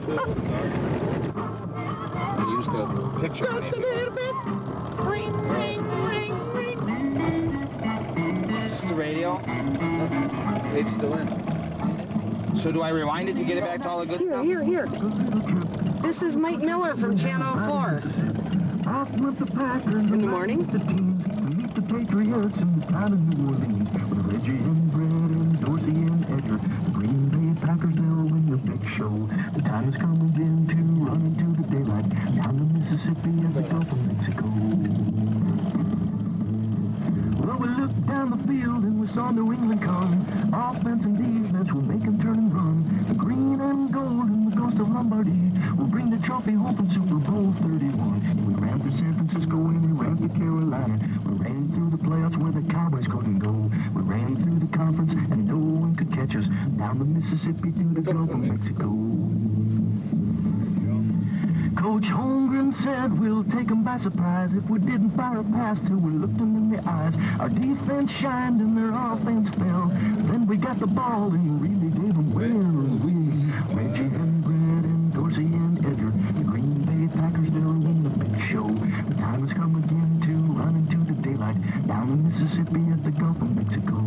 I used the picture. Just a little bit. Ring, ring, ring, ring. Is this the radio? It's still in. So do I rewind it to get it back to all the good stuff? Here. This is Mike Miller from Channel 4. In the morning? The Patriots in the town of New Orleans. With Reggie and Brett and Dorsey and Edgar. The Green Bay Packers, they'll win the big show. The time has come again to run into the daylight. Down the Mississippi and the Gulf of Mexico. Well, we looked down the field and we saw New England come. Offense and defense will make them turn and run. The green and gold and the ghost of Lombardy will bring the trophy home from Super Bowl 31. And we ran through San Francisco and we ran through Carolina. We ran through the playoffs where the Cowboys couldn't go. We ran through the conference and no one could catch us. Down the Mississippi to the Gulf of Mexico. Coach Holmgren said we'll take them by surprise if we didn't fire a pass till we looked them in the eyes. Our defense shined and their offense fell. Then we got the ball and really gave them well. Reggie and Brett and Dorsey and Edgar, the Green Bay Packers, they'll win the big show. The time has come again to run into the daylight down the Mississippi at the Gulf of Mexico.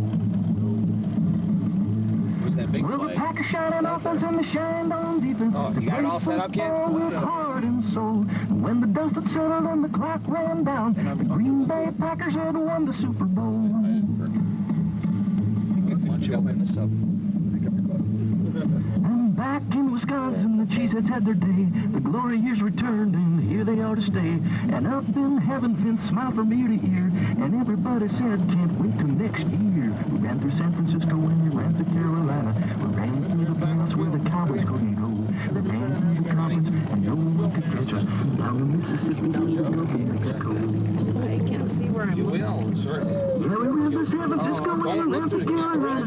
Well, the Packers shine on offense and they shined on defense. Oh, you got it all set up, kids? With heart and soul. And when the dust had settled and the clock ran down, the Green Bay Packers had won the Super Bowl. Why don't you open this up? And back in Wisconsin, the Cheeseheads had their day. The glory years returned, and here they are to stay. And up in heaven, Vince smiled from ear to ear. And everybody said, can't wait till next year. We ran through San Francisco and we ran through Carolina. We ran through the playoffs where the Cowboys couldn't go. They ran through the conference and no one could catch us. Down the Mississippi to the Gulf of Mexico. I can't see where I'm looking. You will, certainly. Yeah, we ran through San Francisco and we ran through Carolina.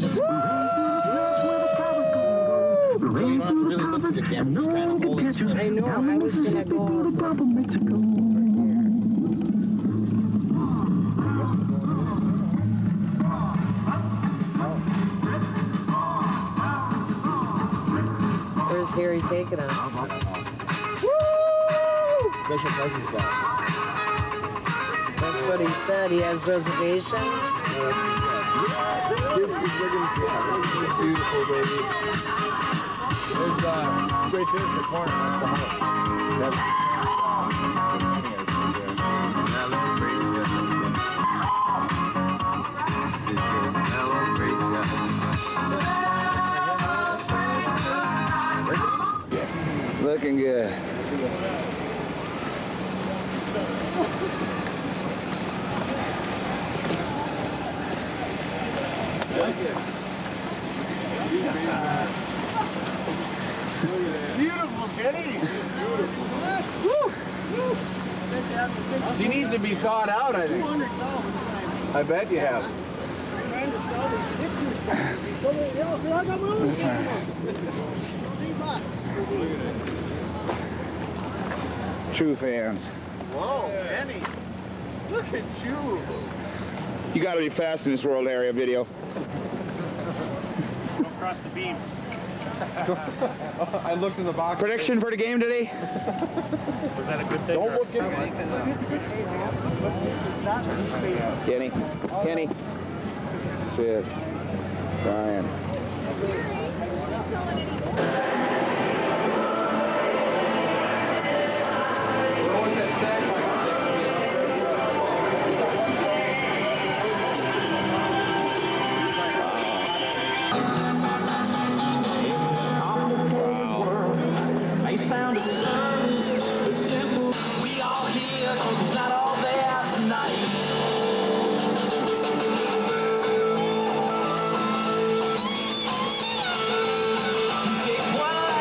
We ran through the conference and no one could catch us. I know, I was going to go to the Gulf of Mexico. Where's Harry taking us? Special presents back. That's what he said. He has reservations. This is beautiful, baby. There's right there in the corner. That's the house. Looking good. Beautiful, Kenny. Beautiful. She needs to be thawed out, I think. I bet you have. True fans. Whoa, Kenny. Look at you. You got to be fast in this rural area video. Don't cross the beams. I looked in the box. Prediction for the game today? Was that a good thing? Don't look at me. Kenny. Cheers. Brian. Take one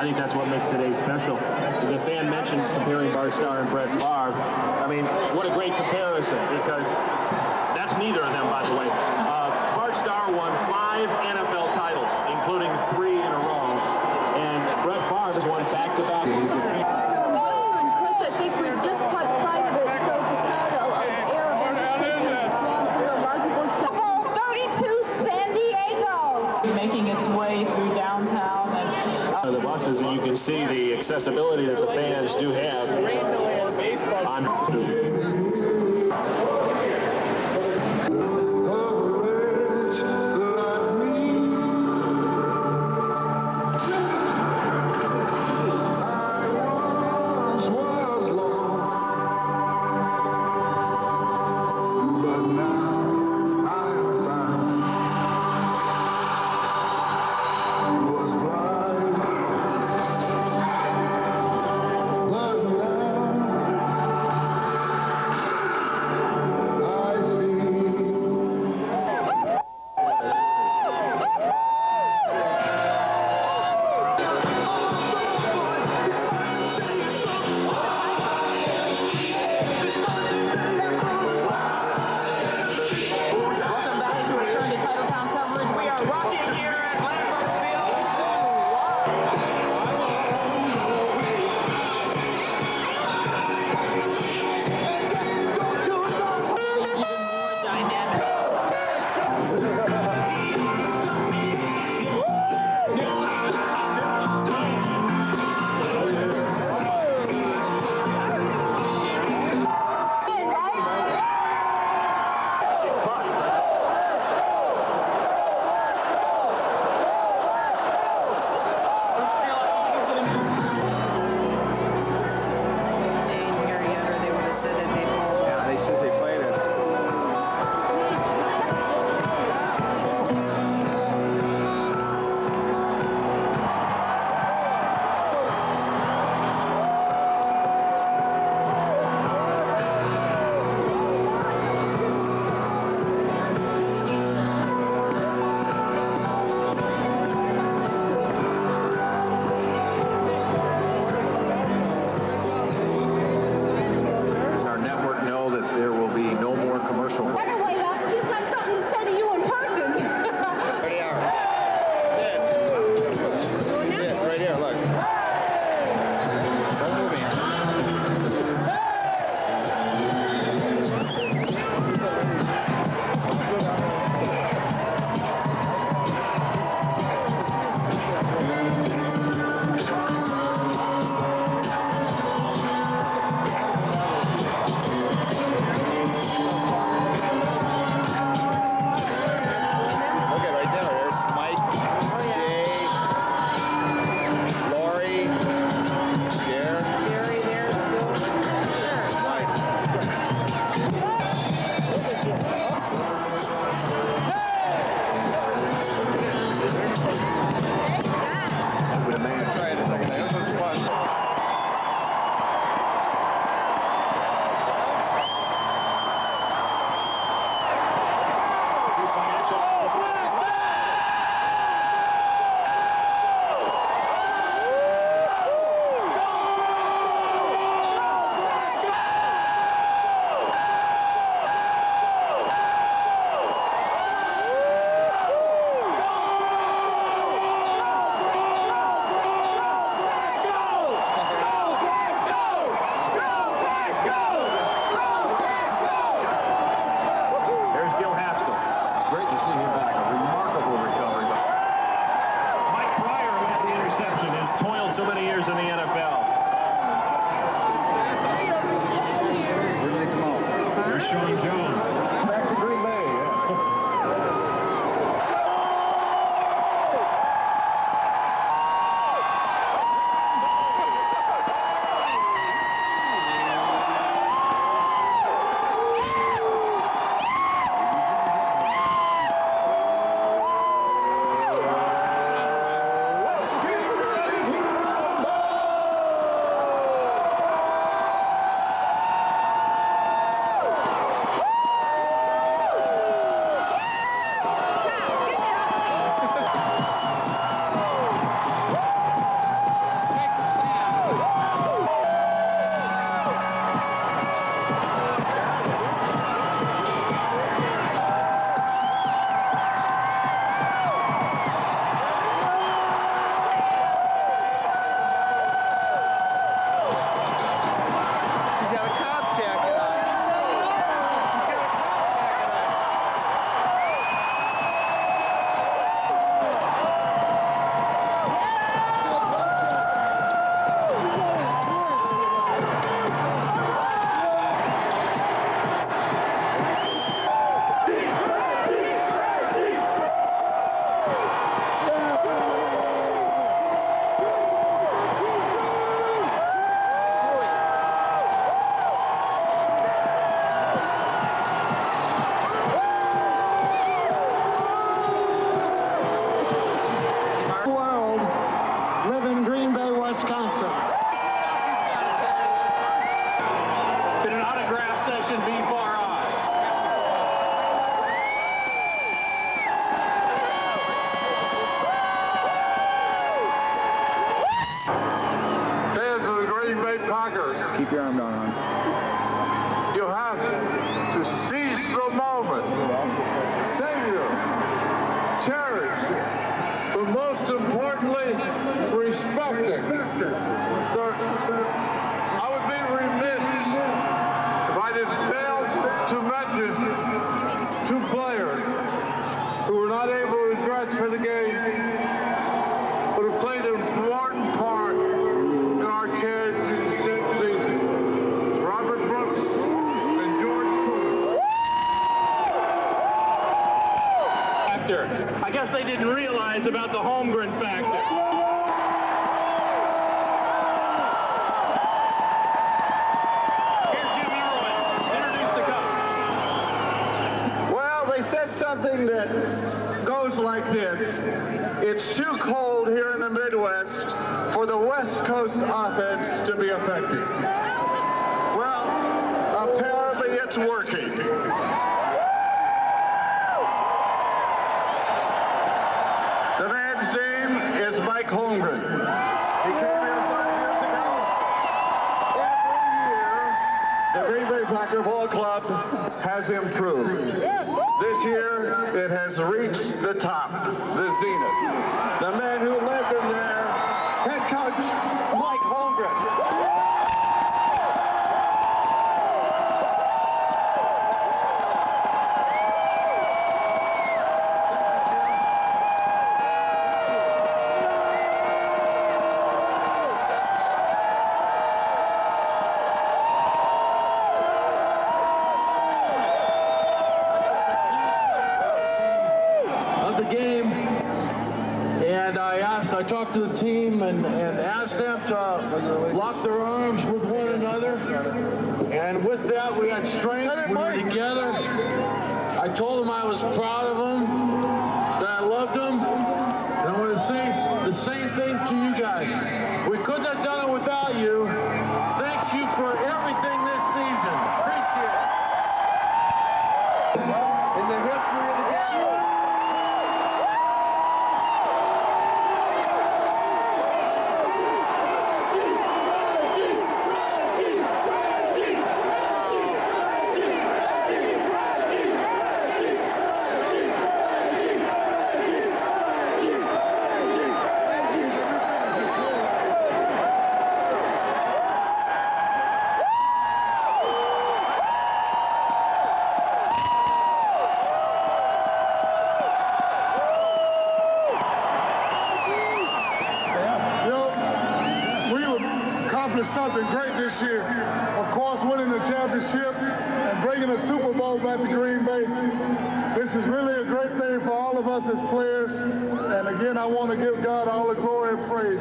I think that's what makes today special. The fan mentioned comparing Bart Starr and Brett Favre. I mean, what a great comparison, because that's neither of them, by the way. Bart Starr won 5 NFL titles, including 3 in a row, and Brett Favre has won back-to-back. Chris, I think we just caught sight of it. So the title of air remarkable show. 32 San Diego. Making its way through downtown. The buses, and you can see the accessibility that the fans do have on. Bay Packers. Keep your arm down, hon. You have to seize the moment, savor, cherish, but most importantly, respect it. So, I would be remiss if I didn't fail to mention two players who were not able to dress for the game, but have played an important part in our charity season. Robert Brooks and George Cooper. I guess they didn't realize about the Holmgren factor. Here's Jim Irwin. Introduce the coach. Well, they said something that goes like this. It's too cold here in the Midwest for the West Coast offense to be effective. Well, apparently it's working. The man's name is Mike Holmgren. He came here 5 years ago. Every year, the Green Bay Packer Ball Club has improved. This year, it has reached the top, the zenith. The man who led them there, head coach Mike Holmgren. I talked to the team and asked them to lock their arms with one another. And with that, we had strength. We were together. I told them I was proud of them, that I loved them. And I want to say the same thing to you guys. We couldn't have done it without you. Thanks you for everything this season. Appreciate it. In the history of the game. Something great this year. Of course, winning the championship and bringing a Super Bowl back to Green Bay. This is really a great thing for all of us as players. And again, I want to give God all the glory and praise.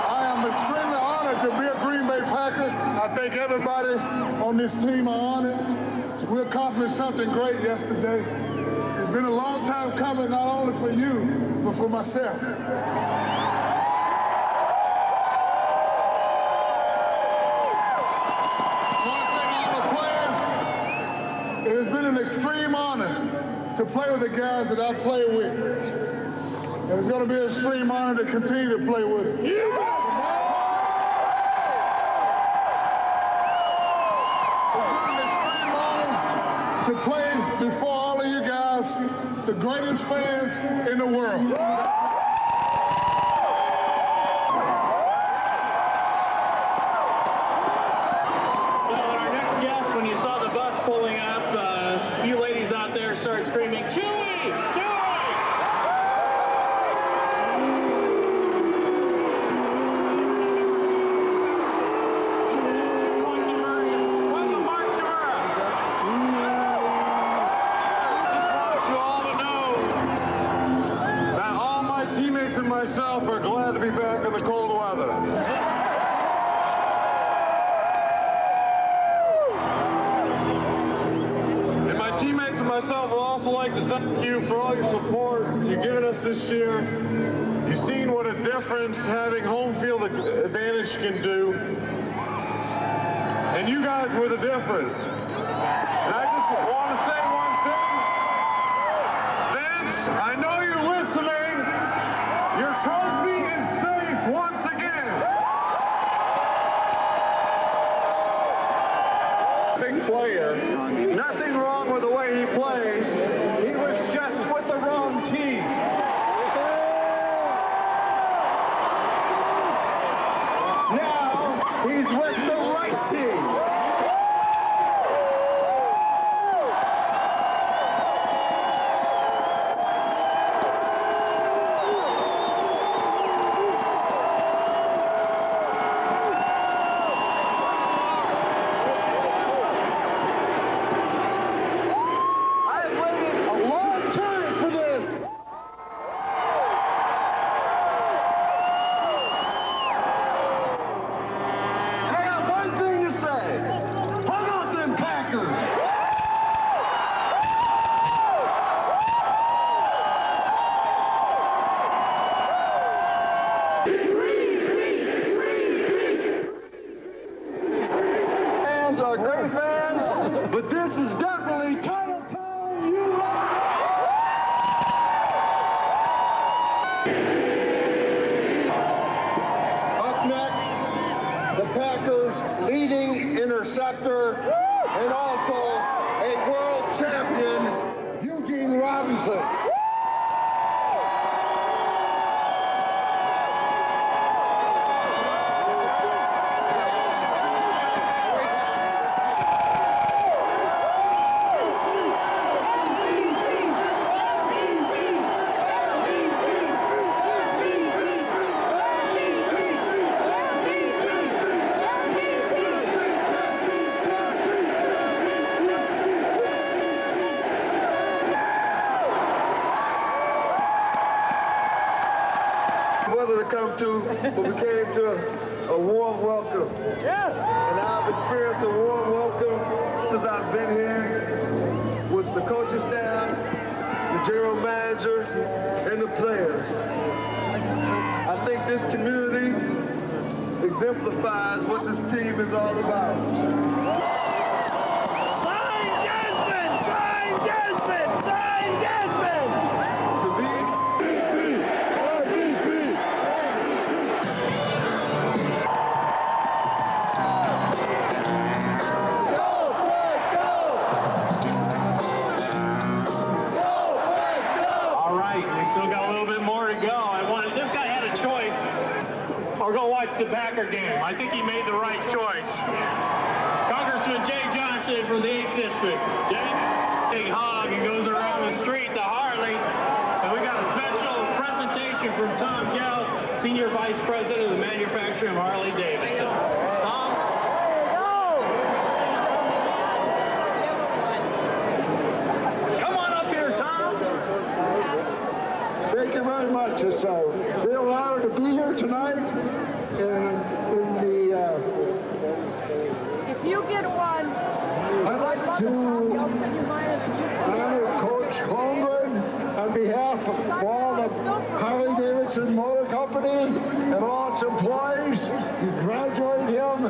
I am extremely honored to be a Green Bay Packer. I think everybody on this team are honored. We accomplished something great yesterday. It's been a long time coming, not only for you, but for myself. I want to thank all the players. It has been an extreme honor to play with the guys that I play with. And it's going to be an extreme honor to continue to play with them. To play before all of you guys, the greatest fans in the world. And our next guest, when you saw the bus pulling up, you ladies out there start screaming, Chewy! Chewy! Myself are glad to be back in the cold weather. And my teammates and myself would also like to thank you for all your support you've given us this year. You've seen what a difference having home field advantage can do. And you guys were the difference. And I just want to say one thing. Vince, come to, but we came to a warm welcome. Yes. And I've experienced a warm welcome since I've been here with the coaching staff, the general manager, and the players. I think this community exemplifies what this team is all about. Sign Desmond! Sign Desmond! Sign Desmond! To be All right, we still got a little bit more to go. This guy had a choice, or go watch the Packer game. I think he made the right choice. Congressman Jay Johnson from the 8th District. Jay, big hog, he goes around the street to Harley. And we got a special presentation from Tom Gell, Senior Vice President of the manufacturing of Harley Davidson. Tom? Come on up here, Tom. Thank you very much. It's a real honor to be here tonight. If you get one, I'd like to honor Coach Holmgren on behalf of all the Harley-Davidson Motor Company and all its employees. Congratulate him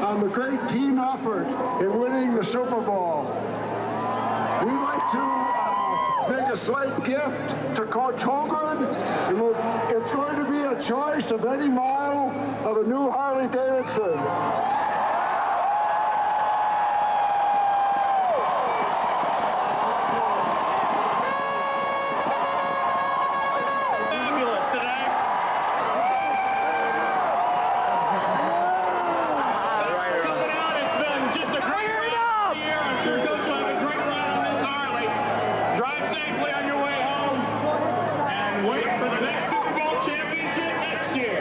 on the great team effort in winning the Super Bowl. We'd like to make a slight gift to Coach Holmgren. It's going to be a choice of any model of a new Harley-Davidson. Fabulous today. Coming out, it's been just a great ride here. I'm sure Coach will have a great ride on this Harley. Drive safely on your way home and wait for the next Super Bowl championship next year.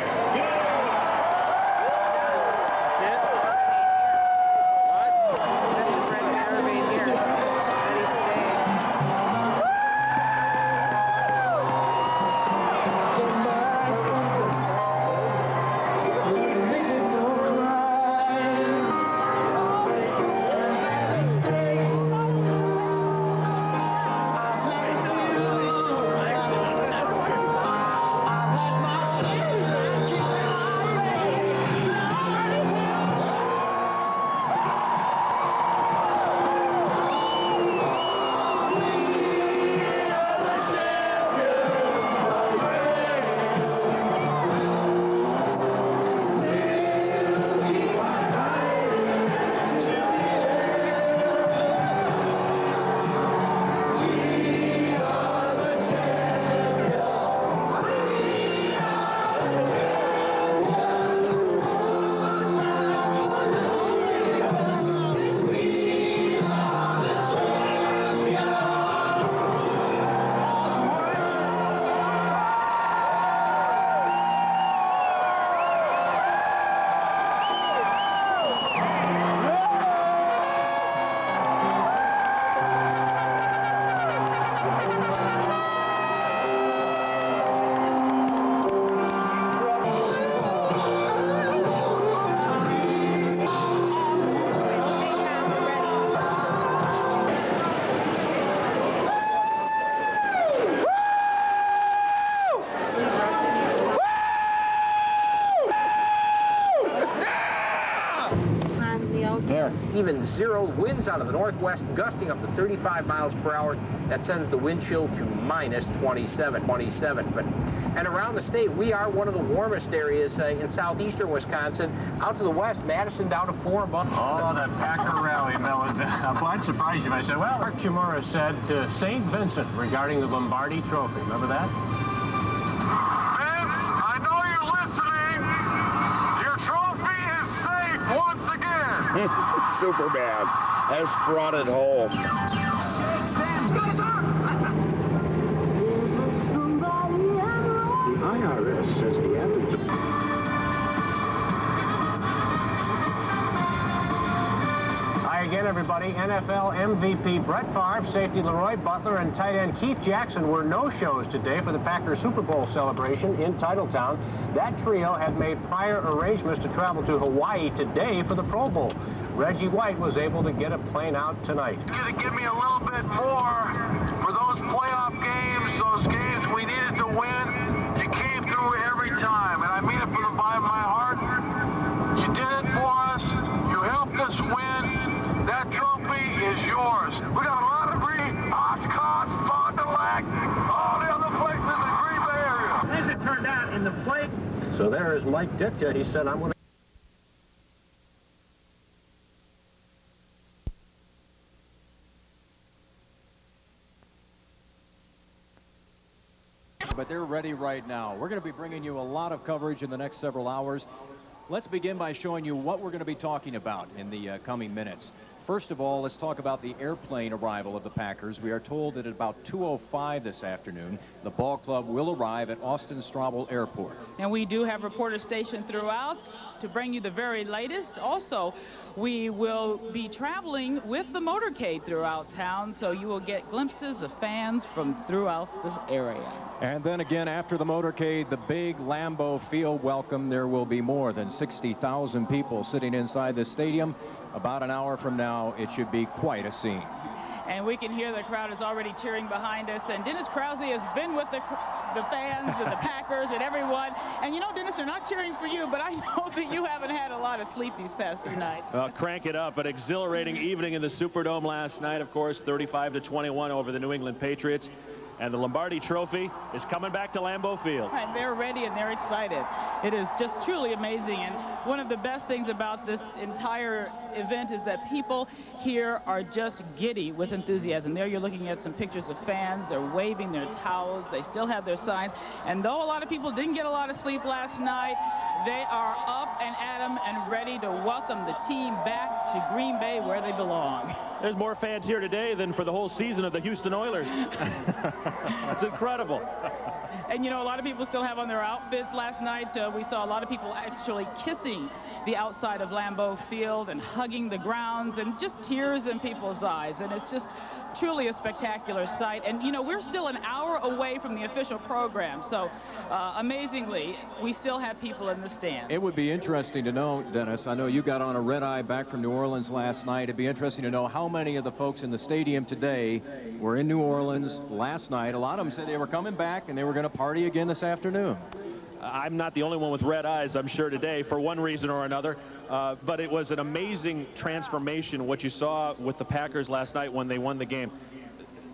Even zero, winds out of the northwest gusting up to 35 miles per hour. That sends the wind chill to minus 27. And around the state, we are one of the warmest areas in southeastern Wisconsin. Out to the west, Madison down to 4 above. Oh, that Packer rally, Mel. I'd surprise you if I said, well, Mark Chimura said to St. Vincent regarding the Lombardi Trophy. Remember that? Vince, I know you're listening. Your trophy is safe once again. Superman has brought it home. The IRS says the average... Hi again, everybody. everybody. NFL MVP Brett Favre, safety Leroy Butler, and tight end Keith Jackson were no-shows today for the Packers Super Bowl celebration in Titletown. That trio had made prior arrangements to travel to Hawaii today for the Pro Bowl. Reggie White was able to get a plane out tonight. Going to give me a little bit more for those playoff games, those games we needed to win. You came through every time, and I mean it from the bottom of my heart. You did it for us. You helped us win. That trophy is yours. We got a lot of Oshkosh, Fond du Lac, all the other places in the Green Bay area. As it turned out in the play. So there is Mike Ditka. He said, I'm going to. But they're ready right now. We're going to be bringing you a lot of coverage in the next several hours. Let's begin by showing you what we're going to be talking about in the coming minutes. First of all, let's talk about the airplane arrival of the Packers. We are told that at about 2:05 this afternoon, the ball club will arrive at Austin Straubel Airport. And we do have reporters stationed throughout to bring you the very latest. Also, we will be traveling with the motorcade throughout town, so you will get glimpses of fans from throughout this area. And then again, after the motorcade, the big Lambeau Field welcome. There will be more than 60,000 people sitting inside the stadium. About an hour from now, it should be quite a scene. And we can hear the crowd is already cheering behind us. And Dennis Krause has been with the fans and the Packers and everyone. And you know, Dennis, they're not cheering for you, but I know that you haven't had a lot of sleep these past few nights. Crank it up. An exhilarating evening in the Superdome last night, of course, 35-21 over the New England Patriots. And the Lombardi Trophy is coming back to Lambeau Field. And they're ready and they're excited. It is just truly amazing. And one of the best things about this entire event is that people here are just giddy with enthusiasm. There you're looking at some pictures of fans. They're waving their towels. They still have their signs. And though a lot of people didn't get a lot of sleep last night, they are up and at 'em and ready to welcome the team back to Green Bay where they belong. There's more fans here today than for the whole season of the Houston Oilers. It's incredible. And you know, a lot of people still have on their outfits last night. We saw a lot of people actually kissing the outside of Lambeau Field and hugging the grounds, and just tears in people's eyes. And it's just truly a spectacular sight. And you know, we're still an hour away from the official program, so amazingly we still have people in the stands. It would be interesting to know, Dennis, I know you got on a red eye back from New Orleans last night. It'd be interesting to know how many of the folks in the stadium today were in New Orleans last night. A lot of them said they were coming back and they were going to party again this afternoon. I'm not the only one with red eyes, I'm sure, today, for one reason or another. But it was an amazing transformation, what you saw with the Packers last night when they won the game.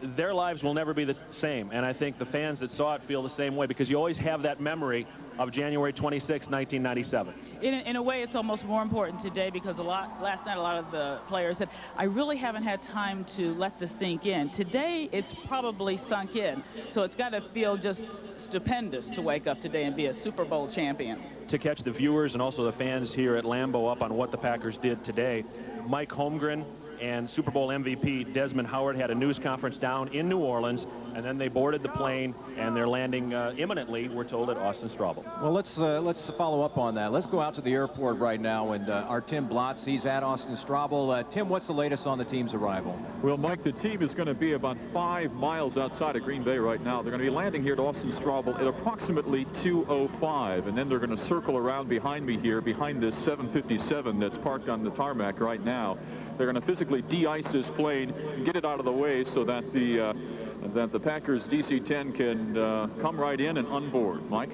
Their lives will never be the same, and I think the fans that saw it feel the same way, because you always have that memory of January 26, 1997. In a way, it's almost more important today because last night a lot of the players said, I really haven't had time to let this sink in. Today, it's probably sunk in, so it's got to feel just stupendous to wake up today and be a Super Bowl champion. To catch the viewers and also the fans here at Lambeau up on what the Packers did today, Mike Holmgren and Super Bowl MVP Desmond Howard had a news conference down in New Orleans, and then they boarded the plane, and they're landing imminently, we're told, at Austin Straubel. Well, let's follow up on that. Let's go out to the airport right now, and our Tim Blotz, he's at Austin Straubel. Tim, what's the latest on the team's arrival? Well, Mike, the team is going to be about 5 miles outside of Green Bay right now. They're going to be landing here at Austin Straubel at approximately 2:05, and then they're going to circle around behind me here, behind this 757 that's parked on the tarmac right now. They're going to physically de-ice this plane and get it out of the way so that the Packers DC-10 can come right in and unboard. Mike?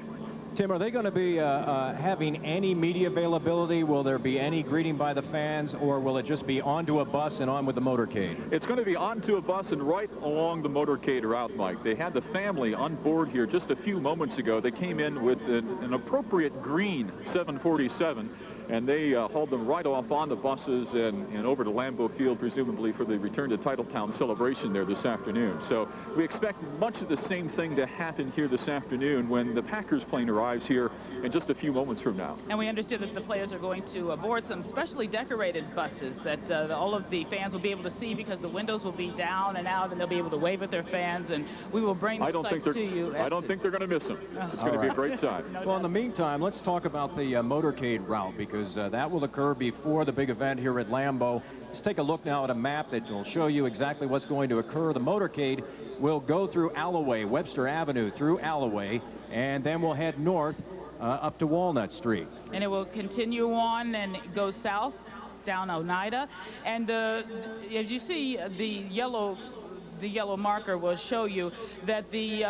Tim, are they going to be having any media availability? Will there be any greeting by the fans, or will it just be onto a bus and on with the motorcade? It's going to be onto a bus and right along the motorcade route, Mike. They had the family on board here just a few moments ago. They came in with an appropriate green 747. And they hauled them right off on the buses and over to Lambeau Field, presumably for the return to Titletown celebration there this afternoon. So we expect much of the same thing to happen here this afternoon when the Packers plane arrives here in just a few moments from now. And we understand that the players are going to board some specially decorated buses that all of the fans will be able to see, because the windows will be down and out, and they'll be able to wave at their fans, and we will bring the sights to you. I don't think they're going to miss them. It's going to be a great time. Well, in the meantime, let's talk about the motorcade route, because that will occur before the big event here at Lambeau. Let's take a look now at a map that will show you exactly what's going to occur. The motorcade will go through Alloway, Webster Avenue through Alloway, and then we'll head north up to Walnut Street. And it will continue on and go south down Oneida. And as you see, the yellow marker will show you that the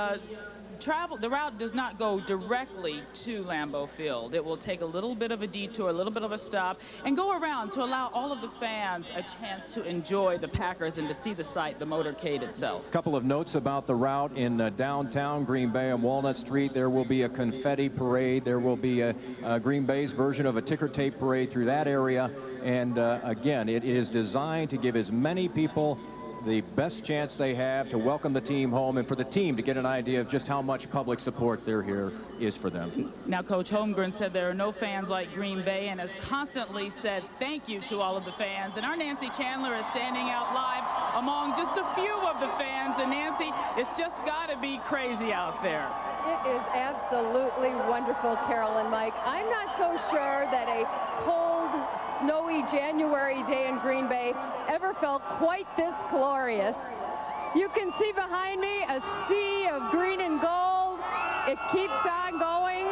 route does not go directly to Lambeau Field. It will take a little bit of a detour, a little bit of a stop, and go around to allow all of the fans a chance to enjoy the Packers and to see the site, the motorcade itself. A couple of notes about the route in downtown Green Bay on Walnut Street. There will be a confetti parade. There will be a Green Bay's version of a ticker tape parade through that area. And again, it is designed to give as many people the best chance they have to welcome the team home, and for the team to get an idea of just how much public support there here is for them. Now, Coach Holmgren said there are no fans like Green Bay and has constantly said thank you to all of the fans. And our Nancy Chandler is standing out live among just a few of the fans. And Nancy, it's just got to be crazy out there. It is absolutely wonderful, Carol and Mike. I'm not so sure that a cold, snowy January day in Green Bay ever felt quite this glorious. You can see behind me a sea of green and gold. It keeps on going.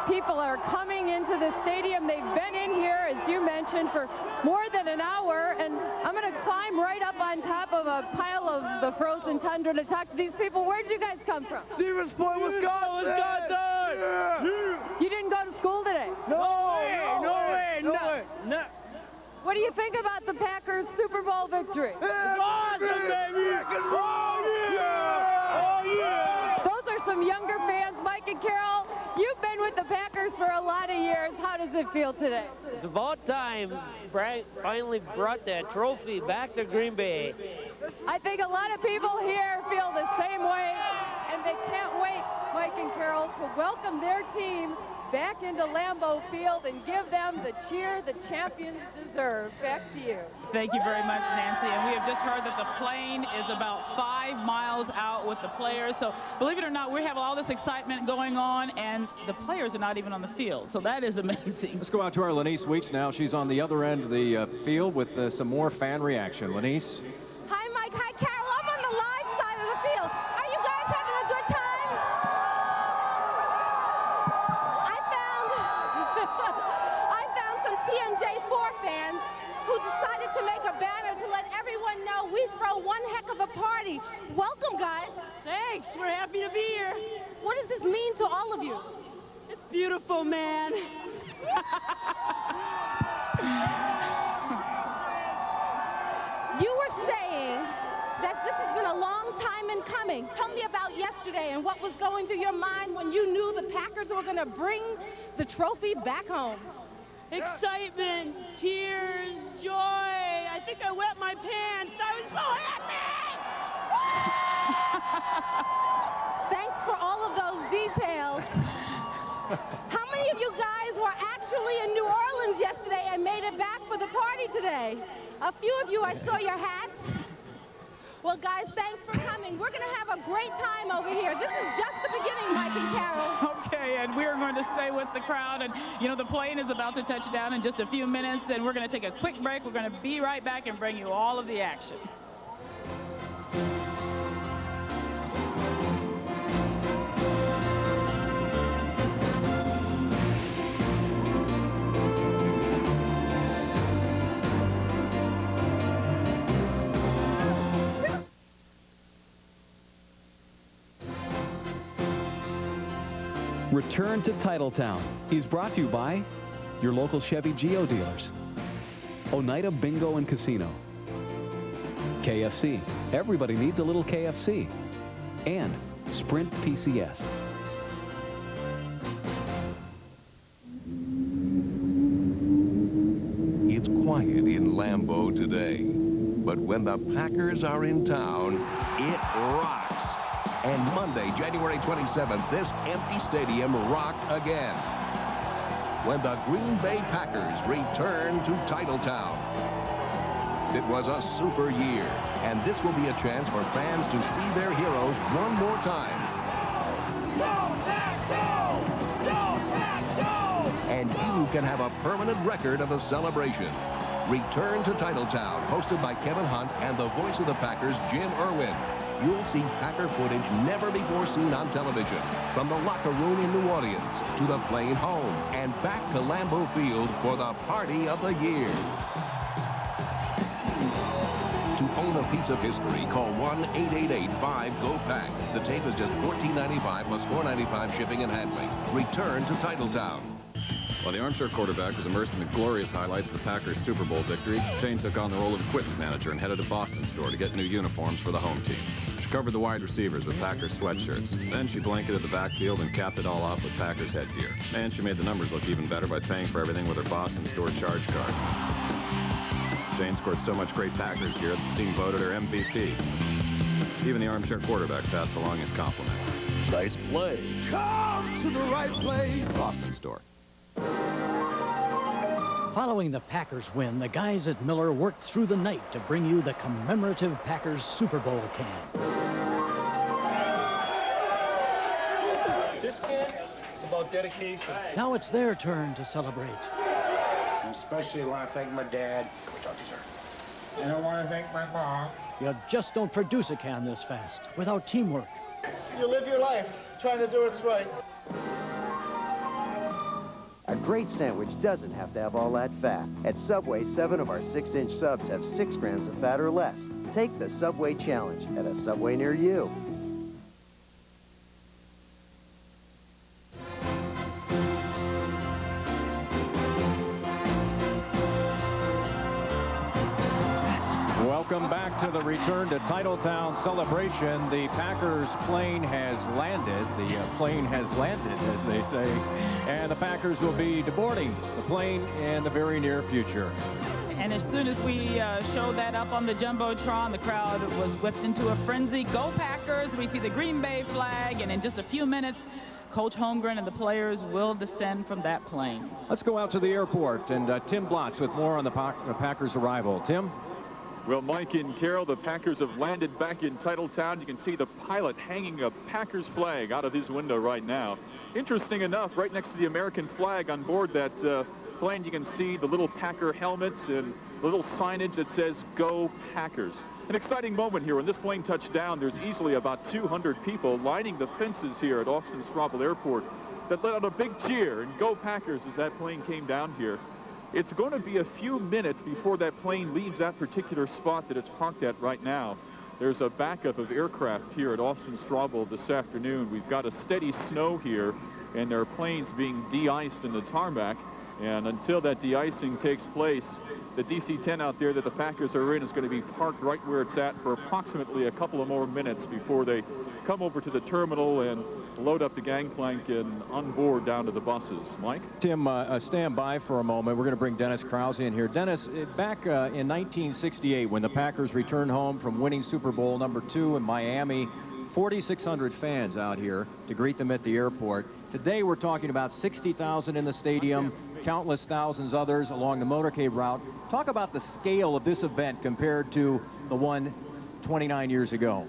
People are coming into the stadium. They've been in here, as you mentioned, for more than an hour, and I'm going to climb right up on top of a pile of the frozen tundra to talk to these people. Where'd you guys come from? Stevens Point, Wisconsin! Yeah. You didn't go to school today? No way. What do you think about the Packers' Super Bowl victory? It's awesome, baby! Oh, yeah! Those are some younger fans. Mike and Carol, you've been with the Packers for a lot of years. How does it feel today? It's about time Brad finally brought that trophy back to Green Bay. I think a lot of people here feel the same way, and they can't wait, Mike and Carol, to welcome their team back into Lambeau Field and give them the cheer the champions deserve. Back to you. Thank you very much, Nancy. And we have just heard that the plane is about 5 miles out with the players. So believe it or not, we have all this excitement going on, and the players are not even on the field. So that is amazing. Let's go out to our Lenise Weeks now. She's on the other end of the field with some more fan reaction. Lenise? Hi, Mike. Hi, Carol. I'm on the live side of the field. Are you guys having a good time? I found some TMJ4 fans who decided to make a banner to let everyone know we throw one heck of a party. Welcome, guys. Thanks. We're happy to be here. What does this mean to all of you? It's beautiful, man. You were saying that this has been a long time in coming. Tell me about yesterday and what was going through your mind when you knew the Packers were going to bring the trophy back home. Excitement, tears, joy. I think I wet my pants. I was so happy! Thanks for all of those details. How many of you guys were actually in New Orleans yesterday and made it back for the party today? A few of you, I saw your hats. Well, guys, thanks for coming. We're going to have a great time over here. This is just the beginning, Mike and Carol. Okay, and we are going to stay with the crowd. And, you know, the plane is about to touch down in just a few minutes, and we're going to take a quick break. We're going to be right back and bring you all of the action. Return to Titletown is brought to you by your local Chevy Geo dealers, Oneida Bingo and Casino, KFC. Everybody needs a little KFC. And Sprint PCS. It's quiet in Lambeau today, but when the Packers are in town, it rocks. And Monday, January 27th, this empty stadium rocked again when the Green Bay Packers return to Titletown. It was a super year, and this will be a chance for fans to see their heroes one more time. And you can have a permanent record of the celebration. Return to Titletown, hosted by Kevin Hunt and the voice of the Packers, Jim Irwin. You'll see Packer footage never before seen on television. From the locker room in New Orleans to the plane home and back to Lambeau Field for the party of the year. To own a piece of history, call 1-888-5-GO-PACK. The tape is just $14.95 plus $4.95 shipping and handling. Return to Titletown. While the armchair quarterback was immersed in the glorious highlights of the Packers' Super Bowl victory, Jane took on the role of equipment manager and headed to Boston store to get new uniforms for the home team. She covered the wide receivers with Packers sweatshirts. Then she blanketed the backfield and capped it all off with Packers headgear. And she made the numbers look even better by paying for everything with her Boston store charge card. Jane scored so much great Packers gear that the team voted her MVP. Even the armchair quarterback passed along his compliments. Nice play. Come to the right place. Boston store. Following the Packers win, the guys at Miller worked through the night to bring you the commemorative Packers Super Bowl can. This can is about dedication. Now it's their turn to celebrate. Especially want to thank my dad. And I want to thank my mom. You just don't produce a can this fast without teamwork. You live your life trying to do what's right. A great sandwich doesn't have to have all that fat. At Subway, 7 of our 6-inch subs have 6 grams of fat or less. Take the Subway Challenge at a Subway near you. Welcome back to the return to Titletown celebration. The Packers plane has landed. The plane has landed, as they say. And the Packers will be deboarding the plane in the very near future. And as soon as we showed that up on the Jumbotron, the crowd was whipped into a frenzy. Go Packers! We see the Green Bay flag, and in just a few minutes, Coach Holmgren and the players will descend from that plane. Let's go out to the airport, and Tim Blotz with more on the Packers' arrival. Tim? Well, Mike and Carol, the Packers have landed back in Titletown. You can see the pilot hanging a Packers flag out of his window right now. Interesting enough, right next to the American flag on board that plane, you can see the little Packer helmets and the little signage that says, Go Packers. An exciting moment here. When this plane touched down, there's easily about 200 people lining the fences here at Austin-Straubel Airport that let out a big cheer and Go Packers as that plane came down here. It's going to be a few minutes before that plane leaves that particular spot that it's parked at right now. There's a backup of aircraft here at Austin-Straubel this afternoon. We've got a steady snow here, and there are planes being de-iced in the tarmac. And until that de-icing takes place, the DC-10 out there that the Packers are in is going to be parked right where it's at for approximately a couple of more minutes before they come over to the terminal and load up the gangplank and onboard down to the buses. Mike? Tim, stand by for a moment. We're going to bring Dennis Krause in here. Dennis, back in 1968, when the Packers returned home from winning Super Bowl #2 in Miami, 4,600 fans out here to greet them at the airport. Today, we're talking about 60,000 in the stadium, countless thousands others along the motorcade route. Talk about the scale of this event compared to the one 29 years ago.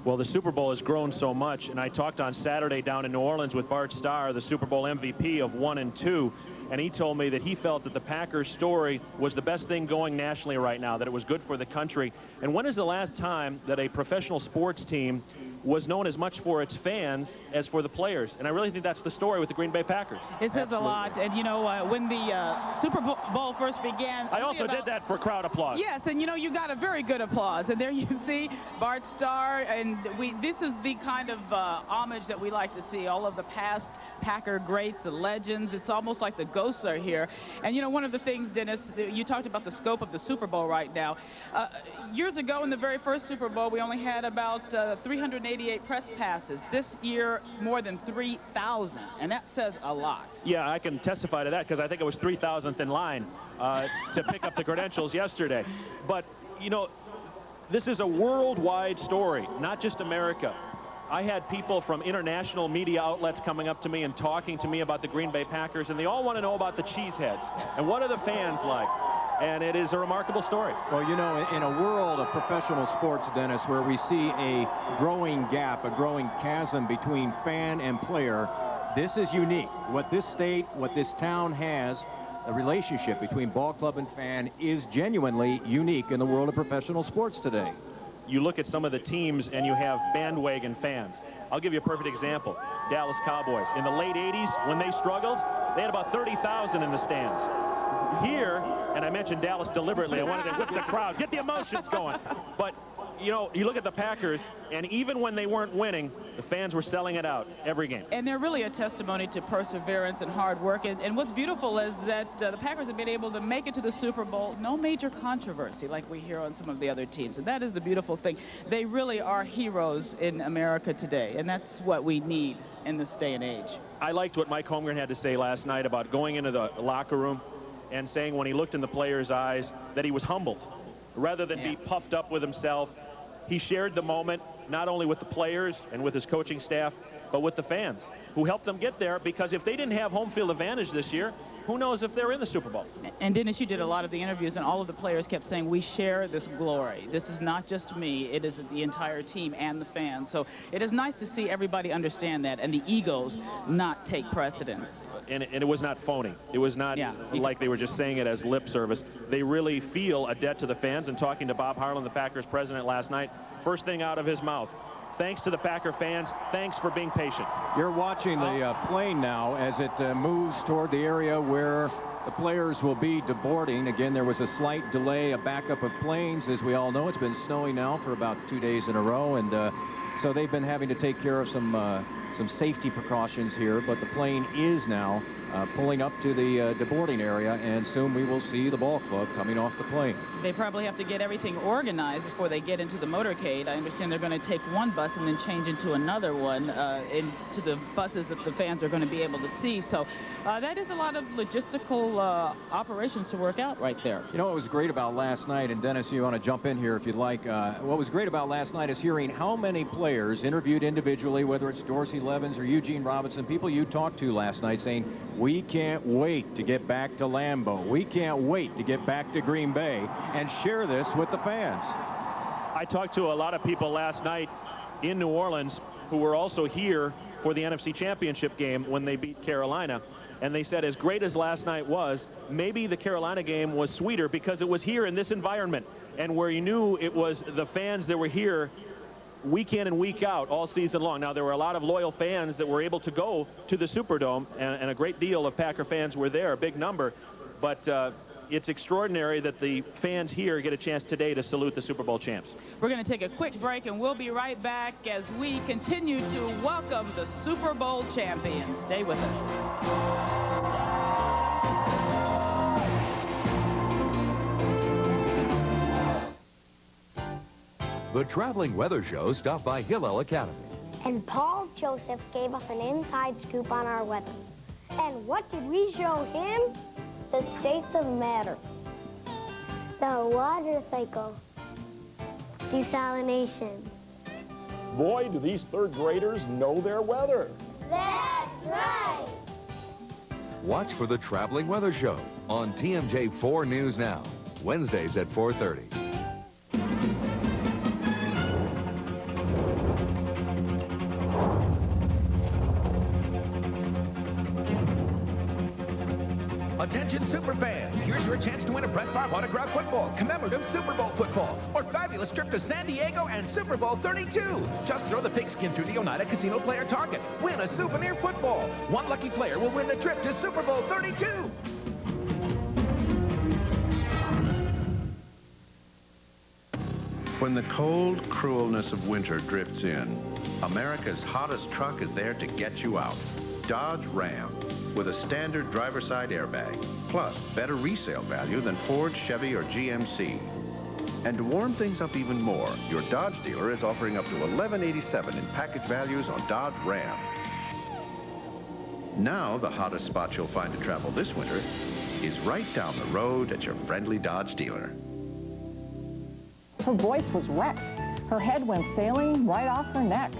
Well, the Super Bowl has grown so much, and I talked on Saturday down in New Orleans with Bart Starr, the Super Bowl MVP of 1 and 2, and he told me that he felt that the Packers story was the best thing going nationally right now, that it was good for the country. And when is the last time that a professional sports team was known as much for its fans as for the players? And I really think that's the story with the Green Bay Packers. It says a lot. And, you know, when the Super Bowl first began... I also did that for crowd applause. Yes, and, you know, you got a very good applause. And there you see Bart Starr, and this is the kind of homage that we like to see. All of the past Packer greats, the legends. It's almost like the ghosts are here. And, you know, one of the things, Dennis, you talked about the scope of the Super Bowl right now. Years ago, in the very first Super Bowl, we only had about 388 press passes. This year, more than 3,000, and that says a lot. Yeah, I can testify to that because I think it was 3,000th in line to pick up the credentials yesterday. But, you know, this is a worldwide story, not just America. I had people from international media outlets coming up to me and talking to me about the Green Bay Packers, and they all want to know about the Cheeseheads. And what are the fans like? And it is a remarkable story. Well, you know, in a world of professional sports, Dennis, where we see a growing gap, a growing chasm between fan and player, this is unique. What this state, what this town has the relationship between ball club and fan is genuinely unique in the world of professional sports today. You look at some of the teams and you have bandwagon fans. I'll give you a perfect example. Dallas Cowboys. In the late 80s, when they struggled, they had about 30,000 in the stands. Here, and I mentioned Dallas deliberately, I wanted to whip the crowd, get the emotions going. But, you know, you look at the Packers, and even when they weren't winning, the fans were selling it out every game. And they're really a testimony to perseverance and hard work. And what's beautiful is that the Packers have been able to make it to the Super Bowl, no major controversy like we hear on some of the other teams. And that is the beautiful thing. They really are heroes in America today, and that's what we need in this day and age. I liked what Mike Holmgren had to say last night about going into the locker room and saying when he looked in the players' eyes that he was humbled. Rather than be puffed up with himself, he shared the moment not only with the players and with his coaching staff, but with the fans who helped them get there, because if they didn't have home field advantage this year, who knows if they're in the Super Bowl. And Dennis, you did a lot of the interviews, and all of the players kept saying, we share this glory. This is not just me, it is the entire team and the fans. So it is nice to see everybody understand that and the egos not take precedence. And it was not phony. It was not like they were just saying it as lip service. They really feel a debt to the fans. And talking to Bob Harlan, the Packers president, last night, first thing out of his mouth, thanks to the Packer fans, thanks for being patient. You're watching the plane now as it moves toward the area where the players will be deboarding. Again, there was a slight delay, a backup of planes. As we all know, it's been snowing now for about 2 days in a row, and so they've been having to take care of some safety precautions here, but the plane is now pulling up to the deboarding area, and soon we will see the ball club coming off the plane. They probably have to get everything organized before they get into the motorcade. I understand they're going to take one bus and then change into another one into the buses that the fans are going to be able to see. So that is a lot of logistical operations to work out right there. You know what was great about last night, and Dennis, you want to jump in here if you'd like. What was great about last night is hearing how many players interviewed individually, whether it's Dorsey Levens or Eugene Robinson, people you talked to last night saying, we can't wait to get back to Lambeau. We can't wait to get back to Green Bay and share this with the fans. I talked to a lot of people last night in New Orleans who were also here for the NFC Championship game when they beat Carolina. And they said as great as last night was, maybe the Carolina game was sweeter because it was here in this environment and where you knew it was the fans that were here week in and week out all season long. Now, there were a lot of loyal fans that were able to go to the Superdome, and a great deal of Packer fans were there, a big number. But it's extraordinary that the fans here get a chance today to salute the Super Bowl champs. We're going to take a quick break, and we'll be right back as we continue to welcome the Super Bowl champions. Stay with us. The Traveling Weather Show stopped by Hillel Academy. And Paul Joseph gave us an inside scoop on our weather. And what did we show him? The states of matter. The water cycle. Desalination. Boy, do these third graders know their weather. That's right. Watch for the Traveling Weather Show on TMJ 4 News Now, Wednesdays at 4:30. Attention superfans, here's your chance to win a Brett Favre autographed football, commemorative Super Bowl football, or fabulous trip to San Diego and Super Bowl 32. Just throw the pigskin through the Oneida Casino Player Target. Win a souvenir football. One lucky player will win the trip to Super Bowl 32. When the cold cruelness of winter drifts in, America's hottest truck is there to get you out. Dodge Ram, with a standard driver side airbag, plus better resale value than Ford, Chevy, or GMC. And to warm things up even more, your Dodge dealer is offering up to $11.87 in package values on Dodge Ram. Now, the hottest spot you'll find to travel this winter is right down the road at your friendly Dodge dealer. Her voice was wrecked. Her head went sailing right off her neck.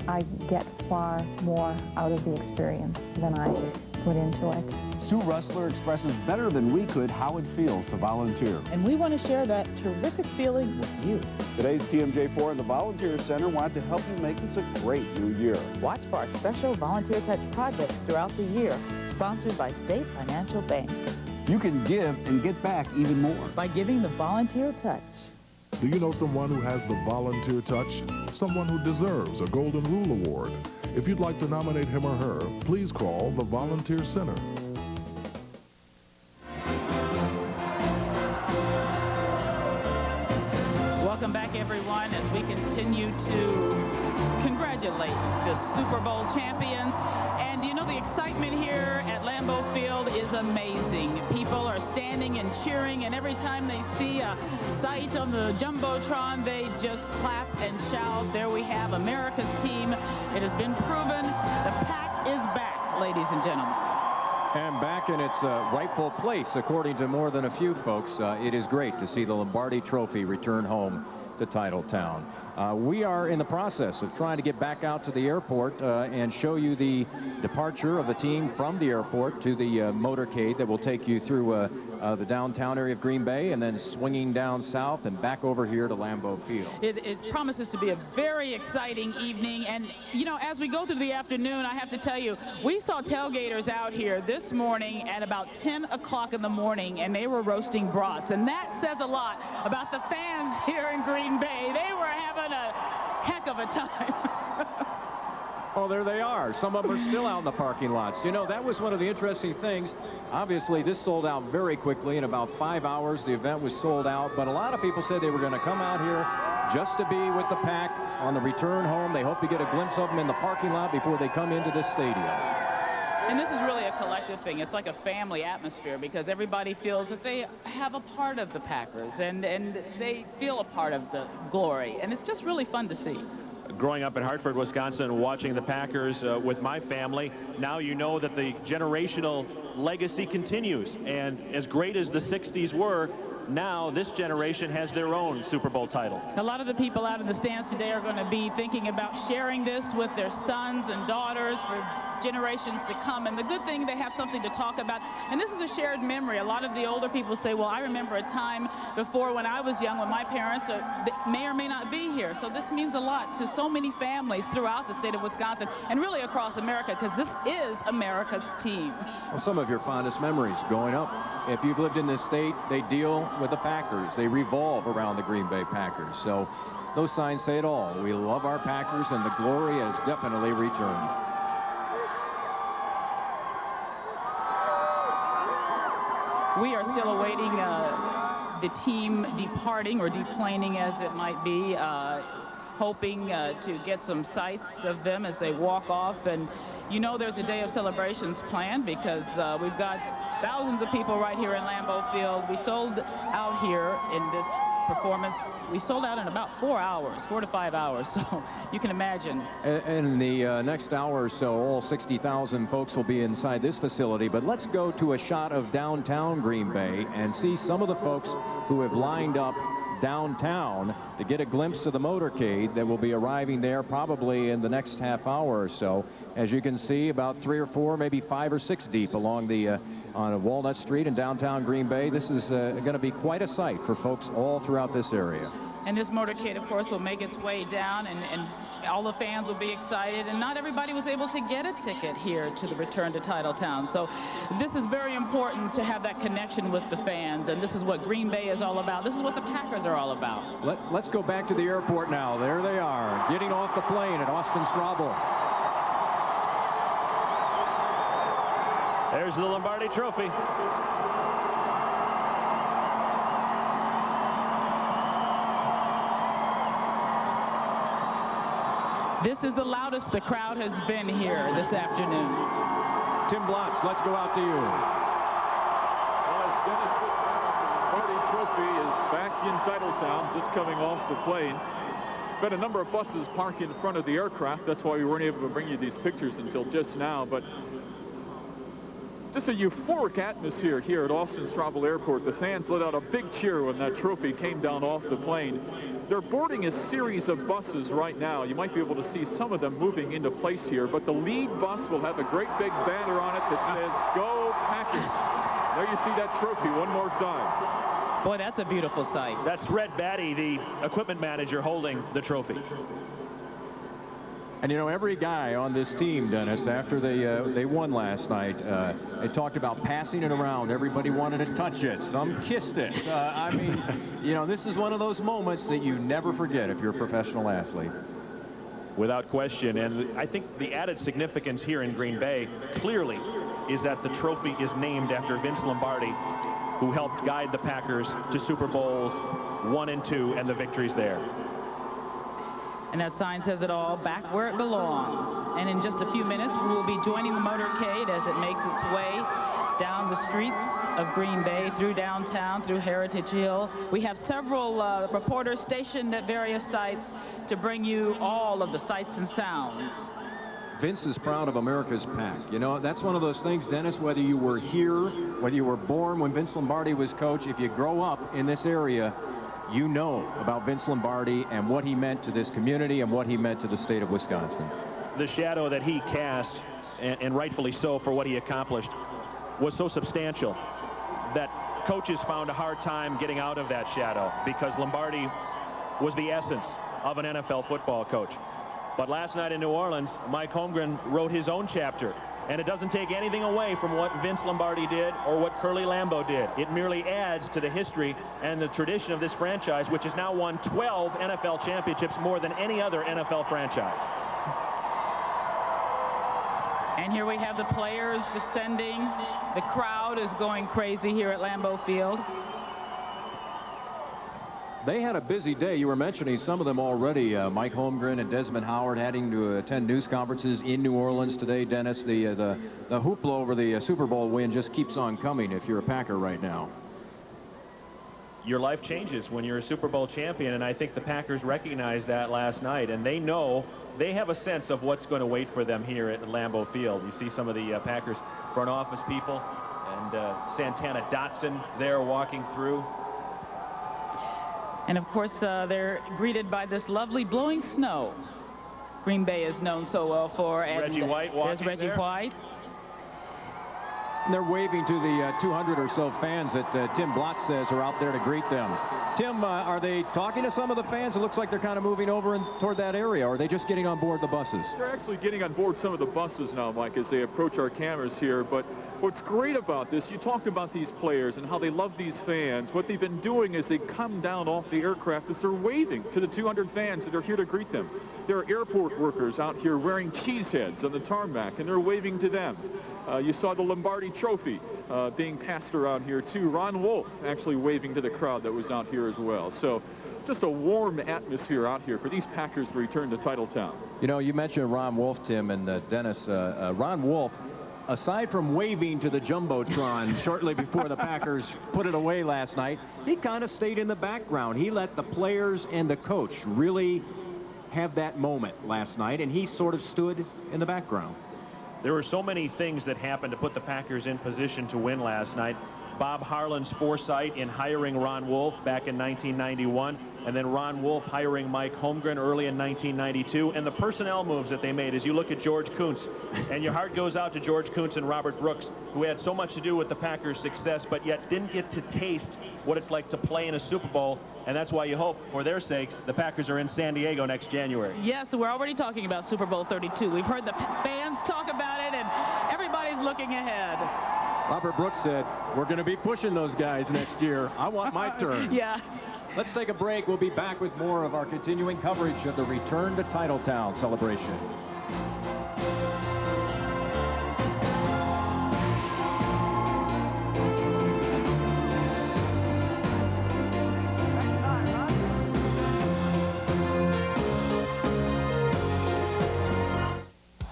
I get far more out of the experience than I put into it. Sue Rustler expresses better than we could how it feels to volunteer. And we want to share that terrific feeling with you. Today's TMJ4 and the Volunteer Center want to help you make this a great new year. Watch for our special Volunteer Touch projects throughout the year, sponsored by State Financial Bank. You can give and get back even more. By giving the volunteer touch. Do you know someone who has the volunteer touch? Someone who deserves a Golden Rule Award? If you'd like to nominate him or her, please call the Volunteer Center. Welcome back, everyone, as we continue to congratulate the Super Bowl champions. And you know, the excitement here at Lambeau Field is amazing. People are standing and cheering, and every time they see a sight on the Jumbotron, they just clap and shout. There we have America's team. It has been proven. The Pack is back, ladies and gentlemen. And back in its rightful place, according to more than a few folks. It is great to see the Lombardi Trophy return home to Titletown. We are in the process of trying to get back out to the airport and show you the departure of the team from the airport to the motorcade that will take you through the downtown area of Green Bay and then swinging down south and back over here to Lambeau Field. It promises to be a very exciting evening. And, you know, as we go through the afternoon, I have to tell you, we saw tailgaters out here this morning at about 10 o'clock in the morning, and they were roasting brats. And that says a lot about the fans here in Green Bay. They were having a heck of a time. Oh, there they are. Some of them are still out in the parking lots. You know, that was one of the interesting things. Obviously, this sold out very quickly. In about 5 hours, the event was sold out. But a lot of people said they were going to come out here just to be with the Pack on the return home. They hope to get a glimpse of them in the parking lot before they come into the stadium. And this is really a collective thing. It's like a family atmosphere because everybody feels that they have a part of the Packers and they feel a part of the glory. And it's just really fun to see. Growing up in Hartford, Wisconsin, watching the Packers with my family, now you know that the generational legacy continues. And as great as the 60s were, now this generation has their own Super Bowl title. A lot of the people out in the stands today are going to be thinking about sharing this with their sons and daughters for generations to come. And the good thing, they have something to talk about. And this is a shared memory. A lot of the older people say, well, I remember a time before when I was young when my parents may or may not be here. So this means a lot to so many families throughout the state of Wisconsin and really across America, because this is America's team. Well, some of your fondest memories growing up. If you've lived in this state, they deal with the Packers. They revolve around the Green Bay Packers. So those signs say it all. We love our Packers, and the glory has definitely returned. We are still awaiting the team departing or deplaning, as it might be, hoping to get some sights of them as they walk off. And you know there's a day of celebrations planned because we've got thousands of people right here in Lambeau Field. We sold out here in this performance. We sold out in about 4 hours, 4 to 5 hours, so you can imagine. In the next hour or so, all 60,000 folks will be inside this facility. But let's go to a shot of downtown Green Bay and see some of the folks who have lined up downtown to get a glimpse of the motorcade that will be arriving there probably in the next half hour or so. As you can see, about 3 or 4, maybe 5 or 6 deep along the on Walnut Street in downtown Green Bay. This is going to be quite a sight for folks all throughout this area. And this motorcade, of course, will make its way down, and all the fans will be excited. And not everybody was able to get a ticket here to the return to Titletown. So this is very important to have that connection with the fans. And this is what Green Bay is all about. This is what the Packers are all about. Let's go back to the airport now. There they are, getting off the plane at Austin Straubel. There's the Lombardi Trophy. This is the loudest the crowd has been here this afternoon. Tim Blotz, let's go out to you. Well, as Dennis said, the Lombardi Trophy is back in Titletown, just coming off the plane. Been a number of buses parked in front of the aircraft. That's why we weren't able to bring you these pictures until just now. But just a euphoric atmosphere here at Austin Straubel Airport. The fans let out a big cheer when that trophy came down off the plane. They're boarding a series of buses right now. You might be able to see some of them moving into place here, but the lead bus will have a great big banner on it that says, "Go Packers." There you see that trophy one more time. Boy, that's a beautiful sight. That's Red Batty, the equipment manager, holding the trophy. And, you know, every guy on this team, Dennis, after they won last night, they talked about passing it around. Everybody wanted to touch it. Some kissed it. I mean, you know, this is one of those moments that you never forget if you're a professional athlete. Without question. And I think the added significance here in Green Bay clearly is that the trophy is named after Vince Lombardi, who helped guide the Packers to Super Bowls 1 and 2 and the victories there. And that sign says it all, back where it belongs. And in just a few minutes, we will be joining the motorcade as it makes its way down the streets of Green Bay, through downtown, through Heritage Hill. We have several reporters stationed at various sites to bring you all of the sights and sounds. Vince is proud of America's pack. You know, that's one of those things, Dennis, whether you were here, whether you were born when Vince Lombardi was coach, if you grow up in this area, you know about Vince Lombardi and what he meant to this community and what he meant to the state of Wisconsin. The shadow that he cast, and rightfully so for what he accomplished, was so substantial that coaches found a hard time getting out of that shadow, because Lombardi was the essence of an NFL football coach. But last night in New Orleans, Mike Holmgren wrote his own chapter. And it doesn't take anything away from what Vince Lombardi did or what Curly Lambeau did. It merely adds to the history and the tradition of this franchise, which has now won 12 NFL championships, more than any other NFL franchise. And here we have the players descending. The crowd is going crazy here at Lambeau Field. They had a busy day. You were mentioning some of them already. Mike Holmgren and Desmond Howard having to attend news conferences in New Orleans today. Dennis, the hoopla over the Super Bowl win just keeps on coming if you're a Packer right now. Your life changes when you're a Super Bowl champion, and I think the Packers recognized that last night, and they know, they have a sense of what's going to wait for them here at Lambeau Field. You see some of the Packers front office people, and Santana Dotson there walking through. And of course, they're greeted by this lovely blowing snow. Green Bay is known so well for. And Reggie White walking there's Reggie White. And they're waving to the 200 or so fans that Tim Blott says are out there to greet them. Tim, are they talking to some of the fans? It looks like they're kind of moving over toward that area, or are they just getting on board the buses? They're actually getting on board some of the buses now, Mike, as they approach our cameras here. But what's great about this, you talked about these players and how they love these fans. What they've been doing is they come down off the aircraft as they're waving to the 200 fans that are here to greet them. There are airport workers out here wearing cheese heads on the tarmac, and they're waving to them. You saw the Lombardi Trophy being passed around here, too. Ron Wolf actually waving to the crowd that was out here as well. So just a warm atmosphere out here for these Packers to return to Titletown. You know, you mentioned Ron Wolf, Tim, and Dennis. Ron Wolf, aside from waving to the Jumbotron shortly before the Packers put it away last night, he kind of stayed in the background. He let the players and the coach really have that moment last night, and he sort of stood in the background. There were so many things that happened to put the Packers in position to win last night. Bob Harlan's foresight in hiring Ron Wolf back in 1991, and then Ron Wolf hiring Mike Holmgren early in 1992, and the personnel moves that they made. As you look at George Kuntz, and your heart goes out to George Kuntz and Robert Brooks, who had so much to do with the Packers' success, but yet didn't get to taste what it's like to play in a Super Bowl. And that's why you hope, for their sakes, the Packers are in San Diego next January. Yes, we're already talking about Super Bowl 32. We've heard the fans talk about it, and everybody's looking ahead. Robert Brooks said, we're going to be pushing those guys next year. I want my turn. Yeah. Let's take a break. We'll be back with more of our continuing coverage of the Return to Titletown celebration.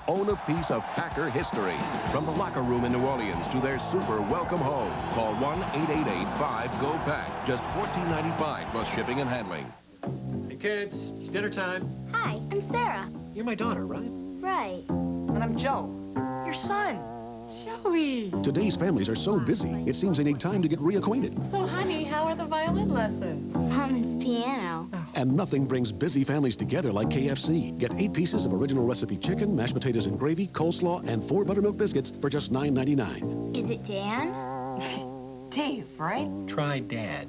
Own a piece of Packer history. From the locker room in New Orleans to their super welcome home. Call 1-888-5-GO-PACK. Just $14.95 plus shipping and handling. Hey, kids. It's dinner time. Hi, I'm Sarah. You're my daughter, right? Right. And I'm Joe. Your son. Joey. Today's families are so busy, it seems they need time to get reacquainted. So, honey, how are the violin lessons? Mama's piano. And nothing brings busy families together like KFC. Get 8 pieces of original recipe chicken, mashed potatoes and gravy, coleslaw, and 4 buttermilk biscuits for just $9.99. Is it Dan? Dave, right? Try Dad.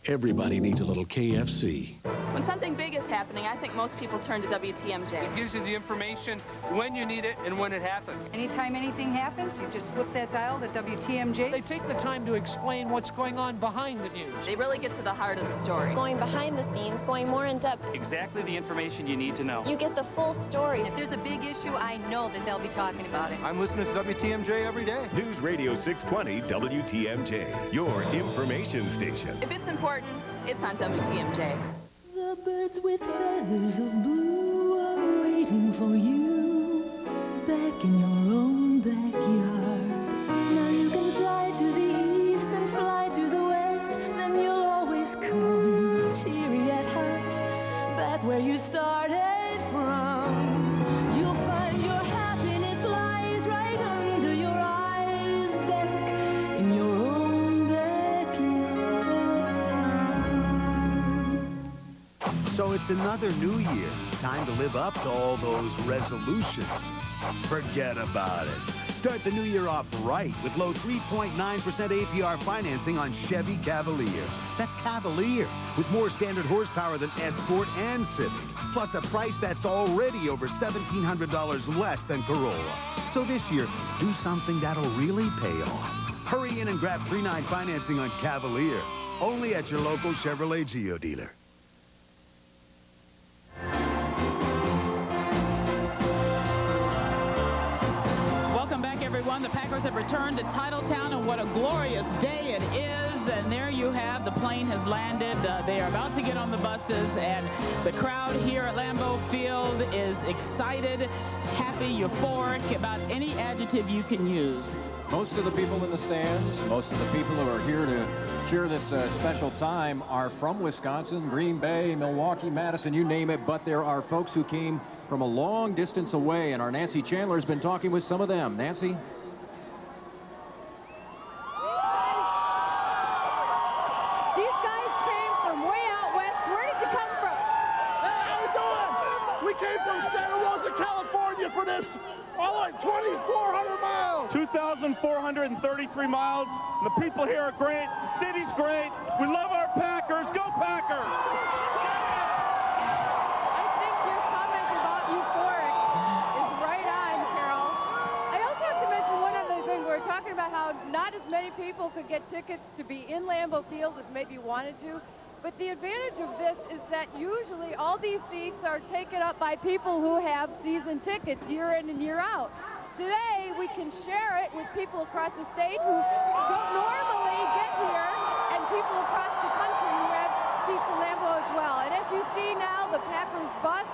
Everybody needs a little KFC. When something big is happening, I think most people turn to WTMJ. It gives you the information when you need it and when it happens. Anytime anything happens, you just flip that dial to WTMJ. They take the time to explain what's going on behind the news. They really get to the heart of the story. Going behind the scenes, going more in depth. Exactly the information you need to know. You get the full story. If there's a big issue, I know that they'll be talking about it. I'm listening to WTMJ every day. News Radio 620 WTMJ, your information station. If it's important, it's on WTMJ. The birds with feathers of blue are waiting for you back in your own backyard. Now you can fly to the east and fly to the west, then you'll always come teary at heart, back where you started from. You'll find your happiness lies right under your eyes, back in your own backyard. So it's another new year. Time to live up to all those resolutions. Forget about it. Start the new year off right with low 3.9% APR financing on Chevy Cavalier. That's Cavalier, with more standard horsepower than Escort and Civic, plus a price that's already over $1,700 less than Corolla. So this year, do something that'll really pay off. Hurry in and grab 3.9 financing on Cavalier, only at your local Chevrolet Geo dealer. Everyone, the Packers have returned to Titletown, and what a glorious day it is. And there you have, the plane has landed. They are about to get on the buses, and the crowd here at Lambeau Field is excited, happy, euphoric, about any adjective you can use. Most of the people in the stands, most of the people who are here to cheer this special time are from Wisconsin, Green Bay, Milwaukee, Madison, you name it, but there are folks who came from a long distance away, and our Nancy Chandler has been talking with some of them. Nancy? These guys came from way out west. Where did you come from? Hey, how you doing? We came from Santa Rosa, California for this. All right, 2,400 miles. 2,433 miles. The people here are great. The city's great. We love our Packers. Go Packers! I think your comment about euphoric is right on, Carol. I also have to mention one other thing. We're talking about how not as many people could get tickets to be in Lambeau Field as maybe wanted to. But the advantage of this is that usually all these seats are taken up by people who have season tickets year in and year out. Today, we can share it with people across the state who don't normally get here, and people across the country who have seats in Lambeau as well. And as you see now, the Packers bus,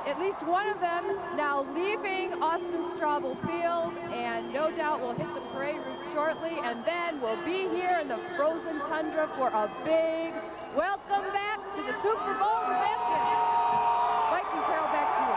at least one of them now leaving Austin Straubel Field, and no doubt will hit the parade route shortly, and then we'll be here in the frozen tundra for a big welcome back to the Super Bowl champions. Mike and Carol, back to you.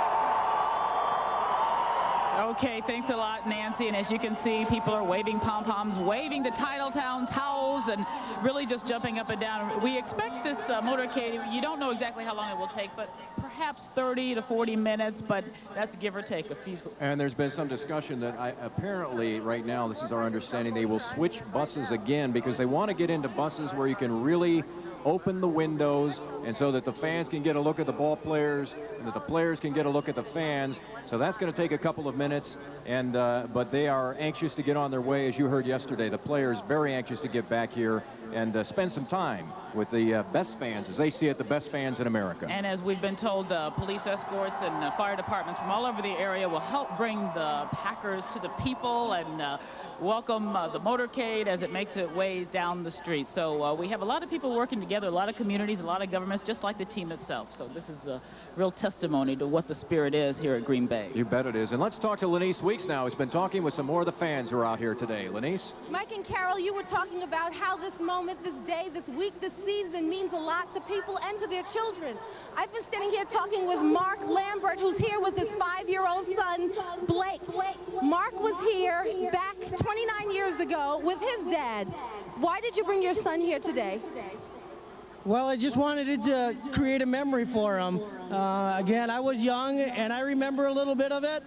Okay, thanks a lot, Nancy. And as you can see, people are waving pom-poms, waving the Titletown towels, and really just jumping up and down. We expect this motorcade, you don't know exactly how long it will take, but perhaps 30 to 40 minutes, but that's give or take a few. And there's been some discussion that apparently right now, this is our understanding, they will switch buses again because they want to get into buses where you can really open the windows, and so that the fans can get a look at the ball players and that the players can get a look at the fans. So that's going to take a couple of minutes, and but they are anxious to get on their way. As you heard yesterday, the players very anxious to get back here and spend some time with the best fans, as they see it, the best fans in America. And as we've been told, police escorts and fire departments from all over the area will help bring the Packers to the people and welcome the motorcade as it makes its way down the street. So we have a lot of people working together, a lot of communities, a lot of governments, just like the team itself. So this is a real testimony to what the spirit is here at Green Bay. You bet it is. And let's talk to Lenise Weeks now, who's been talking with some more of the fans who are out here today. Lenise? Mike and Carol, you were talking about how this moment, this day, this week, this season means a lot to people and to their children. I've been standing here talking with Mark Lambert, who's here with his 5-year-old son, Blake. Mark was here back 29 years ago with his dad. Why did you bring your son here today? Well, I just wanted to create a memory for him. Again, I was young, and I remember a little bit of it,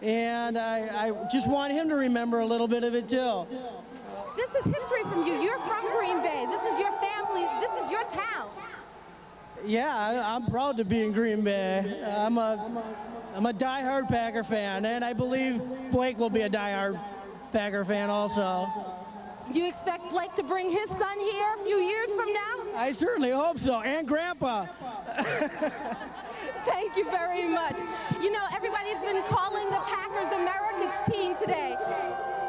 and I just want him to remember a little bit of it, too. This is history from you. You're from Green Bay. This is your family. This is your town. Yeah, I'm proud to be in Green Bay. I'm a die-hard Packer fan, and I believe Blake will be a die-hard Packer fan also. You expect Blake to bring his son here a few years from now? I certainly hope so, and Grandpa. Thank you very much. You know, everybody's been calling the Packers America's team today.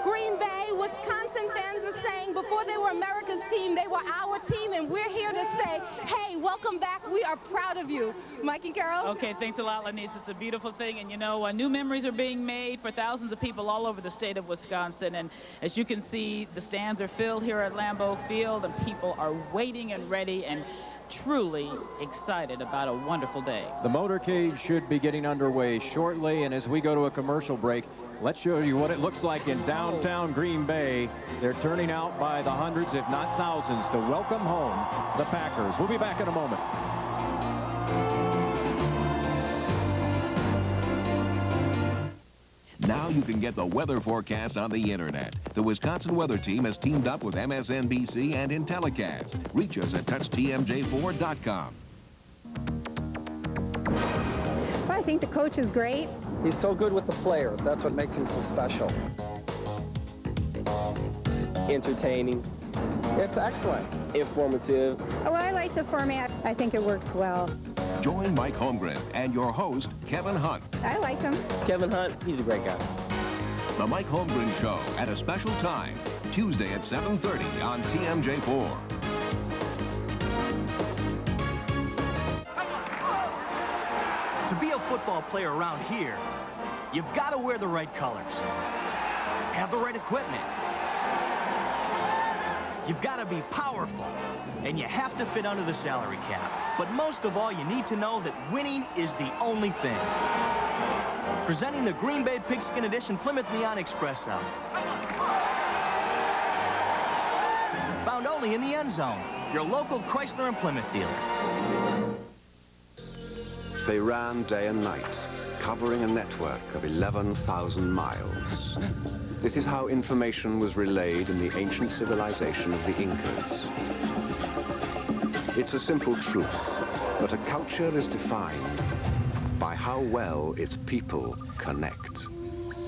Green Bay, Wisconsin fans are saying before they were America's team, they were our team, and we're here to say, hey, welcome back. We are proud of you. Mike and Carol? Okay, thanks a lot, Lenise. It's a beautiful thing, and you know, new memories are being made for thousands of people all over the state of Wisconsin, and as you can see, the stands are filled here at Lambeau Field, and people are waiting and ready and truly excited about a wonderful day. The motorcade should be getting underway shortly, and as we go to a commercial break, let's show you what it looks like in downtown Green Bay. They're turning out by the hundreds, if not thousands, to welcome home the Packers. We'll be back in a moment. Now you can get the weather forecast on the internet. The Wisconsin Weather Team has teamed up with MSNBC and Intellicast. Reach us at touchtmj4.com. I think the coach is great. He's so good with the players. That's what makes him so special. Entertaining. It's excellent. Informative. Oh, I like the format. I think it works well. Join Mike Holmgren and your host, Kevin Hunt. I like him. Kevin Hunt, he's a great guy. The Mike Holmgren Show at a special time, Tuesday at 7:30 on TMJ4. To be a football player around here, you've got to wear the right colors, have the right equipment. You've got to be powerful, and you have to fit under the salary cap. But most of all, you need to know that winning is the only thing. Presenting the Green Bay Pigskin Edition Plymouth Neon Espresso. Found only in the end zone. Your local Chrysler and Plymouth dealer. They ran day and night, covering a network of 11,000 miles. This is how information was relayed in the ancient civilization of the Incas. It's a simple truth, but a culture is defined by how well its people connect.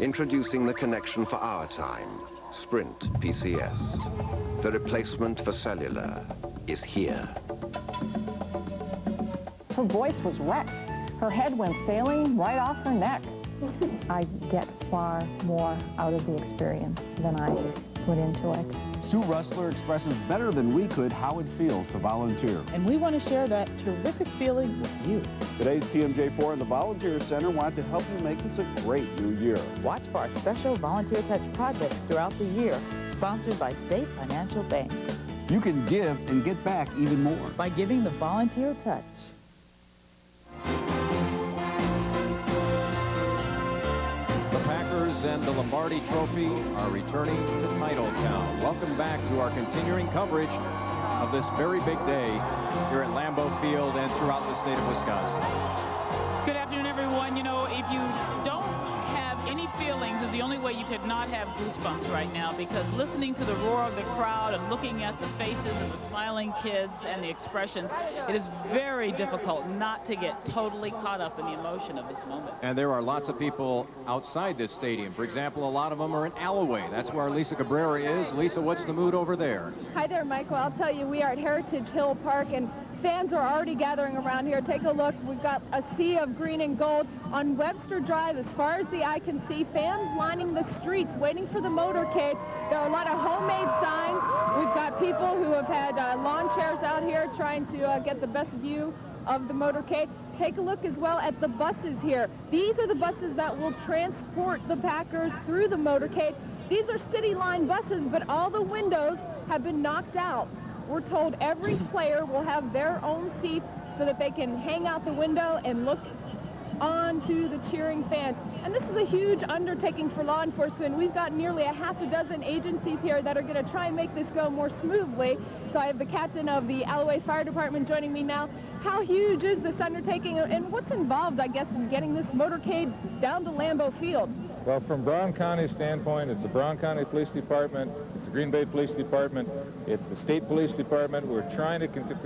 Introducing the connection for our time, Sprint PCS. The replacement for cellular is here. Her voice was wrecked. Her head went sailing right off her neck. I get far more out of the experience than I put into it. Sue Rustler expresses better than we could how it feels to volunteer. And we want to share that terrific feeling with you. Today's TMJ4 and the Volunteer Center want to help you make this a great new year. Watch for our special Volunteer Touch projects throughout the year, sponsored by State Financial Bank. You can give and get back even more by giving the Volunteer Touch. And the Lombardi Trophy are returning to Titletown. Welcome back to our continuing coverage of this very big day here at Lambeau Field and throughout the state of Wisconsin. Good afternoon, everyone. You know, if you don't have any feelings is the only way you could not have goosebumps right now, because listening to the roar of the crowd and looking at the faces of the smiling kids and the expressions, it is very difficult not to get totally caught up in the emotion of this moment. And there are lots of people outside this stadium. For example, a lot of them are in Alloway. That's where Lisa Cabrera is. Lisa, what's the mood over there? Hi there, Michael. I'll tell you, we are at Heritage Hill Park, and fans are already gathering around here. Take a look. We've got a sea of green and gold. On Webster Drive, as far as the eye can see, fans lining the streets waiting for the motorcade. There are a lot of homemade signs. We've got people who have had lawn chairs out here trying to get the best view of the motorcade. Take a look as well at the buses here. These are the buses that will transport the Packers through the motorcade. These are city line buses, but all the windows have been knocked out. We're told every player will have their own seat so that they can hang out the window and look on to the cheering fans. And this is a huge undertaking for law enforcement. We've got nearly a half a dozen agencies here that are going to try and make this go more smoothly. So I have the captain of the Alloway Fire Department joining me now. How huge is this undertaking, and what's involved, I guess, in getting this motorcade down to Lambeau Field? Well, from Brown County's standpoint, it's the Brown County Police Department, it's the Green Bay Police Department, it's the State Police Department. We're trying to get the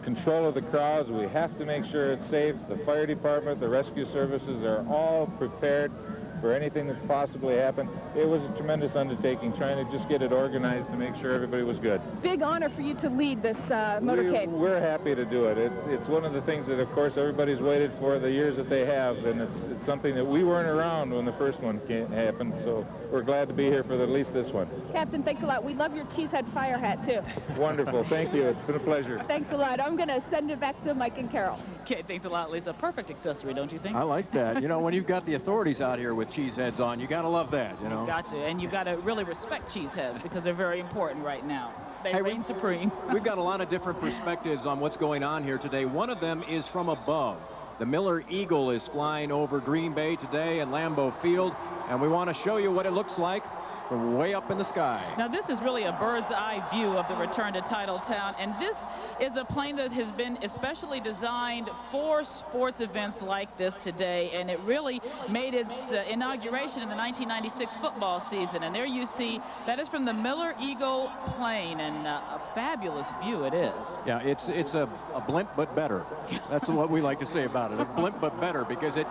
control of the crowds. We have to make sure it's safe. The fire department, the rescue services are all prepared for anything that's possibly happened. It was a tremendous undertaking trying to just get it organized to make sure everybody was good. Big honor for you to lead this motorcade. We're happy to do it. It's one of the things that, of course, everybody's waited for the years that they have, and it's something that we weren't around when the first one happened, so we're glad to be here for at least this one. Captain, thanks a lot. We love your cheesehead fire hat, too. Wonderful. Thank you. It's been a pleasure. Thanks a lot. I'm going to send it back to Mike and Carol. Okay, thanks a lot, Lisa. Perfect accessory, don't you think? I like that. You know, when you've got the authorities out here with cheeseheads on, you got to love that, you know. You've got to, and you've got to really respect cheeseheads because they're very important right now. They reign supreme. We've got a lot of different perspectives on what's going on here today. One of them is from above. The Miller Eagle is flying over Green Bay today and Lambeau Field, and we want to show you what it looks like from way up in the sky. Now, this is really a bird's eye view of the return to Titletown, and this is a plane that has been especially designed for sports events like this today, and it really made its inauguration in the 1996 football season. And there you see, that is from the Miller Eagle plane, and a fabulous view it is. Yeah, it's a blimp but better. That's what we like to say about it, a blimp but better, because it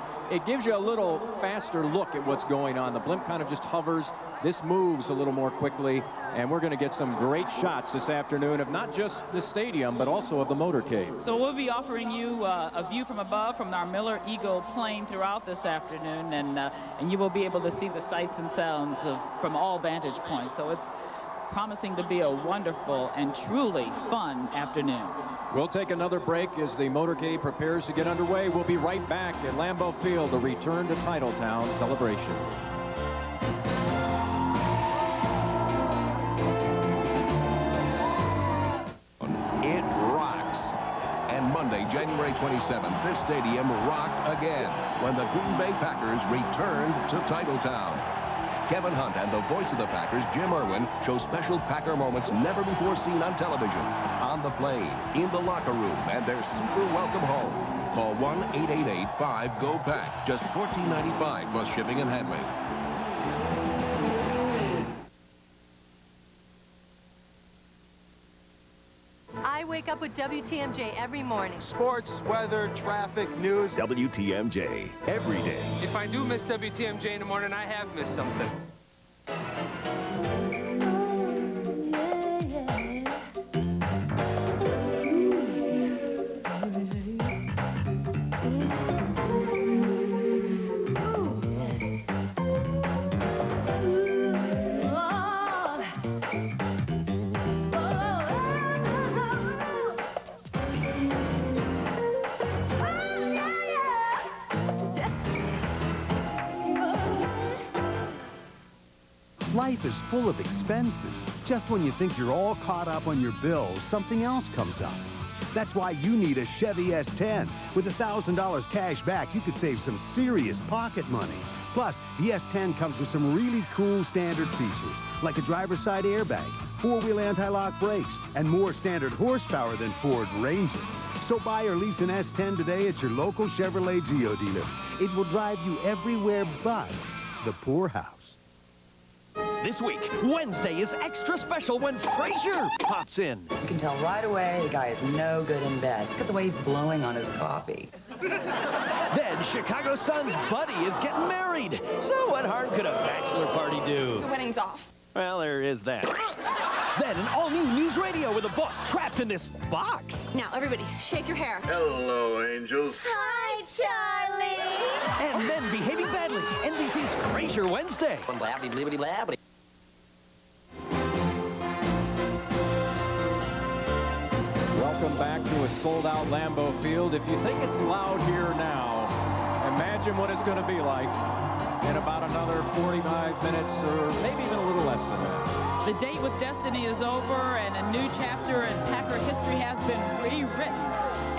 gives you a little faster look at what's going on. The blimp kind of just hovers. This moves a little more quickly, and we're going to get some great shots this afternoon of not just the stadium, but also of the motorcade. So we'll be offering you a view from above from our Miller Eagle plane throughout this afternoon, and you will be able to see the sights and sounds from all vantage points. So it's promising to be a wonderful and truly fun afternoon. We'll take another break as the motorcade prepares to get underway. We'll be right back at Lambeau Field, the return to Titletown celebration. Monday, January 27th, this stadium rocked again when the Green Bay Packers returned to Titletown. Kevin Hunt and the voice of the Packers, Jim Irwin, show special Packer moments never before seen on television, on the plane, in the locker room, and their super welcome home. Call 1-888-5-GO-PACK, just $14.95 plus shipping and handling. I wake up with WTMJ every morning. Sports, weather, traffic, news. WTMJ, every day. If I do miss WTMJ in the morning, I have missed something. Life is full of expenses. Just when you think you're all caught up on your bills, something else comes up. That's why you need a Chevy S10. With $1,000 cash back, you could save some serious pocket money. Plus, the S10 comes with some really cool standard features, like a driver's side airbag, four-wheel anti-lock brakes, and more standard horsepower than Ford Ranger. So buy or lease an S10 today at your local Chevrolet Geo dealer. It will drive you everywhere but the poorhouse. This week, Wednesday is extra special when Frazier pops in. You can tell right away the guy is no good in bed. Look at the way he's blowing on his coffee. Then Chicago Sun's Buddy is getting married. So what harm could a bachelor party do? The wedding's off. Well, there is that. Then an all-new news radio with a boss trapped in this box. Now, everybody, shake your hair. Hello, angels. Hi, Charlie. And then Behaving Badly, NBC's Frazier Wednesday. Blabbity-blibbity-blabbity. Welcome back to a sold-out Lambeau Field. If you think it's loud here now, imagine what it's going to be like in about another 45 minutes or maybe even a little less than that. The date with destiny is over, and a new chapter in Packer history has been rewritten.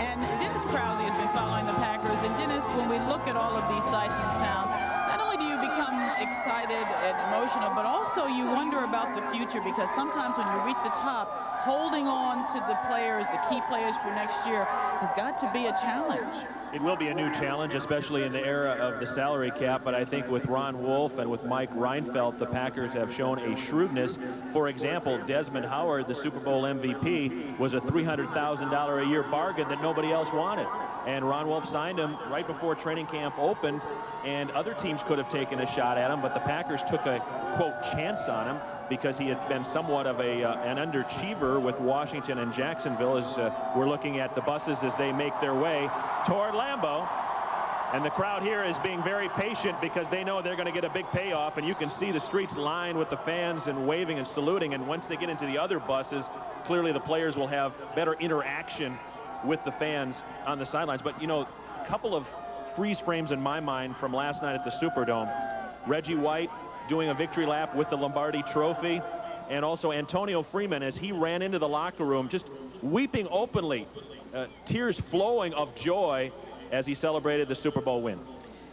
And Dennis Krause has been following the Packers. And Dennis, when we look at all of these sights and sounds, not only do you become excited and emotional, but also you wonder about the future, because sometimes when you reach the top, holding on to the players, the key players for next year, has got to be a challenge. It will be a new challenge, especially in the era of the salary cap, but I think with Ron Wolf and with Mike Reinfeldt, the Packers have shown a shrewdness. For example, Desmond Howard, the Super Bowl MVP, was a $300,000 a year bargain that nobody else wanted. And Ron Wolf signed him right before training camp opened, and other teams could have taken a shot at him, but the Packers took a, quote, chance on him because he had been somewhat of an underachiever with Washington and Jacksonville, as we're looking at the buses as they make their way toward Lambeau. And the crowd here is being very patient because they know they're going to get a big payoff, and you can see the streets lined with the fans and waving and saluting. And once they get into the other buses, clearly the players will have better interaction with the fans on the sidelines. But, you know, a couple of freeze frames in my mind from last night at the Superdome. Reggie White doing a victory lap with the Lombardi Trophy, and also Antonio Freeman as he ran into the locker room just weeping openly, tears flowing of joy as he celebrated the Super Bowl win.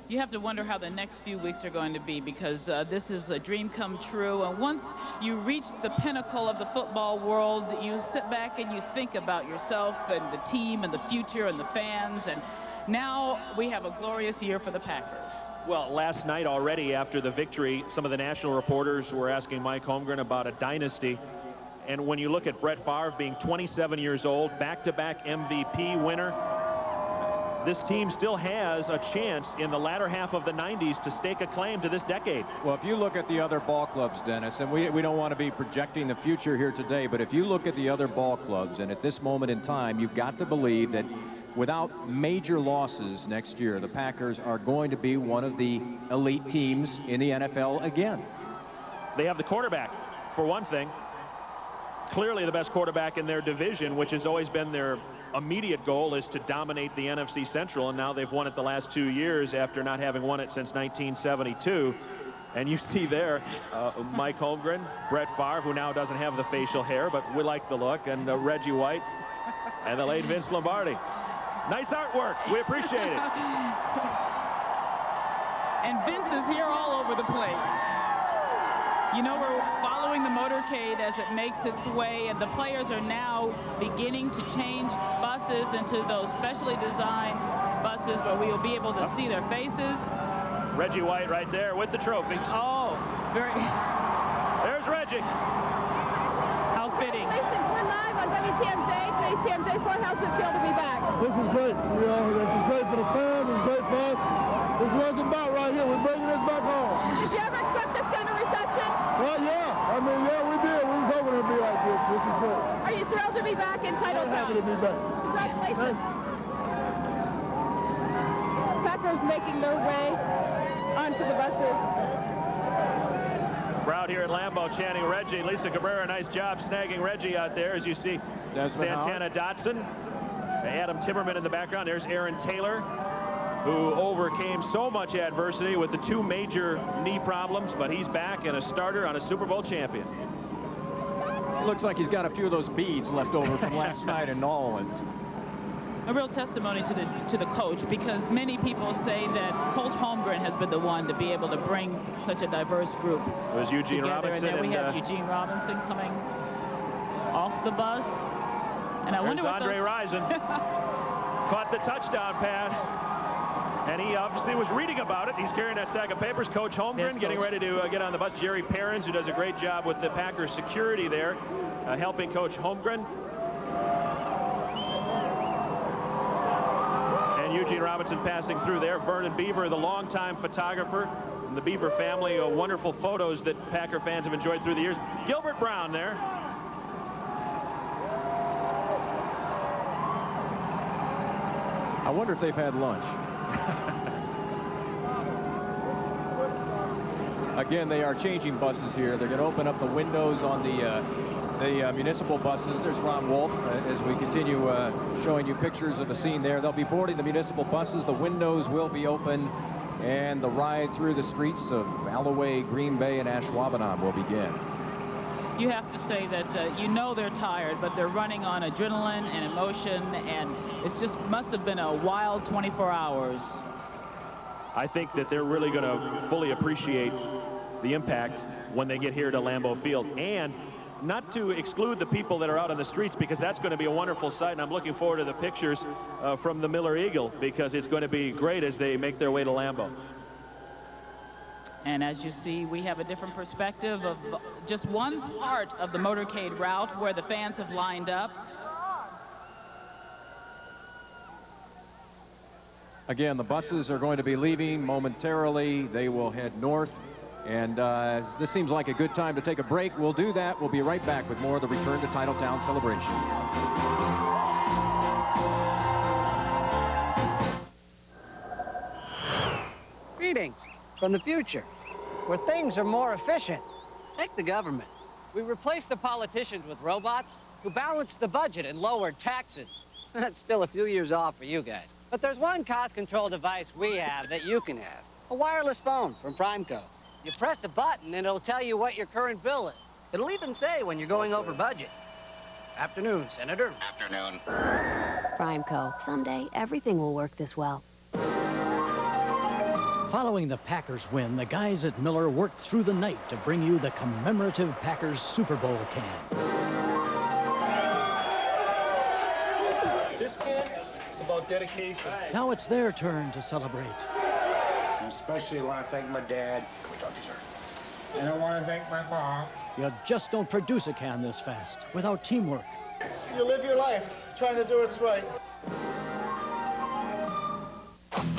You have to wonder how the next few weeks are going to be, because this is a dream come true. And once you reach the pinnacle of the football world, you sit back and you think about yourself and the team and the future and the fans. And now we have a glorious year for the Packers. Well, last night already after the victory, some of the national reporters were asking Mike Holmgren about a dynasty. And when you look at Brett Favre being 27 years old, back-to-back MVP winner, this team still has a chance in the latter half of the 90s to stake a claim to this decade. Well, if you look at the other ball clubs, Dennis, and we don't want to be projecting the future here today, but if you look at the other ball clubs, and at this moment in time, you've got to believe that without major losses next year, the Packers are going to be one of the elite teams in the NFL again. They have the quarterback, for one thing. Clearly the best quarterback in their division, which has always been their immediate goal, is to dominate the NFC Central, and now they've won it the last 2 years after not having won it since 1972. And you see there Mike Holmgren, Brett Favre, who now doesn't have the facial hair, but we like the look, and Reggie White, and the late Vince Lombardi. Nice artwork. We appreciate it. And Vince is here all over the place. You know, we're following the motorcade as it makes its way, and the players are now beginning to change buses into those specially designed buses where we will be able to see their faces. Reggie White right there with the trophy. Oh, very. There's Reggie. How fitting. We're live on WTMJ. Today's TMJ Sport. How's it feel to be back? This is great. You know, this is great for the fans. It's great for us. This is what it's about right here. We're bringing this back home. Did you ever expect this kind of reception? Well, yeah. I mean, yeah, we did. We was hoping it'd be like this. This is great. Are you thrilled to be back in Titletown? Happy to be back. Congratulations. Packers making their way onto the buses. Crowd here at Lambeau chanting Reggie. Lisa Cabrera, nice job snagging Reggie out there, as you see Santana Dotson, Adam Timmerman in the background. There's Aaron Taylor, who overcame so much adversity with the 2 major knee problems, but he's back and a starter on a Super Bowl champion. Looks like he's got a few of those beads left over from last night in New Orleans. A real testimony to the coach, because many people say that Coach Holmgren has been the one to be able to bring such a diverse group. It was Eugene Robinson. And then we have Eugene Robinson coming off the bus. And I wonder what Andre Rison caught the touchdown pass. And he obviously was reading about it. He's carrying that stack of papers. Coach Holmgren getting ready to get on the bus. Jerry Perrins, who does a great job with the Packers security there, helping Coach Holmgren. And Eugene Robinson passing through there. Vernon Beaver, the longtime photographer, and the Beaver family. Wonderful photos that Packer fans have enjoyed through the years. Gilbert Brown there. I wonder if they've had lunch. Again, they are changing buses here. They're going to open up the windows on the municipal buses. There's Ron Wolf as we continue showing you pictures of the scene there. They'll be boarding the municipal buses. The windows will be open, and the ride through the streets of Alloway, Green Bay, and Ashwaubenon will begin. You have to say that you know they're tired, but they're running on adrenaline and emotion, and it's just must have been a wild 24 hours. I think that they're really going to fully appreciate the impact when they get here to Lambeau Field. And not to exclude the people that are out on the streets, because that's going to be a wonderful sight, and I'm looking forward to the pictures from the Miller Eagle, because it's going to be great as they make their way to Lambeau. And as you see, we have a different perspective of just one part of the motorcade route where the fans have lined up. Again, the buses are going to be leaving momentarily. They will head north. And this seems like a good time to take a break. We'll do that. We'll be right back with more of the Return to Titletown celebration. Greetings from the future, where things are more efficient. Take the government. We replaced the politicians with robots who balanced the budget and lowered taxes. That's still a few years off for you guys. But there's one cost control device we have that you can have. A wireless phone from Primeco. You press a button and it'll tell you what your current bill is. It'll even say when you're going over budget. Afternoon, Senator. Afternoon. Primeco. Someday, everything will work this well. Following the Packers win, the guys at Miller worked through the night to bring you the commemorative Packers Super Bowl can. This can is about dedication. Now it's their turn to celebrate. Especially want to thank my dad. Can we talk to you, sir? And I want to thank my mom. You just don't produce a can this fast without teamwork. You live your life trying to do what's right.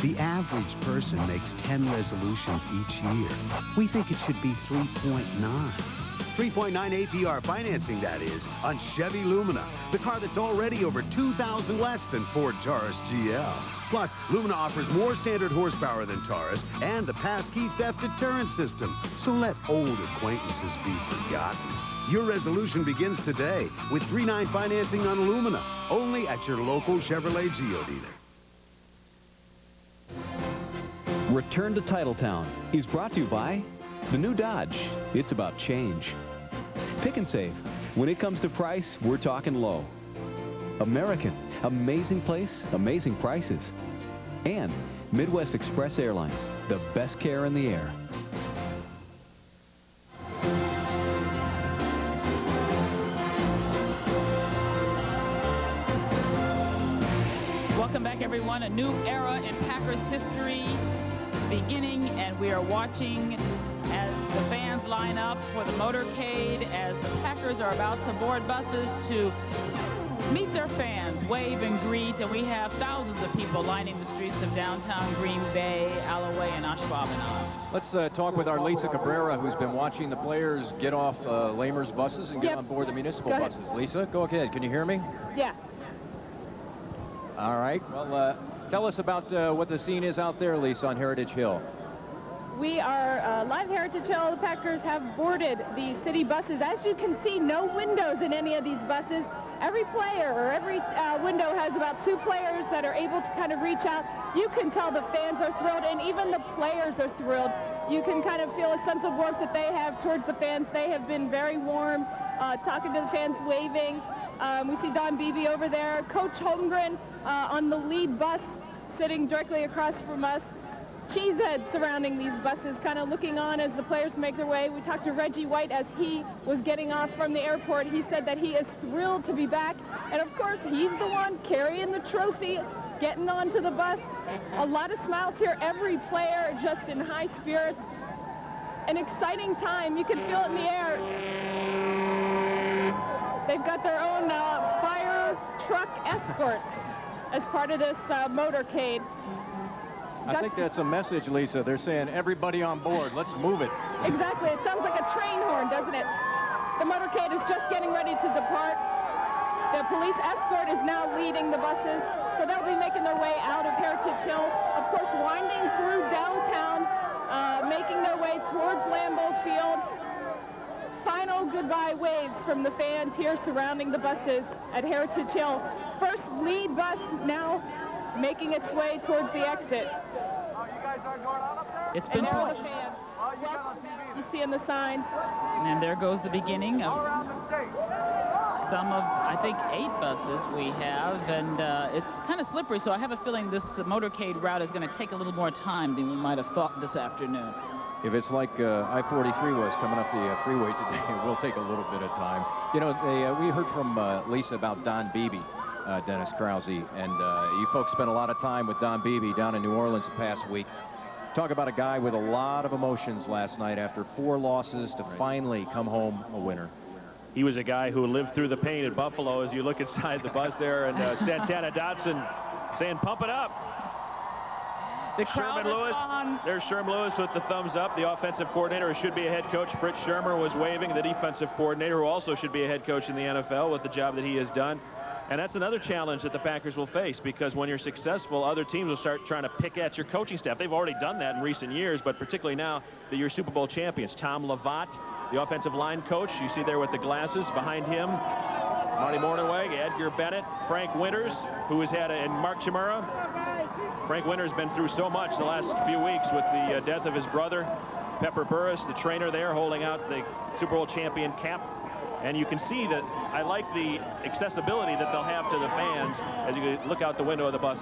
The average person makes 10 resolutions each year. We think it should be 3.9. 3.9 APR financing, that is, on Chevy Lumina, the car that's already over $2,000 less than Ford Taurus GL. Plus, Lumina offers more standard horsepower than Taurus and the passkey theft deterrent system. So let old acquaintances be forgotten. Your resolution begins today with 3.9 financing on Lumina, only at your local Chevrolet Geo dealer. Return to Titletown is brought to you by the new Dodge. It's about change. Pick and Save. When it comes to price, we're talking low. American. Amazing place, amazing prices. And Midwest Express Airlines. The best care in the air. Welcome back, everyone. A new era in Packers history beginning, and we are watching as the fans line up for the motorcade, as the Packers are about to board buses to meet their fans, wave and greet, and we have thousands of people lining the streets of downtown Green Bay, Alloway, and Ashwaubenon. Let's talk with our Lisa Cabrera, who's been watching the players get off Lamer's buses and get on board the municipal buses. Lisa, go ahead. Can you hear me? Yeah. All right. Well, tell us about what the scene is out there, Lisa, on Heritage Hill. We are live Heritage Hill. The Packers have boarded the city buses. As you can see, no windows in any of these buses. Every player or every window has about 2 players that are able to kind of reach out. You can tell the fans are thrilled, and even the players are thrilled. You can kind of feel a sense of warmth that they have towards the fans. They have been very warm, talking to the fans, waving. We see Don Beebe over there. Coach Holmgren on the lead bus, sitting directly across from us. Cheeseheads surrounding these buses, kind of looking on as the players make their way. We talked to Reggie White as he was getting off from the airport. He said that he is thrilled to be back. And of course, he's the one carrying the trophy, getting onto the bus. A lot of smiles here. Every player just in high spirits. An exciting time. You can feel it in the air. They've got their own fire truck escort as part of this motorcade. I think that's a message, Lisa. They're saying, everybody on board, let's move it. Exactly. It sounds like a train horn, doesn't it? The motorcade is just getting ready to depart. The police escort is now leading the buses, so they'll be making their way out of Heritage Hill. Of course, winding through downtown, making their way towards Lambeau Field. Final goodbye waves from the fans here surrounding the buses at Heritage Hill. First lead bus now making its way towards the exit. It's been the fans. You see in the sign. And there goes the beginning of some of, I think, 8 buses we have, and it's kind of slippery, so I have a feeling this motorcade route is going to take a little more time than we might have thought this afternoon. If it's like I-43 was coming up the freeway today, it will take a little bit of time. You know, we heard from Lisa about Don Beebe, Dennis Krause, and you folks spent a lot of time with Don Beebe down in New Orleans the past week. Talk about a guy with a lot of emotions last night after 4 losses to finally come home a winner. He was a guy who lived through the pain at Buffalo. As you look inside the bus there, and Santana Dotson saying, "Pump it up." The crowd responds. There's Sherm Lewis with the thumbs up. The offensive coordinator, who should be a head coach, Fritz Shermer, was waving. The defensive coordinator, who also should be a head coach in the NFL with the job that he has done. And that's another challenge that the Packers will face, because when you're successful, other teams will start trying to pick at your coaching staff. They've already done that in recent years, but particularly now that you're Super Bowl champions. Tom Lavatt, the offensive line coach, you see there with the glasses. Behind him, Marty Mornhinweg, Edgar Bennett, Frank Winters, who has had and Mark Chimura. Frank Winters has been through so much the last few weeks with the death of his brother. Pepper Burris, the trainer there, holding out the Super Bowl champion cap. And you can see that I like the accessibility that they'll have to the fans as you look out the window of the bus.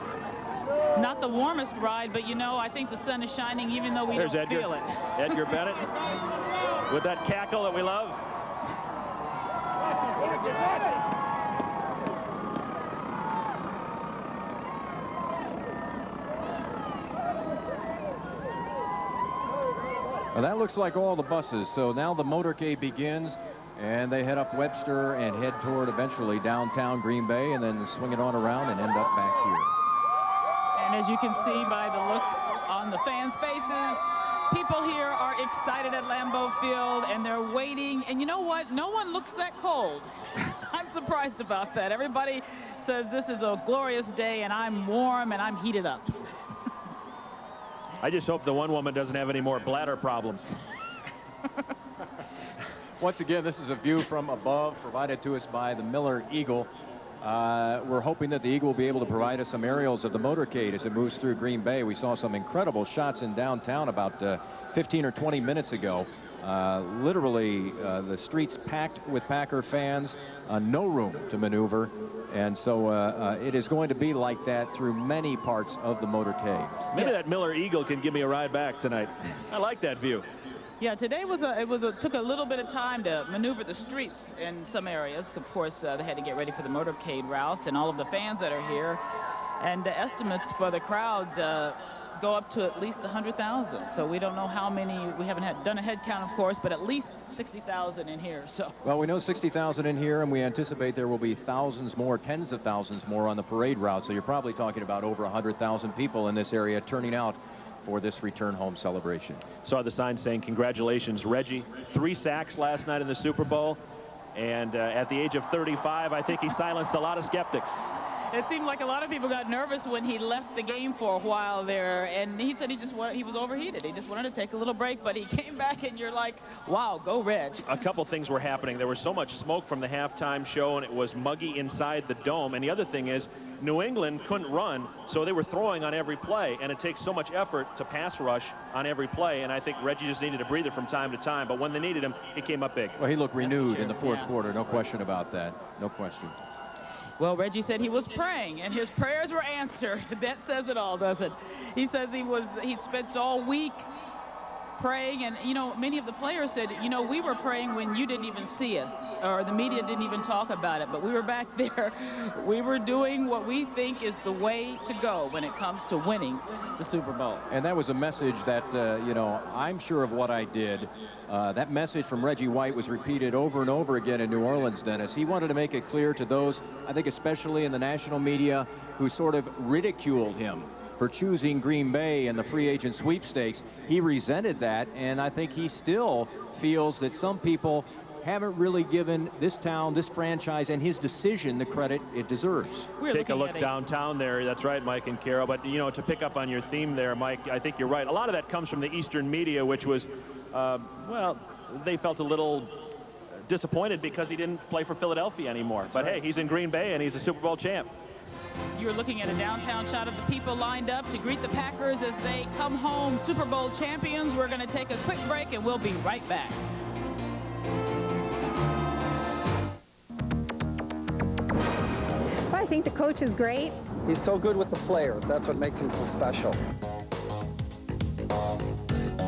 Not the warmest ride, but you know, I think the sun is shining even though we don't feel it. Edgar Bennett with that cackle that we love. Well, that looks like all the buses. So now the motorcade begins, and they head up Webster and head toward eventually downtown Green Bay, and then swing it on around and end up back here. And as you can see by the looks on the fans' faces, people here are excited at Lambeau Field, and they're waiting. And you know what? No one looks that cold. I'm surprised about that. Everybody says this is a glorious day, and I'm warm, and I'm heated up. I just hope the one woman doesn't have any more bladder problems. Once again, this is a view from above provided to us by the Miller Eagle. We're hoping that the Eagle will be able to provide us some aerials of the motorcade as it moves through Green Bay. We saw some incredible shots in downtown about 15 or 20 minutes ago. Literally, the streets packed with Packer fans, no room to maneuver. And so it is going to be like that through many parts of the motorcade. Maybe that Miller Eagle can give me a ride back tonight. I like that view. Yeah, today took a little bit of time to maneuver the streets in some areas. Of course, they had to get ready for the motorcade route and all of the fans that are here. And the estimates for the crowd go up to at least 100,000. So we don't know how many. We haven't done a head count, of course, but at least 60,000 in here. So. Well, we know 60,000 in here, and we anticipate there will be thousands more, tens of thousands more on the parade route. So you're probably talking about over 100,000 people in this area turning out for this return home celebration. Saw the sign saying, "Congratulations, Reggie." 3 sacks last night in the Super Bowl. And at the age of 35, I think he silenced a lot of skeptics. It seemed like a lot of people got nervous when he left the game for a while there, and he said he was overheated. He just wanted to take a little break, but he came back, and you're like, wow, go Reg. A couple things were happening. There was so much smoke from the halftime show, and it was muggy inside the dome. And the other thing is, New England couldn't run, so they were throwing on every play, and it takes so much effort to pass rush on every play, and I think Reggie just needed a breather from time to time, but when they needed him, he came up big. Well, he looked renewed in the fourth quarter, no question about that, no question. Well, Reggie said he was praying, and his prayers were answered. That says it all, doesn't it? He says he'd spent all week praying, and, you know, many of the players said, you know, we were praying when you didn't even see us, or the media didn't even talk about it, but we were back there. We were doing what we think is the way to go when it comes to winning the Super Bowl. And that was a message that, you know, I'm sure of what I did. That message from Reggie White was repeated over and over again in New Orleans, Dennis. He wanted to make it clear to those, I think especially in the national media, who sort of ridiculed him for choosing Green Bay in the free agent sweepstakes. He resented that, and I think he still feels that some people haven't really given this town, this franchise, and his decision the credit it deserves. Take a look downtown there. That's right, Mike and Carol. But, you know, to pick up on your theme there, Mike, I think you're right. A lot of that comes from the Eastern media, which was, well, they felt a little disappointed because he didn't play for Philadelphia anymore. But, hey, he's in Green Bay, and he's a Super Bowl champ. You're looking at a downtown shot of the people lined up to greet the Packers as they come home Super Bowl champions. We're going to take a quick break, and we'll be right back. I think the coach is great. He's so good with the players. That's what makes him so special.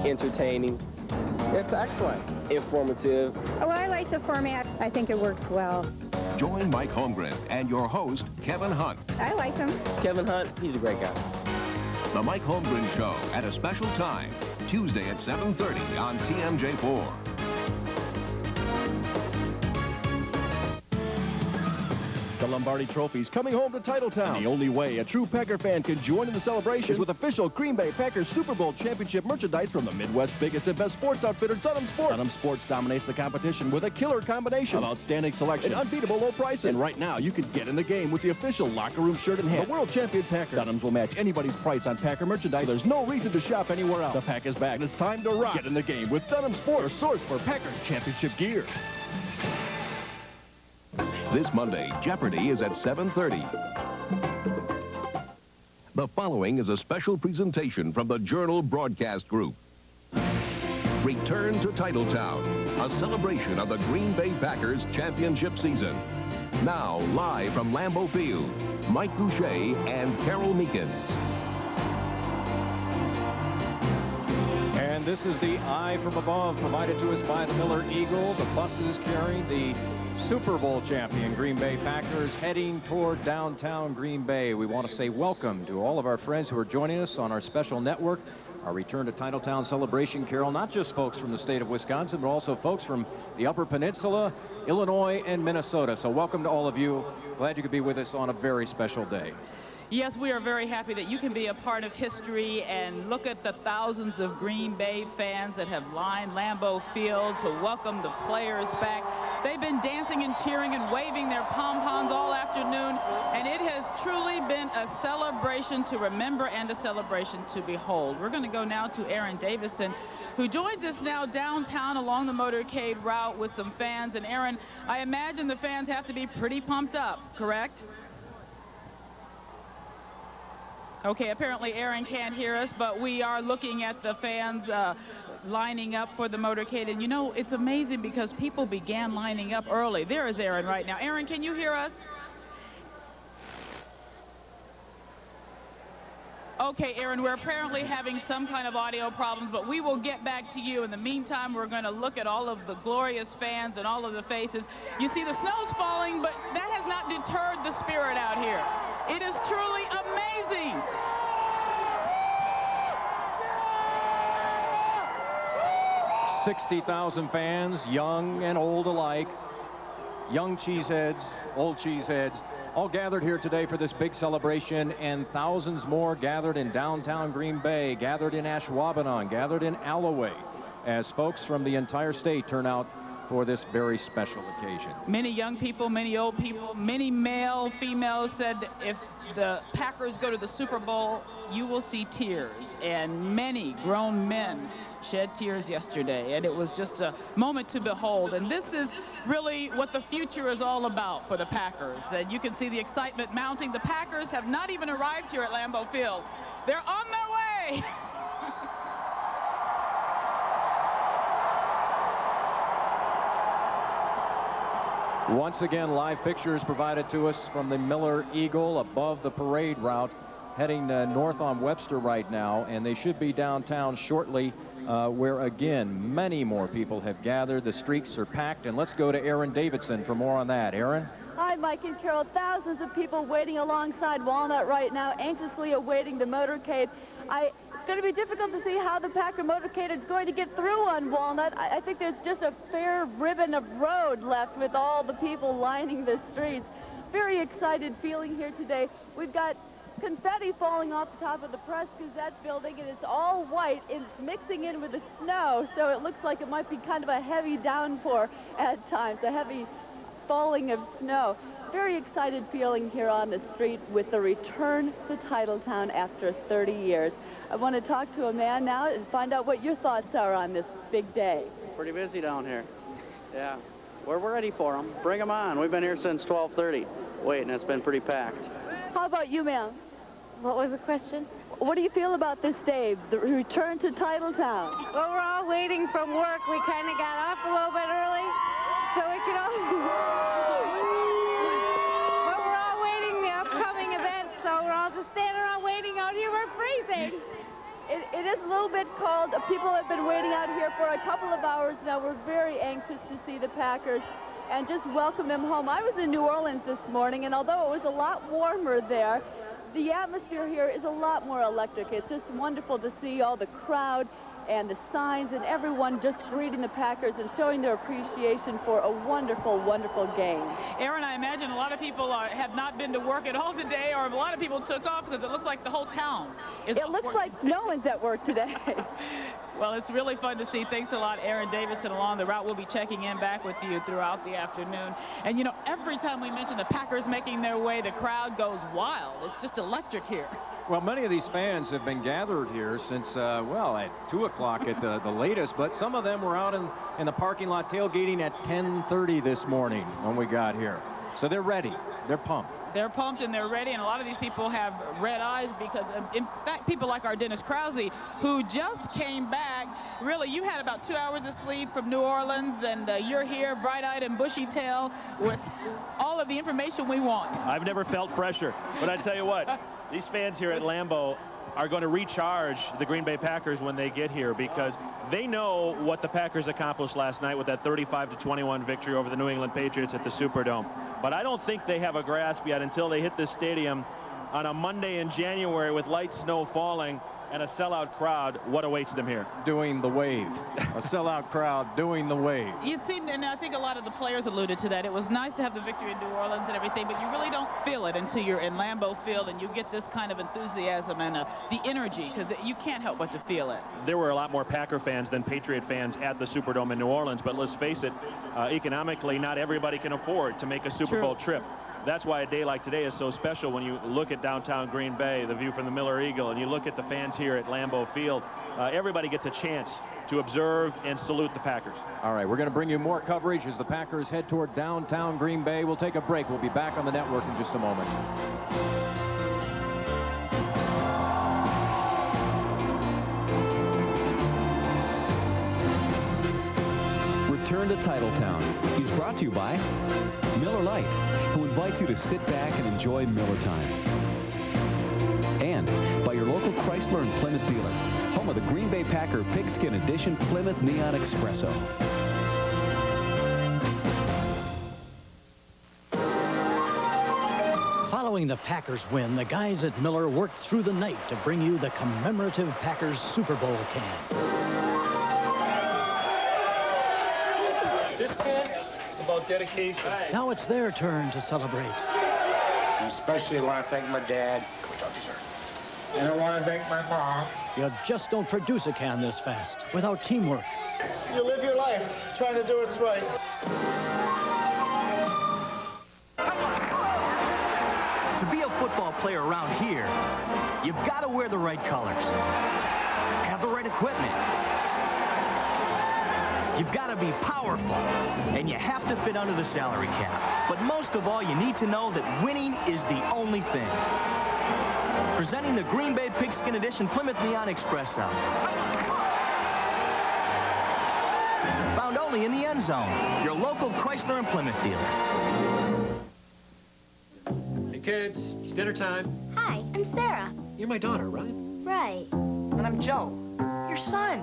entertaining. It's excellent. Informative. Oh, I like the format. I think it works well. Join Mike Holmgren and your host, Kevin Hunt. I like him. Kevin Hunt, he's a great guy. The Mike Holmgren Show at a special time, Tuesday at 7:30 on TMJ4. The Lombardi Trophy's coming home to Titletown. And the only way a true Packer fan can join in the celebration is with official Green Bay Packers Super Bowl championship merchandise from the Midwest's biggest and best sports outfitter, Dunham Sports. Dunham Sports dominates the competition with a killer combination of outstanding selection and unbeatable low prices. And right now, you can get in the game with the official locker room shirt in hand. The world champion Packers. Dunham's will match anybody's price on Packer merchandise. There's no reason to shop anywhere else. The Pack is back, and it's time to rock. Get in the game with Dunham Sports, your source for Packers championship gear. This Monday, Jeopardy is at 7:30. The following is a special presentation from the Journal Broadcast Group. Return to Titletown, a celebration of the Green Bay Packers championship season. Now, live from Lambeau Field, Mike Goucher and Carol Meekins. And this is the Eye from Above provided to us by the Miller Eagle. The buses carrying the Super Bowl champion Green Bay Packers heading toward downtown Green Bay. We want to say welcome to all of our friends who are joining us on our special network, our Return to Titletown celebration, Carol. Not just folks from the state of Wisconsin, but also folks from the Upper Peninsula, Illinois, and Minnesota. So welcome to all of you. Glad you could be with us on a very special day. Yes, we are very happy that you can be a part of history, and look at the thousands of Green Bay fans that have lined Lambeau Field to welcome the players back. They've been dancing and cheering and waving their pom-poms all afternoon, and it has truly been a celebration to remember and a celebration to behold. We're going to go now to Aaron Davison, who joins us now downtown along the motorcade route with some fans. And Aaron, I imagine the fans have to be pretty pumped up, correct? Okay, apparently Aaron can't hear us, but we are looking at the fans lining up for the motorcade. And you know, it's amazing because people began lining up early. There is Aaron right now. Aaron, can you hear us? Okay, Aaron, we're apparently having some kind of audio problems, but we will get back to you. In the meantime, we're going to look at all of the glorious fans and all of the faces. You see, the snow's falling, but that has not deterred the spirit out here. It is truly amazing. Yeah! 60,000 fans, young and old alike, young cheeseheads, old cheeseheads, all gathered here today for this big celebration, and thousands more gathered in downtown Green Bay, gathered in Ashwaubenon, gathered in Alloway, as folks from the entire state turn out for this very special occasion. Many young people, many old people, many male, females said if the Packers go to the Super Bowl, you will see tears. And many grown men shed tears yesterday, and it was just a moment to behold. And this is really what the future is all about for the Packers. And you can see the excitement mounting. The Packers have not even arrived here at Lambeau Field. They're on their way. Once again, live pictures provided to us from the Miller Eagle above the parade route, heading north on Webster right now, and they should be downtown shortly, where again many more people have gathered. The streets are packed, and let's go to Aaron Davidson for more on that. Aaron? Hi, Mike and Carol. Thousands of people waiting alongside Walnut right now, anxiously awaiting the motorcade. It's going to be difficult to see how the Packer motorcade is going to get through on Walnut. I think there's just a fair ribbon of road left with all the people lining the streets. Very excited feeling here today. We've got confetti falling off the top of the Press-Gazette building, and it's all white. It's mixing in with the snow, so it looks like it might be kind of a heavy downpour at times, a heavy falling of snow. Very excited feeling here on the street with the return to Titletown after 30 years. I want to talk to a man now and find out what your thoughts are on this big day. Pretty busy down here. Yeah, we're ready for them. Bring them on. We've been here since 12:30. Waiting, it's been pretty packed. How about you, ma'am? What was the question? What do you feel about this day, the return to Titletown? Well, we're all waiting from work. We kind of got off a little bit early, so we could all... But we're all waiting the upcoming events, so we're all just standing around waiting out here. We're freezing. It It is a little bit cold. People have been waiting out here for a couple of hours now. We're very anxious to see the Packers and just welcome them home. I was in New Orleans this morning, and although it was a lot warmer there, the atmosphere here is a lot more electric. It's just wonderful to see all the crowd and the signs and everyone just greeting the Packers and showing their appreciation for a wonderful, wonderful game. Aaron, I imagine a lot of people have not been to work at all today, or a lot of people took off because it looks like the whole town is. It looks like no one's at work today. Well, it's really fun to see. Thanks a lot, Aaron Davidson, along the route. We'll be checking in back with you throughout the afternoon. And, you know, every time we mention the Packers making their way, the crowd goes wild. It's just electric here. Well, many of these fans have been gathered here since, well, at 2 o'clock at the latest, but some of them were out in the parking lot tailgating at 10:30 this morning when we got here. So they're ready. They're pumped. They're pumped and they're ready, and a lot of these people have red eyes because, in fact, people like our Dennis Krause, who just came back. Really, you had about 2 hours of sleep from New Orleans, and you're here bright-eyed and bushy-tailed with all of the information we want. I've never felt fresher, but I tell you what, these fans here at Lambeau are going to recharge the Green Bay Packers when they get here, because they know what the Packers accomplished last night with that 35-21 victory over the New England Patriots at the Superdome. But I don't think they have a grasp yet until they hit this stadium on a Monday in January with light snow falling and a sellout crowd, what awaits them here. Doing the wave. A sellout crowd doing the wave. You'd seen, and I think a lot of the players alluded to that. It was nice to have the victory in New Orleans and everything, but you really don't feel it until you're in Lambeau Field and you get this kind of enthusiasm and the energy, because you can't help but to feel it. There were a lot more Packer fans than Patriot fans at the Superdome in New Orleans, but let's face it, economically, not everybody can afford to make a Super Bowl trip. That's why a day like today is so special when you look at downtown Green Bay, the view from the Miller Eagle, and you look at the fans here at Lambeau Field. Everybody gets a chance to observe and salute the Packers. All right, we're going to bring you more coverage as the Packers head toward downtown Green Bay. We'll take a break. We'll be back on the network in just a moment. Return to Titletown is brought to you by Miller Lite, who invites you to sit back and enjoy Miller time. And by your local Chrysler and Plymouth dealer, home of the Green Bay Packer Pigskin Edition Plymouth Neon Espresso. Following the Packers win, the guys at Miller worked through the night to bring you the commemorative Packers Super Bowl can. This can is about dedication. Now it's their turn to celebrate. I especially want to thank my dad. Come talk to you, sir. And I want to thank my mom. You just don't produce a can this fast without teamwork. You live your life trying to do what's right. To be a football player around here, you've got to wear the right colors, have the right equipment. You've got to be powerful, and you have to fit under the salary cap. But most of all, you need to know that winning is the only thing. Presenting the Green Bay Pigskin Edition Plymouth Neon Espresso. Found only in the end zone. Your local Chrysler and Plymouth dealer. Hey, kids, it's dinner time. Hi, I'm Sarah. You're my daughter, right? Right. And I'm Joe, your son.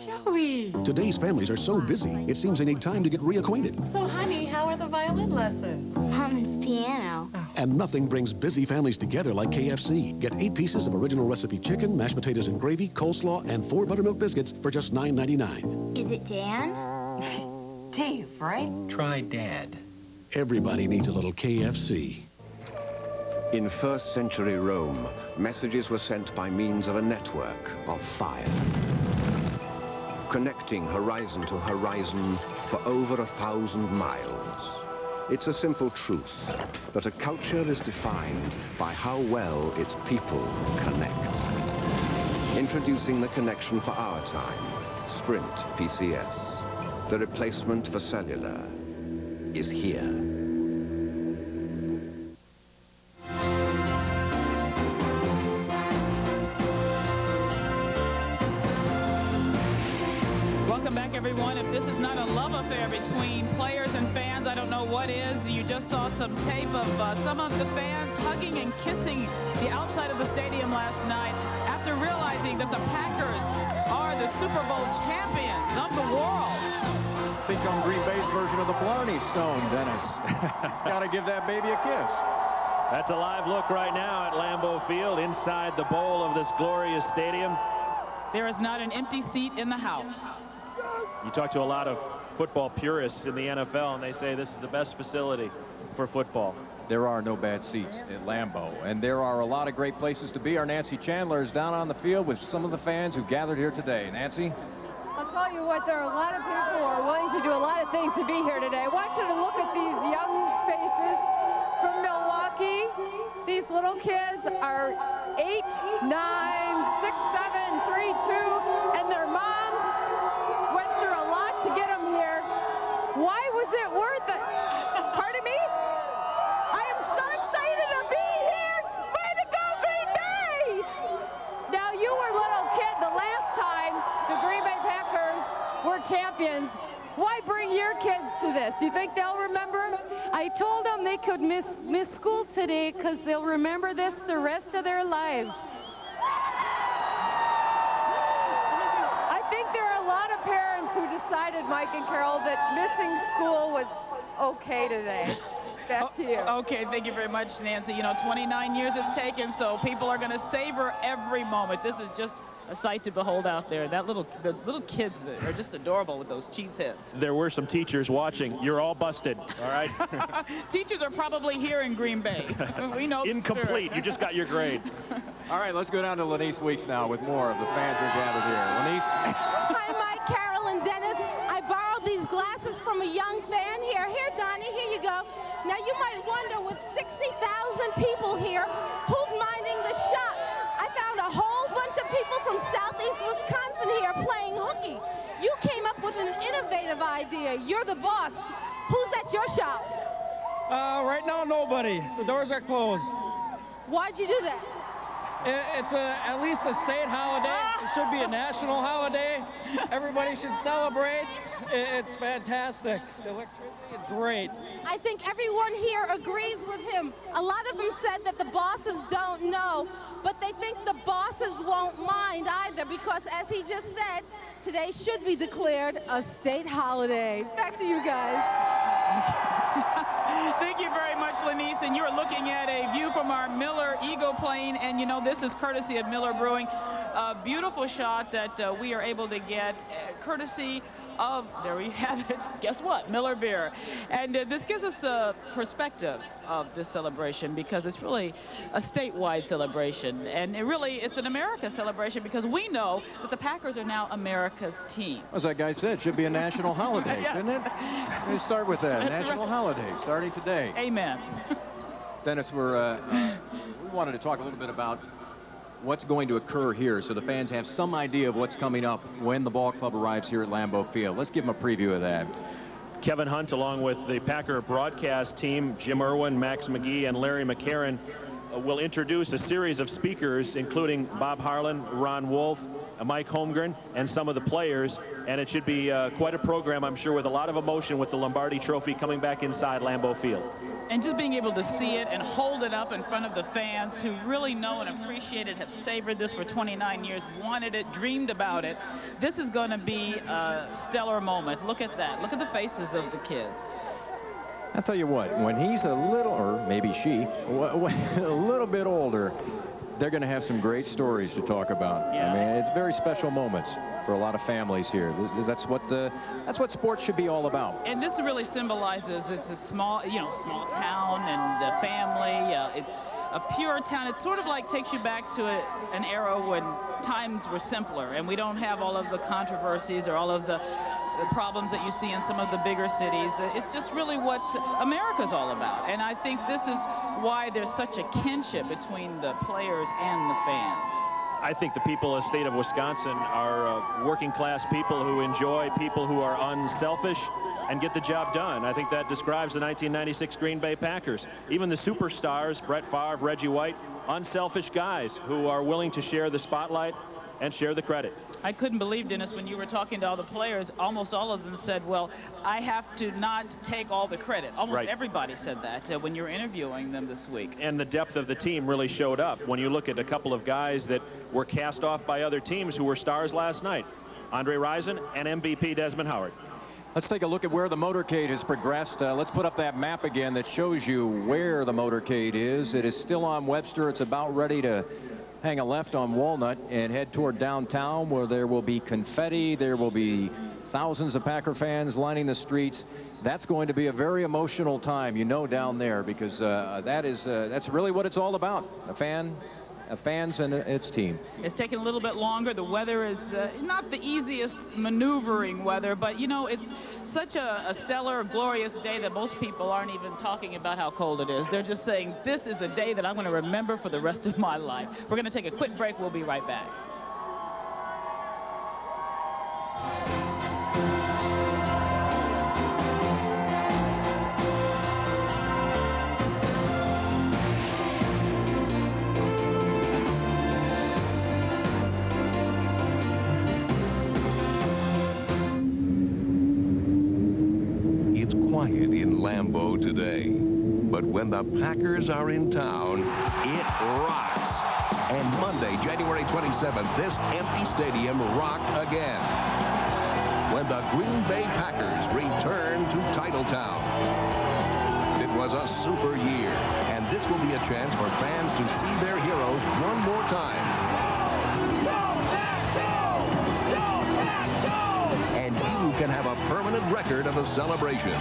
Joey. Today's families are so busy, it seems they need time to get reacquainted. So, honey, how are the violin lessons? Mama's piano. And nothing brings busy families together like KFC. Get 8 pieces of original recipe chicken, mashed potatoes and gravy, coleslaw, and 4 buttermilk biscuits for just $9.99. Is it Dan? Dave, right? Try Dad. Everybody needs a little KFC. In 1st century Rome, messages were sent by means of a network of fire, connecting horizon to horizon for over 1,000 miles. It's a simple truth that a culture is defined by how well its people connect. Introducing the connection for our time, Sprint PCS. The replacement for cellular is here. Everyone, if this is not a love affair between players and fans, I don't know what is. You just saw some tape of some of the fans hugging and kissing the outside of the stadium last night after to realizing that the Packers are the Super Bowl champions of the world. Think on Green Bay's version of the Blarney Stone, Dennis. Got to give that baby a kiss. That's a live look right now at Lambeau Field inside the bowl of this glorious stadium. There is not an empty seat in the house. You talk to a lot of football purists in the NFL, and they say this is the best facility for football. There are no bad seats at Lambeau, and there are a lot of great places to be. Our Nancy Chandler is down on the field with some of the fans who gathered here today. Nancy? I'll tell you what, there are a lot of people who are willing to do a lot of things to be here today. I want you to look at these young faces from Milwaukee. These little kids are 8, 9, 6, 7, 3, 2, and their moms went through a lot to get them here. Why was it worth it? Pardon me? I am so excited to be here. Way to go, Green Bay! Now, you were a little kid the last time the Green Bay Packers were champions. Why bring your kids to this? Do you think they'll remember? I told them they could miss school today because they'll remember this the rest of their lives. I think there are a lot of parents who decided, Mike and Carol, that missing school was okay today. Back to you. Okay, thank you very much, Nancy. You know, 29 years it's taken, so people are going to savor every moment. This is just a sight to behold out there. The little kids are just adorable with those cheese heads. There were some teachers watching. You're all busted, all right? Teachers are probably here in Green Bay. We know. Incomplete. You just got your grade. All right, let's go down to Lenise Weeks now with more of the fans who are gathered here. Lenise? Hi, Mike, Carol, and Dennis. I borrowed these glasses from a young fan here. Here, Donnie, here you go. Now, you might wonder, with 60,000 people here, who's minding the shop? I found a whole bunch of people from southeast Wisconsin here playing hooky. You came up with an innovative idea. You're the boss. Who's at your shop? Right now, nobody. The doors are closed. Why'd you do that? It's at least a state holiday. It should be a national holiday. Everybody should celebrate. It's fantastic. The electricity is great. I think everyone here agrees with him. A lot of them said that the bosses don't know, but they think the bosses won't mind either, because as he just said, today should be declared a state holiday. Back to you guys. Thank you very much, Lenise. And you're looking at a view from our Miller Eagle plane. And, you know, this is courtesy of Miller Brewing. A beautiful shot that we are able to get courtesy of, there we have it, guess what, Miller beer. And this gives us a perspective of this celebration, because it's really a statewide celebration. And it's an America celebration, because we know that the Packers are now America's team. As that guy said, should be a national holiday, shouldn't it? Let's start with that. That's national right. holiday, starting today. Amen. Dennis, we wanted to talk a little bit about what's going to occur here, so the fans have some idea of what's coming up when the ball club arrives here at Lambeau Field. Let's give them a preview of that. Kevin Hunt, along with the Packer broadcast team, Jim Irwin, Max McGee, and Larry McCarron, will introduce a series of speakers, including Bob Harlan, Ron Wolf, Mike Holmgren, and some of the players. And it should be quite a program, I'm sure, with a lot of emotion, with the Lombardi Trophy coming back inside Lambeau Field. And just being able to see it and hold it up in front of the fans who really know and appreciate it, have savored this for 29 years, wanted it, dreamed about it. This is going to be a stellar moment. Look at that. Look at the faces of the kids. I'll tell you what, when he's a little, or maybe she, a little bit older, they're going to have some great stories to talk about. Yeah. I mean, it's very special moments for a lot of families here. That's what sports should be all about. And this really symbolizes, it's a small town and the family. It's a pure town. It sort of like takes you back to an era when times were simpler and we don't have all of the controversies or all of the problems that you see in some of the bigger cities. It's just really what America's all about. And I think this is why there's such a kinship between the players and the fans. I think the people of the state of Wisconsin are working class people who enjoy people who are unselfish and get the job done. I think that describes the 1996 Green Bay Packers. Even the superstars, Brett Favre, Reggie White, unselfish guys who are willing to share the spotlight and share the credit. I couldn't believe, Dennis, when you were talking to all the players, almost all of them said, well, I have to not take all the credit. Almost everybody said that when you were interviewing them this week. And the depth of the team really showed up when you look at a couple of guys that were cast off by other teams who were stars last night. Andre Rison and MVP Desmond Howard. Let's take a look at where the motorcade has progressed. Let's put up that map again that shows you where the motorcade is. It is still on Webster. It's about ready to hang a left on Walnut and head toward downtown, where there will be confetti. There will be thousands of Packer fans lining the streets. That's going to be a very emotional time, you know, down there, because that's really what it's all about. Fans and its team. It's taking a little bit longer. The weather is not the easiest maneuvering weather, but, you know, it's such a stellar, glorious day that most people aren't even talking about how cold it is. They're just saying, this is a day that I'm going to remember for the rest of my life. We're going to take a quick break. We'll be right back. In Lambeau today, but when the Packers are in town, it rocks. And Monday, January 27th, this empty stadium rocked again when the Green Bay Packers return to Titletown. It was a super year, and this will be a chance for fans to see their heroes one more time. And you can have a permanent record of the celebration.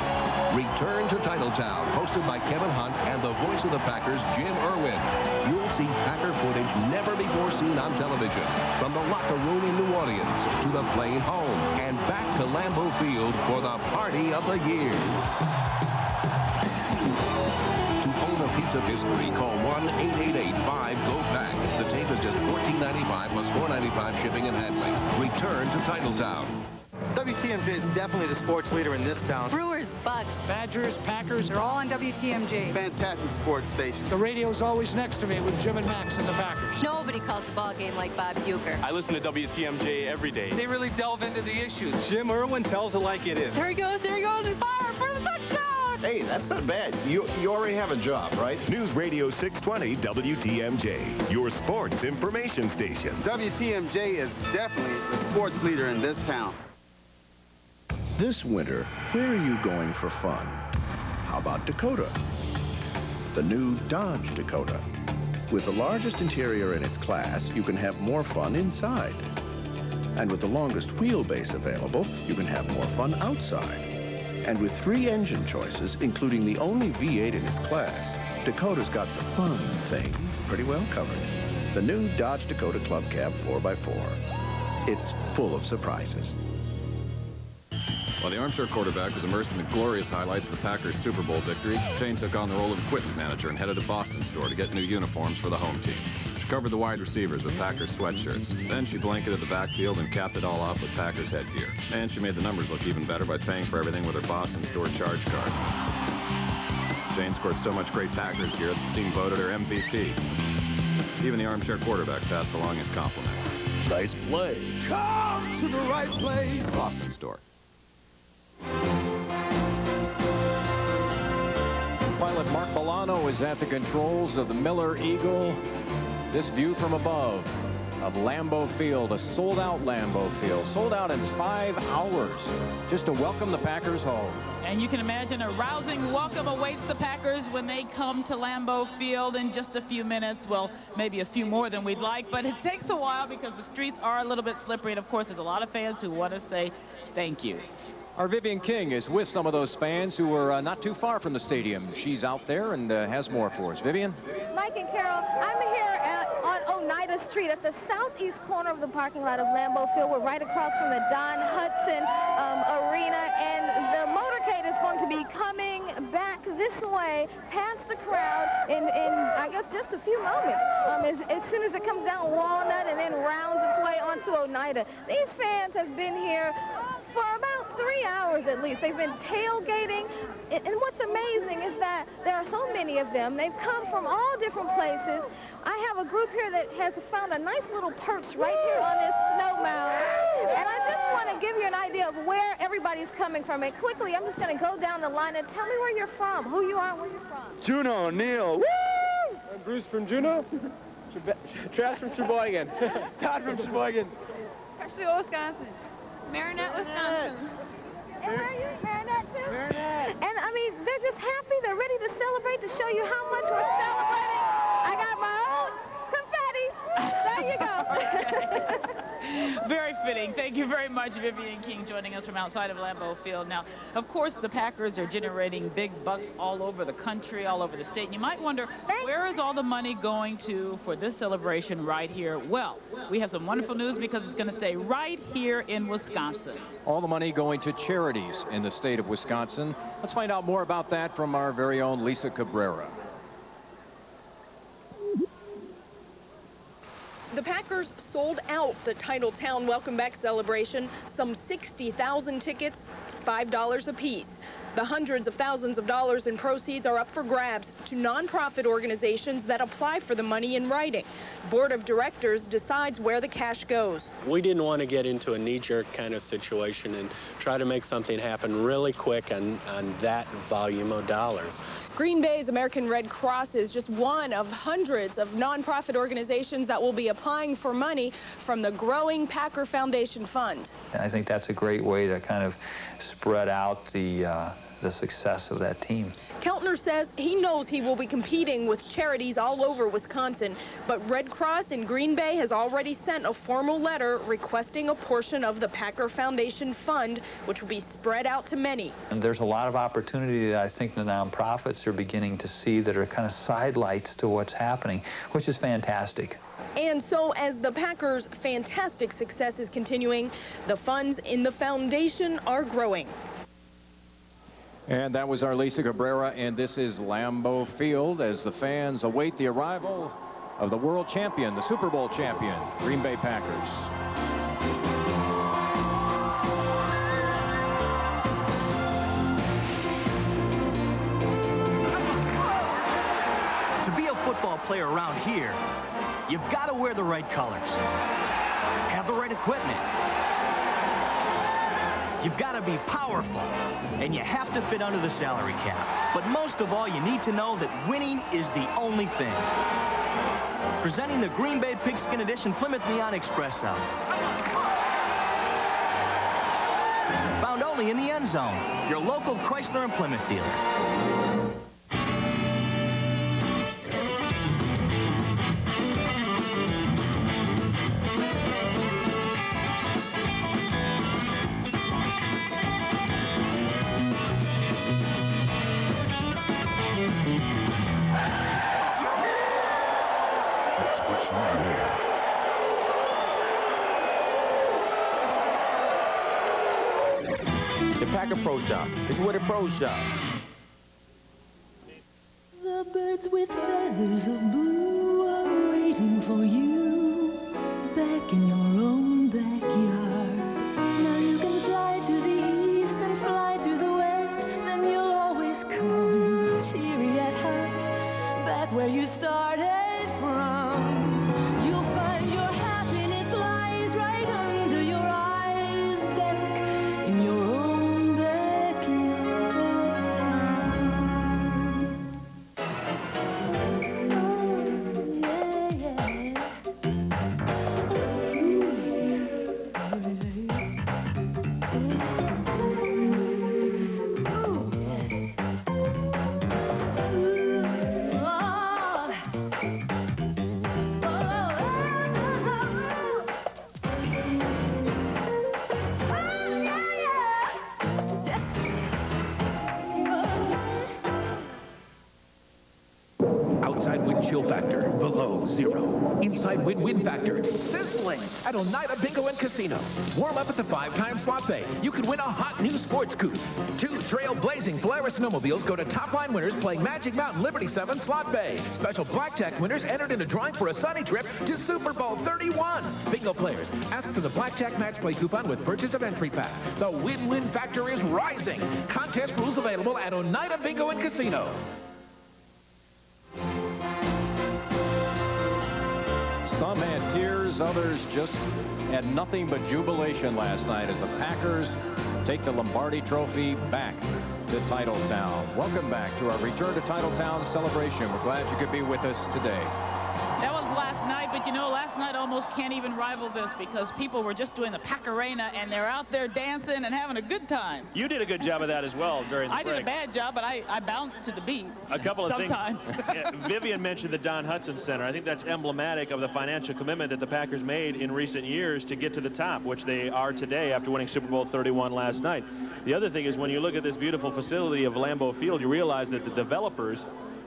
Return to Titletown, hosted by Kevin Hunt and the voice of the Packers, Jim Irwin. You'll see Packer footage never before seen on television, from the locker room in New Orleans to the plane home and back to Lambeau Field for the party of the year. To own a piece of history, call 1-888-5-GO-PACK. The tape is just $14.95 plus $4.95 shipping and handling. Return to Titletown. WTMJ is definitely the sports leader in this town. Brewers, Bucks, Badgers, Packers, they're all on WTMJ. Fantastic sports station. The radio's always next to me with Jim and Max and the Packers. Nobody calls the ball game like Bob Uecker. I listen to WTMJ every day. They really delve into the issues. Jim Irwin tells it like it is. There he goes, and fire for the touchdown! Hey, that's not bad. You already have a job, right? News Radio 620 WTMJ, your sports information station. WTMJ is definitely the sports leader in this town. This winter, where are you going for fun? How about Dakota? The new Dodge Dakota. With the largest interior in its class, you can have more fun inside. And with the longest wheelbase available, you can have more fun outside. And with 3 engine choices, including the only V8 in its class, Dakota's got the fun thing pretty well covered. The new Dodge Dakota Club Cab 4x4. It's full of surprises. While the armchair quarterback was immersed in the glorious highlights of the Packers' Super Bowl victory, Jane took on the role of equipment manager and headed to Boston store to get new uniforms for the home team. She covered the wide receivers with Packers sweatshirts. Then she blanketed the backfield and capped it all off with Packers headgear. And she made the numbers look even better by paying for everything with her Boston store charge card. Jane scored so much great Packers gear that the team voted her MVP. Even the armchair quarterback passed along his compliments. Nice play. Come to the right place. Boston store. Pilot Mark Milano is at the controls of the Miller Eagle. This view from above of Lambeau Field, a sold-out Lambeau Field, sold out in 5 hours just to welcome the Packers home. And you can imagine a rousing welcome awaits the Packers when they come to Lambeau Field in just a few minutes. Well, maybe a few more than we'd like, but it takes a while because the streets are a little bit slippery. And, of course, there's a lot of fans who want to say thank you. Our Vivian King is with some of those fans who are not too far from the stadium. She's out there and has more for us. Vivian? Mike and Carol, I'm here on Oneida Street at the southeast corner of the parking lot of Lambeau Field. We're right across from the Don Hudson Arena, and the motorcade is going to be coming back this way past the crowd in I guess, just a few moments. As soon as it comes down Walnut and then rounds its way onto Oneida. These fans have been here for about 3 3 hours at least. They've been tailgating, and what's amazing is that there are so many of them. They've come from all different places. I have a group here that has found a nice little perch right here on this snow mound. And I just want to give you an idea of where everybody's coming from. And quickly, I'm just going to go down the line and tell me where you're from, who you are and where you're from. Juneau, Neil. Woo! I'm Bruce from Juneau. Travis from Sheboygan. Todd from Sheboygan. Crestwood, Wisconsin. Marinette, Wisconsin. And where are you? Marinette, too? Marinette. And, I mean, they're just happy. They're ready to celebrate, to show you how much we're celebrating. I got my own confetti. There you go. Very fitting. Thank you very much, Vivian King, joining us from outside of Lambeau Field. Now, of course, the Packers are generating big bucks all over the country, all over the state. And you might wonder, where is all the money going to for this celebration right here? Well, we have some wonderful news because it's going to stay right here in Wisconsin. All the money going to charities in the state of Wisconsin. Let's find out more about that from our very own Lisa Cabrera. The Packers sold out the Titletown Welcome Back celebration, some 60,000 tickets, $5 apiece. The hundreds of thousands of dollars in proceeds are up for grabs to nonprofit organizations that apply for the money in writing. Board of Directors decides where the cash goes. We didn't want to get into a knee-jerk kind of situation and try to make something happen really quick on that volume of dollars. Green Bay's American Red Cross is just one of hundreds of nonprofit organizations that will be applying for money from the growing Packer Foundation Fund. I think that's a great way to kind of spread out the success of that team. Keltner says he knows he will be competing with charities all over Wisconsin, but Red Cross in Green Bay has already sent a formal letter requesting a portion of the Packer Foundation Fund, which will be spread out to many. And there's a lot of opportunity that I think the nonprofits are beginning to see that are kind of sidelights to what's happening, which is fantastic. And so as the Packers' fantastic success is continuing, the funds in the foundation are growing. And that was our Lisa Cabrera, and this is Lambeau Field as the fans await the arrival of the world champion, the Super Bowl champion, Green Bay Packers. To be a football player around here, you've got to wear the right colors, have the right equipment. You've got to be powerful, and you have to fit under the salary cap. But most of all, you need to know that winning is the only thing. Presenting the Green Bay Pigskin Edition Plymouth Neon Espresso. Found only in the end zone. Your local Chrysler and Plymouth dealer. The Packer Pro Shop. This is where the pros shop. The birds with feathers of blue are waiting for you back in your own backyard. Now you can fly to the east and fly to the west, then you'll always come teary at heart, back where you started from. You'll find your happiness lies right under your eyes, back in your own backyard. Oh, yeah, yeah. chill factor below 0. Inside win-win factor, sizzling at Oneida Bingo and Casino. Warm up at the 5-time slot bay. You could win a hot new sports coupe. 2 trailblazing Polaris snowmobiles go to top-line winners playing Magic Mountain Liberty 7 slot bay. Special blackjack winners entered in a drawing for a sunny trip to Super Bowl 31. Bingo players, ask for the blackjack match play coupon with purchase of entry pack. The win-win factor is rising. Contest rules available at Oneida Bingo and Casino. Some had tears, others just had nothing but jubilation last night as the Packers take the Lombardi Trophy back to Titletown. Welcome back to our Return to Titletown celebration. We're glad you could be with us today. That was last night, but you know, last night almost can't even rival this because people were just doing the Pack Arena and they're out there dancing and having a good time. You did a good job of that as well during the break. I did a bad job, but I bounced to the beat. A couple of sometimes. things. Yeah, Vivian mentioned the Don Hutson Center. I think that's emblematic of the financial commitment that the Packers made in recent years to get to the top, which they are today after winning Super Bowl 31 last night. The other thing is when you look at this beautiful facility of Lambeau Field, you realize that the developers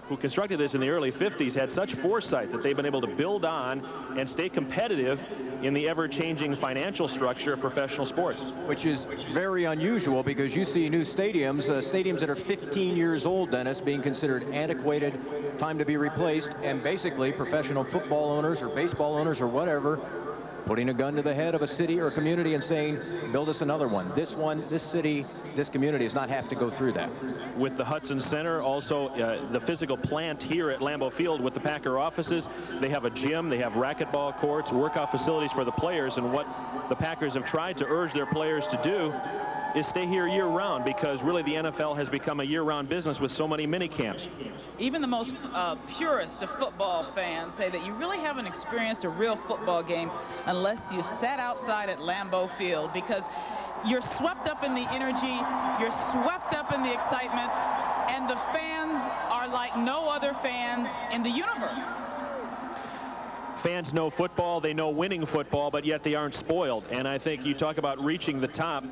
who constructed this in the early 50s had such foresight that they've been able to build on and stay competitive in the ever-changing financial structure of professional sports. Which is very unusual because you see new stadiums, stadiums that are 15 years old, Dennis, being considered antiquated, time to be replaced, and basically professional football owners or baseball owners or whatever putting a gun to the head of a city or a community and saying, build us another one. This city, this community does not have to go through that. With the Hutson Center, also the physical plant here at Lambeau Field with the Packer offices, they have a gym, they have racquetball courts, workout facilities for the players, and what the Packers have tried to urge their players to do is stay here year-round because really the NFL has become a year-round business with so many mini camps. Even the most purist of football fans say that you really haven't experienced a real football game unless you sat outside at Lambeau Field because you're swept up in the energy, you're swept up in the excitement, and the fans are like no other fans in the universe. Fans know football, they know winning football, but yet they aren't spoiled. And I think you talk about reaching the top,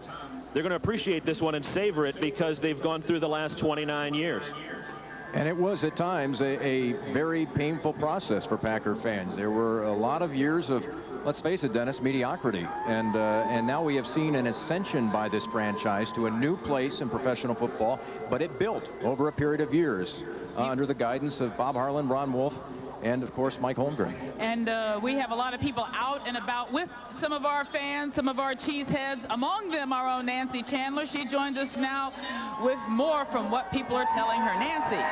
they're going to appreciate this one and savor it because they've gone through the last 29 years. And it was at times a very painful process for Packer fans. There were a lot of years of, let's face it, Dennis, mediocrity. And now we have seen an ascension by this franchise to a new place in professional football, but it built over a period of years under the guidance of Bob Harlan, Ron Wolf, and of course Mike Holmgren. And we have a lot of people out and about with some of our fans, some of our cheeseheads, among them our own Nancy Chandler. She joins us now with more from what people are telling her. Nancy.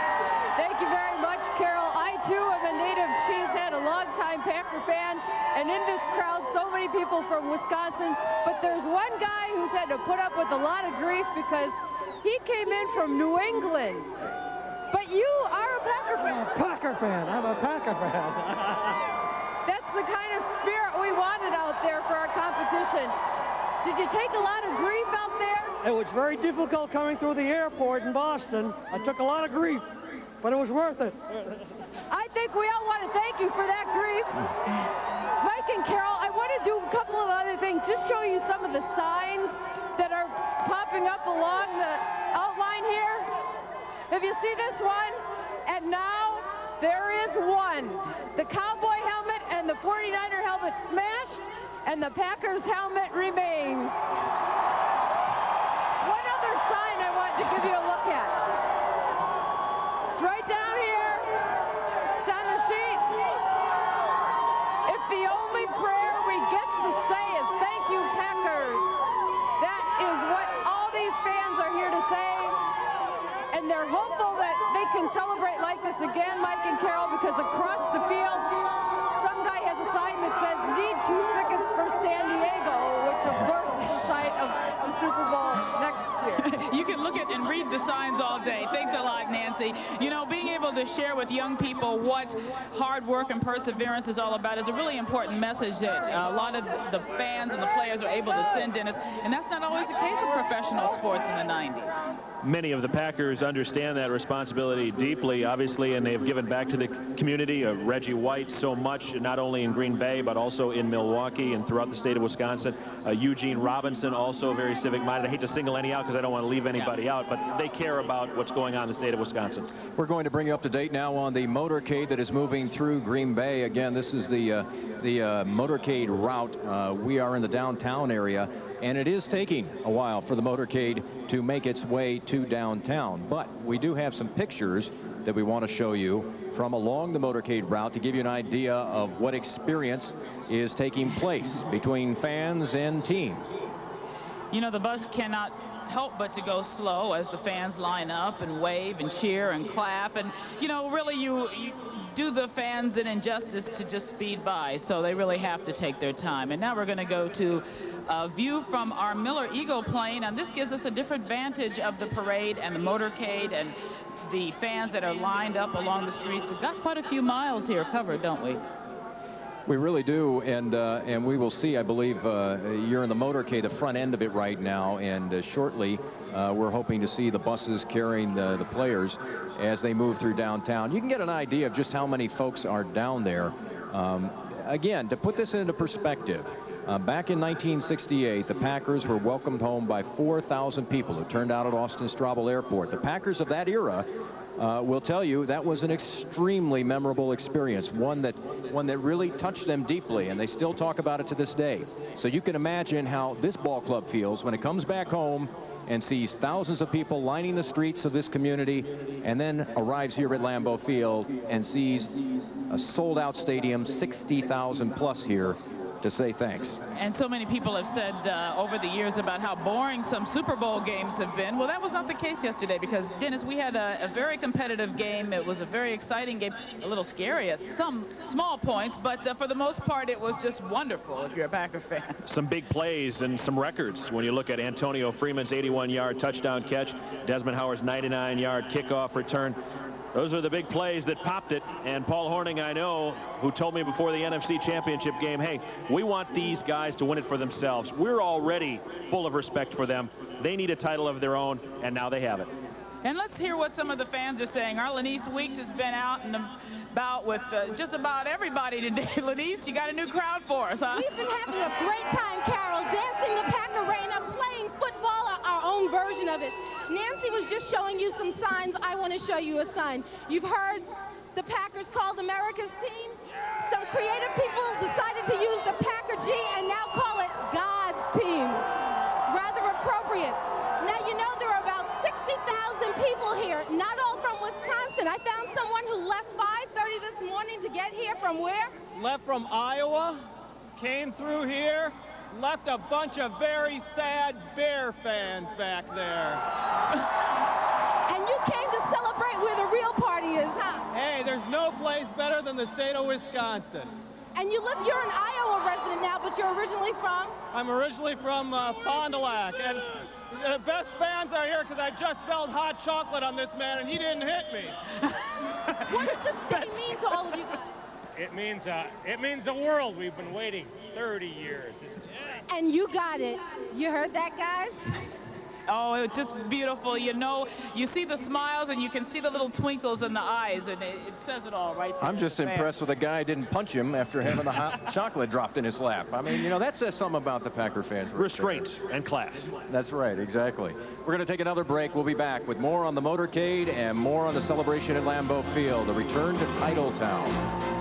Thank you very much, Carol. I too am a native cheesehead, a longtime Packer fan, and in this crowd so many people from Wisconsin, but there's one guy who's had to put up with a lot of grief because he came in from New England. But you are a Packer fan. I'm a Packer fan. I'm a Packer fan. That's the kind of spirit we wanted out there for our competition. Did you take a lot of grief out there? It was very difficult coming through the airport in Boston. I took a lot of grief, but it was worth it. I think we all want to thank you for that grief. Mike and Carol, I want to do a couple of other things. Just show you some of the signs that are popping up along the outline here. If you see this one, and now there is one. The Cowboy helmet and the 49er helmet smashed, and the Packers helmet remains. One other sign I want to give you a look at. It's right down here. It's on the sheet. If the only prayer we get to say is thank you, Packers, that is what all these fans are here to say. And they're hopeful that they can celebrate like this again, Mike and Carol, because across the field, some guy has a sign that says, need 2 tickets for San Diego, which of course is the site of the Super Bowl next year. You can look at and read the signs all day. Thanks a lot, Nancy. You know, being able to share with young people what hard work and perseverance is all about is a really important message that a lot of the fans and the players are able to send in us. And that's not always the case with professional sports in the 90s. Many of the Packers understand that responsibility deeply, obviously, and they've given back to the community. Reggie White so much, not only in Green Green Bay, but also in Milwaukee and throughout the state of Wisconsin. Eugene Robinson, also very civic-minded. I hate to single any out because I don't want to leave anybody out, but they care about what's going on in the state of Wisconsin. We're going to bring you up to date now on the motorcade that is moving through Green Bay. Again, this is the motorcade route. We are in the downtown area, and it is taking a while for the motorcade to make its way to downtown. But we do have some pictures that we want to show you from along the motorcade route to give you an idea of what experience is taking place between fans and teams. You know, the bus cannot help but to go slow as the fans line up and wave and cheer and clap. And, you know, really you do the fans an injustice to just speed by. So they really have to take their time. And now we're going to go to a view from our Miller Eagle plane. And this gives us a different vantage of the parade and the motorcade and the fans that are lined up along the streets. We've got quite a few miles here covered, don't we? We really do, and we will see. I believe you're in the motorcade, the front end of it right now, and shortly we're hoping to see the buses carrying the players as they move through downtown. You can get an idea of just how many folks are down there. Again, to put this into perspective, back in 1968, the Packers were welcomed home by 4,000 people who turned out at Austin Straubel Airport. The Packers of that era will tell you that was an extremely memorable experience, one that really touched them deeply, and they still talk about it to this day. So you can imagine how this ball club feels when it comes back home and sees thousands of people lining the streets of this community, and then arrives here at Lambeau Field and sees a sold-out stadium, 60,000 plus here, to say thanks. And so many people have said over the years about how boring some Super Bowl games have been. Well, that was not the case yesterday because, Dennis, we had a very competitive game. It was a very exciting game, a little scary at some small points, but for the most part, it was just wonderful if you're a Packer fan. Some big plays and some records when you look at Antonio Freeman's 81-yard touchdown catch, Desmond Howard's 99-yard kickoff return. Those are the big plays that popped it. And Paul Hornung, I know, who told me before the NFC Championship game, hey, we want these guys to win it for themselves. We're already full of respect for them. They need a title of their own, and now they have it. And let's hear what some of the fans are saying. Our Lanice Weeks has been out and about with just about everybody today. Lanice, you got a new crowd for us, huh? We've been having a great time, Carol, dancing the Packer Arena, playing football, our own version of it. Nancy was just showing you some signs. I want to show you a sign. You've heard the Packers called America's team? Some creative people decided to use the Packer G and now call it God's team. Rather appropriate. Now, you know there are about 60,000 people here, not all from Wisconsin. I found someone who left 5:30 this morning to get here from where? Left from Iowa, came through here, left a bunch of very sad Bear fans back there. And you came to celebrate where the real party is, huh? Hey, there's no place better than the state of Wisconsin. And you're an Iowa resident now, but you're originally from? I'm originally from Fond du Lac, and the best fans are here because I just spilled hot chocolate on this man, and he didn't hit me. What does this day mean to all of you guys? It means the world. We've been waiting 30 years. And you got it. You heard that, guys? Oh, it's just beautiful. You know, you see the smiles and you can see the little twinkles in the eyes, and it says it all right there. I'm just impressed with the guy who didn't punch him after having the hot chocolate dropped in his lap. I mean, you know, that says something about the Packer fans. Restraint and class. That's right, exactly. We're going to take another break. We'll be back with more on the motorcade and more on the celebration at Lambeau Field, the return to Titletown.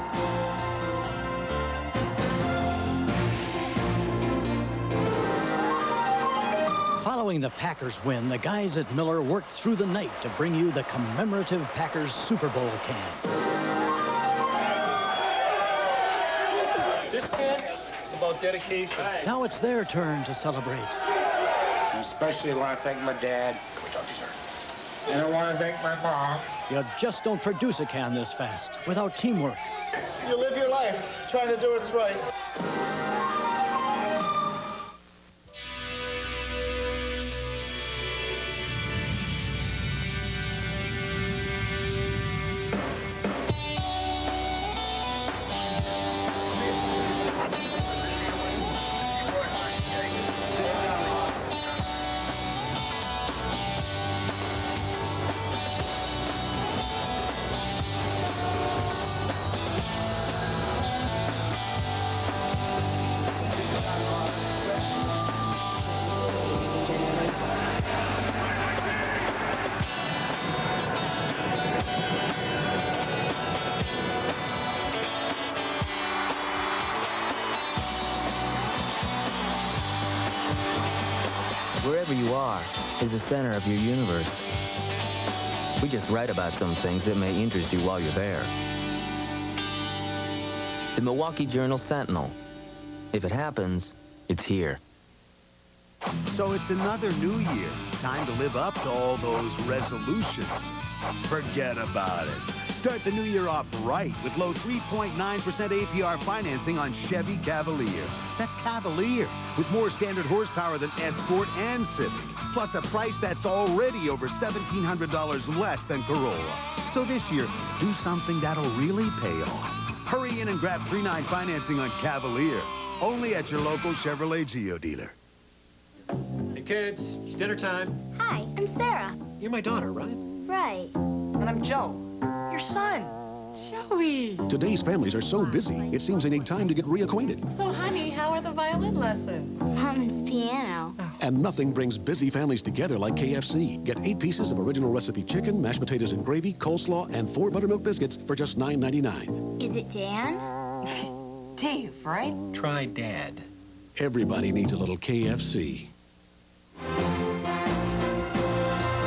Following the Packers win, the guys at Miller worked through the night to bring you the commemorative Packers Super Bowl can. This can is about dedication. Now it's their turn to celebrate. I especially want to thank my dad. Come on, talk to you, sir. And I want to thank my mom. You just don't produce a can this fast without teamwork. You live your life trying to do what's right. wherever you are, is the center of your universe. We just write about some things that may interest you while you're there. The Milwaukee Journal Sentinel. If it happens, it's here. So it's another new year. Time to live up to all those resolutions. Forget about it. Start the new year off right with low 3.9% APR financing on Chevy Cavalier. That's Cavalier, with more standard horsepower than Escort and Civic, plus a price that's already over $1,700 less than Corolla. So this year, do something that'll really pay off. Hurry in and grab 3.9 financing on Cavalier, only at your local Chevrolet Geo dealer. Hey, kids, it's dinner time. Hi, I'm Sarah. You're my daughter, right? Right. And I'm Joe, your son. Joey. Today's families are so busy, it seems they need time to get reacquainted. So, honey, how are the violin lessons? Mama's piano. And nothing brings busy families together like KFC. Get 8 pieces of original recipe chicken, mashed potatoes and gravy, coleslaw, and 4 buttermilk biscuits for just $9.99. Is it Dan? Dave, right? Try Dad. Everybody needs a little KFC.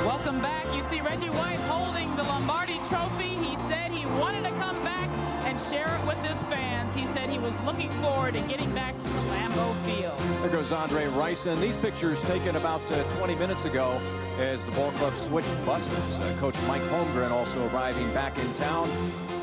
Welcome back. You see Reggie White holding the Lombardi Trophy. He said he wanted to come back and share it with his fans. He said he was looking forward to getting back to Lambeau Field. There goes Andre Rison. These pictures taken about 20 minutes ago as the ball club switched buses. Coach Mike Holmgren also arriving back in town.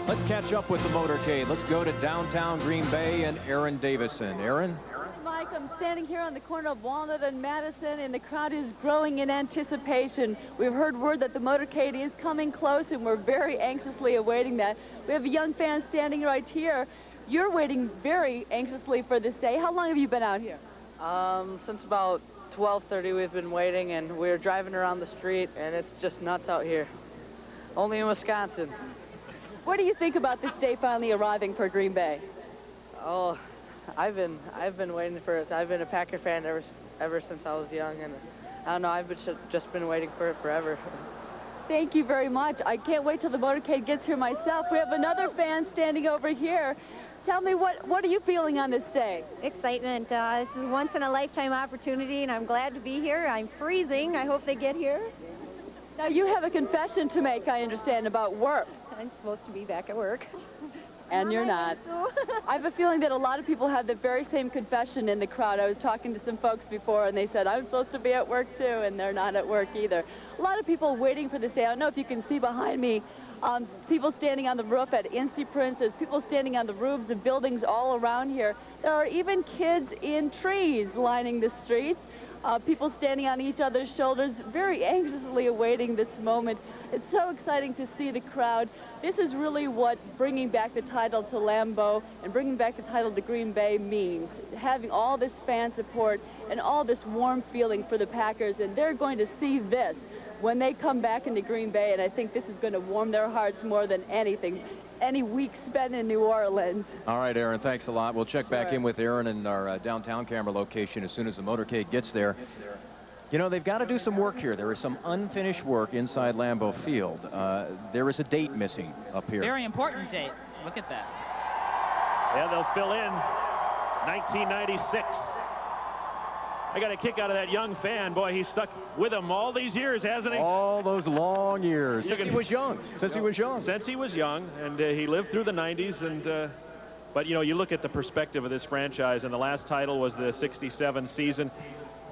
Let's catch up with the motorcade. Let's go to downtown Green Bay and Aaron Davison. Aaron? Mike, I'm standing here on the corner of Walnut and Madison, and the crowd is growing in anticipation. We've heard word that the motorcade is coming close, and we're very anxiously awaiting that. We have a young fan standing right here. You're waiting very anxiously for this day. How long have you been out here? Since about 12:30 we've been waiting, and we're driving around the street, and it's just nuts out here. Only in Wisconsin. What do you think about this day finally arriving for Green Bay? Oh, I've been waiting for it. I've been a Packer fan ever since I was young, and I don't know, I've just been waiting for it forever. Thank you very much. I can't wait till the motorcade gets here myself. We have another fan standing over here. Tell me, what are you feeling on this day? Excitement. This is a once-in-a-lifetime opportunity, and I'm glad to be here. I'm freezing. I hope they get here. Now, you have a confession to make, I understand, about work. I'm supposed to be back at work. And you're not. I have a feeling that a lot of people have the very same confession in the crowd. I was talking to some folks before, and they said, I'm supposed to be at work, too, and they're not at work either. A lot of people waiting for this day. I don't know if you can see behind me, people standing on the roof at Insti Prince. There's people standing on the roofs of buildings all around here. There are even kids in trees lining the streets. People standing on each other's shoulders, very anxiously awaiting this moment. It's so exciting to see the crowd. This is really what bringing back the title to Lambeau and bringing back the title to Green Bay means. Having all this fan support and all this warm feeling for the Packers, and they're going to see this when they come back into Green Bay, and I think this is going to warm their hearts more than anything. Any week spent in New Orleans. All right, Aaron, thanks a lot. We'll check back in with Aaron in our downtown camera location as soon as the motorcade gets there. You know, they've got to do some work here. There is some unfinished work inside Lambeau Field. There is a date missing up here. Very important date. Look at that. Yeah, they'll fill in 1996. I got a kick out of that young fan. Boy, he's stuck with him all these years, hasn't he? All those long years. Since he was young. Since he was young. Since he was young, and he lived through the 90s. And but, you know, you look at the perspective of this franchise, and the last title was the 67 season.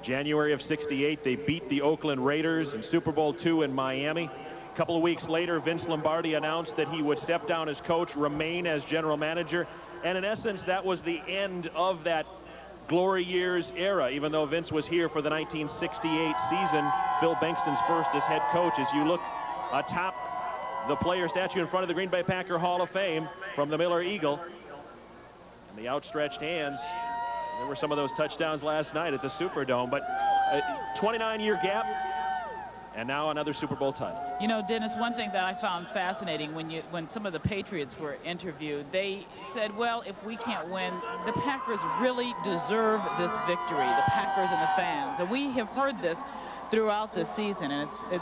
January of 68, they beat the Oakland Raiders in Super Bowl II in Miami. A couple of weeks later, Vince Lombardi announced that he would step down as coach, remain as general manager. And in essence, that was the end of that glory years era. Even though Vince was here for the 1968 season, Phil Bengtson's first as head coach. As you look atop the player statue in front of the Green Bay Packer Hall of Fame from the Miller Eagle, and the outstretched hands. There were some of those touchdowns last night at the Superdome, but a 29-year gap, and now another Super Bowl title. You know, Dennis, one thing that I found fascinating when some of the Patriots were interviewed, they said, well, if we can't win, the Packers really deserve this victory, the Packers and the fans. And we have heard this throughout the season, and it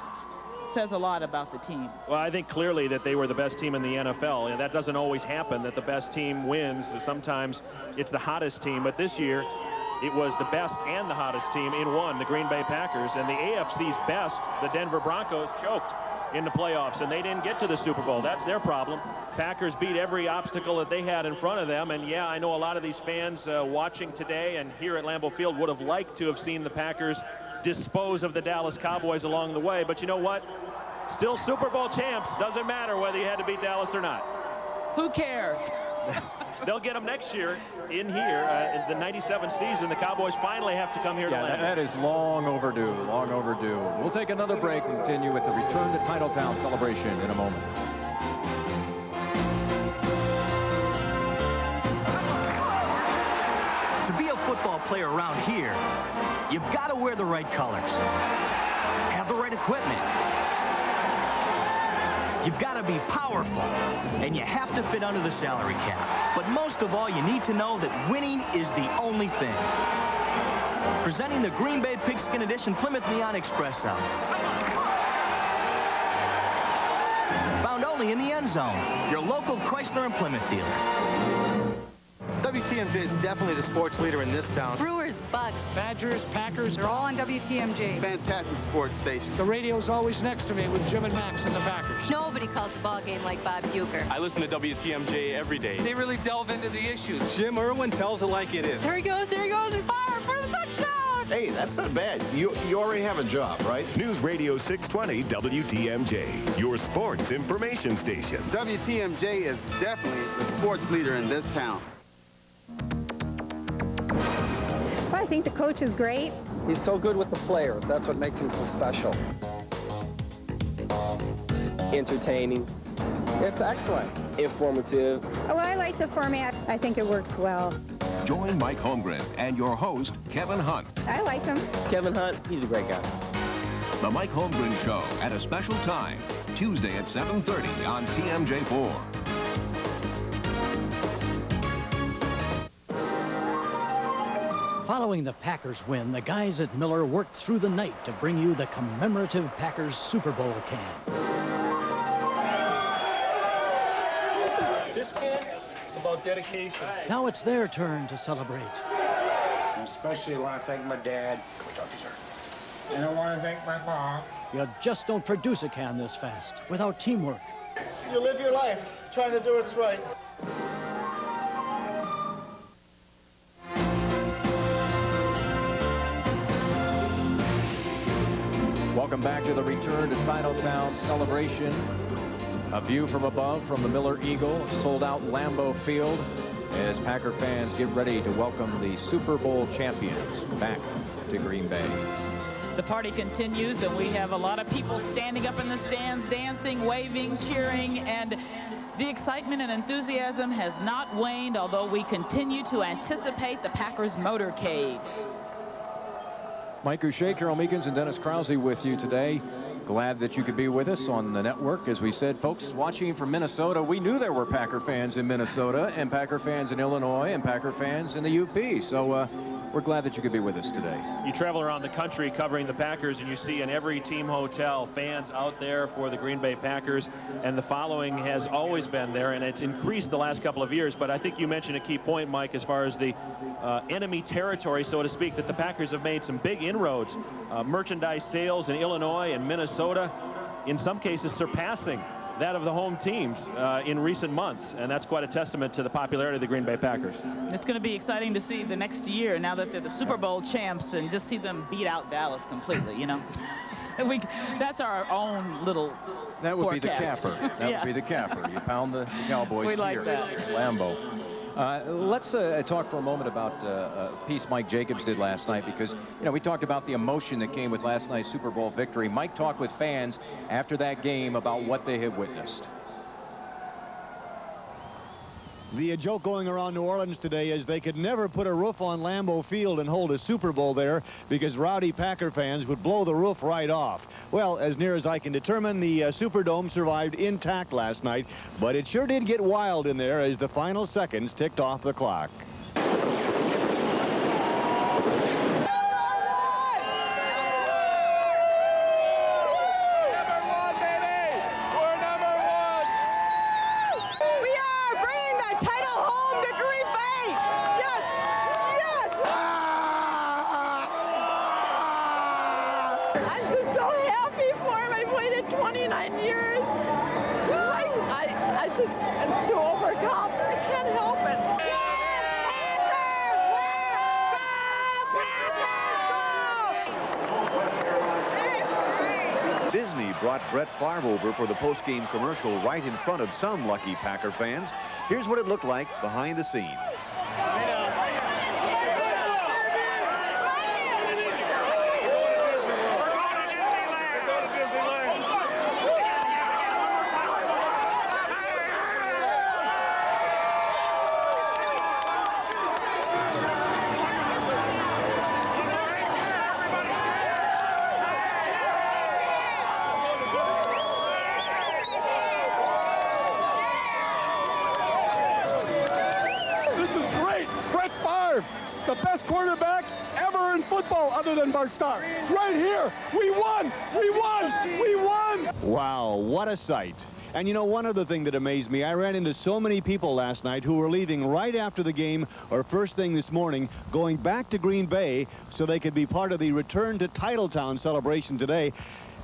says a lot about the team. Well, I think clearly that they were the best team in the NFL, and that doesn't always happen, that the best team wins. Sometimes it's the hottest team, but this year it was the best and the hottest team in one, the Green Bay Packers, and the AFC's best, the Denver Broncos, choked in the playoffs, and they didn't get to the Super Bowl. That's their problem. Packers beat every obstacle that they had in front of them, and yeah, I know a lot of these fans watching today and here at Lambeau Field would have liked to have seen the Packers dispose of the Dallas Cowboys along the way, but you know what? Still Super Bowl champs. Doesn't matter whether you had to beat Dallas or not. Who cares? They'll get them next year in here. In the 97 season, the Cowboys finally have to come here to Lambeau. That is long overdue, long overdue. We'll take another break and continue with the return to Titletown celebration in a moment. To be a football player around here, you've got to wear the right colors, have the right equipment. You've got to be powerful, and you have to fit under the salary cap. But most of all, you need to know that winning is the only thing. Presenting the Green Bay Pigskin Edition Plymouth Neon Espresso. Found only in the end zone. Your local Chrysler and Plymouth dealer. WTMJ is definitely the sports leader in this town. Brewers, Bucks, Badgers, Packers, they're all on WTMJ. Fantastic sports station. The radio's always next to me with Jim and Max and the Packers. Nobody calls the ball game like Bob Uecker. I listen to WTMJ every day. They really delve into the issues. Jim Irwin tells it like it is. There he goes, and fire for the touchdown! Hey, that's not bad. You already have a job, right? News Radio 620 WTMJ, your sports information station. WTMJ is definitely the sports leader in this town. Well, I think the coach is great. He's so good with the players. That's what makes him so special. Entertaining. It's excellent. Informative. Oh, I like the format. I think it works well. Join Mike Holmgren and your host, Kevin Hunt. I like him. Kevin Hunt, he's a great guy. The Mike Holmgren Show at a special time, Tuesday at 7:30 on TMJ4. Following the Packers win, the guys at Miller worked through the night to bring you the commemorative Packers Super Bowl can. This can is about dedication. Now it's their turn to celebrate. I especially want to thank my dad. And I want to thank my mom. You just don't produce a can this fast without teamwork. You live your life trying to do what's right. Welcome back to the return to Titletown celebration. A view from above from the Miller Eagle, sold-out Lambeau Field, as Packer fans get ready to welcome the Super Bowl champions back to Green Bay. The party continues, and we have a lot of people standing up in the stands, dancing, waving, cheering, and the excitement and enthusiasm has not waned, although we continue to anticipate the Packers motorcade. Mike O'Shea, Carol Meekins, and Dennis Krause with you today. Glad that you could be with us on the network. As we said, folks watching from Minnesota, we knew there were Packer fans in Minnesota and Packer fans in Illinois and Packer fans in the UP. So we're glad that you could be with us today. You travel around the country covering the Packers, and you see in every team hotel fans out there for the Green Bay Packers, and the following has always been there, and it's increased the last couple of years. But I think you mentioned a key point, Mike, as far as the enemy territory, so to speak, that the Packers have made some big inroads. Merchandise sales in Illinois and Minnesota, in some cases surpassing that of the home teams in recent months, and that's quite a testament to the popularity of the Green Bay Packers. It's going to be exciting to see the next year, now that they're the Super Bowl champs, and just see them beat out Dallas completely, you know. That's our own little That would forecast. be the capper. That would be the capper. You pound the Cowboys We like here that. at Lambeau. Let's talk for a moment about a piece Mike Jacobs did last night, because, you know, we talked about the emotion that came with last night's Super Bowl victory. Mike talked with fans after that game about what they had witnessed. The joke going around New Orleans today is they could never put a roof on Lambeau Field and hold a Super Bowl there because rowdy Packer fans would blow the roof right off. Well, as near as I can determine, the Superdome survived intact last night, but it sure did get wild in there as the final seconds ticked off the clock. I just am too overcome. I can't help it. Disney brought Brett Favre over for the post-game commercial right in front of some lucky Packer fans. Here's what it looked like behind the scenes. The best quarterback ever in football other than Bart Starr. Right here. We won. We won. We won. Wow, what a sight. And you know, one other thing that amazed me, I ran into so many people last night who were leaving right after the game or first thing this morning, going back to Green Bay so they could be part of the return to Titletown celebration today.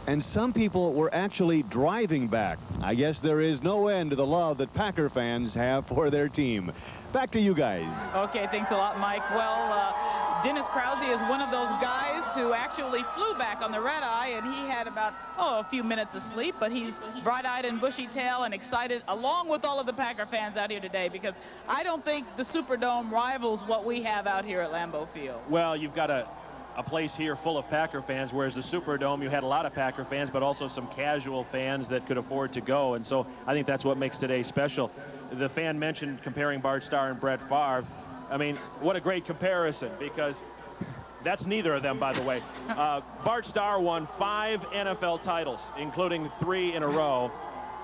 And some people were actually driving back. I guess there is no end to the love that Packer fans have for their team. Back to you guys. Okay, thanks a lot, Mike. Well, Dennis Krause is one of those guys who actually flew back on the red eye, and he had about, a few minutes of sleep, but he's bright-eyed and bushy-tailed and excited, along with all of the Packer fans out here today, because I don't think the Superdome rivals what we have out here at Lambeau Field. Well, you've got a place here full of Packer fans, whereas the Superdome, you had a lot of Packer fans, but also some casual fans that could afford to go. And so I think that's what makes today special. The fan mentioned comparing Bart Starr and Brett Favre. I mean, what a great comparison, because that's neither of them, by the way. Bart Starr won 5 NFL titles, including 3 in a row.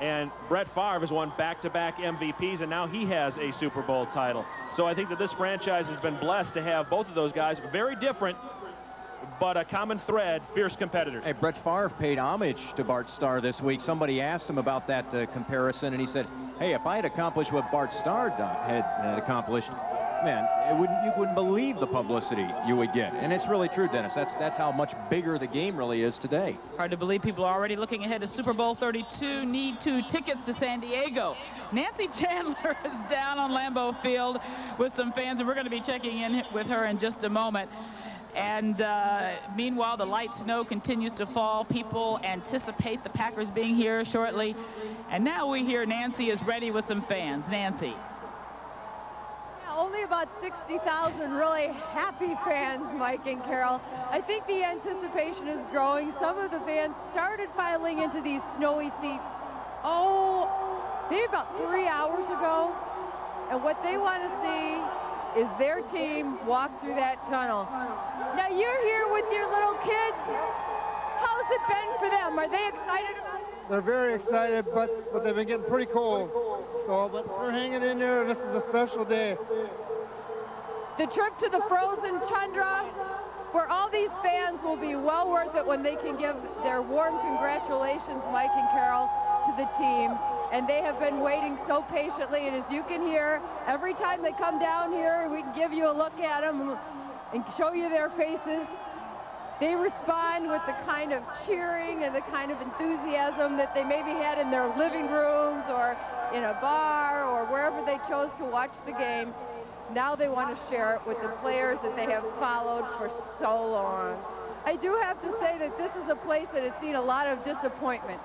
And Brett Favre has won back-to-back MVPs, and now he has a Super Bowl title. So I think that this franchise has been blessed to have both of those guys, very different, but a common thread, fierce competitors. Hey, Brett Favre paid homage to Bart Starr this week. Somebody asked him about that comparison, and he said, hey, if I had accomplished what Bart Starr had accomplished, man, you wouldn't believe the publicity you would get. And it's really true, Dennis. That's how much bigger the game really is today. Hard to believe people are already looking ahead to Super Bowl 32. Need 2 tickets to San Diego. Nancy Chandler is down on Lambeau Field with some fans, and we're going to be checking in with her in just a moment. And meanwhile, the light snow continues to fall. People anticipate the Packers being here shortly. And now we hear Nancy is ready with some fans. Nancy. Only about 60,000 really happy fans, Mike and Carol. I think the anticipation is growing. Some of the fans started filing into these snowy seats, maybe about 3 hours ago. And what they want to see is their team walk through that tunnel. Now, you're here with your little kids. How's it been for them? Are they excited about it? They're very excited, but they've been getting pretty cold. So, but we're hanging in there. This is a special day. The trip to the frozen tundra, where all these fans will be well worth it when they can give their warm congratulations, Mike and Carol, to the team. And they have been waiting so patiently. And as you can hear, every time they come down here, we can give you a look at them and show you their faces. They respond with the kind of cheering and the kind of enthusiasm that they maybe had in their living rooms or in a bar or wherever they chose to watch the game. Now they want to share it with the players that they have followed for so long. I do have to say that this is a place that has seen a lot of disappointment.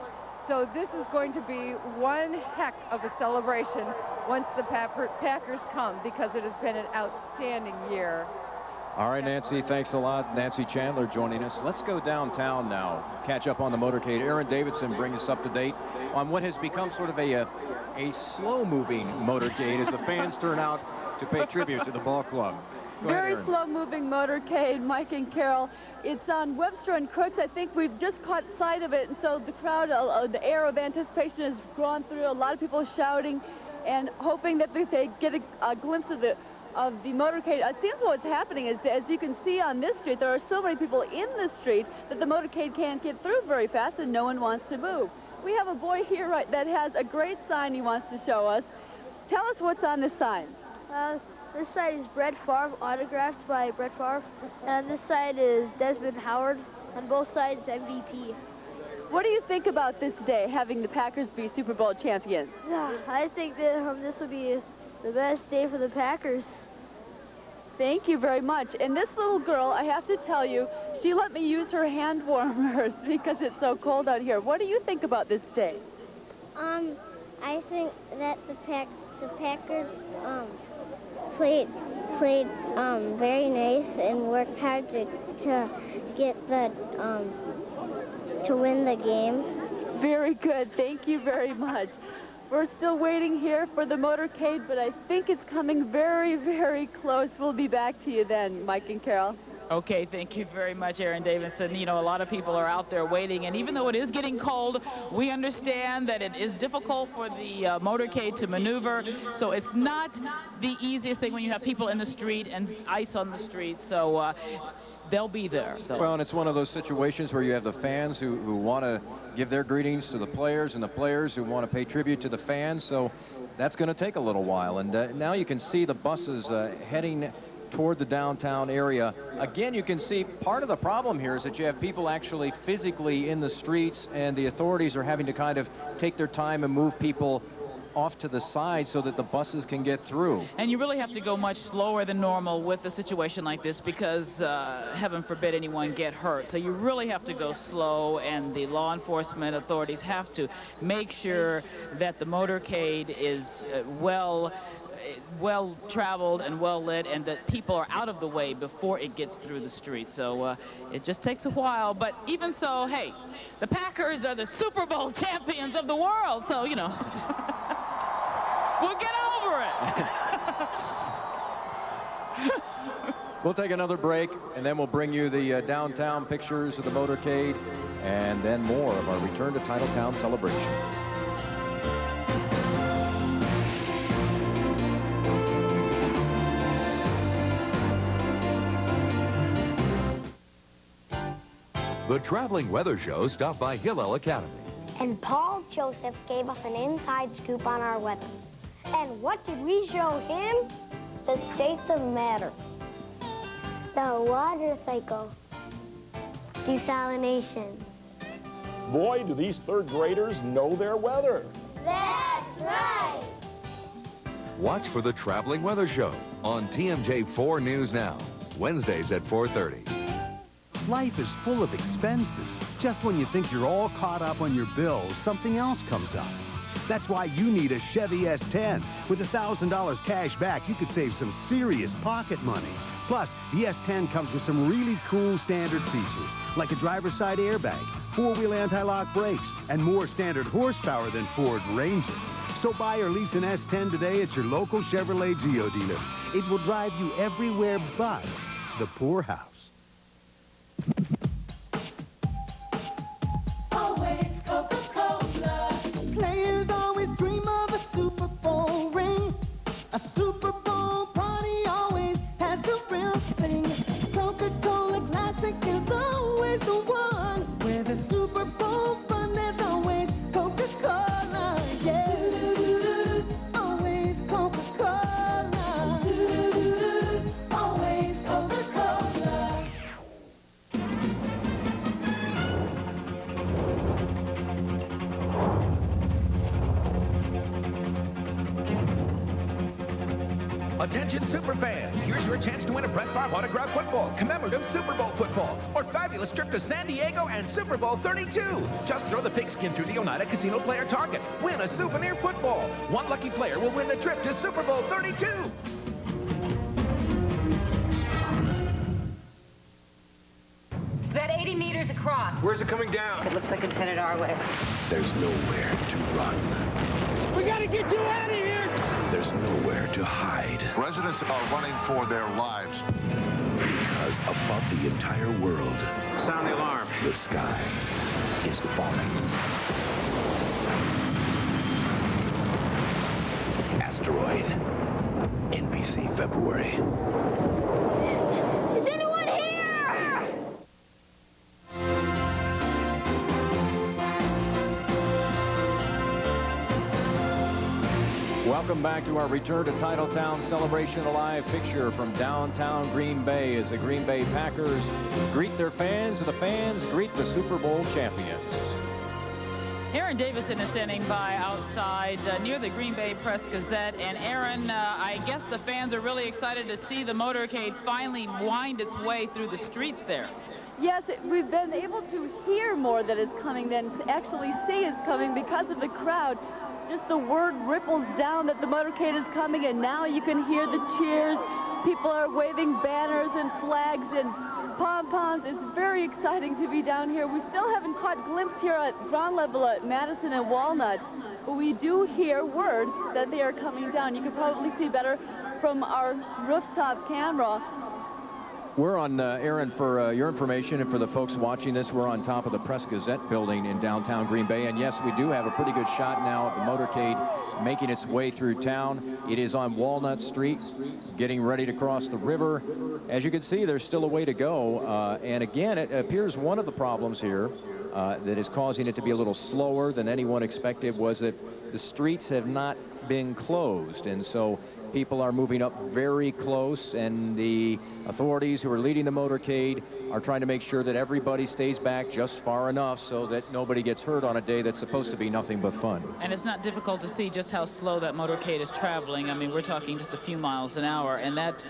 So this is going to be one heck of a celebration once the Packers come, because it has been an outstanding year. All right, Nancy, thanks a lot. Nancy Chandler joining us. Let's go downtown now, catch up on the motorcade. Aaron Davidson brings us up to date on what has become sort of a slow-moving motorcade as the fans turn out to pay tribute to the ball club. Very slow-moving motorcade, Mike and Carol. It's on Webster and Crooks. I think we've just caught sight of it, and so the crowd, the air of anticipation has gone through. A lot of people shouting and hoping that they get a glimpse of the motorcade. It seems what's happening is, as you can see on this street, there are so many people in this street that the motorcade can't get through very fast, and no one wants to move. We have a boy here that has a great sign he wants to show us. Tell us what's on this sign. This side is Brett Favre, autographed by Brett Favre. And this side is Desmond Howard. On both sides, MVP. What do you think about this day, having the Packers be Super Bowl champions? Yeah, I think that this will be the best day for the Packers. Thank you very much. And this little girl, I have to tell you, she let me use her hand warmers because it's so cold out here. What do you think about this day? I think that the Packers played very nice and worked hard to get to win the game. Very good. Thank you very much. We're still waiting here for the motorcade, but I think it's coming very, very close. We'll be back to you then, Mike and Carol. Okay, thank you very much, Aaron Davidson. You know, a lot of people are out there waiting, and even though it is getting cold, we understand that it is difficult for the motorcade to maneuver, so it's not the easiest thing when you have people in the street and ice on the street, so they'll be there. Well, and it's one of those situations where you have the fans who want to give their greetings to the players and the players who want to pay tribute to the fans, so that's going to take a little while. And now you can see the buses heading toward the downtown area. Again, you can see part of the problem here is that you have people actually physically in the streets, and the authorities are having to kind of take their time and move people off to the side so that the buses can get through. And you really have to go much slower than normal with a situation like this because heaven forbid anyone get hurt. So you really have to go slow, and the law enforcement authorities have to make sure that the motorcade is well traveled and well lit, and that people are out of the way before it gets through the street. So it just takes a while, but even so, hey, the Packers are the Super Bowl champions of the world, so you know. We'll get over it. We'll take another break, and then we'll bring you the downtown pictures of the motorcade, and then more of our return to Titletown celebration. The Traveling Weather Show stopped by Hillel Academy. And Paul Joseph gave us an inside scoop on our weather. And what did we show him? The states of matter. The water cycle. Desalination. Boy, do these third graders know their weather. That's right. Watch for the Traveling Weather Show on TMJ4 News Now, Wednesdays at 4:30. Life is full of expenses. Just when you think you're all caught up on your bills, something else comes up. That's why you need a Chevy S10. With $1,000 cash back, you could save some serious pocket money. Plus, the S10 comes with some really cool standard features, like a driver's side airbag, four-wheel anti-lock brakes, and more standard horsepower than Ford Ranger. So buy or lease an S10 today at your local Chevrolet Geo dealer. It will drive you everywhere but the poorhouse. Always Coca-Cola. Players always dream of a Super Bowl ring. A Super Bowl party always has the real thing. Coca-Cola Classic is always the one. Where the Super Bowl fun, there's always Coca-Cola. Yeah. Always Coca-Cola. Always Coca-Cola. Attention superfans, here's your chance to win a Brett Favre autographed football, commemorative Super Bowl football, or fabulous trip to San Diego and Super Bowl 32. Just throw the pigskin through the Oneida Casino player target. Win a souvenir football. One lucky player will win the trip to Super Bowl 32. That 80 meters across. Where's it coming down? It looks like it's headed our way. There's nowhere to run. We gotta get you out of here! There's nowhere to hide. Residents are running for their lives. Because above the entire world, sound the alarm. The sky is falling. Asteroid. NBC, February. Is anyone here? Welcome back to our return to Titletown celebration, a live picture from downtown Green Bay as the Green Bay Packers greet their fans and the fans greet the Super Bowl champions. Aaron Davison is standing by outside near the Green Bay Press-Gazette. And Aaron, I guess the fans are really excited to see the motorcade finally wind its way through the streets there. Yes, we've been able to hear more that it's coming than to actually see it's coming because of the crowd. Just the word ripples down that the motorcade is coming, and now you can hear the cheers. People are waving banners and flags and pom-poms. It's very exciting to be down here. We still haven't caught glimpse here at ground level at Madison and Walnut, but we do hear word that they are coming down. You can probably see better from our rooftop camera. We're on, Aaron, for your information and for the folks watching this, we're on top of the Press-Gazette building in downtown Green Bay. And yes, we do have a pretty good shot now of the motorcade making its way through town. It is on Walnut Street, getting ready to cross the river. As you can see, there's still a way to go. And again, it appears one of the problems here that is causing it to be a little slower than anyone expected was that the streets have not been closed. And so people are moving up very close, and the authorities who are leading the motorcade are trying to make sure that everybody stays back just far enough so that nobody gets hurt on a day that's supposed to be nothing but fun. And it's not difficult to see just how slow that motorcade is traveling. I mean, we're talking just a few miles an hour, and that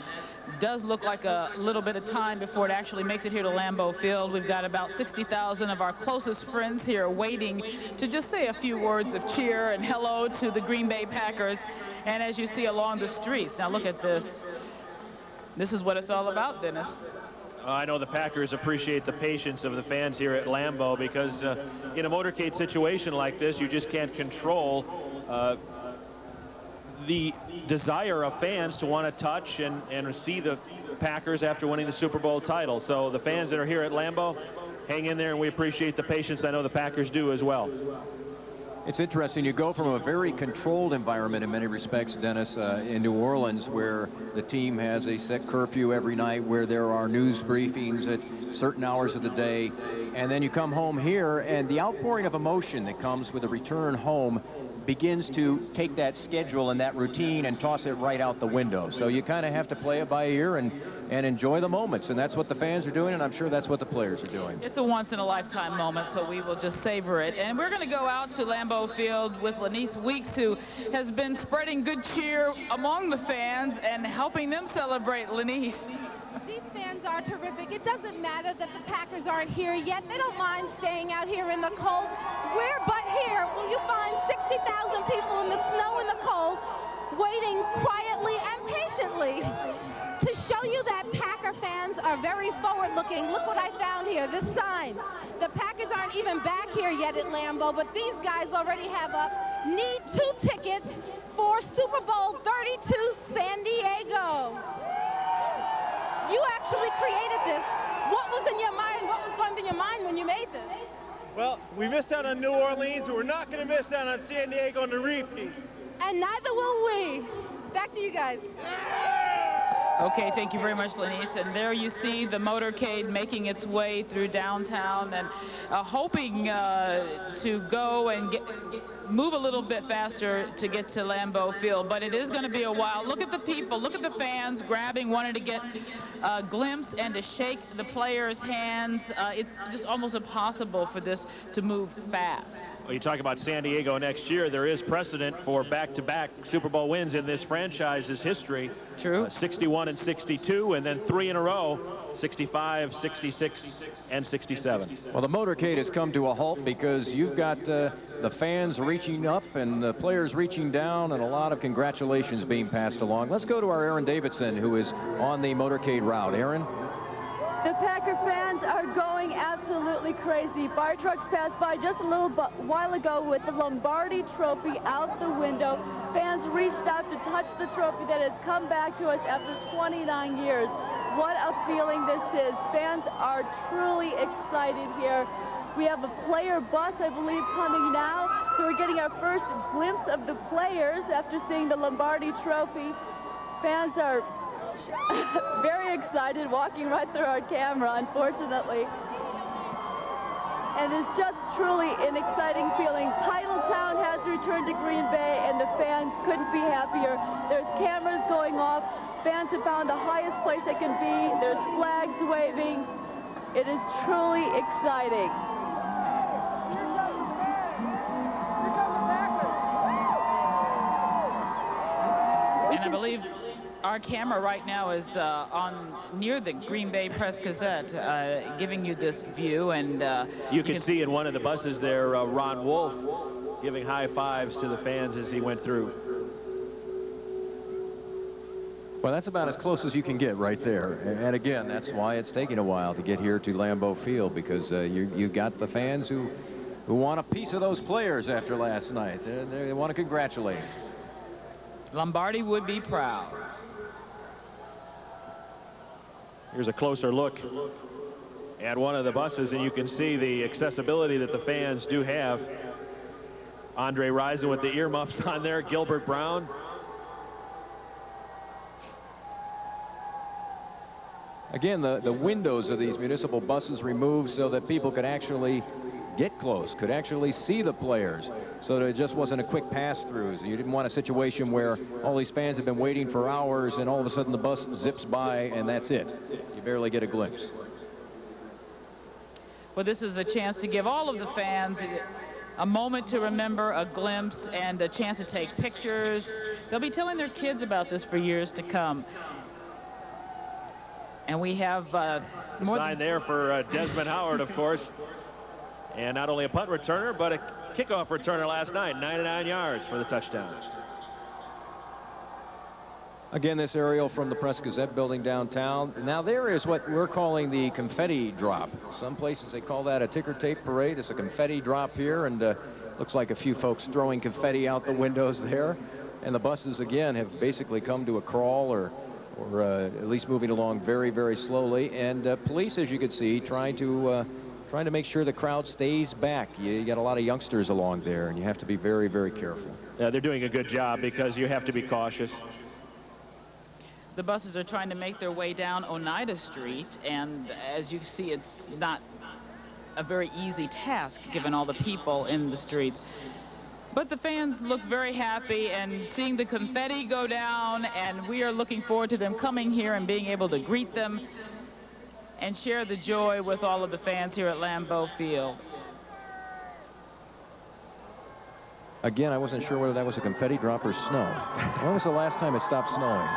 does look like a little bit of time before it actually makes it here to Lambeau Field. We've got about 60,000 of our closest friends here waiting to just say a few words of cheer and hello to the Green Bay Packers. And as you see along the streets, now look at this. This is what it's all about, Dennis. I know the Packers appreciate the patience of the fans here at Lambeau because in a motorcade situation like this, you just can't control the desire of fans to want to touch and see the Packers after winning the Super Bowl title. So the fans that are here at Lambeau, hang in there, and we appreciate the patience. I know the Packers do as well. It's interesting. You go from a very controlled environment in many respects, Dennis, in New Orleans, where the team has a set curfew every night, where there are news briefings at certain hours of the day, and then you come home here, and the outpouring of emotion that comes with a return home begins to take that schedule and that routine and toss it right out the window. So you kind of have to play it by ear and enjoy the moments, and that's what the fans are doing, and I'm sure that's what the players are doing. It's a once-in-a-lifetime moment, so we will just savor it. And we're going to go out to Lambeau Field with Lanice Weeks, who has been spreading good cheer among the fans and helping them celebrate. Lanice. These fans are terrific. It doesn't matter that the Packers aren't here yet. They don't mind staying out here in the cold. Where but here will you find 60,000 people in the snow and the cold waiting quietly and patiently to show you that Packer fans are very forward-looking. Look what I found here, this sign. The Packers aren't even back here yet at Lambeau, but these guys already have up. Need 2 tickets for Super Bowl 32 San Diego. You actually created this. What was in your mind? What was going through your mind when you made this? Well, we missed out on New Orleans, and we're not going to miss out on San Diego and the repeat. And neither will we. Back to you guys. Okay, thank you very much, Lanice. And there you see the motorcade making its way through downtown and hoping to go and move a little bit faster to get to Lambeau Field. But it is going to be a while. Look at the people. Look at the fans grabbing, wanting to get a glimpse and to shake the players' hands. It's just almost impossible for this to move fast. Well, you talk about San Diego next year. There is precedent for back-to-back Super Bowl wins in this franchise's history. True. 61 and 62, and then 3 in a row, 65, 66, and 67. Well, the motorcade has come to a halt because you've got the fans reaching up and the players reaching down, and a lot of congratulations being passed along. Let's go to our Aaron Davidson, who is on the motorcade route. Aaron? The Packer fans are going absolutely crazy. Fire trucks passed by just a little while ago with the Lombardi trophy out the window. Fans reached out to touch the trophy that has come back to us after 29 years. What a feeling this is. Fans are truly excited here. We have a player bus, I believe, coming now. So we're getting our first glimpse of the players after seeing the Lombardi trophy. Fans are very excited, walking right through our camera, unfortunately. And it's just truly an exciting feeling. Titletown has returned to Green Bay, and the fans couldn't be happier. There's cameras going off. Fans have found the highest place they can be. There's flags waving. It is truly exciting. And I believe our camera right now is near the Green Bay Press-Gazette, giving you this view. And you can see in one of the buses there, Ron Wolf giving high fives to the fans as he went through. Well, that's about as close as you can get right there. And again, that's why it's taking a while to get here to Lambeau Field, because you got the fans who want a piece of those players after last night. They want to congratulate them. Lombardi would be proud. Here's a closer look at one of the buses, and you can see the accessibility that the fans do have. Andre Rison with the earmuffs on there, Gilbert Brown. Again, the windows of these municipal buses removed so that people could actually get close, could actually see the players, so that it just wasn't a quick pass-through. So you didn't want a situation where all these fans have been waiting for hours and all of a sudden the bus zips by and that's it. You barely get a glimpse. Well, this is a chance to give all of the fans a moment to remember, a glimpse, and a chance to take pictures. They'll be telling their kids about this for years to come. And we have sign there for Desmond Howard, of course. And not only a punt returner, but a kickoff returner last night, 99 yards for the touchdown. Again, this aerial from the Press-Gazette building downtown. Now there is what we're calling the confetti drop. Some places they call that a ticker tape parade. It's a confetti drop here, and looks like a few folks throwing confetti out the windows there. And the buses, again, have basically come to a crawl, or at least moving along very, very slowly. And police, as you can see, trying to make sure the crowd stays back. You got a lot of youngsters along there, and you have to be very, very careful. Yeah, they're doing a good job because you have to be cautious. The buses are trying to make their way down Oneida Street, and as you see, it's not a very easy task given all the people in the streets. But the fans look very happy and seeing the confetti go down, and we are looking forward to them coming here and being able to greet them and share the joy with all of the fans here at Lambeau Field. Again, I wasn't sure whether that was a confetti drop or snow. When was the last time it stopped snowing?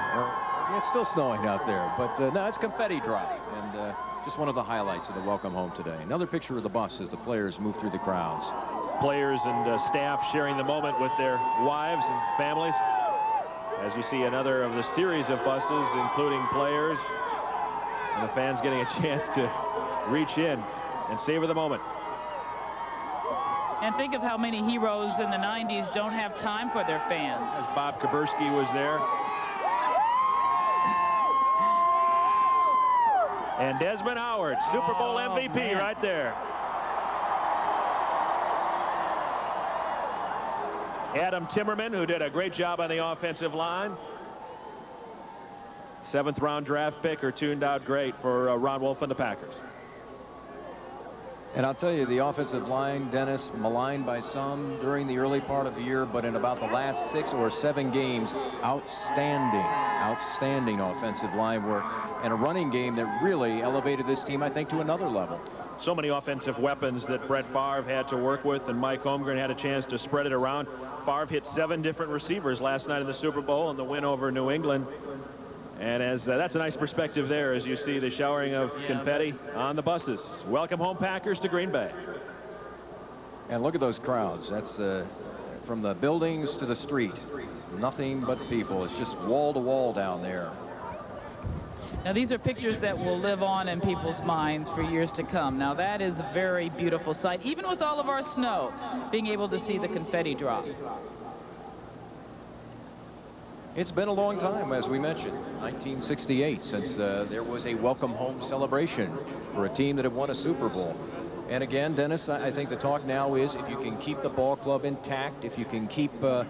It's still snowing out there, but no, it's confetti drop, and just one of the highlights of the welcome home today. Another picture of the bus as the players move through the crowds. Players and staff sharing the moment with their wives and families. As you see another of the series of buses, including players, and the fans getting a chance to reach in and savor the moment. And think of how many heroes in the 90s don't have time for their fans. As Bob Kuberski was there. And Desmond Howard, Super Bowl MVP man. Right there. Adam Timmerman, who did a great job on the offensive line. 7th round draft pick, or tuned out great for Ron Wolf and the Packers. And I'll tell you, the offensive line, Dennis, maligned by some during the early part of the year, but in about the last 6 or 7 games, outstanding offensive line work, and a running game that really elevated this team, I think, to another level. So many offensive weapons that Brett Favre had to work with, and Mike Holmgren had a chance to spread it around. Favre hit 7 different receivers last night in the Super Bowl in the win over New England. And as that's a nice perspective there as you see the showering of confetti on the buses. Welcome home, Packers, to Green Bay. And look at those crowds. That's from the buildings to the street. Nothing but people. It's just wall to wall down there. Now these are pictures that will live on in people's minds for years to come. Now that is a very beautiful sight, even with all of our snow, being able to see the confetti drop. It's been a long time, as we mentioned, 1968, since there was a welcome home celebration for a team that had won a Super Bowl. And again, Dennis, I think the talk now is if you can keep the ball club intact, if you can keep the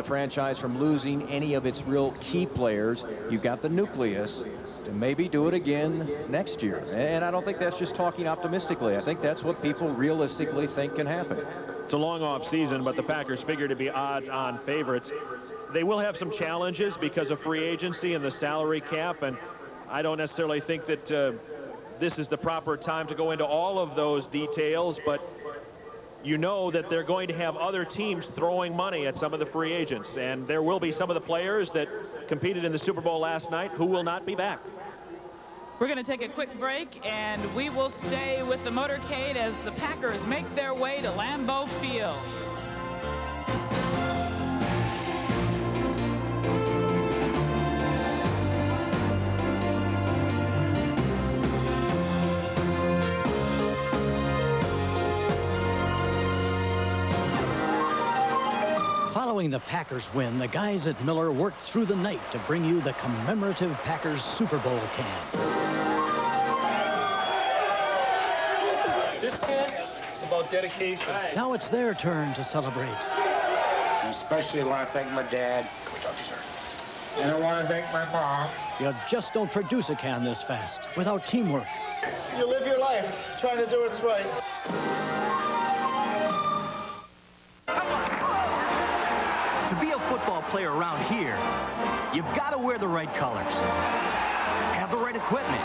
franchise from losing any of its real key players, you've got the nucleus to maybe do it again next year. And I don't think that's just talking optimistically. I think that's what people realistically think can happen. It's a long off season, but the Packers figure to be odds-on favorites. They will have some challenges because of free agency and the salary cap, and I don't necessarily think that this is the proper time to go into all of those details, but you know that they're going to have other teams throwing money at some of the free agents. And there will be some of the players that competed in the Super Bowl last night who will not be back. We're going to take a quick break, and we will stay with the motorcade as the Packers make their way to Lambeau Field. Following the Packers win, the guys at Miller worked through the night to bring you the commemorative Packers Super Bowl can. This can is about dedication. Now it's their turn to celebrate. Especially want to thank my dad. Can we talk to you, sir? And I want to thank my mom. You just don't produce a can this fast without teamwork. You live your life trying to do what's right. To be a football player around here, you've got to wear the right colors, have the right equipment.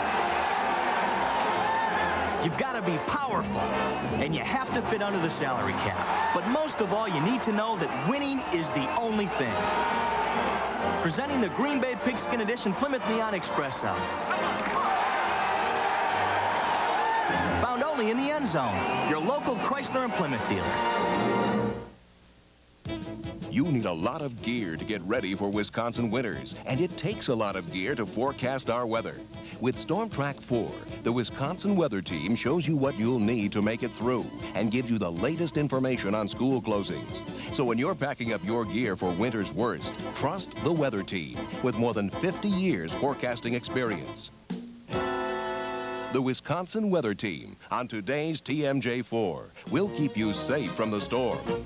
You've got to be powerful, and you have to fit under the salary cap. But most of all, you need to know that winning is the only thing. Presenting the Green Bay Pigskin Edition Plymouth Neon Express out. Found only in the end zone. Your local Chrysler and Plymouth dealer. You need a lot of gear to get ready for Wisconsin winters, and it takes a lot of gear to forecast our weather. With Storm Track 4, the Wisconsin Weather Team shows you what you'll need to make it through and gives you the latest information on school closings. So when you're packing up your gear for winter's worst, trust the Weather Team with more than 50 years forecasting experience. The Wisconsin Weather Team on today's TMJ4 will keep you safe from the storm.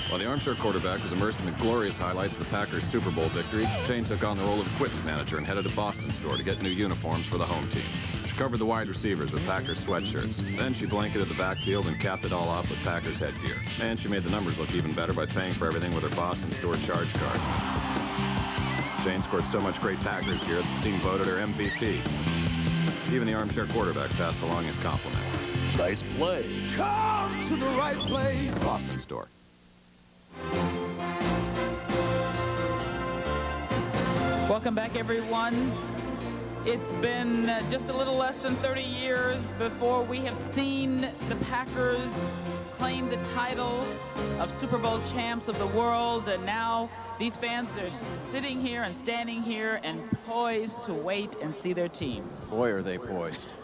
While the armchair quarterback was immersed in the glorious highlights of the Packers' Super Bowl victory, Jane took on the role of equipment manager and headed to Boston store to get new uniforms for the home team. She covered the wide receivers with Packers sweatshirts. Then she blanketed the backfield and capped it all off with Packers headgear. And she made the numbers look even better by paying for everything with her Boston store charge card. Jane scored so much great Packers gear that the team voted her MVP. Even the armchair quarterback passed along his compliments. Nice play. Come to the right place. Boston store. Welcome back, everyone. It's been just a little less than 30 years before we have seen the Packers claim the title of Super Bowl champs of the world, and now these fans are sitting here and standing here and poised to wait and see their team. Boy, are they poised.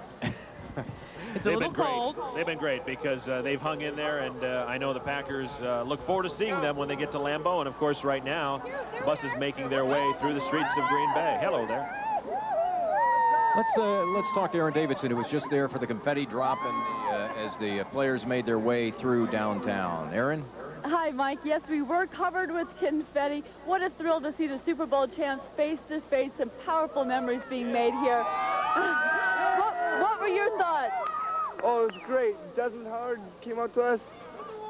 It's a little cold. They've been great because they've hung in there, and I know the Packers look forward to seeing them when they get to Lambeau. And of course, right now, the bus is making their way through the streets of Green Bay. Hello there. Let's talk to Aaron Davidson, who was just there for the confetti drop and as the players made their way through downtown. Aaron? Hi, Mike. Yes, we were covered with confetti. What a thrill to see the Super Bowl champs face to face. Some powerful memories being made here. What were your thoughts? Oh, it was great. Desmond Howard came out to us.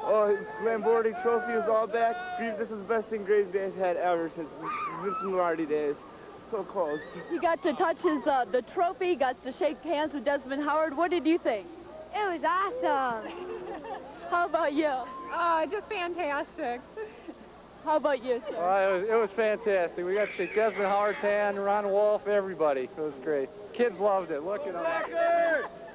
Oh, his Lamborghini trophy was all back. This is the best thing Green Bay has had ever since Vince Lombardi days. So cold. You got to touch his the trophy, got to shake hands with Desmond Howard. What did you think? It was awesome. How about you? Oh, just fantastic. How about you, sir? It was fantastic. We got to see Desmond Howard, Tan, Ron Wolf, everybody. It was great. Kids loved it. Look at them.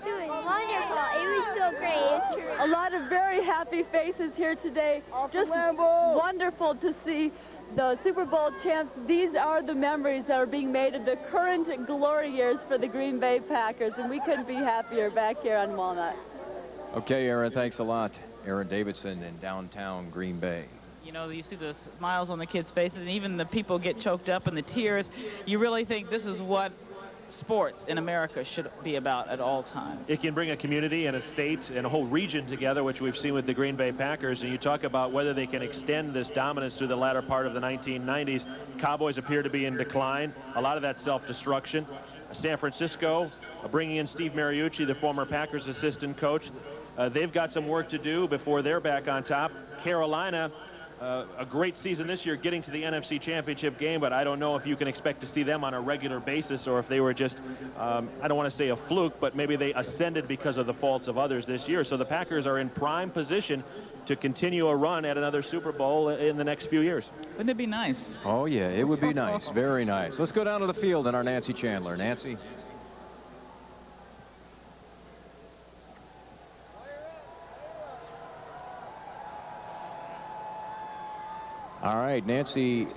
It was wonderful. It was so great. A lot of very happy faces here today. Just wonderful to see the Super Bowl champs. These are the memories that are being made of the current glory years for the Green Bay Packers, and we couldn't be happier back here on Walnut. Okay, Aaron, thanks a lot. Aaron Davidson in downtown Green Bay. You know, you see the smiles on the kids' faces, and even the people get choked up in the tears. You really think this is what sports in America should be about at all times. It can bring a community and a state and a whole region together, which we've seen with the Green Bay Packers. And you talk about whether they can extend this dominance through the latter part of the 1990s. Cowboys appear to be in decline. A lot of that self-destruction. San Francisco bringing in Steve Mariucci, the former Packers assistant coach. They've got some work to do before they're back on top. Carolina a great season this year getting to the NFC Championship game, but I don't know if you can expect to see them on a regular basis or if they were just, I don't want to say a fluke, but maybe they ascended because of the faults of others this year. So the Packers are in prime position to continue a run at another Super Bowl in the next few years. Wouldn't it be nice? Oh, yeah, it would be nice. Very nice. Let's go down to the field and our Nancy Chandler. Nancy? All right, Nancy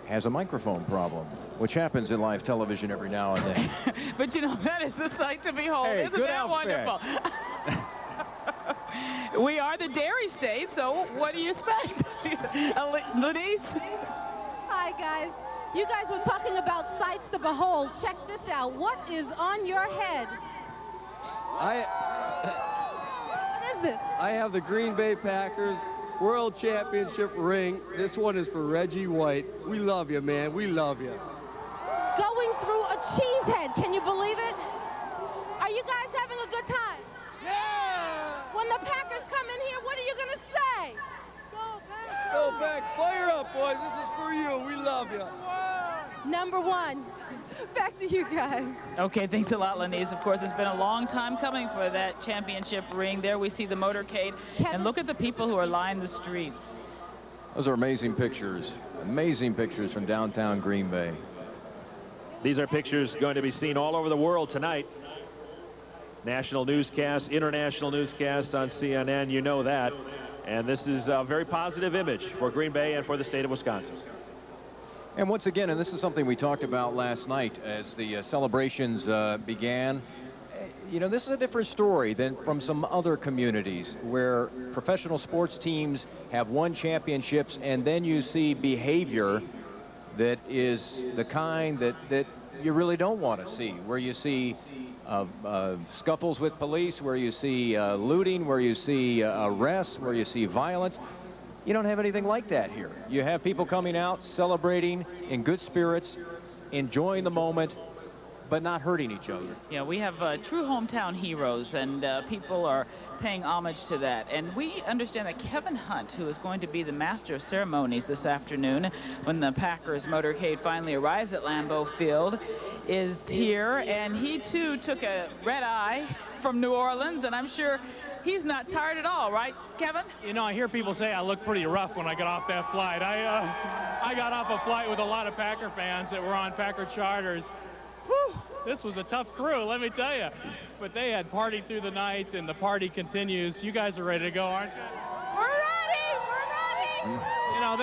has a microphone problem, which happens in live television every now and then. But you know, that is a sight to behold. Hey, Isn't good that outfit. wonderful? We are the dairy state, so what do you expect? Lenise? Hi, guys. You guys were talking about sights to behold. Check this out. What is on your head? What is it? I have the Green Bay Packers World Championship ring. This one is for Reggie White. We love you, man. We love you. Going through a cheese head. Can you believe it? Are you guys having a good time? Yeah! When the Packers come in here, what are you going to say? Go Packers! Go back. Fire up, boys. This is for you. We love you. Number one. Back to you guys. Okay, thanks a lot, Lenise. Of course, it's been a long time coming for that championship ring. There we see the motorcade. And look at the people who are lining the streets. Those are amazing pictures. Amazing pictures from downtown Green Bay. These are pictures going to be seen all over the world tonight. National newscasts, international newscasts on CNN, you know that. And this is a very positive image for Green Bay and for the state of Wisconsin. And once again, and this is something we talked about last night as the celebrations began, you know, this is a different story than from some other communities where professional sports teams have won championships and then you see behavior that is the kind that you really don't want to see, where you see scuffles with police, where you see looting, where you see arrests, where you see violence. You don't have anything like that here. You have people coming out, celebrating in good spirits, enjoying the moment, but not hurting each other. Yeah, we have true hometown heroes, and people are paying homage to that. And we understand that Kevin Hunt, who is going to be the master of ceremonies this afternoon when the Packers motorcade finally arrives at Lambeau Field, is here. And he, too, took a red eye from New Orleans, and I'm sure he's not tired at all, right, Kevin? You know, I hear people say I look pretty rough when I got off that flight. I got off a flight with a lot of Packer fans that were on Packer charters. Whew, this was a tough crew, let me tell you. But they had partied through the night, and the party continues. You guys are ready to go, aren't you? We're ready! We're ready! You know,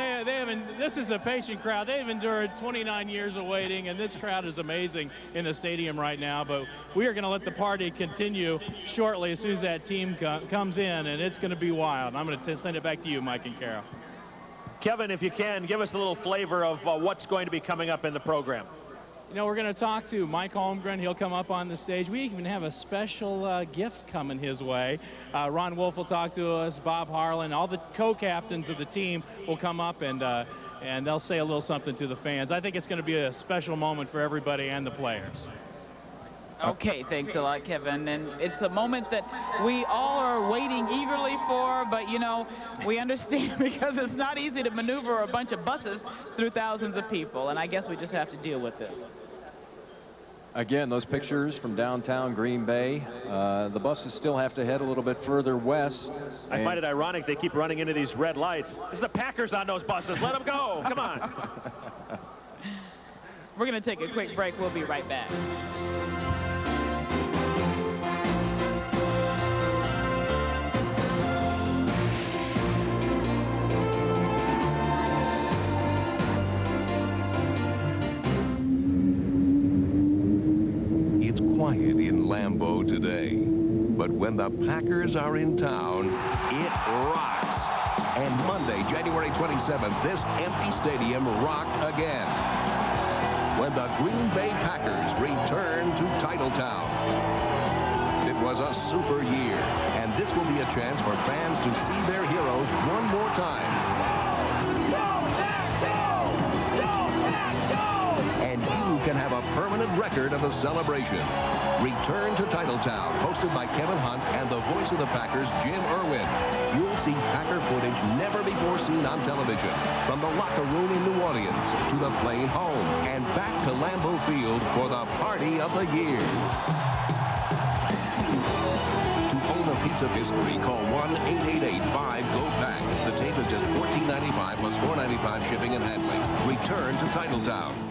this is a patient crowd. They've endured 29 years of waiting, and this crowd is amazing in the stadium right now. But we are going to let the party continue shortly as soon as that team comes in, and it's going to be wild. I'm going to send it back to you, Mike and Carol. Kevin, if you can, give us a little flavor of what's going to be coming up in the program. You know, we're going to talk to Mike Holmgren. He'll come up on the stage. We even have a special gift coming his way. Ron Wolf will talk to us, Bob Harlan. All the co-captains of the team will come up, and they'll say a little something to the fans. I think it's going to be a special moment for everybody and the players. Okay, thanks a lot, Kevin. And it's a moment that we all are waiting eagerly for, but, you know, we understand because it's not easy to maneuver a bunch of buses through thousands of people, and I guess we just have to deal with this. Again, those pictures from downtown Green Bay. The buses still have to head a little bit further west. I find it ironic they keep running into these red lights. It's the Packers on those buses. Let them go. Come on. We're going to take a quick break. We'll be right back. Quiet in Lambeau today, but when the Packers are in town, it rocks. And Monday, January 27th, this empty stadium rocked again when the Green Bay Packers return to Titletown. It was a super year, and this will be a chance for fans to see their heroes one more time. And you can have a permanent record of the celebration. Return to Titletown, hosted by Kevin Hunt and the voice of the Packers, Jim Irwin. You'll see Packer footage never before seen on television, from the locker room in New Orleans to the plane home and back to Lambeau Field for the party of the year. To own a piece of history, call 1-888-5-GO-PACK. The tape is just $14.95 plus $4.95 shipping and handling. Return to Titletown.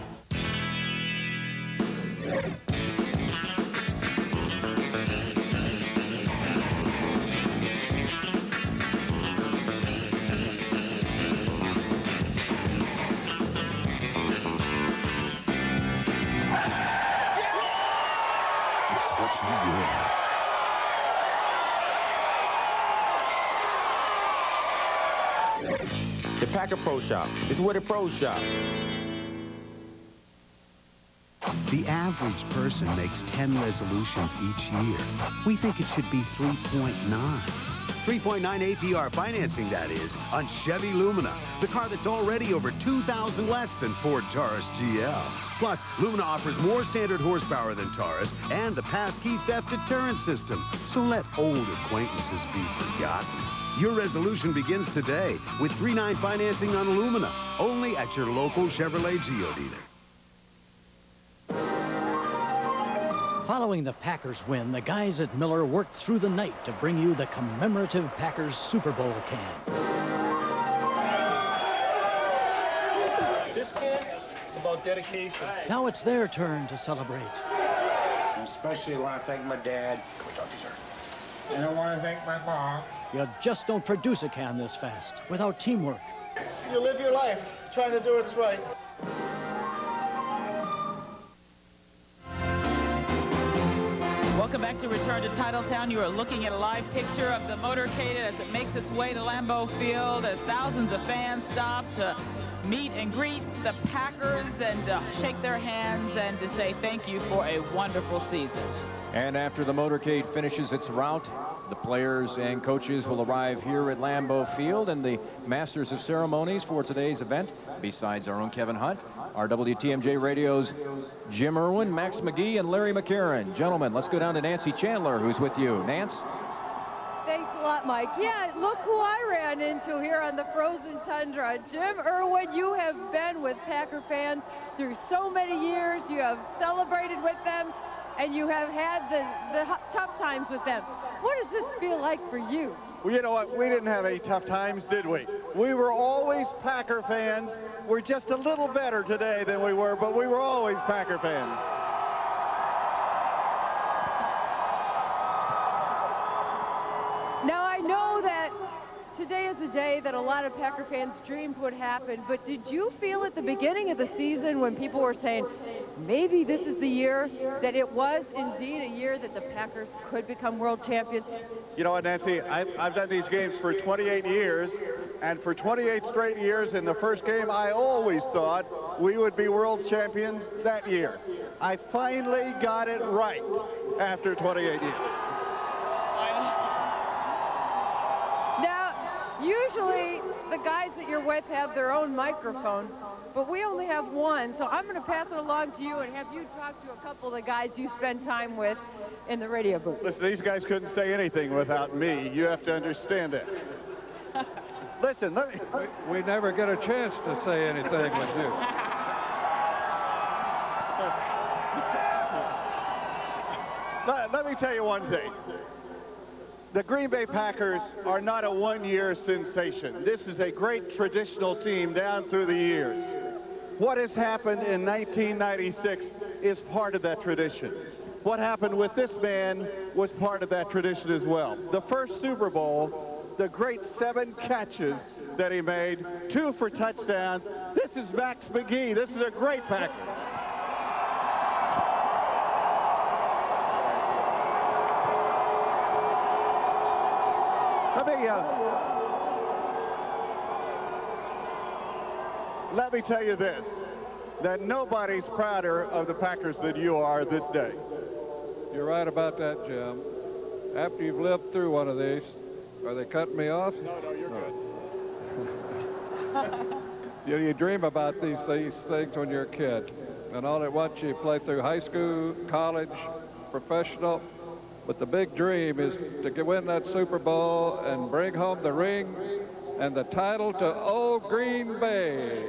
The Packer Pro Shop is where the pros shop. The average person makes 10 resolutions each year. We think it should be 3.9. 3.9 APR financing, that is, on Chevy Lumina, the car that's already over $2,000 less than Ford Taurus GL. Plus, Lumina offers more standard horsepower than Taurus and the passkey theft deterrent system. So let old acquaintances be forgotten. Your resolution begins today with 3.9 financing on Lumina, only at your local Chevrolet Geo dealer. Following the Packers win, the guys at Miller worked through the night to bring you the commemorative Packers Super Bowl can. This can is about dedication. Now it's their turn to celebrate. I especially want to thank my dad. Can we talk to you, sir? And I want to thank my mom. You just don't produce a can this fast without teamwork. You live your life trying to do what's right. Welcome back to Return to Titletown. You are looking at a live picture of the motorcade as it makes its way to Lambeau Field as thousands of fans stop to meet and greet the Packers and shake their hands and to say thank you for a wonderful season. And after the motorcade finishes its route, the players and coaches will arrive here at Lambeau Field, and the masters of ceremonies for today's event, besides our own Kevin Hunt, are WTMJ Radio's Jim Irwin, Max McGee, and Larry McCarron. Gentlemen, let's go down to Nancy Chandler, who's with you. Nance? Thanks a lot, Mike. Yeah, look who I ran into here on the frozen tundra. Jim Irwin, you have been with Packer fans through so many years. You have celebrated with them, and you have had the tough times with them. What does this feel like for you? Well, you know what? We didn't have any tough times, did we? We were always Packer fans. We're just a little better today than we were, but we were always Packer fans. Now, I know that today is a day that a lot of Packer fans dreamed would happen, but did you feel at the beginning of the season when people were saying, maybe this is the year, that it was indeed a year that the Packers could become world champions? You know what, Nancy? I've done these games for 28 years, and for 28 straight years in the first game, I always thought we would be world champions that year. I finally got it right after 28 years. Now, usually the guys that you're with have their own microphone, but we only have one, so I'm going to pass it along to you and have you talk to a couple of the guys you spend time with in the radio booth. Listen, these guys couldn't say anything without me. You have to understand it. Listen, we never get a chance to say anything with you. Let me tell you one thing. The Green Bay Packers are not a one-year sensation. This is a great traditional team down through the years. What has happened in 1996 is part of that tradition. What happened with this man was part of that tradition as well. The first Super Bowl, the great 7 catches that he made, 2 for touchdowns. This is Max McGee. This is a great Packer. Let me tell you this, that nobody's prouder of the Packers than you are this day. You're right about that, Jim. After you've lived through one of these, are they cutting me off? No, you're good. You dream about these things when you're a kid. and all at once you play through high school, college, professional. But the big dream is to win that Super Bowl and bring home the ring and the title to old Green Bay.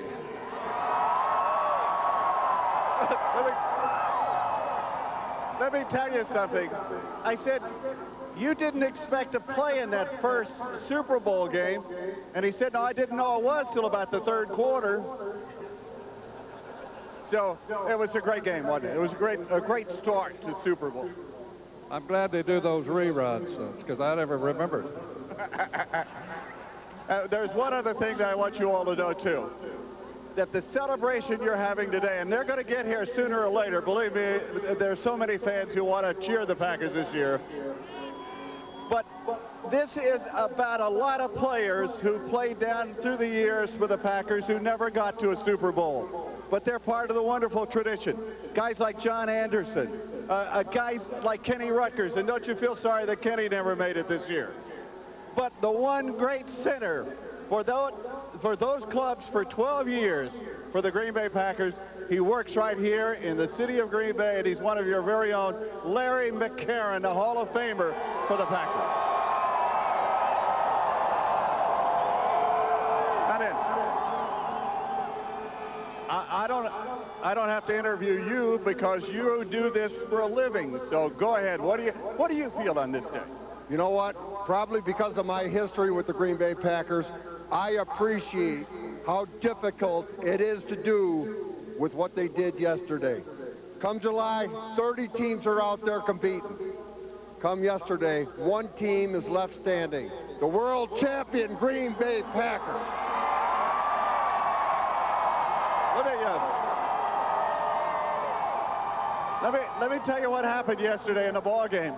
Let me tell you something. I said, you didn't expect to play in that first Super Bowl game. And he said, no, I didn't know it was till about the third quarter. So it was a great game, wasn't it? It was a great start to Super Bowl. I'm glad they do those reruns, because I never remembered. There's one other thing that I want you all to know, too. That the celebration you're having today, and they're going to get here sooner or later. Believe me, there's so many fans who want to cheer the Packers this year. But this is about a lot of players who played down through the years for the Packers who never got to a Super Bowl. But they're part of the wonderful tradition. Guys like John Anderson, guys like Kenny Rutgers, and don't you feel sorry that Kenny never made it this year. But the one great center for those clubs for 12 years for the Green Bay Packers, he works right here in the city of Green Bay, and he's one of your very own, Larry McCarron, the Hall of Famer for the Packers. Not in. I don't have to interview you because you do this for a living. So go ahead. What do you feel on this day? You know what? Probably because of my history with the Green Bay Packers, I appreciate how difficult it is to do with what they did yesterday. Come July, 30 teams are out there competing. Come yesterday, one team is left standing. The world champion Green Bay Packers. Let me tell you what happened yesterday in the ball game.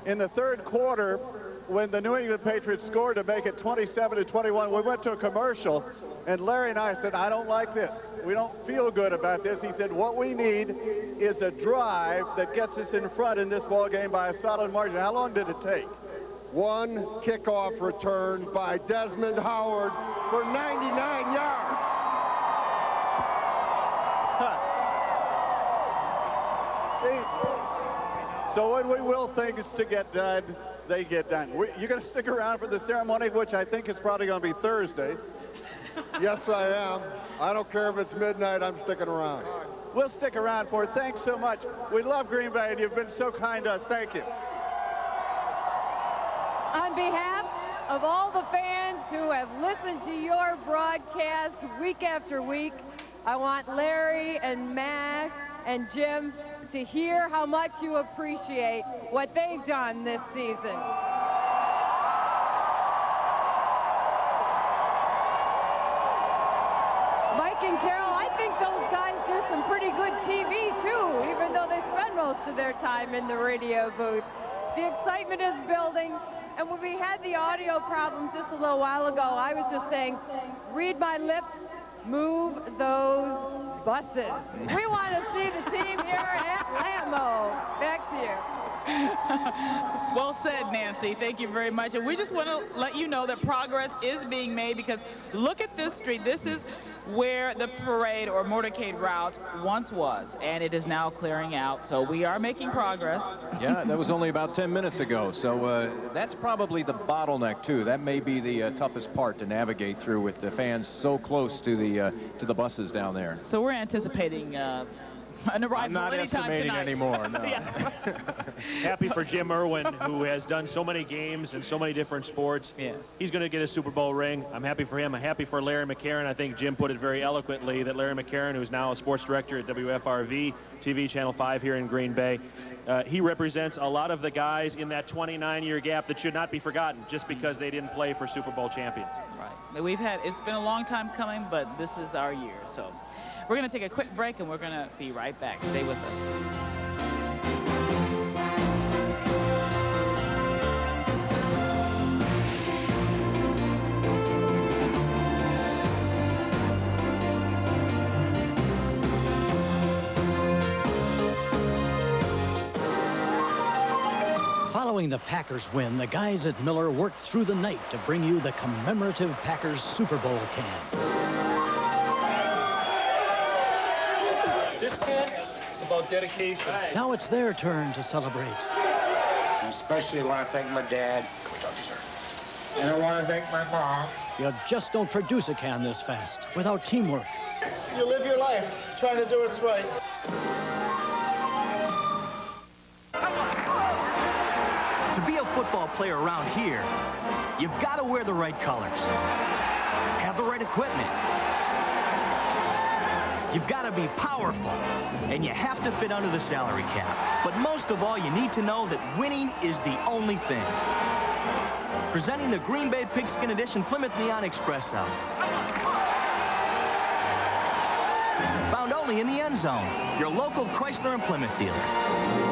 In the third quarter, when the New England Patriots scored to make it 27-21, we went to a commercial, and Larry and I said, I don't like this. We don't feel good about this. He said, what we need is a drive that gets us in front in this ball game by a solid margin. How long did it take? One kickoff return by Desmond Howard for 99 yards. So when we will things to get done, they get done. You're going to stick around for the ceremony, which I think is probably going to be Thursday. Yes, I am. I don't care if it's midnight, I'm sticking around. We'll stick around for it. Thanks so much. We love Green Bay, and you've been so kind to us. Thank you. On behalf of all the fans who have listened to your broadcast week after week, I want Larry and Mac and Jim to hear how much you appreciate what they've done this season. Mike and Carol, I think those guys do some pretty good TV too, even though they spend most of their time in the radio booth. The excitement is building, and when we had the audio problems just a little while ago, I was just saying, read my lips, move those buses. We want to see the team here at Lambeau. Back to you. Well said, Nancy. Thank you very much. And we just want to let you know that progress is being made, because look at this street. This is where the parade or motorcade route once was, and it is now clearing out. So we are making progress. Yeah, that was only about 10 minutes ago. So that's probably the bottleneck, too. That may be the toughest part to navigate through with the fans so close to the buses down there. So we're anticipating an arrival I'm not anytime estimating tonight. anymore, no. Happy for Jim Irwin, who has done so many games and so many different sports. Yes. He's going to get a Super Bowl ring. I'm happy for him. I'm happy for Larry McCarron. I think Jim put it very eloquently that Larry McCarron, who's now a sports director at WFRV TV Channel 5 here in Green Bay, he represents a lot of the guys in that 29-year gap that should not be forgotten just because they didn't play for Super Bowl champions. Right. It's been a long time coming, but this is our year. So we're going to take a quick break, and we're going to be right back. Stay with us. Following the Packers win, the guys at Miller worked through the night to bring you the commemorative Packers Super Bowl can. This can about dedication. Now it's their turn to celebrate. I especially want to thank my dad. Can we talk to you, sir? And I want to thank my mom. You just don't produce a can this fast without teamwork. You live your life trying to do what's right. To be a football player around here, you've got to wear the right colors, have the right equipment. You've got to be powerful, and you have to fit under the salary cap. But most of all, you need to know that winning is the only thing. Presenting the Green Bay Pigskin Edition Plymouth Neon Express out. Found only in the end zone. Your local Chrysler and Plymouth dealer.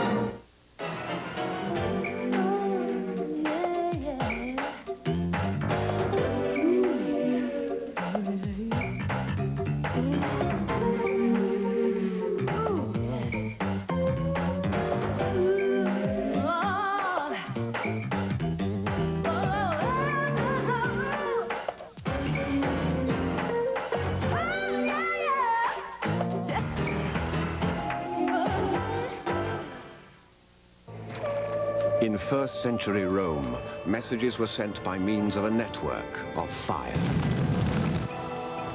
In first-century Rome, messages were sent by means of a network of fire,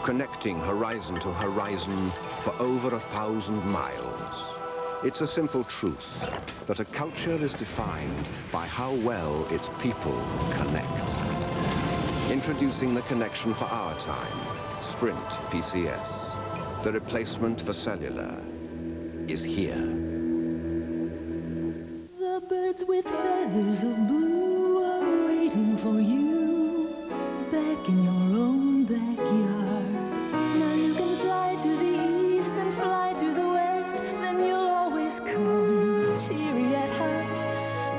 connecting horizon to horizon for over 1,000 miles. It's a simple truth that a culture is defined by how well its people connect. Introducing the connection for our time, Sprint PCS. The replacement for cellular is here. The birds with feathers of blue are waiting for you back in your own backyard. Now you can fly to the east and fly to the west, then you'll always come teary at heart,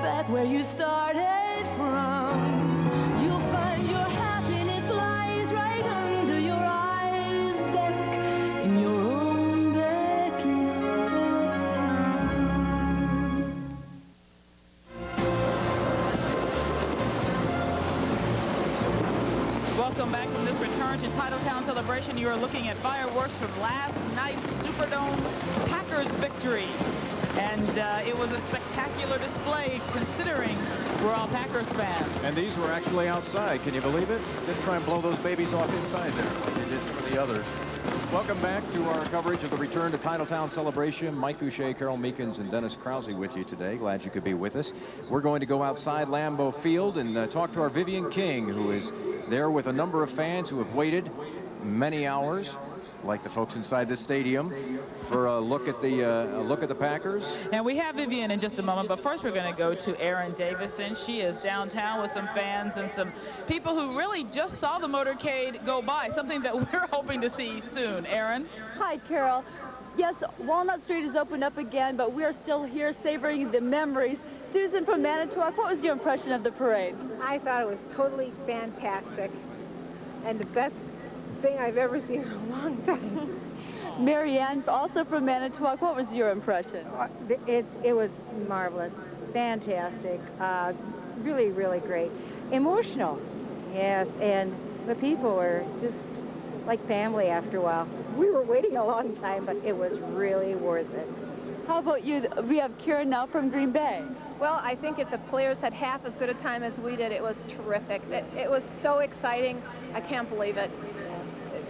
back where you started from. You'll find your happiness lies right under your eyes, back in your own backyard. Welcome back from this return to Titletown celebration. You are looking at fireworks from last night's Superdome Packers victory. And it was a spectacular display considering we're all Packers fans. And these were actually outside. Can you believe it? Didn't try and blow those babies off inside there like they did some of the others. Welcome back to our coverage of the return to Titletown celebration. Mike Boucher, Carol Meekins, and Dennis Krause with you today. Glad you could be with us. We're going to go outside Lambeau Field and talk to our Vivian King, who is there with a number of fans who have waited many hours, like the folks inside this stadium, for a look at the Packers. And we have Vivian in just a moment, but first we're going to go to Erin Davison. She is downtown with some fans and some people who really just saw the motorcade go by, something that we're hoping to see soon. Erin? Hi, Carol. Yes, Walnut Street is opened up again, but we are still here savoring the memories. Susan from Manitowoc, what was your impression of the parade? I thought it was totally fantastic and the best thing I've ever seen in a long time. Marianne, also from Manitowoc, what was your impression? It was marvelous, fantastic, really, really great. Emotional, yes, and the people were just like family after a while. We were waiting a long time, but it was really worth it. How about you? We have Kieran now from Green Bay. Well, I think if the players had half as good a time as we did, it was terrific. It was so exciting. I can't believe it.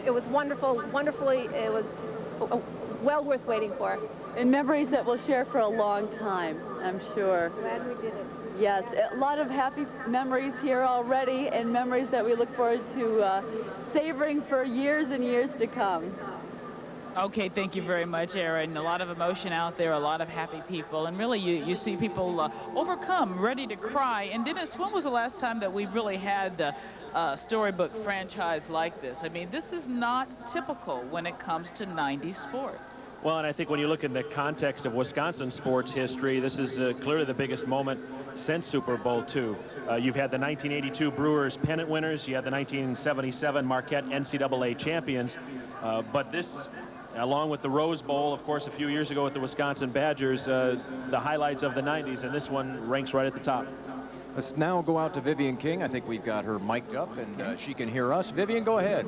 It was wonderful, it was well worth waiting for. And memories that we'll share for a long time, I'm sure. Glad we did it. Yes, a lot of happy memories here already, and memories that we look forward to savoring for years and years to come. Okay, thank you very much, Erin. A lot of emotion out there, a lot of happy people, and really you see people overcome, ready to cry. And Dennis, when was the last time that we really had a storybook franchise like this? I mean, this is not typical when it comes to 90s sports. Well, and I think when you look in the context of Wisconsin sports history, this is clearly the biggest moment since Super Bowl II. You've had the 1982 Brewers pennant winners. You had the 1977 Marquette NCAA champions. But this, along with the Rose Bowl, of course, a few years ago with the Wisconsin Badgers, the highlights of the 90s, and this one ranks right at the top. Let's now go out to Vivian King. I think we've got her mic'd up, and she can hear us. Vivian, go ahead.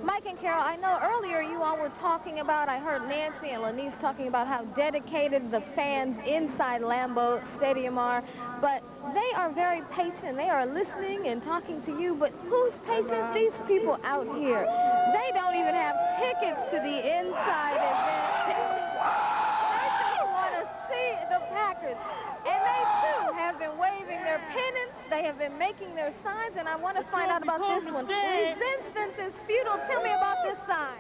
Mike and Carol, I know earlier you all were talking about, I heard Nancy and Lenise talking about how dedicated the fans inside Lambeau Stadium are, but they are very patient. They are listening and talking to you, but whose patience? These people out here. They don't even have tickets to the inside event. They just want to see the Packers. And they, too, have been waving their pennants. They have been making their signs, and I want to find out about this one. Resistance is futile. Tell me about this sign.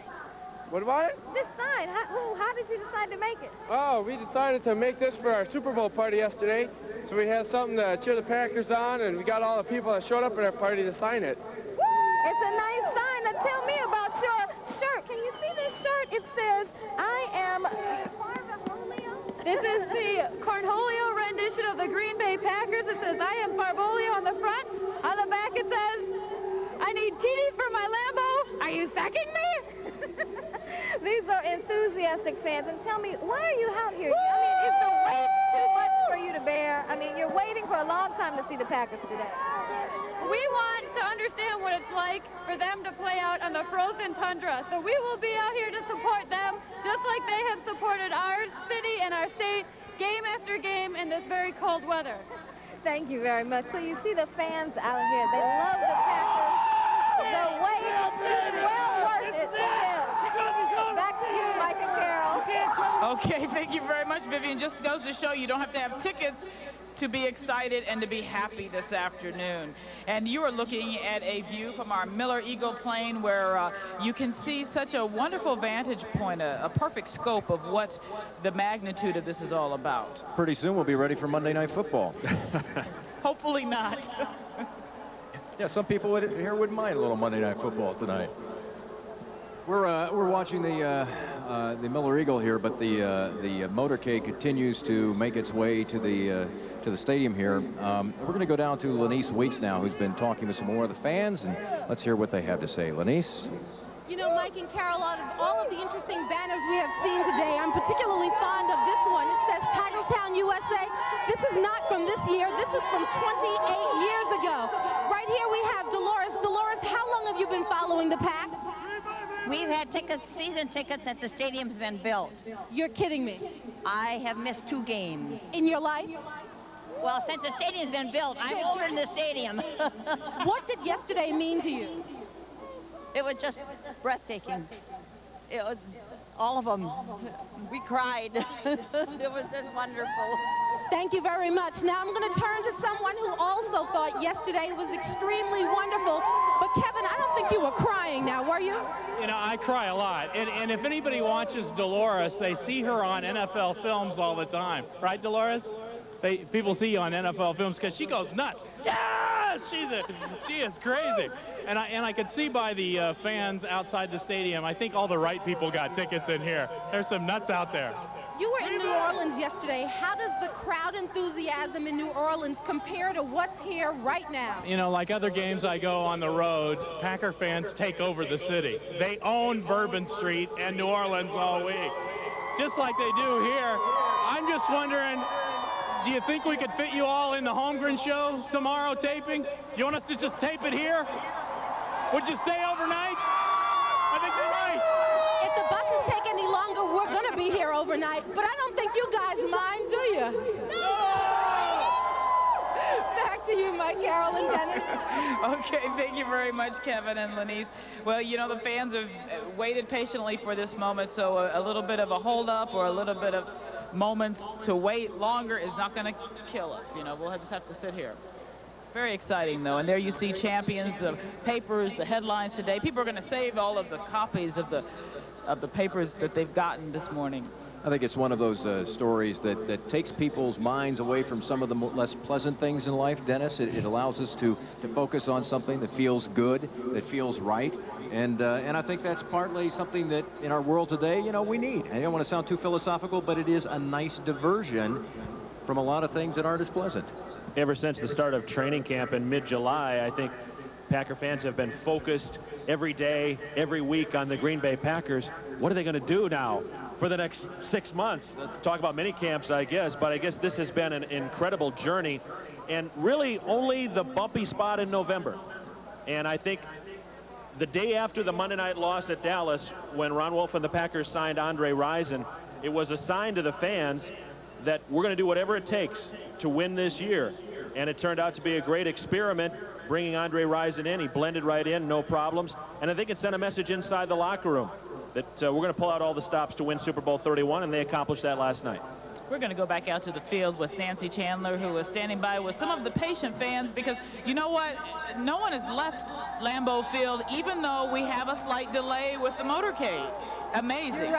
What about it? This sign. How did you decide to make it? Oh, we decided to make this for our Super Bowl party yesterday. So we had something to cheer the Packers on, and we got all the people that showed up at our party to sign it. It's a nice sign. Now tell me about your shirt. Can you see this shirt? It says, I am... This is the Cornholio rendition of the Green Bay Packers. It says, I am Farbolio on the front. On the back it says, I need TD for my Lambo. Are you sucking me? These are enthusiastic fans. And tell me, why are you out here? I mean, is the wait too much for you to bear? I mean, you're waiting for a long time to see the Packers today. We want to understand what it's like for them to play out on the frozen tundra. So we will be out here to support them, just like they have supported our city and our state game after game in this very cold weather. Thank you very much. So you see the fans out here. They love the Packers. The wait is well worth it still. Back to you, Mike and Carol. Okay, thank you very much, Vivian. Just goes to show you don't have to have tickets to be excited and to be happy this afternoon. And you are looking at a view from our Miller Eagle plane where you can see such a wonderful vantage point, a perfect scope of what the magnitude of this is all about. Pretty soon we'll be ready for Monday Night Football. Hopefully not. Yeah, some people here wouldn't mind a little Monday Night Football tonight. We're watching the Miller Eagle here, but the motorcade continues to make its way to the stadium here. We're going to go down to Lenise Weeks now, who's been talking with some more of the fans, and let's hear what they have to say. Lenise? You know, Mike and Carol, out of all of the interesting banners we have seen today, I'm particularly fond of this one. It says Titletown, USA. This is not from this year. This is from 28 years ago. Right here we have Dolores. Dolores, how long have you been following the Pack? We've had season tickets since the stadium's been built. You're kidding me. I have missed 2 games. In your life? Well, since the stadium's been built, I'm older than the stadium. What did yesterday mean to you? It was just breathtaking. It was all of them. We cried. It was just wonderful. Thank you very much. Now I'm going to turn to someone who also thought yesterday was extremely wonderful. But Kevin, I don't think you were crying now, were you? You know, I cry a lot. And if anybody watches Dolores, they see her on NFL films all the time. Right, Dolores? People see you on NFL films because she goes nuts. Yes! She is crazy. And I could see by the fans outside the stadium, I think all the right people got tickets in here. There's some nuts out there. You were in New Orleans yesterday. How does the crowd enthusiasm in New Orleans compare to what's here right now? You know, like other games I go on the road, Packer fans take over the city. They own Bourbon Street and New Orleans all week, just like they do here. I'm just wondering, do you think we could fit you all in the Holmgren show tomorrow taping? You want us to just tape it here? Would you stay overnight? I think you're right. If the buses take any longer, we're going to be here overnight. But I don't think you guys mind, do you? No! Back to you, Mike, Carol, and Dennis. Okay, thank you very much, Kevin and Lenise. Well, you know, the fans have waited patiently for this moment, so a little bit of a hold-up or a little bit of moments to wait longer is not going to kill us. You know, we'll just have to sit here. Very exciting, though. And there you see champions, the papers, the headlines today. People are going to save all of the copies of the papers that they've gotten this morning. I think it's one of those stories that takes people's minds away from some of the less pleasant things in life, Dennis. It allows us to focus on something that feels good, that feels right. And I think that's partly something that in our world today, you know, we need. I don't want to sound too philosophical, but it is a nice diversion from a lot of things that aren't as pleasant. Ever since the start of training camp in mid-July, I think Packer fans have been focused every day, every week on the Green Bay Packers. What are they going to do now for the next 6 months? Let's talk about mini camps, I guess, but I guess this has been an incredible journey, and really only the bumpy spot in November. And I think the day after the Monday night loss at Dallas, when Ron Wolf and the Packers signed Andre Rison, it was a sign to the fans that we're going to do whatever it takes to win this year. And it turned out to be a great experiment, bringing Andre Rison in. He blended right in, no problems. And I think it sent a message inside the locker room that we're going to pull out all the stops to win Super Bowl 31, and they accomplished that last night. We're going to go back out to the field with Nancy Chandler, who is standing by with some of the patient fans, because you know what? No one has left Lambeau Field, even though we have a slight delay with the motorcade. Amazing.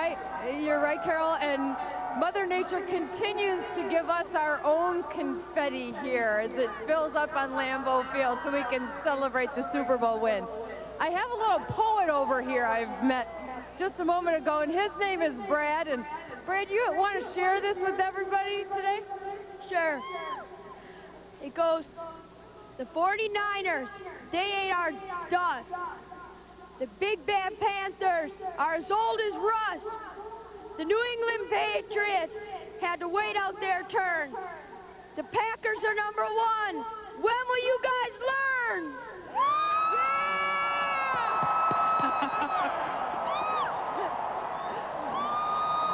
You're right, Carol. And Mother Nature continues to give us our own confetti here as it fills up on Lambeau Field so we can celebrate the Super Bowl win. I have a little poet over here I've met just a moment ago, and his name is Brad. And Brad, you want to share this with everybody today? Sure. It goes, the 49ers, they ate our dust. The Big Bad Panthers are as old as rust. The New England Patriots had to wait out their turn. The Packers are #1. When will you guys learn?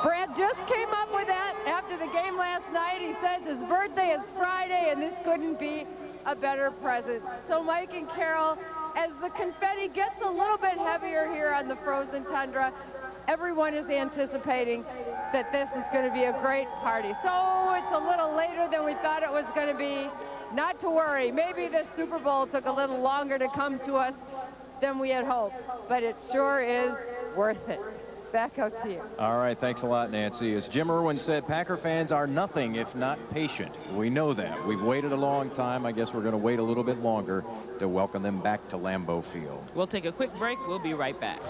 Brad just came up with that after the game last night. He says his birthday is Friday, and this couldn't be a better present. So Mike and Carol, as the confetti gets a little bit heavier here on the frozen tundra, everyone is anticipating that this is going to be a great party. So it's a little later than we thought it was going to be. Not to worry. Maybe this Super Bowl took a little longer to come to us than we had hoped, but it sure is worth it. Back out to you. All right, thanks a lot, Nancy. As Jim Irwin said, Packer fans are nothing if not patient. We know that. We've waited a long time. I guess we're going to wait a little bit longer to welcome them back to Lambeau Field. We'll take a quick break. We'll be right back.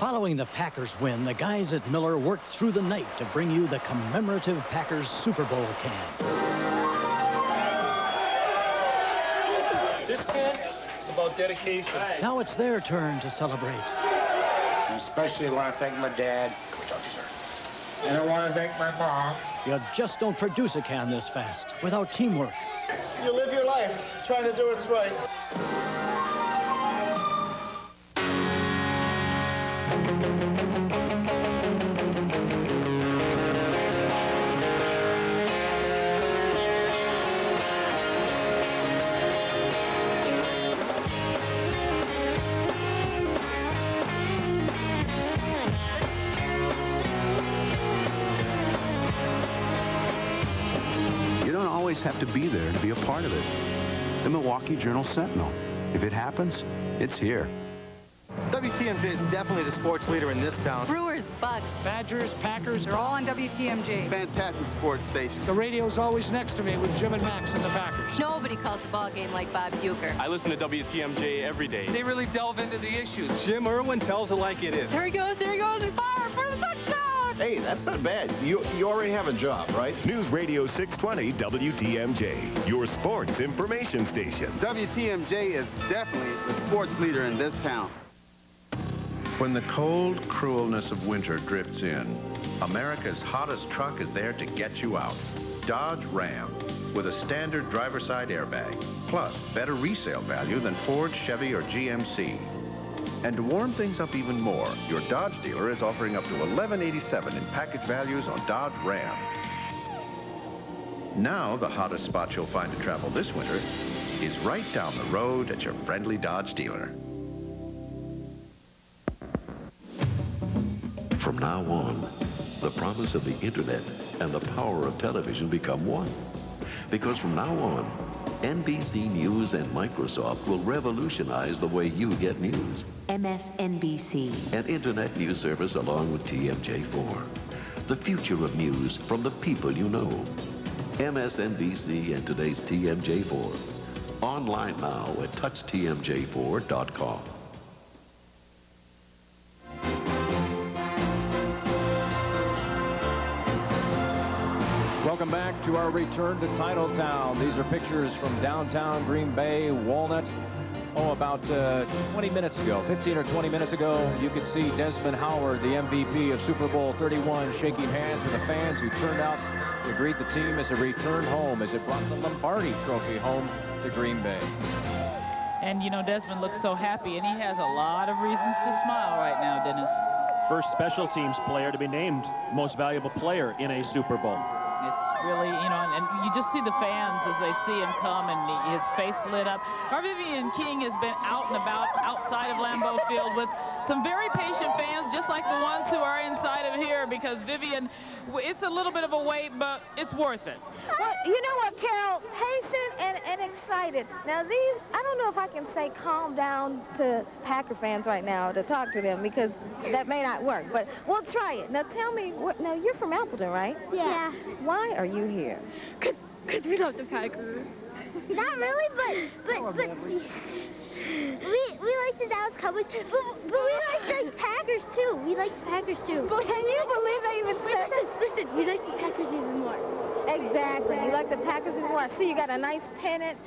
Following the Packers win, the guys at Miller worked through the night to bring you the commemorative Packers Super Bowl can. This can is about dedication. Now it's their turn to celebrate. I especially want to thank my dad. Come talk to you, sir. And I want to thank my mom. You just don't produce a can this fast without teamwork. You live your life trying to do what's right. Have to be there to be a part of it. The Milwaukee Journal-Sentinel. If it happens, it's here. WTMJ is definitely the sports leader in this town. Brewers, Bucks, Badgers, Packers. They're all on WTMJ. Fantastic sports station. The radio's always next to me with Jim and Max and the Packers. Nobody calls the ball game like Bob Uecker. I listen to WTMJ every day. They really delve into the issues. Jim Irwin tells it like it is. There he goes, and fire for the touchdown! Hey, that's not bad. You already have a job, right? News Radio 620 WTMJ, your sports information station. WTMJ is definitely the sports leader in this town. When the cold cruelness of winter drifts in, America's hottest truck is there to get you out. Dodge Ram, with a standard driver's side airbag, plus better resale value than Ford, Chevy, or GMC. And to warm things up even more, your Dodge dealer is offering up to $11.87 in package values on Dodge Ram. Now, the hottest spot you'll find to travel this winter is right down the road at your friendly Dodge dealer. From now on, the promise of the internet and the power of television become one. Because from now on, NBC News and Microsoft will revolutionize the way you get news. MSNBC. An internet news service along with TMJ4. The future of news from the people you know. MSNBC and today's TMJ4. Online now at touchtmj4.com. welcome back to our return to Titletown. These are pictures from downtown Green Bay, Walnut. Oh, about 20 minutes ago, 15 or 20 minutes ago, you could see Desmond Howard, the MVP of Super Bowl 31, shaking hands with the fans who turned out to greet the team as it returned home, as it brought the Lombardi Trophy home to Green Bay. And, you know, Desmond looks so happy, and he has a lot of reasons to smile right now, Dennis. First special teams player to be named most valuable player in a Super Bowl. It's really, you know, and you just see the fans as they see him come, and his face lit up. Our Vivian King has been out and about outside of Lambeau Field with some very patient fans, just like the ones who are inside of here, because Vivian, it's a little bit of a wait, but it's worth it. Well, you know what, Carol? Patient and excited. Now, these, I don't know if I can say calm down to Packer fans right now to talk to them, because that may not work, but we'll try it. Now, tell me, now, you're from Appleton, right? Yeah. Why are you here? Because we love the Packers. Not really, but we like the Dallas Cowboys, but we like the Packers too. We like the Packers too. But can you believe they even said that? Listen, we like the Packers even more. Exactly. You like the Packers even more. I see you got a nice pennant.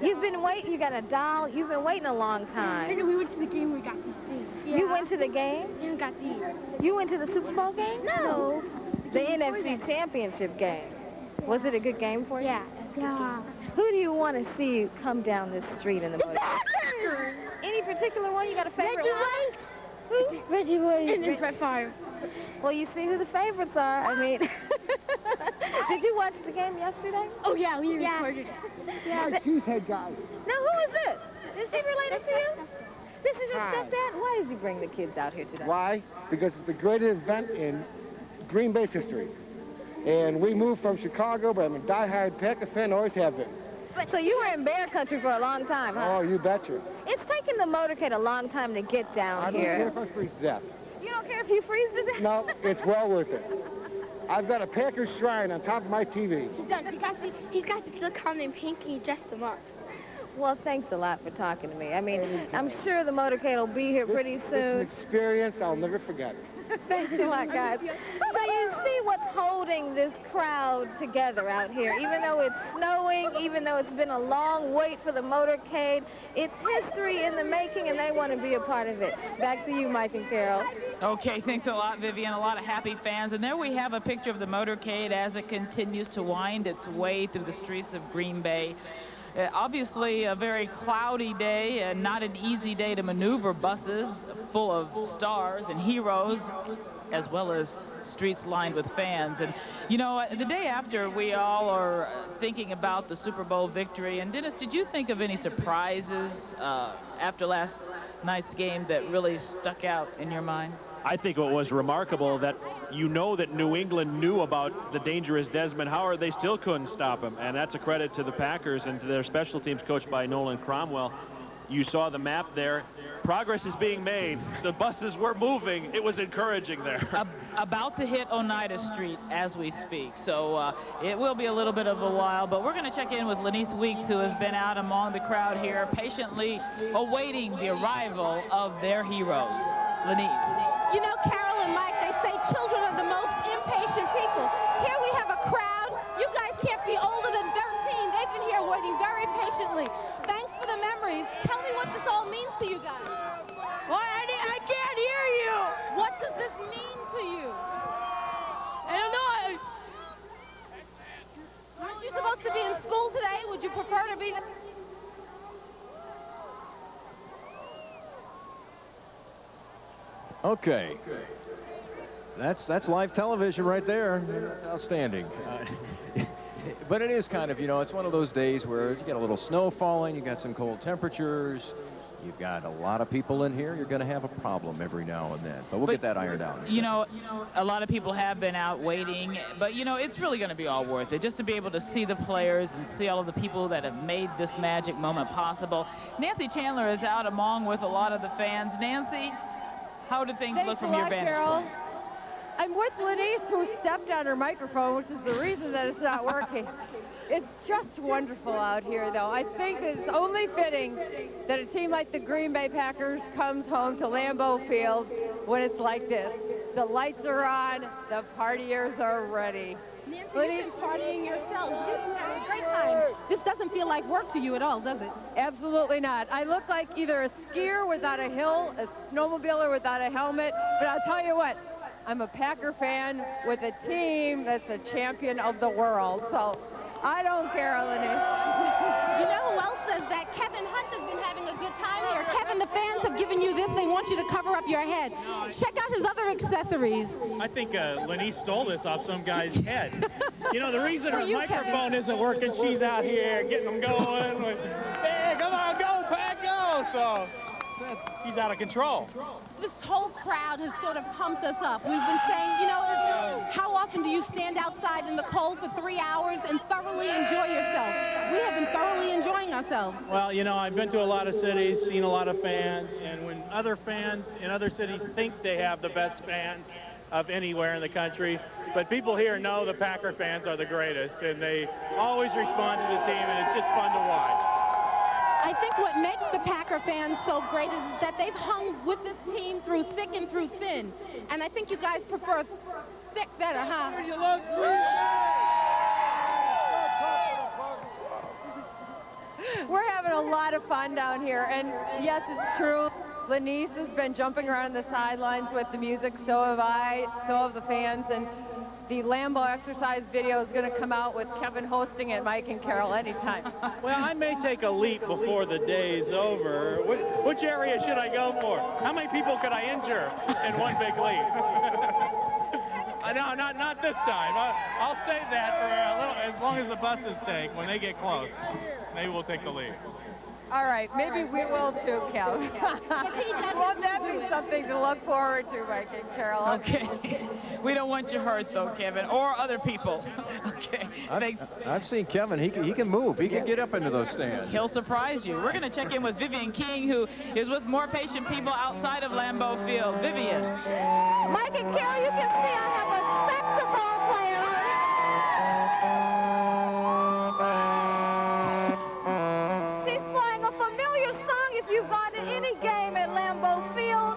You've been waiting. You got a doll. You've been waiting a long time. And we went to the game. We got these things. Yeah. You went to the game? Yeah, we got these. You went to the Super Bowl game? No. The NFC Championship game. Was it a good game for you? Yeah. Who do you want to see come down this street in the motor? Packers! Any particular one? You got a favorite one? Who? Reggie White. And then Brett Favre. Well, you see who the favorites are. I mean, did you watch the game yesterday? Oh, yeah, we recorded it. Yeah. Cheesehead guy. Now, who is this? Is he related to you? This is your stepdad? Why did you bring the kids out here today? Why? Because it's the greatest event in Green Bay's history. And we moved from Chicago, but I'm a diehard Packer fan, always have been. So you were in bear country for a long time, huh? Oh, you betcha. It's taken the motorcade a long time to get down here. I don't care if I freeze to death. You don't care if you freeze to death? No, it's well worth it. I've got a Packers shrine on top of my TV. He's got this little cow named Pinky. He dressed him up. Well, thanks a lot for talking to me. I mean, I'm sure the motorcade will be here pretty soon. It's an experience I'll never forget. Thanks a lot, guys. So you see what's holding this crowd together out here. Even though it's snowing, even though it's been a long wait for the motorcade, it's history in the making, and they want to be a part of it. Back to you, Mike and Carol. Okay, thanks a lot, Vivian. A lot of happy fans. And there we have a picture of the motorcade as it continues to wind its way through the streets of Green Bay. Obviously a very cloudy day and not an easy day to maneuver buses full of stars and heroes, as well as streets lined with fans. And you know, the day after, we all are thinking about the Super Bowl victory. And Dennis, did you think of any surprises after last night's game that really stuck out in your mind? I think what was remarkable that you know that New England knew about the dangerous Desmond Howard. They still couldn't stop him, and that's a credit to the Packers and to their special teams coached by Nolan Cromwell. You saw the map there. Progress is being made. The buses were moving. It was encouraging there. About to hit Oneida Street as we speak, so it will be a little bit of a while, but we're going to check in with Lanice Weeks, who has been out among the crowd here, patiently awaiting the arrival of their heroes. Lanice. You know, Carol and Mike, they say children are the most impatient people. Here we have a crowd. You guys can't be older than 13. They've been here waiting very patiently. Thanks for the memories. Tell me what this all means to you guys. What? I can't hear you. What does this mean to you? I don't know. Aren't you supposed to be in school today? Would you prefer to be... Okay. That's live television right there. That's outstanding. But it is kind of, you know, it's one of those days where you get a little snow falling, you got some cold temperatures, you've got a lot of people in here, you're going to have a problem every now and then. But we'll get that ironed out. You know, a lot of people have been out waiting, but, you know, it's really going to be all worth it, just to be able to see the players and see all of the people that have made this magic moment possible. Nancy Chandler is out among with a lot of the fans. Nancy, how do things look from your vantage point? I'm with Lanice, who stepped on her microphone, which is the reason that it's not working. It's just wonderful out here, though. I think it's only fitting that a team like the Green Bay Packers comes home to Lambeau Field when it's like this. The lights are on, the partiers are ready. Nancy, you've been partying yourself. You've been having a great time. This doesn't feel like work to you at all, does it? Absolutely not. I look like either a skier without a hill, a snowmobiler without a helmet, but I'll tell you what, I'm a Packer fan with a team that's a champion of the world, so I don't care, Lenny. You know who else says that? Kevin Hunt has been having a good time here. Kevin, the fans have given you this. They want you to cover up your head. Check out his other accessories. I think Lenny stole this off some guy's head. You know, the reason her microphone Kevin? isn't working, she's out here getting them going. Like, hey, come on, go, Pack, go! So she's out of control. This whole crowd has sort of pumped us up. We've been saying, you know, how often do you stand outside in the cold for 3 hours and thoroughly enjoy yourself? We have been thoroughly enjoying ourselves. Well, you know, I've been to a lot of cities, seen a lot of fans, and when other fans in other cities think they have the best fans of anywhere in the country, but people here know the Packer fans are the greatest, and they always respond to the team, and it's just fun to watch. I think what makes the Packer fans so great is that they've hung with this team through thick and through thin. And I think you guys prefer thick better, huh? We're having a lot of fun down here, and yes, it's true. Lenise has been jumping around the sidelines with the music, so have I, so have the fans, and the Lambeau exercise video is going to come out with Kevin hosting it, Mike and Carol, anytime. Well, I may take a leap before the day's over. Which area should I go for? How many people could I injure in one big leap? No, not this time. I'll save that for a little, as long as the buses take. When they get close, maybe we'll take the lead. All right, maybe we will too, Cal. Won't that be something to look forward to, Mike and Carol? Okay. We don't want you hurt, though, Kevin, or other people. Okay. I've seen Kevin. He can move. He can get up into those stands. He'll surprise you. We're going to check in with Vivian King, who is with more patient people outside of Lambeau Field. Vivian. Mike and Carol, you can see I have a saxophone player. She's playing a familiar song if you've gone to any game at Lambeau Field.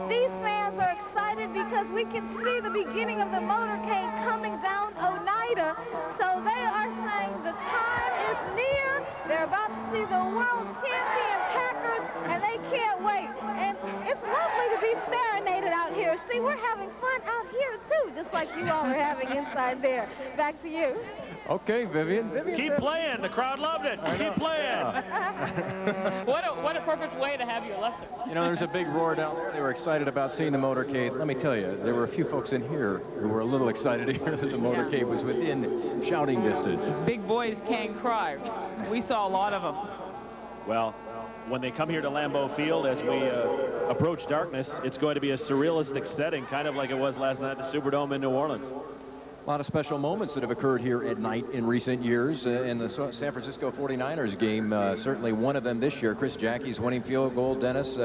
These fans are excited because we can see the beginning of the motorcade coming down Oneida. So they are saying the time is near. They're about to see the world champion Packers, and they can't wait. And it's lovely to be serenaded out here. See, we're having fun out here, too, just like you all are having inside there. Back to you. Okay, Vivian. Keep playing. The crowd loved it. Keep playing. What a perfect way to have your lesson. You know, there's a big roar down there. They were excited about seeing the motorcade. Let me tell you, there were a few folks in here who were a little excited to hear that the motorcade was within shouting distance. Big boys can't cry. We saw a lot of them. Well, when they come here to Lambeau Field, as we approach darkness, it's going to be a surrealistic setting, kind of like it was last night at the Superdome in New Orleans. A lot of special moments that have occurred here at night in recent years. In the San Francisco 49ers game, certainly one of them this year. Chris Jackie's winning field goal, Dennis.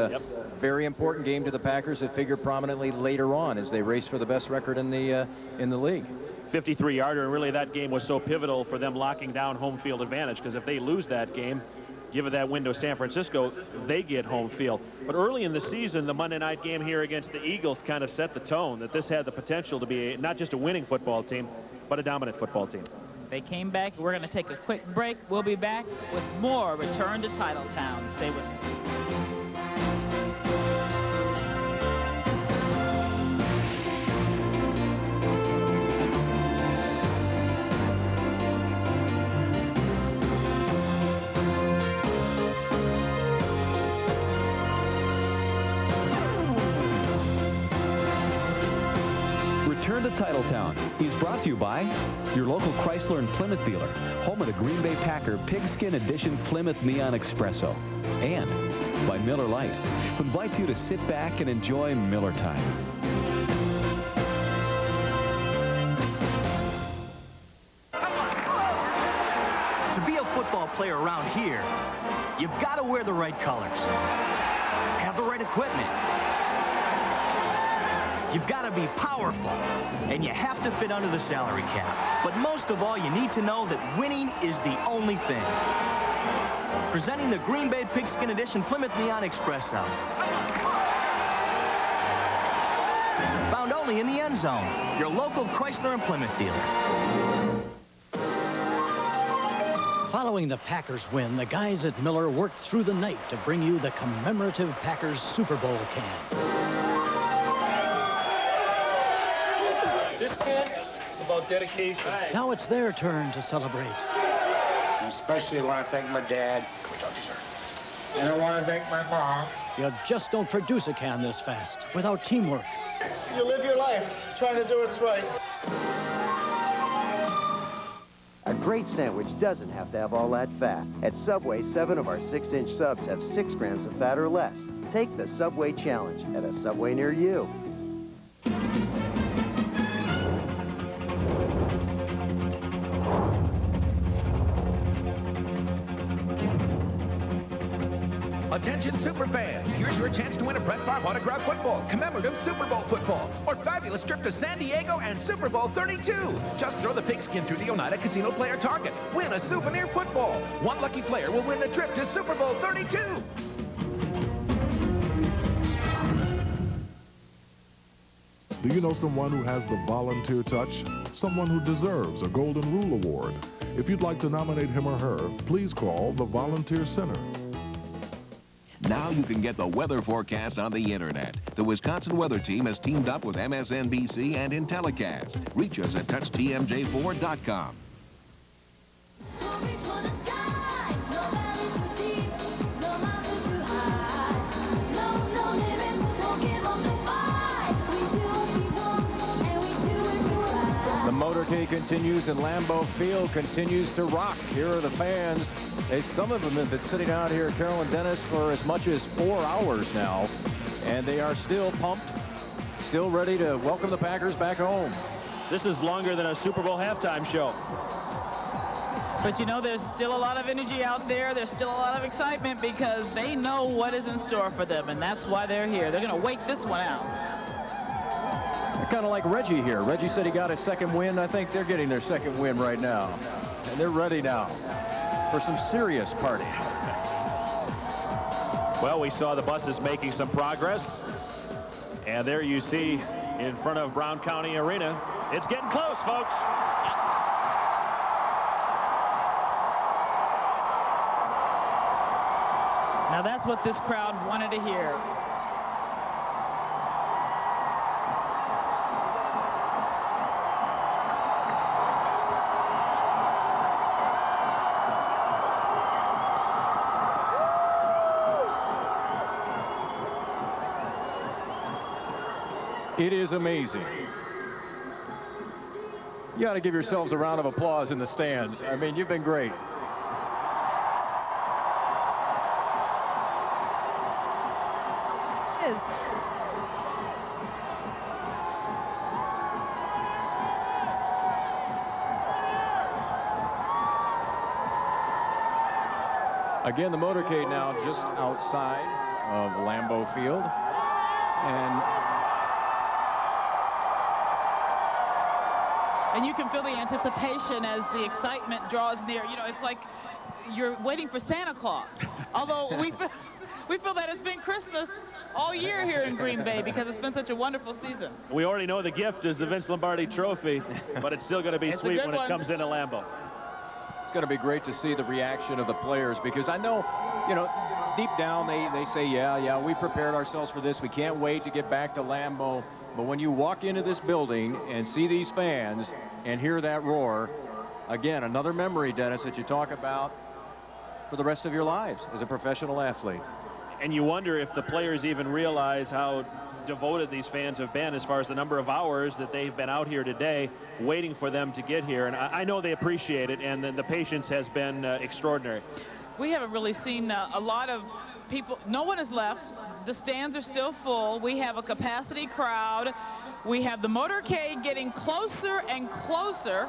Very important game to the Packers that figured prominently later on as they race for the best record in the league. 53-yarder, and really that game was so pivotal for them locking down home field advantage, because if they lose that game, give it that win to San Francisco, they get home field. But early in the season, the Monday night game here against the Eagles kind of set the tone that this had the potential to be not just a winning football team, but a dominant football team. They came back. We're going to take a quick break. We'll be back with more Return to Titletown. Stay with us. Return to Titletown is brought to you by your local Chrysler and Plymouth dealer, home of the Green Bay Packer Pigskin Edition Plymouth Neon Espresso, and by Miller Lite, who invites you to sit back and enjoy Miller time. To be a football player around here, you've got to wear the right colors, have the right equipment. You've got to be powerful, and you have to fit under the salary cap. But most of all, you need to know that winning is the only thing. Presenting the Green Bay Pigskin Edition Plymouth Neon Espresso. Found only in the end zone. Your local Chrysler and Plymouth dealer. Following the Packers win, the guys at Miller worked through the night to bring you the commemorative Packers Super Bowl can. This can is about dedication. Now it's their turn to celebrate. Especially want to thank my dad. Can we talk to you, sir? And I want to thank my mom. You just don't produce a can this fast without teamwork. You live your life trying to do what's right. A great sandwich doesn't have to have all that fat. At Subway, 7 of our 6-inch subs have 6 grams of fat or less. Take the Subway Challenge at a Subway near you. Attention superfans, here's your chance to win a Brett Favre autograph football, commemorative Super Bowl football, or fabulous trip to San Diego and Super Bowl 32. Just throw the pigskin through the Oneida Casino player target. Win a souvenir football. One lucky player will win the trip to Super Bowl 32. Do you know someone who has the volunteer touch? Someone who deserves a Golden Rule Award? If you'd like to nominate him or her, please call the Volunteer Center. Now you can get the weather forecast on the internet. The Wisconsin Weather Team has teamed up with MSNBC and Intellicast. Reach us at touchtmj4.com. The motorcade continues and Lambeau Field continues to rock. Here are the fans. Some of them have been sitting out here at Carroll and Dennis for as much as 4 hours now. And they are still pumped, still ready to welcome the Packers back home. This is longer than a Super Bowl halftime show. But you know, there's still a lot of energy out there. There's still a lot of excitement because they know what is in store for them, and that's why they're here. They're going to wait this one out. They're kind of like Reggie here. Reggie said he got his second win. I think they're getting their second win right now. And they're ready now for some serious party. Well, we saw the buses making some progress. And there you see in front of Brown County Arena. It's getting close, folks. Now that's what this crowd wanted to hear. It is amazing. You ought to give yourselves a round of applause in the stands. I mean, you've been great. Again, the motorcade now just outside of Lambeau Field. And you can feel the anticipation as the excitement draws near. You know, it's like you're waiting for Santa Claus. Although we feel that it's been Christmas all year here in Green Bay because it's been such a wonderful season. We already know the gift is the Vince Lombardi Trophy, but it's still going to be sweet when it comes into Lambeau. It's going to be great to see the reaction of the players because I know, you know, deep down they say, yeah, we prepared ourselves for this. We can't wait to get back to Lambeau. But when you walk into this building and see these fans and hear that roar, again, another memory, Dennis, that you talk about for the rest of your lives as a professional athlete. And you wonder if the players even realize how devoted these fans have been as far as the number of hours that they've been out here today waiting for them to get here. And I know they appreciate it, and the patience has been extraordinary. We haven't really seen a lot of people. No one has left. The stands are still full. We have a capacity crowd. We have the motorcade getting closer and closer.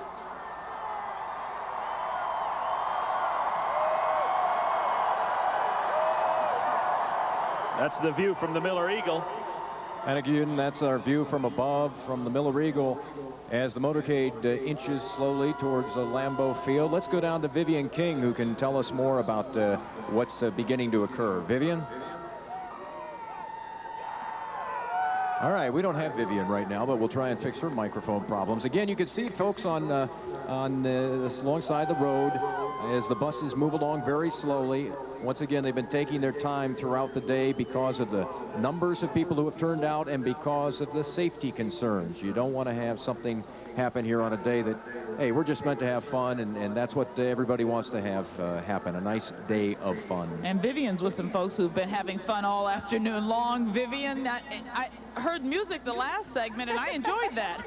That's the view from the Miller Eagle. And again, that's our view from above from the Miller Eagle as the motorcade inches slowly towards Lambeau Field. Let's go down to Vivian King, who can tell us more about what's beginning to occur. Vivian? All right, we don't have Vivian right now, but we'll try and fix her microphone problems. Again, you can see folks on this alongside the road as the buses move along very slowly. Once again, they've been taking their time throughout the day because of the numbers of people who have turned out and because of the safety concerns. You don't want to have something happen here on a day that, hey, we're just meant to have fun, and that's what everybody wants to have happen, a nice day of fun. And Vivian's with some folks who've been having fun all afternoon long. Vivian, I heard music the last segment, and I enjoyed that.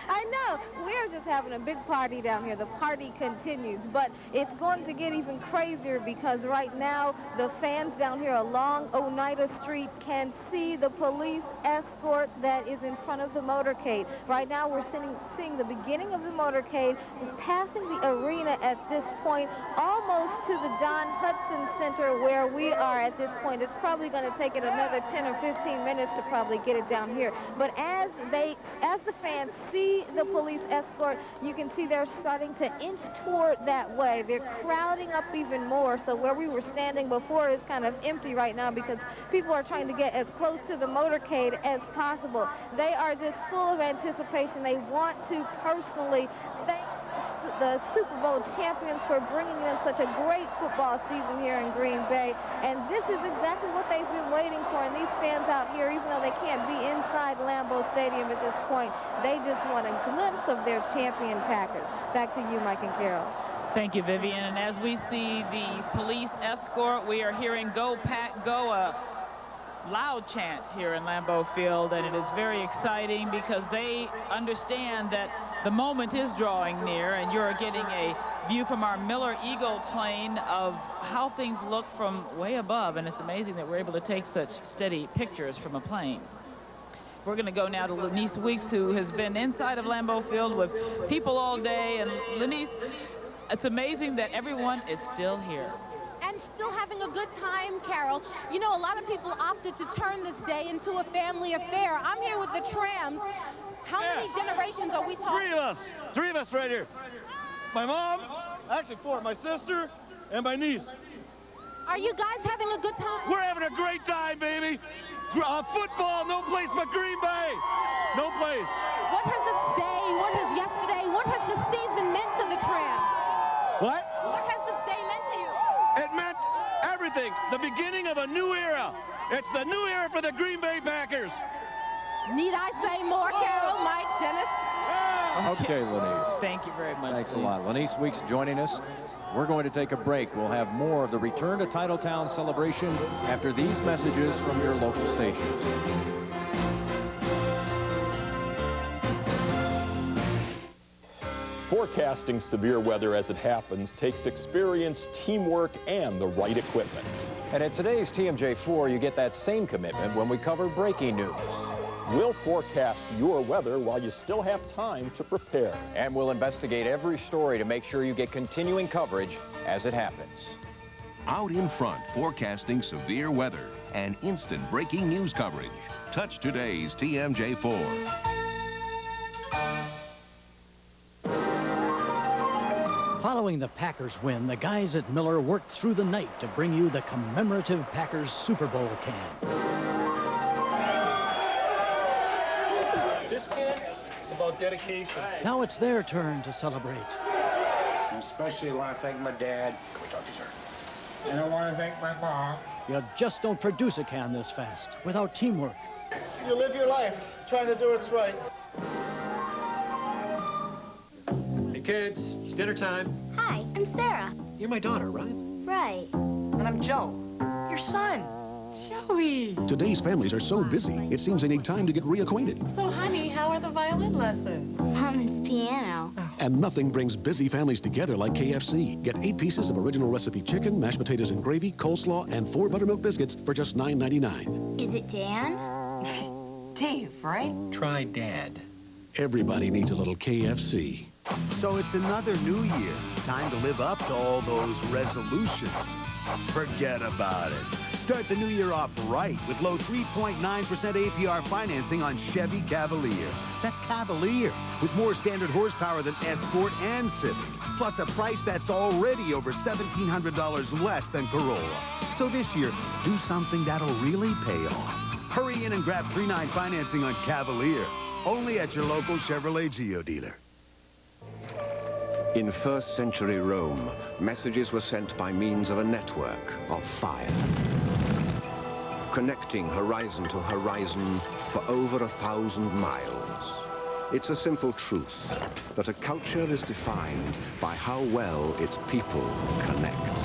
I know. We're just having a big party down here. The party continues, but it's going to get even crazier because right now the fans down here along Oneida Street can see the police escort that is in front of the motorcade. Right now we're seeing the beginning of the motorcade passing the arena at this point, almost to the Don Hudson Center where we are at this point. It's probably going to take it another 10 or 15 minutes to probably get it down here. But as the fans see the police escort, you can see they're starting to inch toward that way. They're crowding up even more. So where we were standing before is kind of empty right now because people are trying to get as close to the motorcade as possible. They are just full of anticipation. They want to personally thank the Super Bowl champions for bringing them such a great football season here in Green Bay. And this is exactly what they've been waiting for. And these fans out here, even though they can't be inside Lambeau Stadium at this point, they just want a glimpse of their champion Packers. Back to you, Mike and Carol. Thank you, Vivian. And as we see the police escort, we are hearing "Go Pack Go," a loud chant here in Lambeau Field, and it is very exciting because they understand that the moment is drawing near, and you're getting a view from our Miller Eagle plane of how things look from way above, and it's amazing that we're able to take such steady pictures from a plane. We're going to go now to Lenice Weeks, who has been inside of Lambeau Field with people all day. And Lenice, it's amazing that everyone is still here. And still having a good time, Carol. You know, a lot of people opted to turn this day into a family affair. I'm here with the Trams. How many generations are we talking? Three of us right here. My mom, actually four, my sister, and my niece. Are you guys having a good time? We're having a great time, baby. Football, no place but Green Bay. No place. What has this day, what has yesterday, what has this season meant to the Trams? What? What has this day meant to you? It meant everything. The beginning of a new era. It's the new era for the Green Bay Packers. Need I say more, Carol, Mike, Dennis? Okay, Lenice. Thank you very much. Thanks a lot. Lenice Weeks joining us. We're going to take a break. We'll have more of the Return to Titletown celebration after these messages from your local stations. Forecasting severe weather as it happens takes experience, teamwork, and the right equipment. And at today's TMJ4, you get that same commitment when we cover breaking news. We'll forecast your weather while you still have time to prepare. And we'll investigate every story to make sure you get continuing coverage as it happens. Out in front, forecasting severe weather and instant breaking news coverage. Touch today's TMJ4. Following the Packers win, the guys at Miller worked through the night to bring you the commemorative Packers Super Bowl can. This can is about dedication. Now it's their turn to celebrate. I especially want to thank my dad. Can we talk to you, sir? And I want to thank my mom. You just don't produce a can this fast without teamwork. You live your life trying to do what's right. Hey, kids, it's dinner time. Hi, I'm Sarah. You're my daughter, right? Right. And I'm Joe, your son. Joey. Today's families are so busy, it seems they need time to get reacquainted. So, honey, how are the violin lessons? It's piano. And nothing brings busy families together like KFC. Get 8 pieces of original recipe chicken, mashed potatoes and gravy, coleslaw, and 4 buttermilk biscuits for just $9.99. Is it Dan? Dave, right? Try Dad. Everybody needs a little KFC. So it's another new year. Time to live up to all those resolutions. Forget about it. Start the new year off right with low 3.9% APR financing on Chevy Cavalier. That's Cavalier, with more standard horsepower than Escort and Civic, plus a price that's already over $1,700 less than Corolla. So this year, do something that'll really pay off. Hurry in and grab 3.9 financing on Cavalier. Only at your local Chevrolet Geo dealer. In first century Rome, messages were sent by means of a network of fire, connecting horizon to horizon for over 1,000 miles. It's a simple truth that a culture is defined by how well its people connect.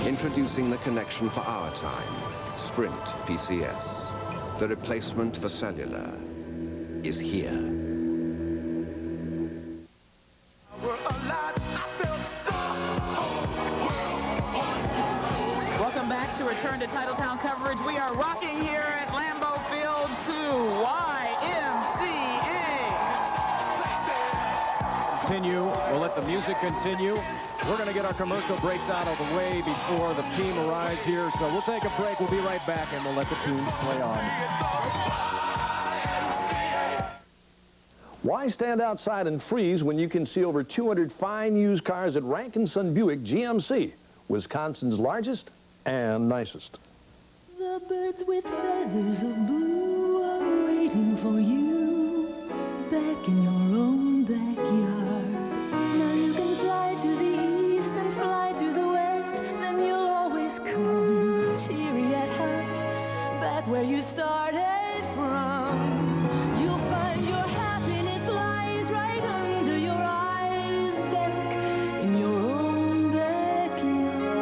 Introducing the connection for our time, Sprint PCS. The replacement for cellular is here. Welcome back to Return to Titletown coverage. We are rocking here at Lambeau Field to YMCA. Continue. We'll let the music continue. We're going to get our commercial breaks out of the way before the team arrives here. So we'll take a break. We'll be right back, and we'll let the tunes play on. Why stand outside and freeze when you can see over 200 fine used cars at Rankin-Son Buick GMC, Wisconsin's largest and nicest? The birds with feathers of blue are waiting for you back in your own backyard. Now you can fly to the east and fly to the west, then you'll always come teary at heart, back where you started from. You'll find your happiness lies right under your eyes, back in your own backyard.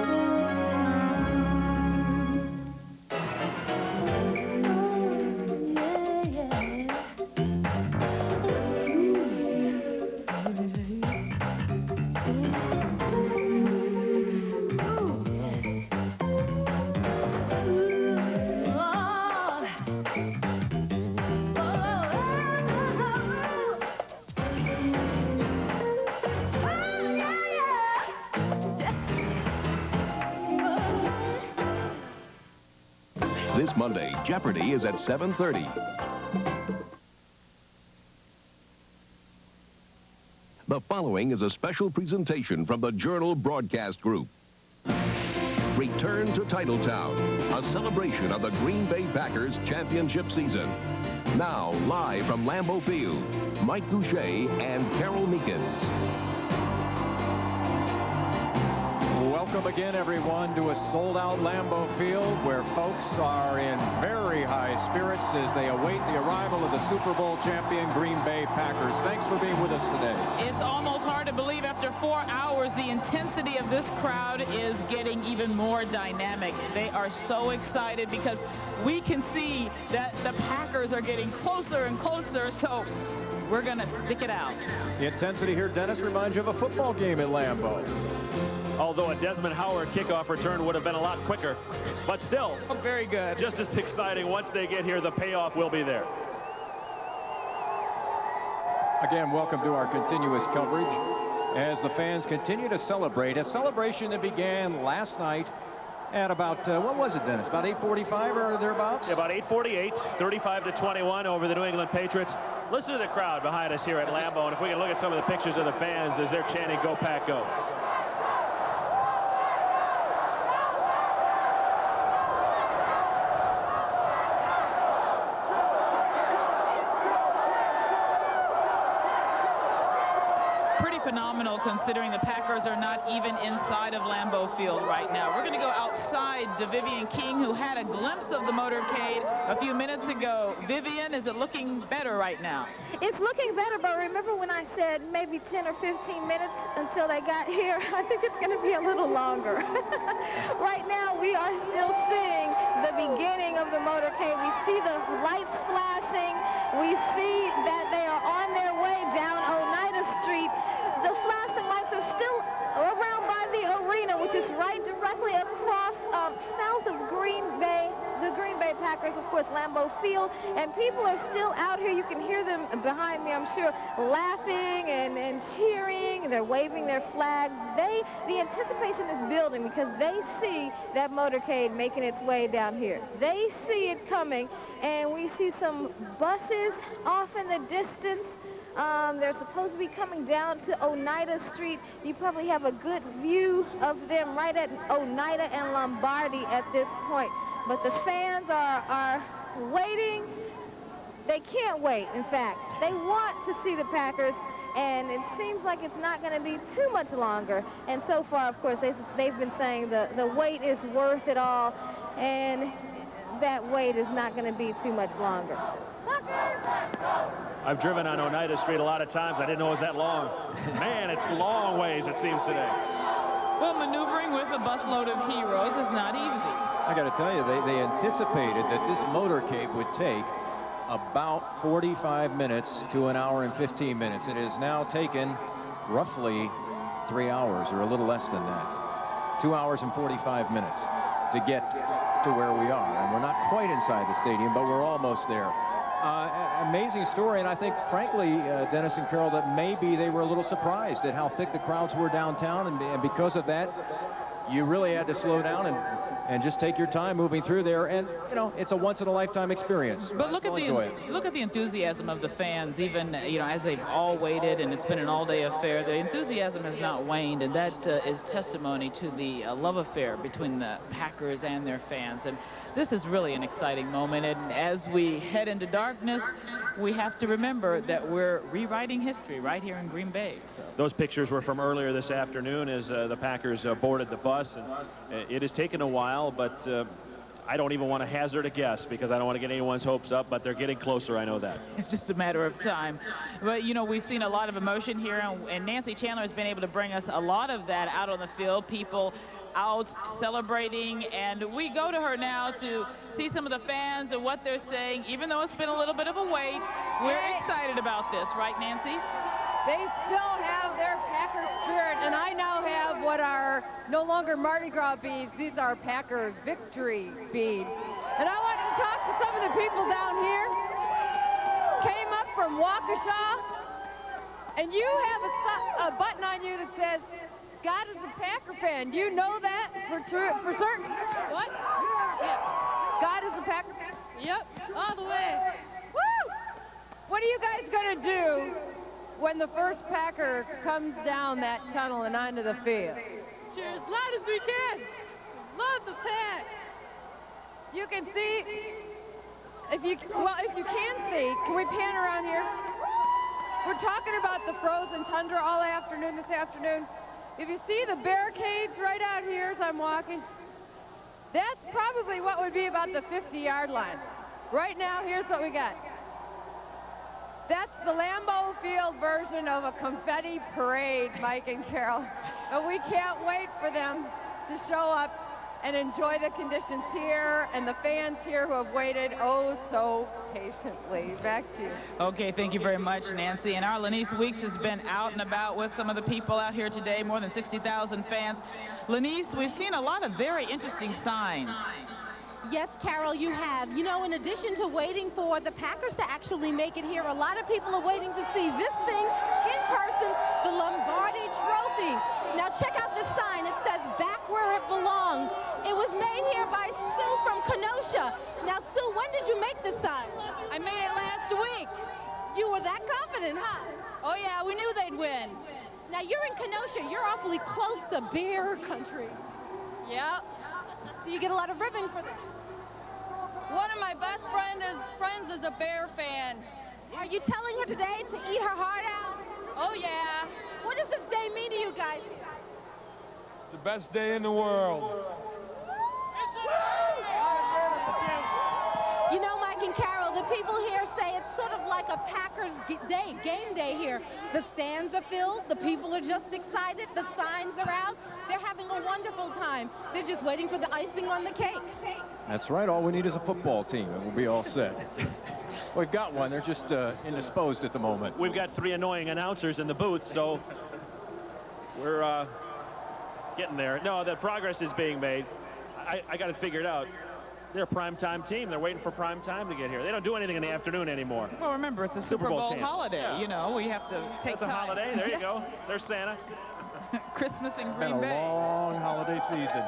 This Monday, Jeopardy is at 7:30. The following is a special presentation from the Journal Broadcast Group. Return to Titletown, a celebration of the Green Bay Packers championship season. Now, live from Lambeau Field, Mike Goucher and Carol Meekins. Welcome again, everyone, to a sold-out Lambeau Field where folks are in very high spirits as they await the arrival of the Super Bowl champion Green Bay Packers. Thanks for being with us today. It's almost hard to believe after 4 hours the intensity of this crowd is getting even more dynamic. They are so excited because we can see that the Packers are getting closer and closer, so we're going to stick it out. The intensity here, Dennis, reminds you of a football game at Lambeau. Although a Desmond Howard kickoff return would have been a lot quicker. But still, very good. Just as exciting. Once they get here, the payoff will be there. Again, welcome to our continuous coverage as the fans continue to celebrate. A celebration that began last night at about, what was it, Dennis? About 8:45 or thereabouts? Yeah, about 8:48, 35-21 over the New England Patriots. Listen to the crowd behind us here at Lambeau, and if we can look at some of the pictures of the fans as they're chanting, "Go Pack, go." Phenomenal considering the Packers are not even inside of Lambeau Field right now. We're going to go outside to Vivian King, who had a glimpse of the motorcade a few minutes ago. Vivian, is it looking better right now? It's looking better, but remember when I said maybe 10 or 15 minutes until they got here? I think it's going to be a little longer. Right now, we are still seeing the beginning of the motorcade. We see the lights flashing. We see that they are on their way down Oneida Street. The flashing lights are still around by the arena, which is right directly across south of Green Bay. The Green Bay Packers, of course, Lambeau Field. And people are still out here. You can hear them behind me, I'm sure, laughing and cheering. They're waving their flags. The anticipation is building because they see that motorcade making its way down here. They see it coming, and we see some buses off in the distance. They're supposed to be coming down to Oneida Street. You probably have a good view of them right at Oneida and Lombardi at this point. But the fans are waiting. They can't wait, in fact. They want to see the Packers, and it seems like it's not going to be too much longer. And so far, of course, they've been saying the wait is worth it all, and that wait is not going to be too much longer. I've driven on Oneida Street a lot of times. I didn't know it was that long. Man, it's long ways, it seems today. Well, maneuvering with a busload of heroes is not easy. I got to tell you, they anticipated that this motorcade would take about 45 minutes to an hour and 15 minutes. It has now taken roughly 3 hours, or a little less than that. 2 hours and 45 minutes to get to where we are. And we're not quite inside the stadium, but we're almost there. Amazing story, and I think, frankly, Dennis and Carol, that maybe they were a little surprised at how thick the crowds were downtown, and because of that, you really had to slow down and just take your time moving through there. And, you know, it's a once-in-a-lifetime experience. But look at the enthusiasm of the fans, even, you know, as they've all waited, and it's been an all-day affair. The enthusiasm has not waned, and that is testimony to the love affair between the Packers and their fans. And this is really an exciting moment, and as we head into darkness, we have to remember that we're rewriting history right here in Green Bay. So. Those pictures were from earlier this afternoon as the Packers boarded the bus, and it has taken a while, but I don't even want to hazard a guess because I don't want to get anyone's hopes up, but they're getting closer, I know that. It's just a matter of time. But, you know, we've seen a lot of emotion here, and Nancy Chandler has been able to bring us a lot of that out on the field. People out celebrating, and we go to her now to see some of the fans and what they're saying. Even though it's been a little bit of a wait, we're excited about this, right, Nancy? They still have their Packer spirit, and I now have what are no longer Mardi Gras beads. These are Packer victory beads. And I wanted to talk to some of the people down here. Came up from Waukesha, and you have a button on you that says, God is a Packer fan. Do you know that for certain? What? Yeah. God is a Packer fan? Yep, all the way. Woo! What are you guys going to do when the first Packer comes down that tunnel and onto the field? Cheer as loud as we can. Love the Pack. You can see, if you can see, can we pan around here? We're talking about the frozen tundra all afternoon this afternoon. If you see the barricades right out here as I'm walking, that's probably what would be about the 50-yard line. Right now, here's what we got. That's the Lambeau Field version of a confetti parade, Mike and Carol. But we can't wait for them to show up and enjoy the conditions here and the fans here who have waited oh so patiently. Back to you. Okay, thank you very much, Nancy. And our Lanice Weeks has been out and about with some of the people out here today, more than 60,000 fans. Lanice, we've seen a lot of very interesting signs. Yes, Carol, you have. You know, in addition to waiting for the Packers to actually make it here, a lot of people are waiting to see this thing in person, the Lombardi Trophy. Now, check out this sign. It says, back where it belongs. It was made here by Sue from Kenosha. Now, Sue, when did you make this sign? I made it last week. You were that confident, huh? Oh, yeah, we knew they'd win. Now, you're in Kenosha. You're awfully close to Bear Country. Yep. Do you get a lot of ribbon for that? One of my best friends is a Bear fan. Are you telling her today to eat her heart out? Oh, yeah. What does this day mean to you guys? It's the best day in the world. You know, Mike and Carol, the people here say it's sort of like a Packers day, game day here. The stands are filled, the people are just excited, the signs are out. They're having a wonderful time. They're just waiting for the icing on the cake. That's right. All we need is a football team, and we'll be all set. We've got one. They're just indisposed at the moment. We've got 3 annoying announcers in the booth, so we're getting there. No, the progress is being made. I got it figured out. They're a primetime team. They're waiting for prime time to get here. They don't do anything in the afternoon anymore. Well, remember, it's a Super Bowl holiday. Yeah. You know, we have to take That's time. a holiday. There you go. There's Santa. Christmas in Green Been a Bay. long holiday season.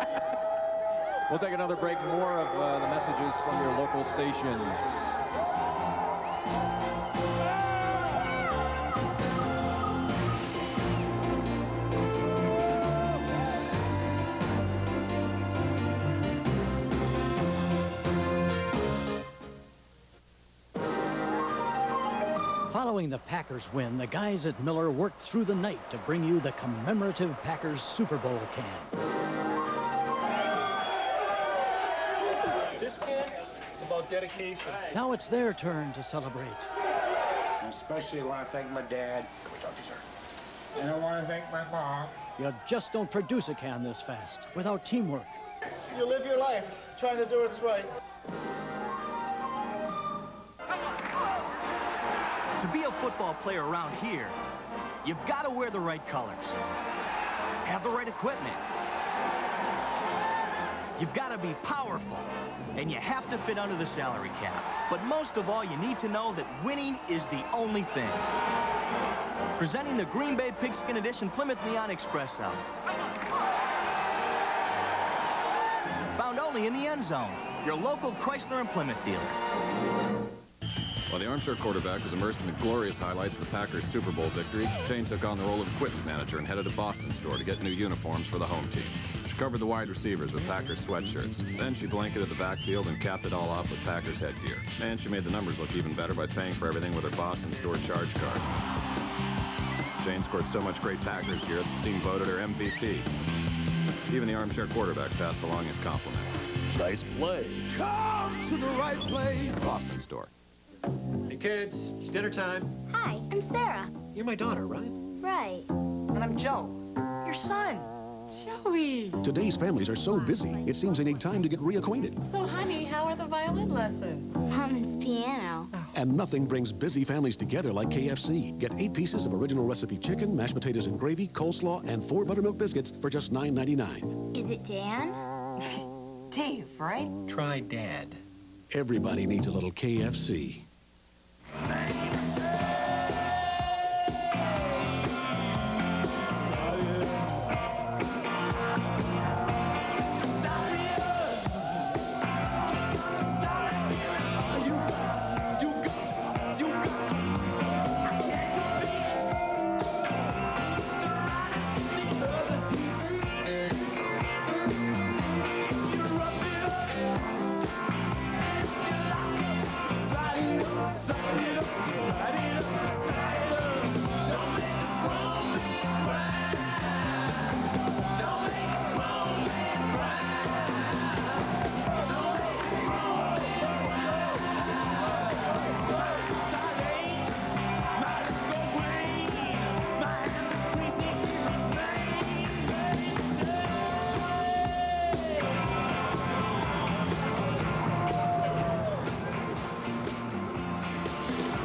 We'll take another break. More of the messages from your local stations. Following the Packers win, the guys at Miller worked through the night to bring you the commemorative Packers Super Bowl can. This can is about dedication. Now it's their turn to celebrate. I especially want to thank my dad. Can we talk to you, sir? And I want to thank my mom. You just don't produce a can this fast without teamwork. You live your life trying to do what's right. To be a football player around here, you've got to wear the right colors, have the right equipment. You've got to be powerful, and you have to fit under the salary cap. But most of all, you need to know that winning is the only thing. Presenting the Green Bay Pigskin Edition Plymouth Neon Express out. Found only in the end zone. Your local Chrysler and Plymouth dealer. While the armchair quarterback was immersed in the glorious highlights of the Packers' Super Bowl victory, Jane took on the role of equipment manager and headed to Boston store to get new uniforms for the home team. She covered the wide receivers with Packers sweatshirts. Then she blanketed the backfield and capped it all off with Packers headgear. And she made the numbers look even better by paying for everything with her Boston store charge card. Jane scored so much great Packers gear that the team voted her MVP. Even the armchair quarterback passed along his compliments. Nice play. Come to the right place. Boston store. Hey, kids, it's dinner time. Hi, I'm Sarah. You're my daughter, right? Right. And I'm Joe, your son. Joey. Today's families are so busy, it seems they need time to get reacquainted. So, honey, how are the violin lessons? Mama's piano. And nothing brings busy families together like KFC. Get 8 pieces of original recipe chicken, mashed potatoes and gravy, coleslaw, and 4 buttermilk biscuits for just $9.99. Is it Dan? Dave, right? Try Dad. Everybody needs a little KFC.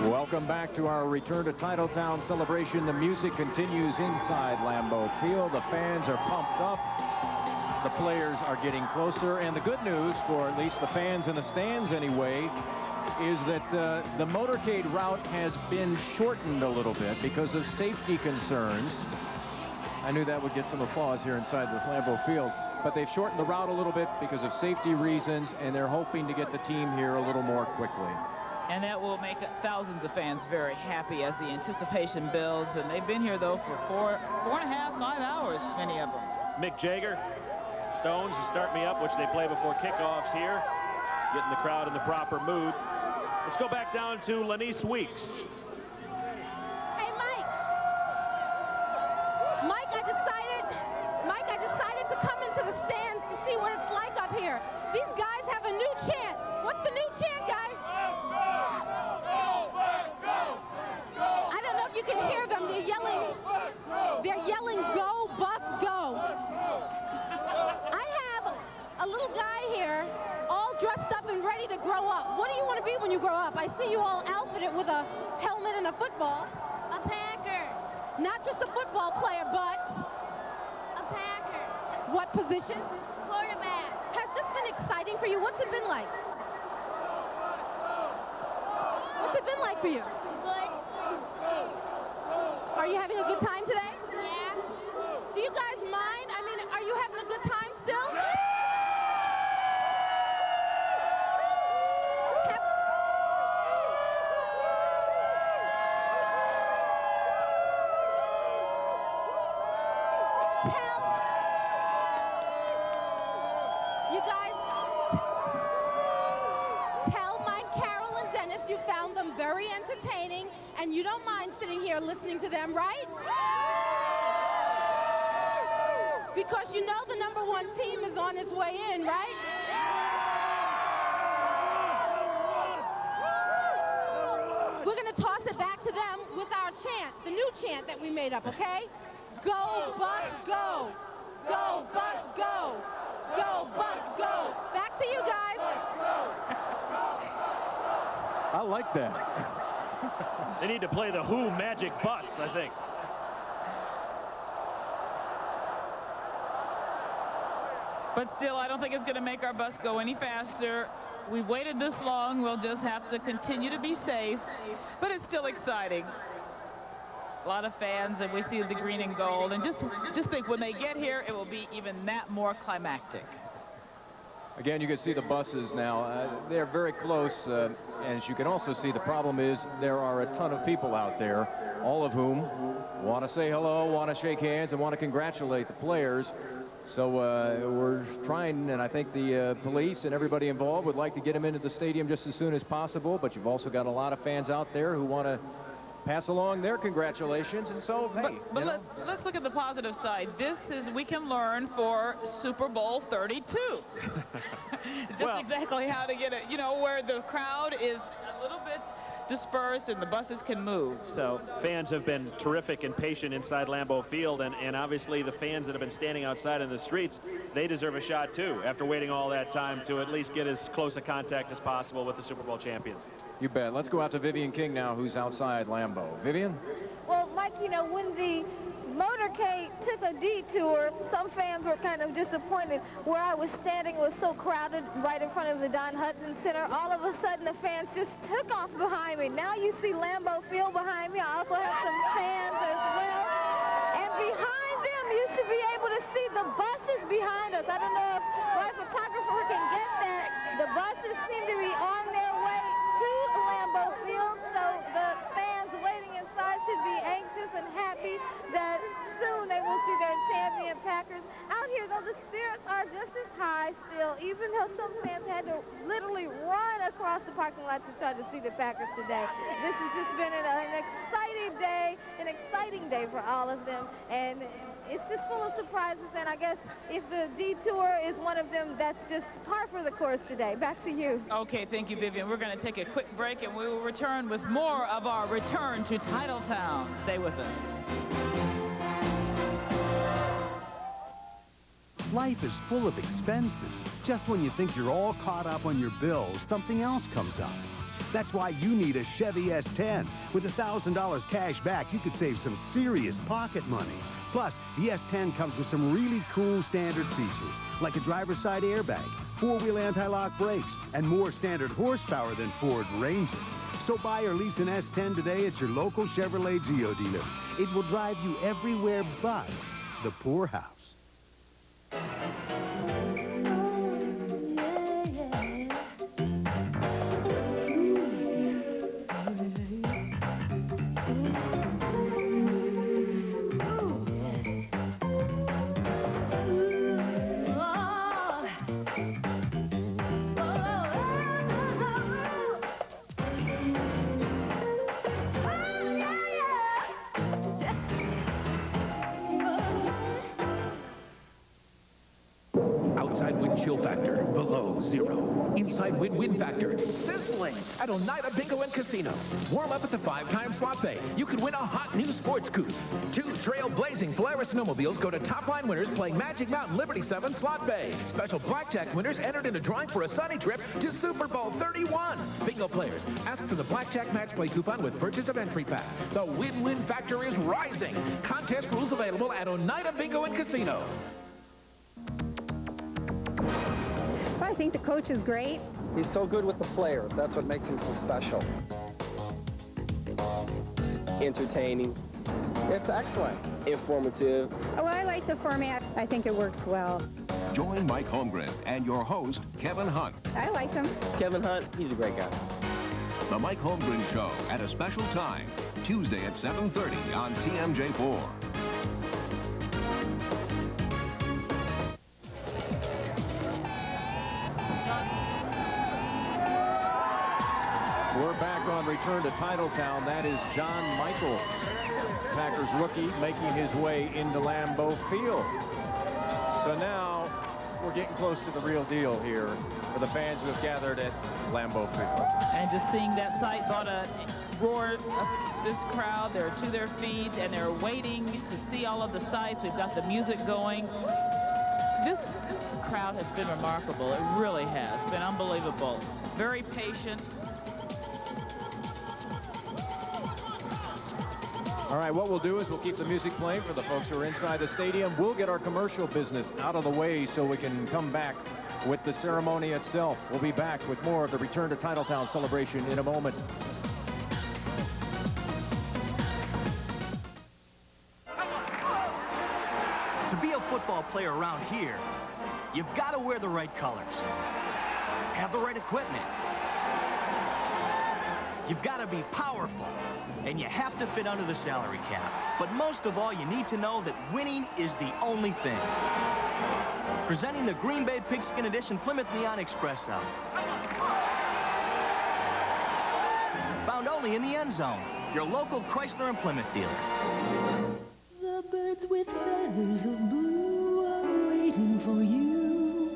Welcome back to our return to Titletown celebration. The music continues inside Lambeau Field. The fans are pumped up. The players are getting closer. And the good news, for at least the fans in the stands anyway, is that the motorcade route has been shortened a little bit because of safety concerns. I knew that would get some applause here inside the Lambeau Field. But they've shortened the route a little bit because of safety reasons, and they're hoping to get the team here a little more quickly. And that will make thousands of fans very happy as the anticipation builds. And they've been here, though, for 4.5, 5 hours, many of them. Mick Jagger, Stones to Start Me Up, which they play before kickoffs here, getting the crowd in the proper mood. Let's go back down to Lanice Weeks. Hey, Mike. Mike, I decided to come into the stands to see what it's like up here. These guys have a new chant. What's the new chant, guys? I don't know if you can hear them. They're yelling, go, Buck, go. I have a little guy here all dressed up and ready to grow up. What do you want to be when you grow up? I see you all outfitted with a helmet and a football. A Packer. Not just a football player, but A Packer. what position? Quarterback. Has this been exciting for you? What's it been like? What's it been like for you? Good. Are you having a good time today? Yeah. Do you guys mind? I mean, are you having a good time still? You guys, tell Mike, Carol, and Dennis you found them very entertaining And you don't mind sitting here listening to them, right? Because you know the #1 team is on its way in, right? We're going to toss it back to them with our chant, the new chant that we made up, okay? Go, Bucks, go. Go, Bucks, go. Go, Bucks, go. Back to you guys. I like that. They need to play the Who Magic Bus, I think. But still, I don't think it's going to make our bus go any faster. We've waited this long. We'll just have to continue to be safe. But it's still exciting. A lot of fans, and we see the green and gold. And just think, when they get here, it will be even that more climactic. Again, you can see the buses now. They're very close. As you can also see, the problem is there are a ton of people out there, all of whom want to say hello, want to shake hands, and want to congratulate the players. So we're trying, and I think the police and everybody involved would like to get them into the stadium just as soon as possible. But you've also got a lot of fans out there who want to pass along their congratulations. And so, hey, but let's look at the positive side. This is, we can learn for Super Bowl 32. Just exactly how to get it, you know, where the crowd is a little bit dispersed and the buses can move. So fans have been terrific and patient inside Lambeau Field, and obviously the fans that have been standing outside in the streets, they deserve a shot too, after waiting all that time to at least get as close a contact as possible with the Super Bowl champions. You bet. Let's go out to Vivian King now, who's outside Lambeau. Vivian? Well, Mike, you know, when the motorcade took a detour, some fans were kind of disappointed. Where I was standing was so crowded right in front of the Don Hutson Center. All of a sudden, the fans just took off behind me. Now you see Lambeau Field behind me. I also have some fans as well. And behind them, you should be able to see the buses behind us. I don't know if my photographer can get that. The buses seem to be on their way to Lambeau Field, so the fans waiting inside should be anxious and happy that soon they will see their champion Packers. Out here, though, the spirits are just as high still, even though some fans had to literally run across the parking lot to try to see the Packers today. This has just been an exciting day for all of them, and it's just full of surprises, and I guess if the detour is one of them, that's just par for the course today. Back to you. Okay, thank you, Vivian. We're going to take a quick break, and we will return with more of our Return to Titletown. Stay with us. Life is full of expenses. Just when you think you're all caught up on your bills, something else comes up. That's why you need a Chevy S10. With $1,000 cash back, you could save some serious pocket money. Plus, the S10 comes with some really cool standard features, like a driver's side airbag, four-wheel anti-lock brakes, and more standard horsepower than Ford Ranger. So buy or lease an S10 today at your local Chevrolet Geo dealer. It will drive you everywhere but the poorhouse. Chill factor below 0. Inside win-win factor sizzling at Oneida Bingo and Casino. Warm up at the 5-time slot bay. You could win a hot new sports coupe. 2 trailblazing Polaris snowmobiles go to top-line winners playing Magic Mountain Liberty 7 slot bay. Special blackjack winners entered in a drawing for a sunny trip to Super Bowl 31. Bingo players, ask for the blackjack match play coupon with purchase of entry pack. The win-win factor is rising. Contest rules available at Oneida Bingo and Casino. I think the coach is great. He's so good with the players. That's what makes him so special. Entertaining. It's excellent. Informative. Oh, I like the format. I think it works well. Join Mike Holmgren and your host, Kevin Hunt. I like him. Kevin Hunt, he's a great guy. The Mike Holmgren Show at a special time, Tuesday at 7:30 on TMJ4. We're back back on Return to Titletown. That is John Michael, Packers rookie, making his way into Lambeau Field. So now we're getting close to the real deal here for the fans who have gathered at Lambeau Field. And just seeing that sight brought a roar of this crowd. They're to their feet and they're waiting to see all of the sights. We've got the music going. This crowd has been remarkable. It really has been unbelievable. Very patient. All right, what we'll do is we'll keep the music playing for the folks who are inside the stadium. We'll get our commercial business out of the way so we can come back with the ceremony itself. We'll be back with more of the Return to Titletown celebration in a moment. To be a football player around here, you've got to wear the right colors, have the right equipment. You've got to be powerful, and you have to fit under the salary cap. But most of all, you need to know that winning is the only thing. Presenting the Green Bay Pigskin Edition Plymouth Neon Espresso. Found only in the end zone. Your local Chrysler and Plymouth dealer. The birds with feathers of blue are waiting for you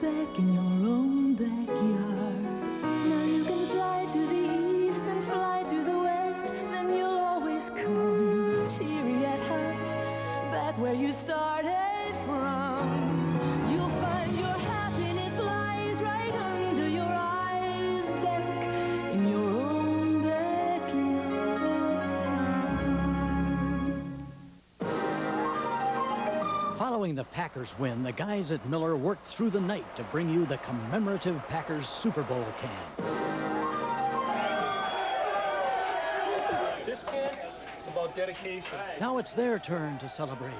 back in your own backyard. Now you can fly to the east and fly to the west, then you'll always come teary at heart back where you started from. You'll find your happiness lies right under your eyes back in your own backyard. Following the Packers win, the guys at Miller worked through the night to bring you the commemorative Packers Super Bowl can. This can is about dedication. Now it's their turn to celebrate.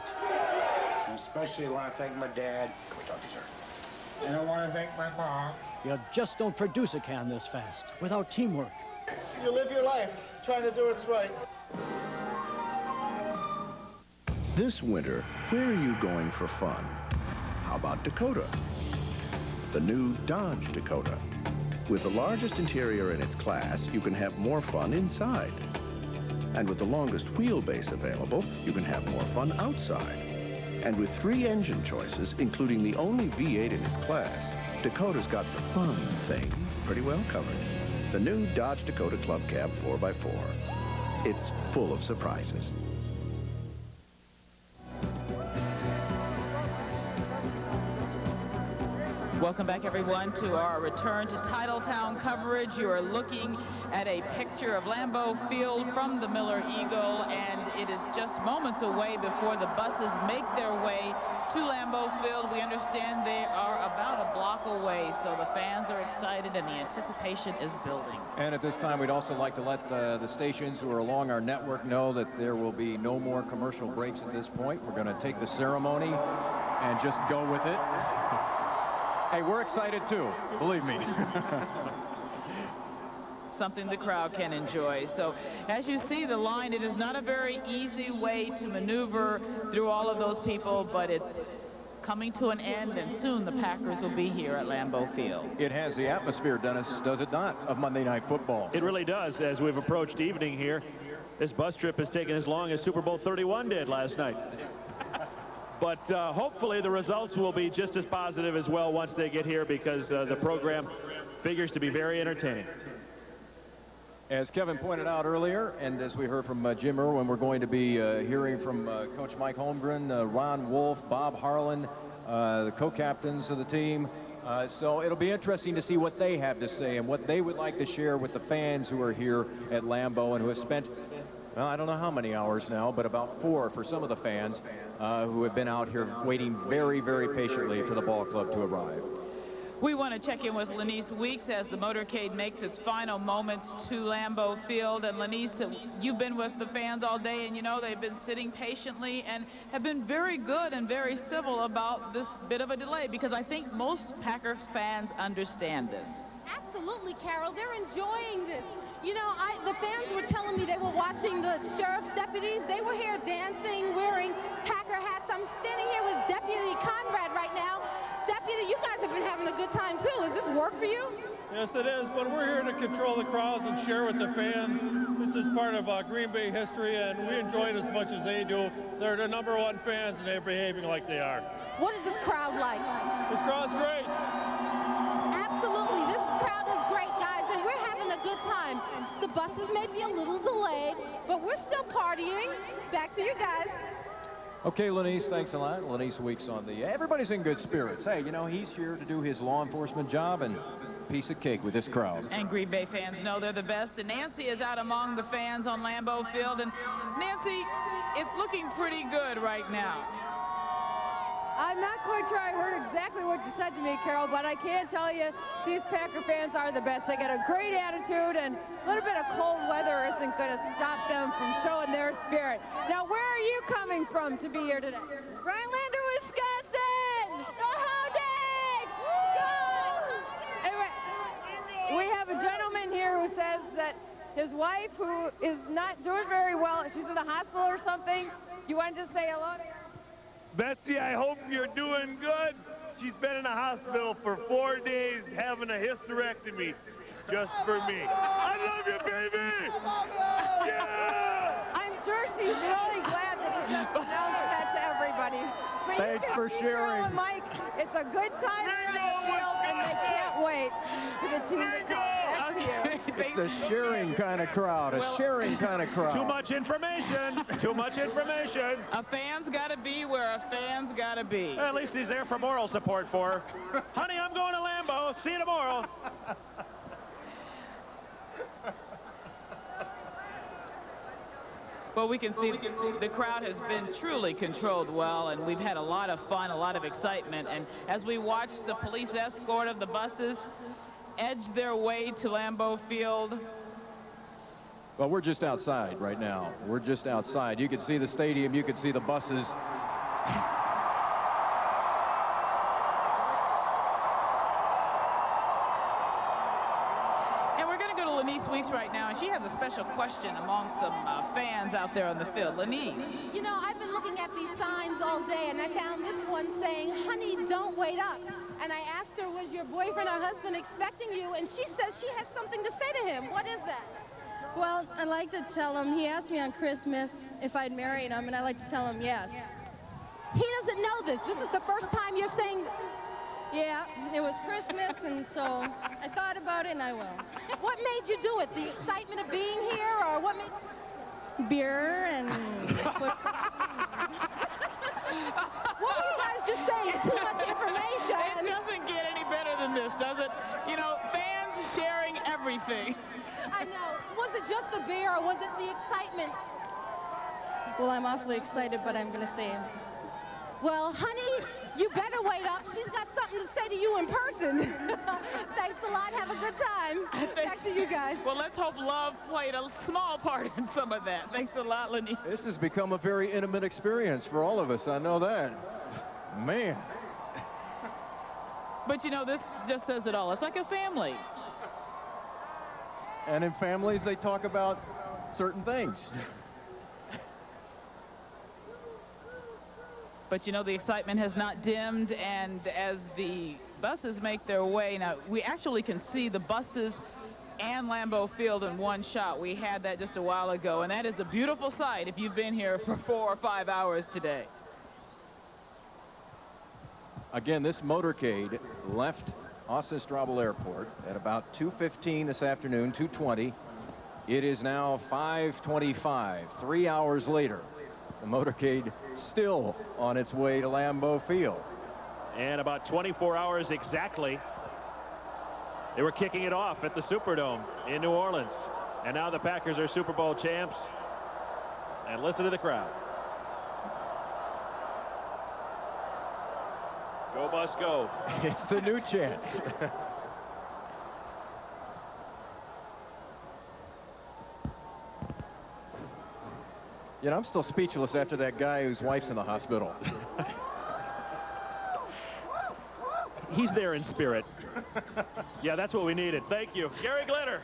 Especially want to thank my dad. Can we talk to you, sir? And I want to thank my mom. You just don't produce a can this fast without teamwork. You live your life trying to do what's right. This winter, where are you going for fun? How about Dakota? The new Dodge Dakota. With the largest interior in its class, you can have more fun inside. And with the longest wheelbase available, you can have more fun outside. And with 3 engine choices, including the only V8 in its class, Dakota's got the fun thing pretty well covered. The new Dodge Dakota Club Cab 4x4. It's full of surprises. Welcome back, everyone, to our Return to Titletown coverage. You are looking at a picture of Lambeau Field from the Miller Eagle, and it is just moments away before the buses make their way to Lambeau Field. We understand they are about a block away, so the fans are excited and the anticipation is building. And at this time, we'd also like to let the stations who are along our network know that there will be no more commercial breaks at this point. We're going to take the ceremony and just go with it. Hey, we're excited too, believe me. Something the crowd can enjoy. So as you see the line, it is not a very easy way to maneuver through all of those people, but it's coming to an end, and soon the Packers will be here at Lambeau Field. It has the atmosphere, Dennis, does it not, of Monday Night Football? It really does. As we've approached evening here, this bus trip has taken as long as Super Bowl 31 did last night. But hopefully the results will be just as positive as well once they get here, because the program figures to be very entertaining. As Kevin pointed out earlier, and as we heard from Jim Irwin, we're going to be hearing from Coach Mike Holmgren, Ron Wolf, Bob Harlan, the co-captains of the team. So it'll be interesting to see what they have to say and what they would like to share with the fans who are here at Lambeau and who have spent, well, I don't know how many hours now, but about 4 for some of the fans who have been out here waiting very, very patiently for the ball club to arrive. We want to check in with Lenise Weeks as the motorcade makes its final moments to Lambeau Field. And Lenise, you've been with the fans all day, and you know they've been sitting patiently and have been very good and very civil about this bit of a delay, because I think most Packers fans understand this. Absolutely, Carol. They're enjoying this. You know, the fans were telling me they were watching the sheriff's deputies. They were here dancing, wearing Packer hats. I'm standing here with Deputy Conrad right now. Deputy, you guys have been having a good time, too. Does this work for you? Yes, it is, but we're here to control the crowds and share with the fans. This is part of Green Bay history, and we enjoy it as much as they do. They're the #1 fans, and they're behaving like they are. What is this crowd like? This crowd's great. Absolutely. This crowd is great, guys, and we're having a good time. The buses may be a little delayed, but we're still partying. Back to you guys. Okay, Lenise, thanks a lot. Lenise Weeks on the... Everybody's in good spirits. Hey, you know, he's here to do his law enforcement job, and piece of cake with this crowd. And Green Bay fans know they're the best. And Nancy is out among the fans on Lambeau Field. And Nancy, it's looking pretty good right now. I'm not quite sure I heard exactly what you said to me, Carol, but I can tell you these Packer fans are the best. They got a great attitude, and a little bit of cold weather isn't going to stop them from showing their spirit. Now, where are you coming from to be here today? Rhinelander, Wisconsin! Go Houndings! Go! Anyway, we have a gentleman here who says that his wife, who is not doing very well, she's in the hospital or something. You want to just say hello to her? Betsy, I hope you're doing good. She's been in the hospital for 4 days having a hysterectomy just for me. I love you, baby! Yeah! I'm sure she's really glad that he just announced that to everybody. But thanks for sharing. Mike, it's a good time for the field, and they can't wait for the team to come. It's a sharing kind of crowd, a sharing kind of crowd. Too much information. Too much information. A fan's got to be where a fan's got to be. At least he's there for moral support for her. Honey, I'm going to Lambeau. See you tomorrow. Well, we can see the crowd has been truly controlled well, and we've had a lot of fun, a lot of excitement. And as we watch the police escort of the buses edge their way to Lambeau Field. Well, we're just outside right now. We're just outside. You can see the stadium. You can see the buses. And we're going to go to Lenise Weeks right now, and she has a special question among some fans out there on the field. Lenise. You know, I've been looking at these signs all day, and I found this one saying, "Honey, don't wait up." And I asked her, was your boyfriend or husband expecting you? And she says she has something to say to him. What is that? Well, I'd like to tell him, he asked me on Christmas if I'd married him, and I'd like to tell him yes. He doesn't know this. This is the first time you're saying... Yeah, it was Christmas, and so I thought about it, and I will. What made you do it? The excitement of being here, or what made... Beer and... What were you guys just saying? Too much information. It doesn't get any better than this, does it? You know, fans sharing everything. I know. Was it just the beer, or was it the excitement? Well, I'm awfully excited, but I'm going to stay. Well, honey, you better wait up. She's got something to say to you in person. Thanks a lot. Have a good time. Back to you guys. Well, let's hope love played a small part in some of that. Thanks a lot, Lenise. This has become a very intimate experience for all of us. I know that. Man. But, you know, this just says it all. It's like a family. And in families, they talk about certain things. But, you know, the excitement has not dimmed, and as the buses make their way, now, we actually can see the buses and Lambeau Field in one shot. We had that just a while ago, and that is a beautiful sight if you've been here for 4 or 5 hours today. Again, this motorcade left Austin Straubel Airport at about 2:15 this afternoon, 2:20. It is now 5:25, 3 hours later. The motorcade still on its way to Lambeau Field. And about 24 hours exactly, they were kicking it off at the Superdome in New Orleans. And now the Packers are Super Bowl champs. And listen to the crowd. Go must go. It's the new chant. You know, I'm still speechless after that guy whose wife's in the hospital. He's there in spirit. Yeah, that's what we needed. Thank you. Gary Glitter.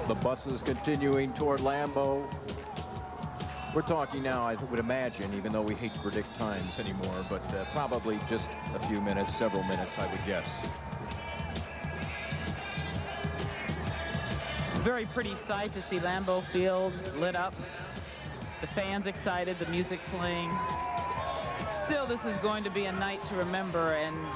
The buses continuing toward Lambeau. We're talking now, I would imagine, even though we hate to predict times anymore, but probably just a few minutes, several minutes, I would guess. Very pretty sight to see Lambeau Field lit up. The fans excited, the music playing. Still, this is going to be a night to remember, and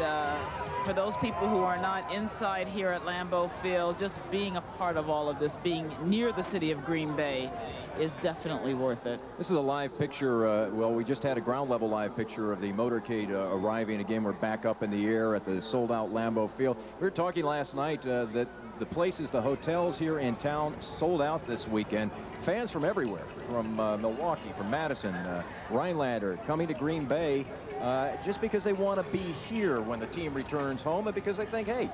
for those people who are not inside here at Lambeau Field, just being a part of all of this, being near the city of Green Bay, is definitely worth it. This is a live picture. Well, we just had a ground level live picture of the motorcade arriving. Again, we're back up in the air at the sold out Lambeau Field. We were talking last night that the places, the hotels here in town, sold out this weekend. Fans from everywhere, from Milwaukee, from Madison, Rhinelander, coming to Green Bay just because they want to be here when the team returns home, and because they think, hey,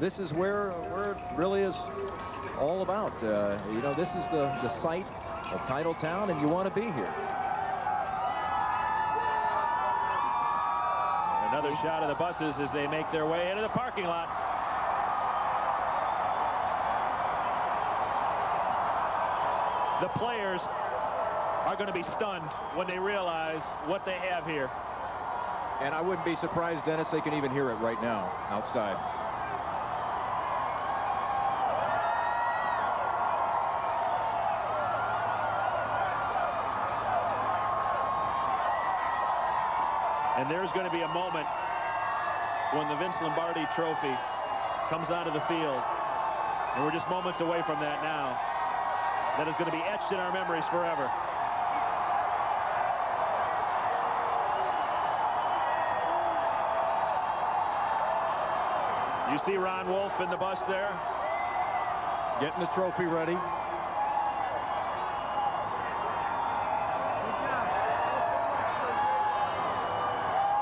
this is where it really is all about. You know, this is the site of Titletown, and you want to be here. Another shot of the buses as they make their way into the parking lot. The players are going to be stunned when they realize what they have here. And I wouldn't be surprised, Dennis, they can even hear it right now outside. And there's going to be a moment when the Vince Lombardi trophy comes out of the field, and we're just moments away from that now, that is going to be etched in our memories forever. You see Ron Wolf in the bus there, getting the trophy ready.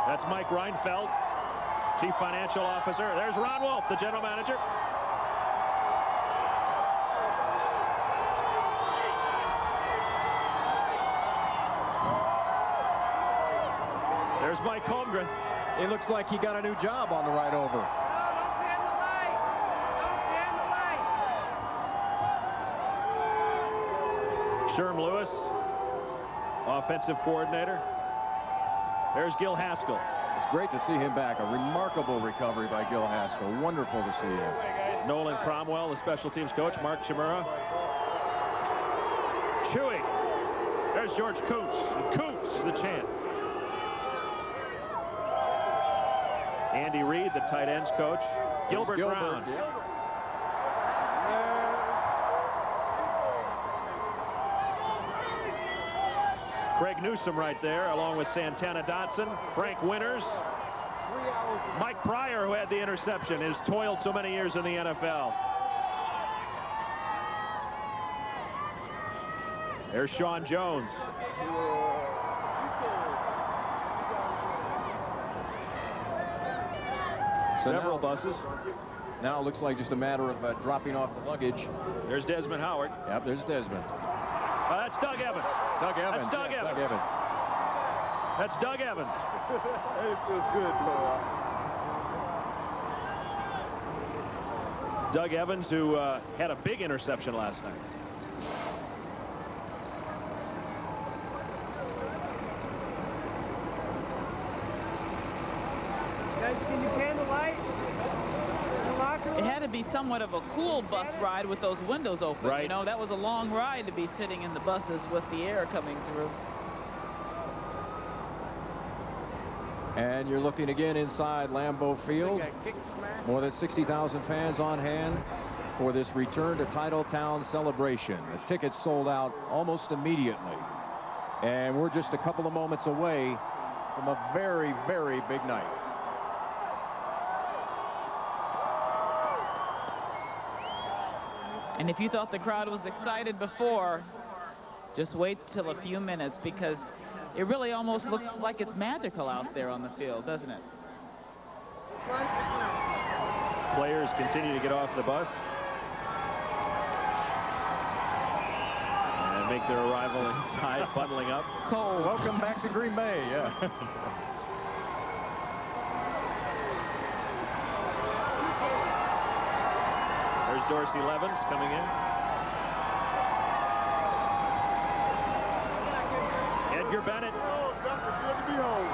That's Mike Reinfeldt, Chief Financial Officer. There's Ron Wolf, the General Manager. There's Mike Holmgren. It looks like he got a new job on the ride over. Sherm Lewis, offensive coordinator. There's Gil Haskell. It's great to see him back. A remarkable recovery by Gil Haskell. Wonderful to see him. Nolan Cromwell, the special teams coach. Mark Chimura. Chewy. There's George Coots. And Coots, the champ. Andy Reid, the tight ends coach. Gilbert Brown. Yeah. Craig Newsome right there, along with Santana Dotson, Frank Winters, Mike Pryor, who had the interception, has toiled so many years in the NFL. There's Sean Jones. Several buses. Now it looks like just a matter of dropping off the luggage. There's Desmond Howard. Yep, there's Desmond. That's Doug Evans. Doug Evans. That's Doug Evans. Doug Evans. That's Doug Evans. It feels good, Doug Evans, who had a big interception last night. Guys, can you candlelight? It had to be somewhat of a cool bus ride with those windows open. Right. You know, that was a long ride to be sitting in the buses with the air coming through. And you're looking again inside Lambeau Field. More than 60,000 fans on hand for this return to Titletown celebration. The tickets sold out almost immediately. And we're just a couple of moments away from a very, very big night. And if you thought the crowd was excited before, just wait till a few minutes, because it really almost looks like it's magical out there on the field, doesn't it? Players continue to get off the bus and make their arrival inside, bundling up. Cold. Welcome back to Green Bay. Yeah. There's Dorsey Levens coming in. Edgar Bennett. Oh, Dr. good to be home.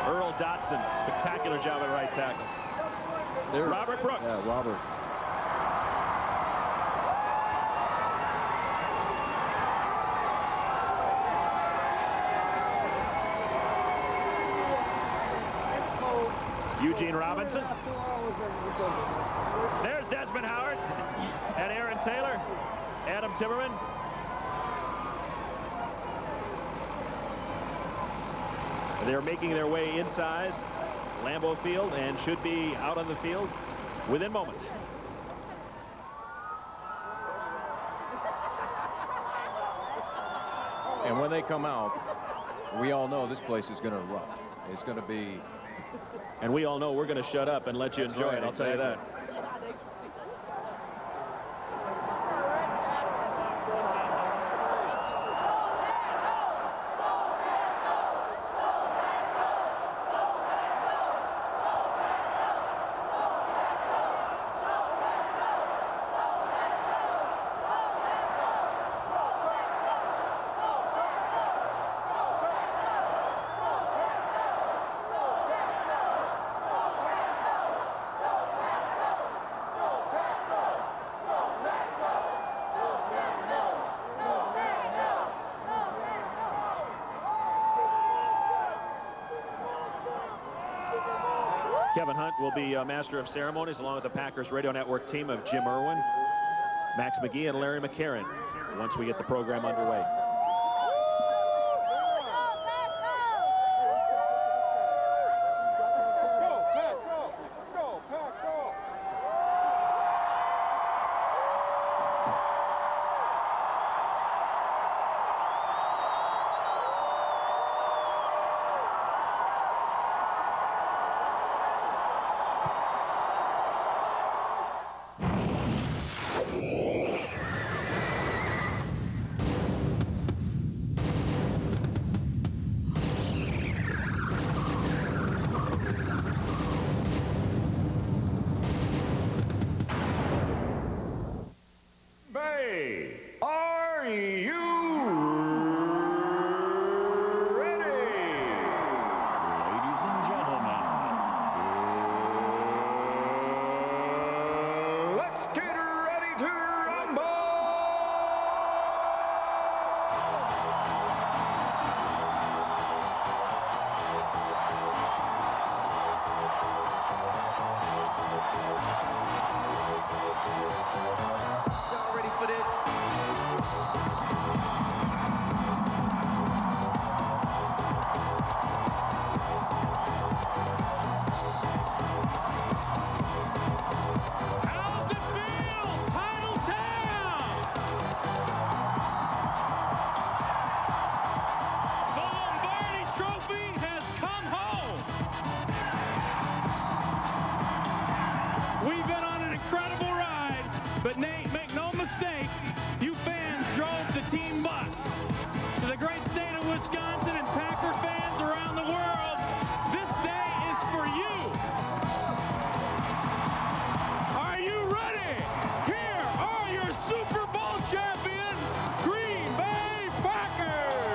Earl Dotson, spectacular job at right tackle. Robert Brooks. Yeah, Robert. Eugene Robinson. There's Desmond Howard and Aaron Taylor. Adam Timmerman. They're making their way inside Lambeau Field and should be out on the field within moments. And when they come out, we all know this place is going to erupt. It's going to be... And we all know we're going to shut up and let you enjoy it, I'll tell you that. Kevin Hunt will be master of ceremonies along with the Packers Radio Network team of Jim Irwin, Max McGee, and Larry McCarron once we get the program underway. Are you ready? Ladies and gentlemen, let's get ready to rumble! Y'all ready for this? How's it feel? Titletown! The Lombardi Trophy has come home. We've been on an incredible ride, but Nate, make no mistake, you fans drove the team bus. To the great state of Wisconsin and Packer fans around the world, this day is for you. Are you ready? Here are your Super Bowl champion, Green Bay Packers.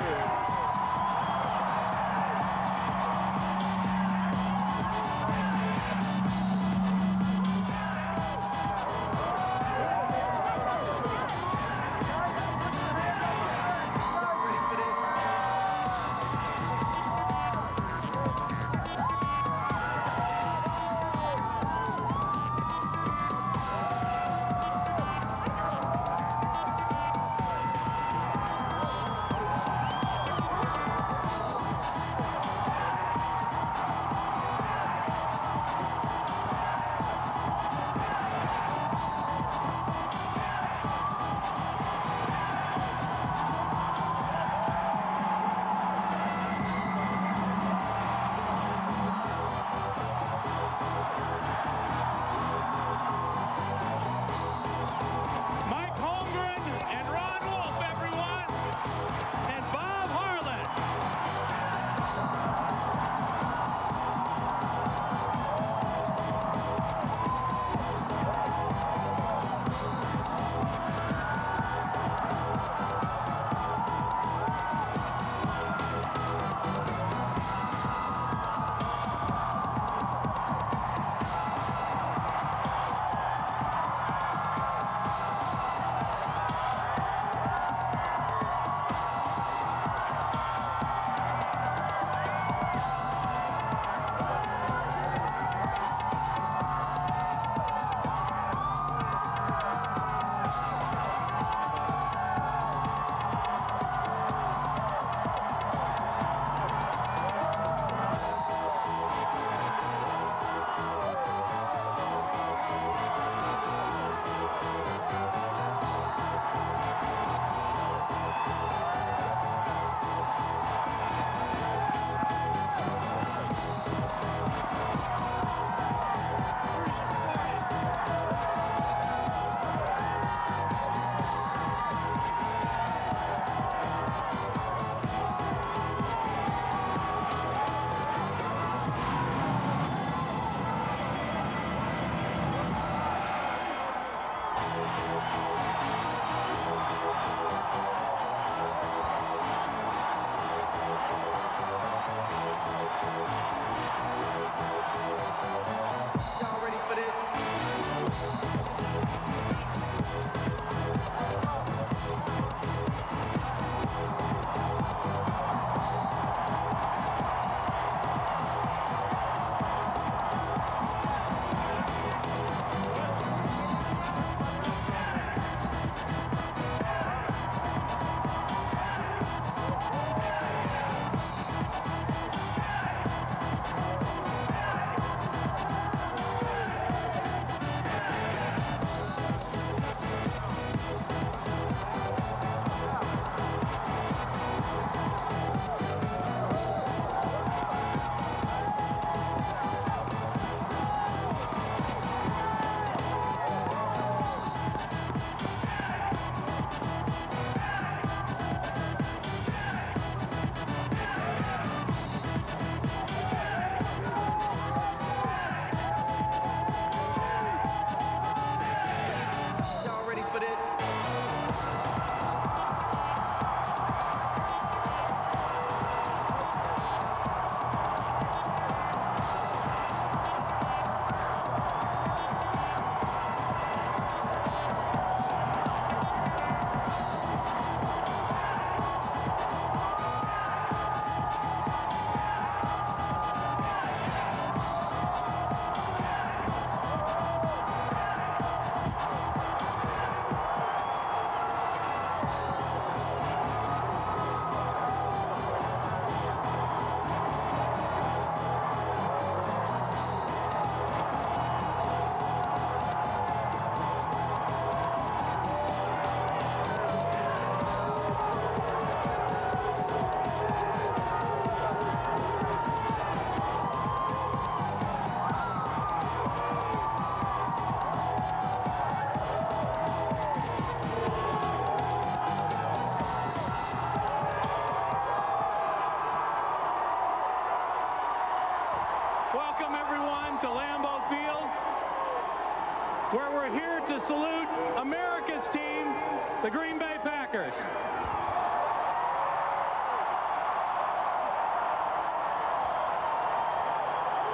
where we're here to salute America's team, the Green Bay Packers.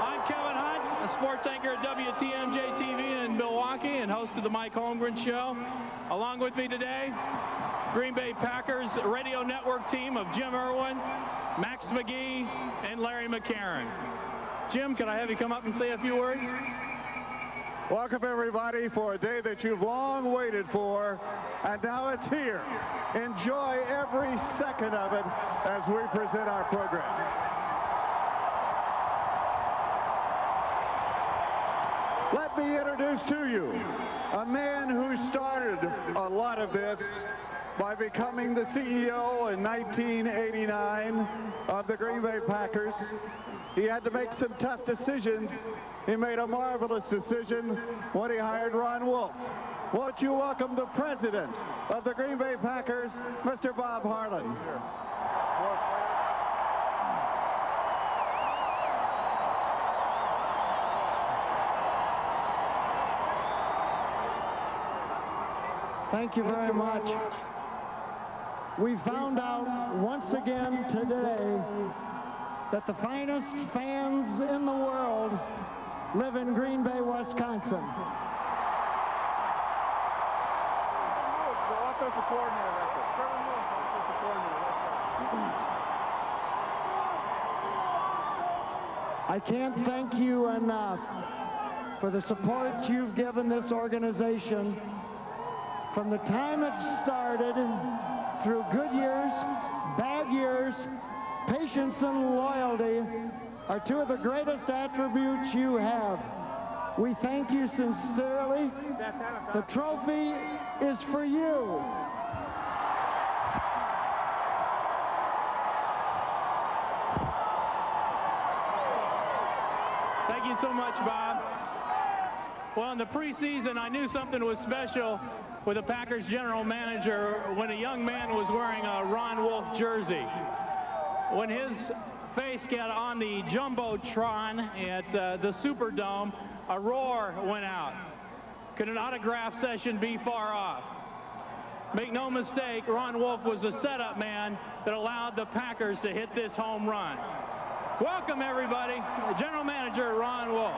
I'm Kevin Hunt, a sports anchor at WTMJ-TV in Milwaukee and host of the Mike Holmgren Show. Along with me today, Green Bay Packers radio network team of Jim Irwin, Max McGee, and Larry McCarron. Jim, can I have you come up and say a few words? Welcome, everybody, for a day that you've long waited for, and now it's here. Enjoy every second of it as we present our program. Let me introduce to you a man who started a lot of this by becoming the CEO in 1989 of the Green Bay Packers. He had to make some tough decisions. He made a marvelous decision when he hired Ron Wolf. Won't you welcome the president of the Green Bay Packers, Mr. Bob Harlan. Thank you very much. We found out once again today that the finest fans in the world live in Green Bay, Wisconsin. I can't thank you enough for the support you've given this organization from the time it started through good years, bad years. Patience and loyalty are two of the greatest attributes you have. We thank you sincerely. The trophy is for you. Thank you so much, Bob. Well, in the preseason, I knew something was special with the Packers general manager when a young man was wearing a Ron Wolf jersey. When his face got on the Jumbotron at the Superdome, a roar went out. Could an autograph session be far off? Make no mistake, Ron Wolf was the setup man that allowed the Packers to hit this home run. Welcome, everybody, General Manager Ron Wolf.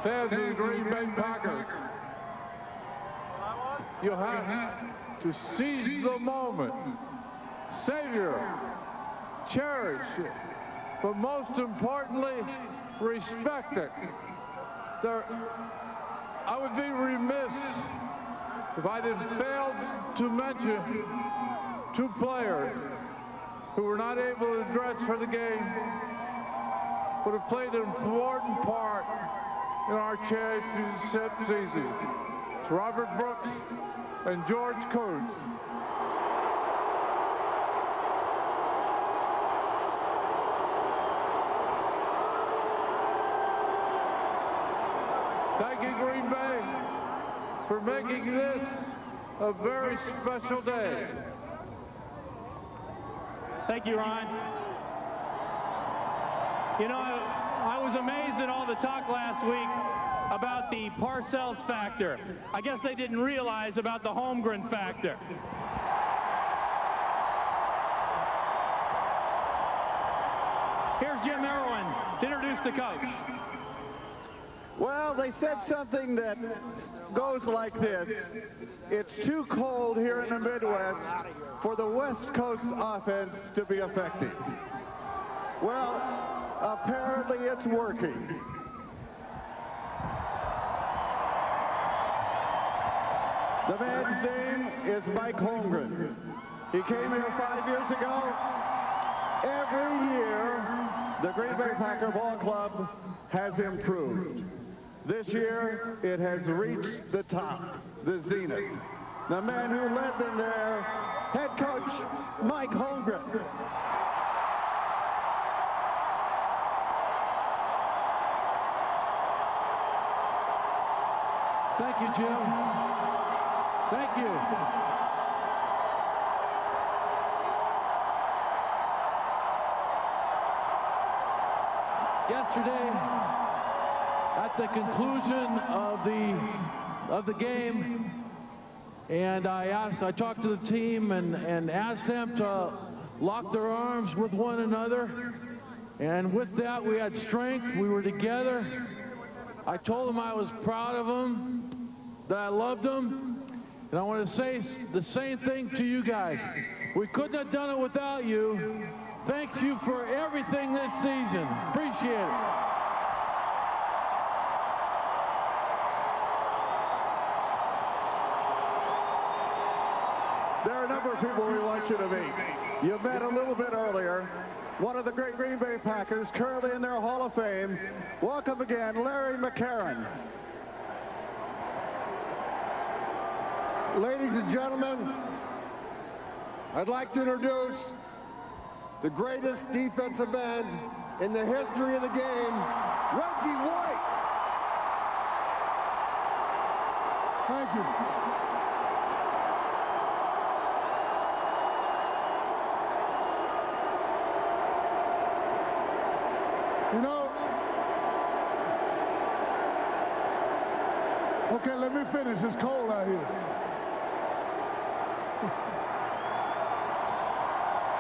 Fans of the Green Bay Packers, you have to seize the moment, savor it, cherish it, but most importantly, respect it. I would be remiss if I didn't fail to mention two players who were not able to dress for the game, but have played an important part in our championship season. It's Robert Brooks and George Kurtz. Thank you, Green Bay, for making this a very special day. Thank you, Ron. You know, I was amazed at all the talk last week about the Parcells factor. I guess they didn't realize about the Holmgren factor. Here's Jim Irwin to introduce the coach. Well, they said something that goes like this. It's too cold here in the Midwest for the West Coast offense to be effective. Well, apparently it's working. The man's name is Mike Holmgren. He came here 5 years ago. Every year, the Green Bay Packer Ball Club has improved. This year, it has reached the top, the zenith. The man who led them there, head coach Mike Holmgren. Thank you, Jim. Thank you. Yesterday, at the conclusion of the game, and I talked to the team and asked them to lock their arms with one another, and with that we had strength. We were together. I told them I was proud of them, that I loved them, and I want to say the same thing to you guys. We couldn't have done it without you. Thank you for everything this season. Appreciate it. There are a number of people we want you to meet. You met a little bit earlier. One of the great Green Bay Packers, currently in their Hall of Fame. Welcome again, Larry McCarron. Ladies and gentlemen, I'd like to introduce the greatest defensive end in the history of the game, Reggie White. Thank you. You know, okay, let me finish. It's cold out here.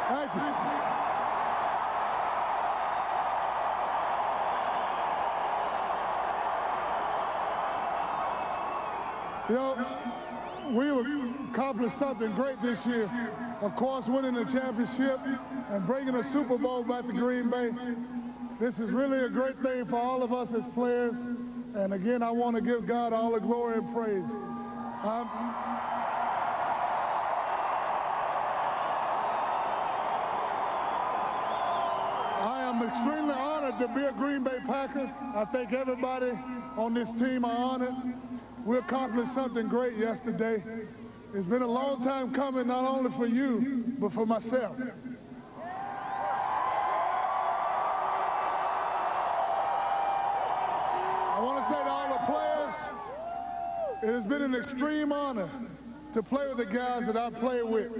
Thank you. You know, we accomplished something great this year. Of course, winning the championship and bringing a Super Bowl back to Green Bay. This is really a great thing for all of us as players. And again, I want to give God all the glory and praise. I am extremely honored to be a Green Bay Packer. I think everybody on this team are honored. We accomplished something great yesterday. It's been a long time coming, not only for you, but for myself. I want to say to all the players, it has been an extreme honor to play with the guys that I play with.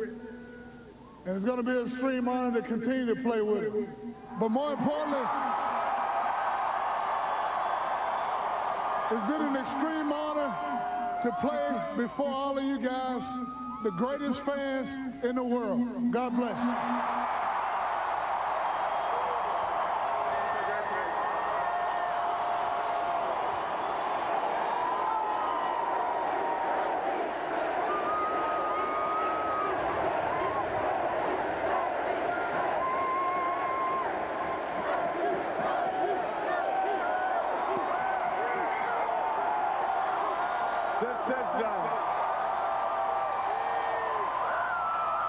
And it's going to be an extreme honor to continue to play with them. But more importantly, it's been an extreme honor to play before all of you guys, the greatest fans in the world. God bless you.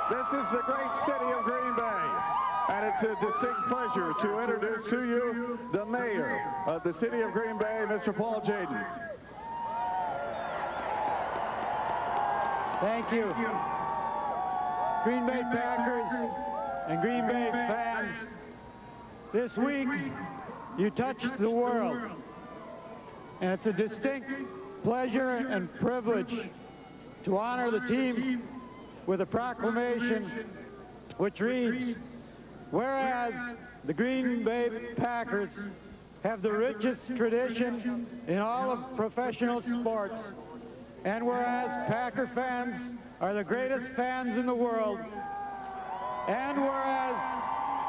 This is the great city of Green Bay, and it's a distinct pleasure to introduce to you the mayor of the city of Green Bay, Mr. Paul Jaden. Thank you. Green Bay Packers and Green Bay fans, this week you touched the world, and it's a distinct pleasure and privilege to honor the team with a proclamation which reads, whereas the Green Bay Packers have the richest tradition in all of professional sports, and whereas Packer fans are the greatest fans in the world, and whereas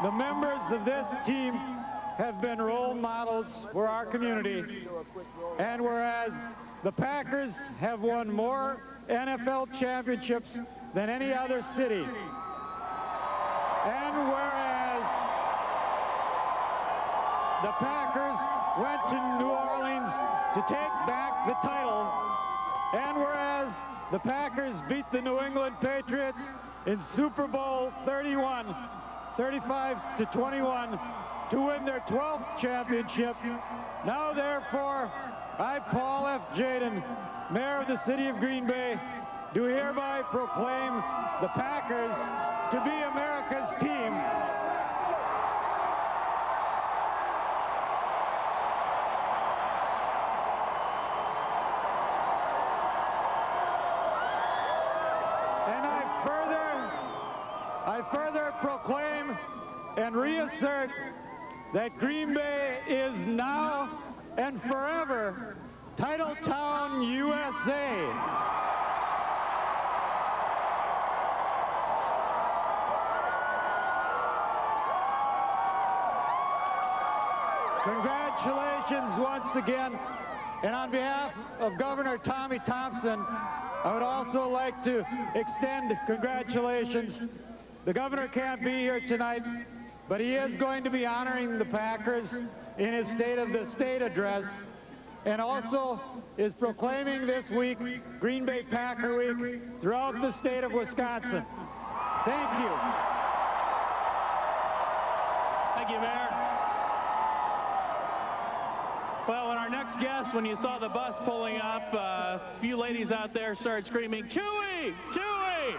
the members of this team have been role models for our community, and whereas the Packers have won more NFL championships than any other city, and whereas the Packers went to New Orleans to take back the title, and whereas the Packers beat the New England Patriots in Super Bowl 31, 35-21, to win their 12th championship. Now, therefore, I, Paul F. Jaden, Mayor of the City of Green Bay, do hereby proclaim the Packers to be America's team. And I further proclaim and reassert that Green Bay is now and forever Titletown, USA. Congratulations once again. And on behalf of Governor Tommy Thompson, I would also like to extend congratulations. The governor can't be here tonight, but he is going to be honoring the Packers in his State of the State address, and also is proclaiming this week Green Bay Packer Week throughout the state of Wisconsin. Thank you. Thank you, Mayor. Well, and our next guest, when you saw the bus pulling up, a few ladies out there started screaming, "Chewy! Chewy!"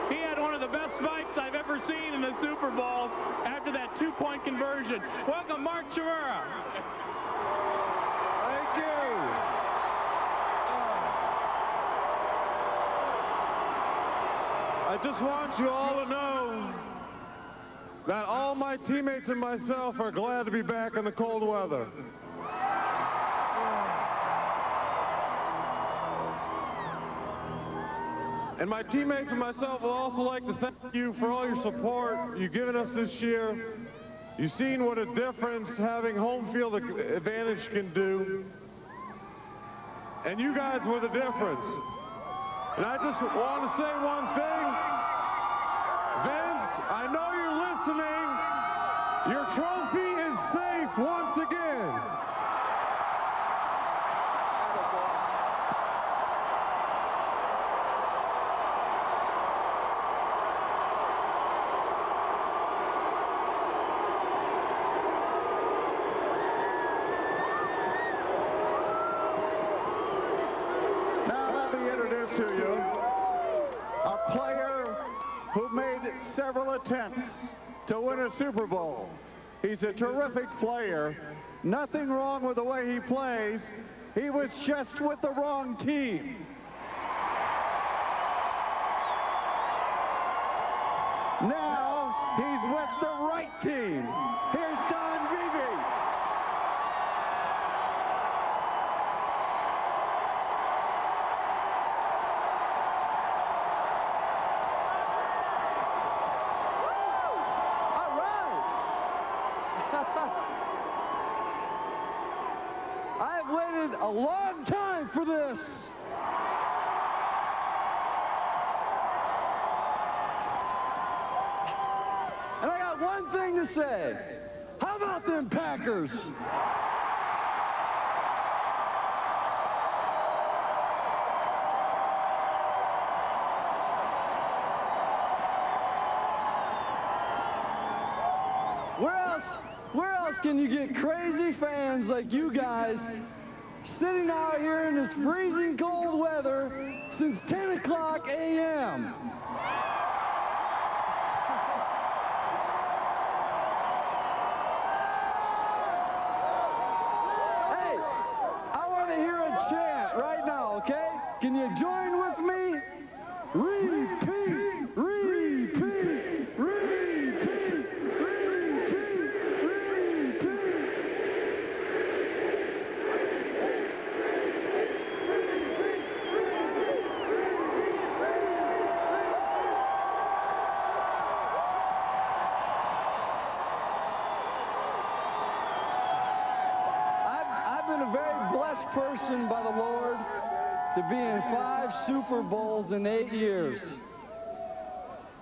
He had one of the best fights I've ever seen in the Super Bowl after that two-point conversion. Welcome, Mark Chimura. Thank you. I just want you all to know that all my teammates and myself are glad to be back in the cold weather. And my teammates and myself will also like to thank you for all your support you've given us this year. You've seen what a difference having home field advantage can do. And you guys were the difference. And I just want to say one thing. Vince, I know you're listening. Your trophy is safe once again. To you, a player who made several attempts to win a Super Bowl. He's a terrific player. Nothing wrong with the way he plays. He was just with the wrong team. Now he's with the right team. Here's Don Beebe. I've waited a long time for this. And I got one thing to say. How about them Packers? Where else can you get crazy fans like you guys sitting out here in this freezing cold weather since 10 o'clock a.m.? Hey, I want to hear a chant right now, okay? Can you join with me? Repeat, repeat, repeat, I've been a very blessed person by the Lord to be in 5 Super Bowls in 8 years.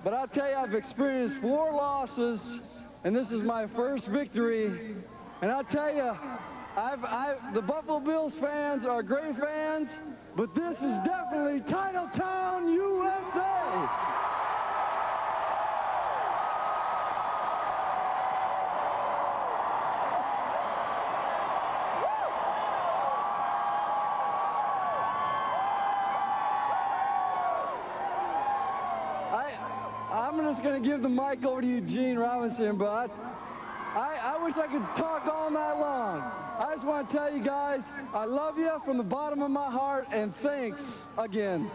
But I'll tell you, I've experienced 4 losses, and this is my first victory. And I'll tell you, the Buffalo Bills fans are great fans, but this is definitely Titletown, USA. I'm just going to give the mic over to Eugene Robinson, but I wish I could talk all night long. I just want to tell you guys, I love you from the bottom of my heart, and thanks again.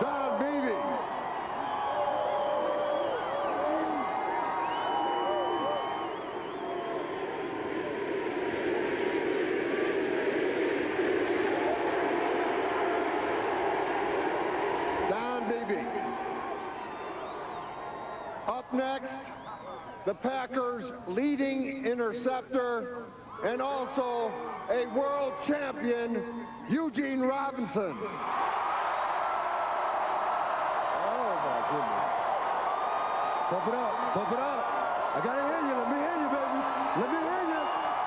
Don Beebe. Don Beebe. Up next, the Packers' leading interceptor and also a world champion, Eugene Robinson. Pump it up, pump it up. I gotta hear you, let me hear you, baby. Let me hear you.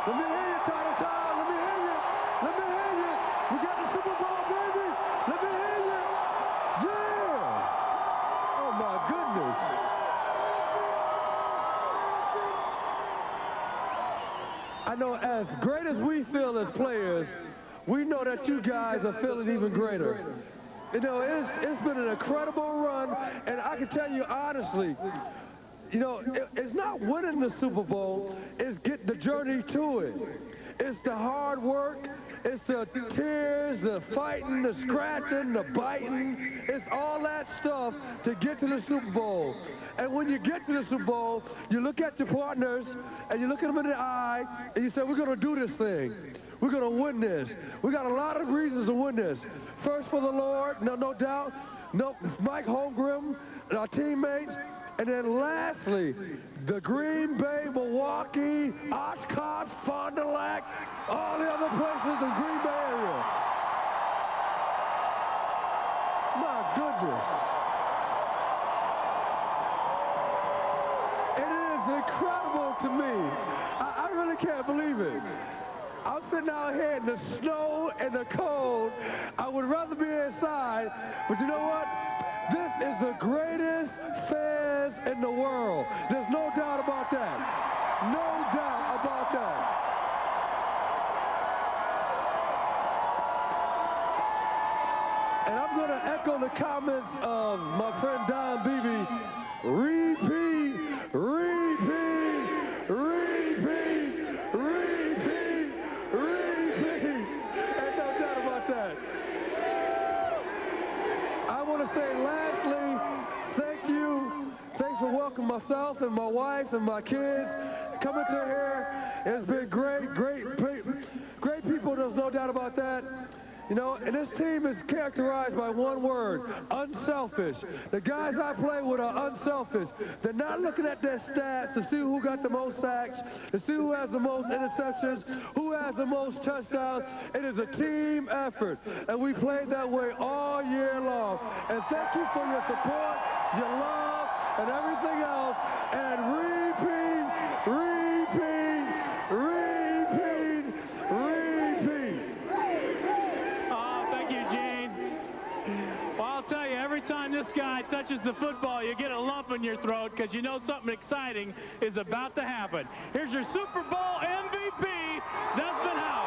Let me hear you, Titletown. Let me hear you. Let me hear you. We got the Super Bowl, baby. Let me hear you. Yeah. Oh my goodness. I know as great as we feel as players, we know that you guys are feeling even greater. You know, it's been an incredible run, and I can tell you honestly, you know, it's not winning the Super Bowl, it's getting the journey to it. It's the hard work, it's the tears, the fighting, the scratching, the biting. It's all that stuff to get to the Super Bowl. And when you get to the Super Bowl, you look at your partners, and you look at them in the eye, and you say, we're going to do this thing. We're going to win this. We got a lot of reasons to win this. First for the Lord, no doubt. No, Mike Holmgren, our teammates. And then lastly, the Green Bay, Milwaukee, Oshkosh, Fond du Lac, all the other places in the Green Bay area. My goodness. It is incredible to me. I really can't believe it. I'm sitting out here in the snow and the cold. I would rather be inside, but you know what? This is the greatest fans in the world. There's no doubt about that. No doubt about that. And I'm going to echo the comments of my friend Don Beebe. Repeat, repeat, repeat, repeat, repeat. Ain't no doubt about that. I want to say lastly, thank you. Thanks for welcoming myself and my wife and my kids coming to here. It's been great, great people. There's no doubt about that. You know, and this team is characterized by one word, unselfish. The guys I play with are unselfish. They're not looking at their stats to see who got the most sacks, to see who has the most interceptions, who has the most touchdowns. It is a team effort, and we played that way all year long. And thank you for your support, your love, and everything else. And repeat, repeat, repeat, repeat. Well, I'll tell you, every time this guy touches the football, you get a lump in your throat because you know something exciting is about to happen. Here's your Super Bowl MVP, Desmond Howard.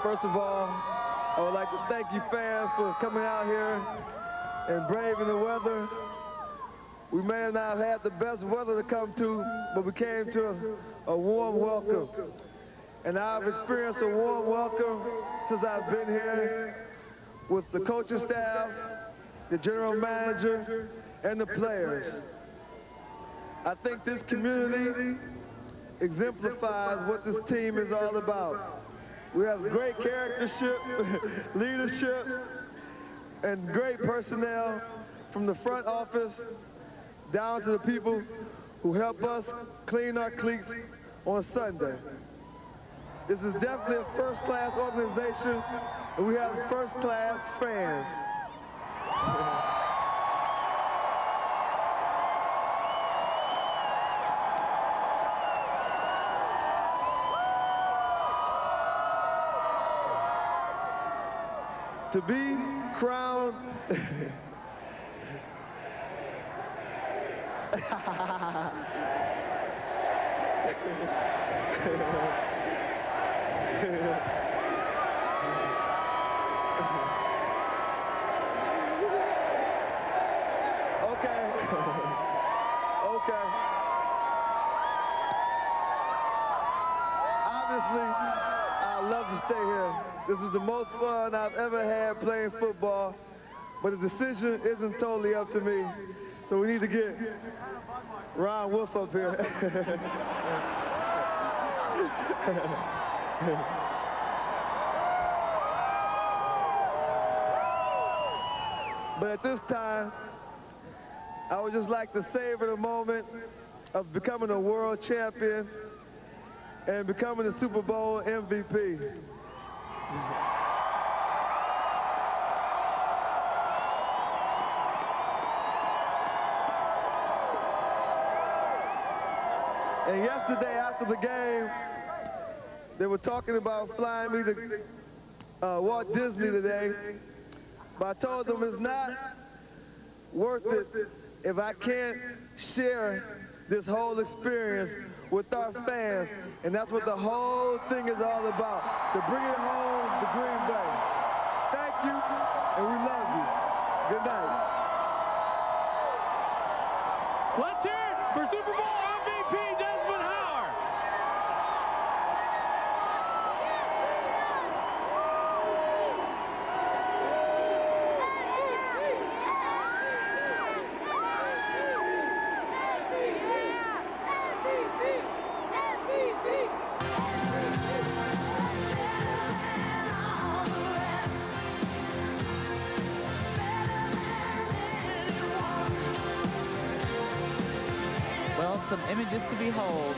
First of all, I would like to thank you fans for coming out here and braving the weather. We may have not had the best weather to come to, but we came to a warm welcome. And I've experienced a warm welcome since I've been here with the coaching staff, the general manager, and the players. I think this community exemplifies what this team is all about. We have great charactership, leadership, and great personnel from the front office down to the people who help us clean our cleats on Sunday. This is definitely a first-class organization, and we have first-class fans. To be crowned Okay. Obviously, I love to stay here. This is the most fun I've ever had playing football, but the decision isn't totally up to me. So we need to get Ron Wolf up here. But at this time, I would just like to savor the moment of becoming a world champion and becoming the Super Bowl MVP. And yesterday after the game, they were talking about flying me to Walt Disney today, but I told them it's not worth it if I can't share this whole experience with our fans, and that's what the whole thing is all about, to bring it home to Green Bay. Thank you, and we love you. Good night. Let's hear it for Super Bowl MVP Desmond Howard. Well, some images to behold.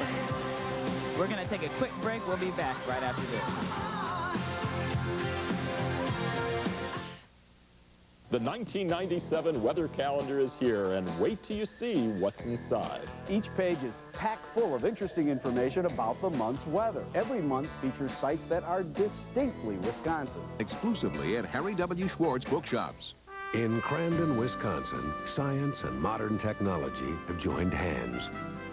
We're going to take a quick break. We'll be back right after this. The 1997 weather calendar is here, and wait till you see what's inside. Each page is packed full of interesting information about the month's weather. Every month features sites that are distinctly Wisconsin. Exclusively at Harry W. Schwartz Bookshops. In Crandon, Wisconsin, science and modern technology have joined hands.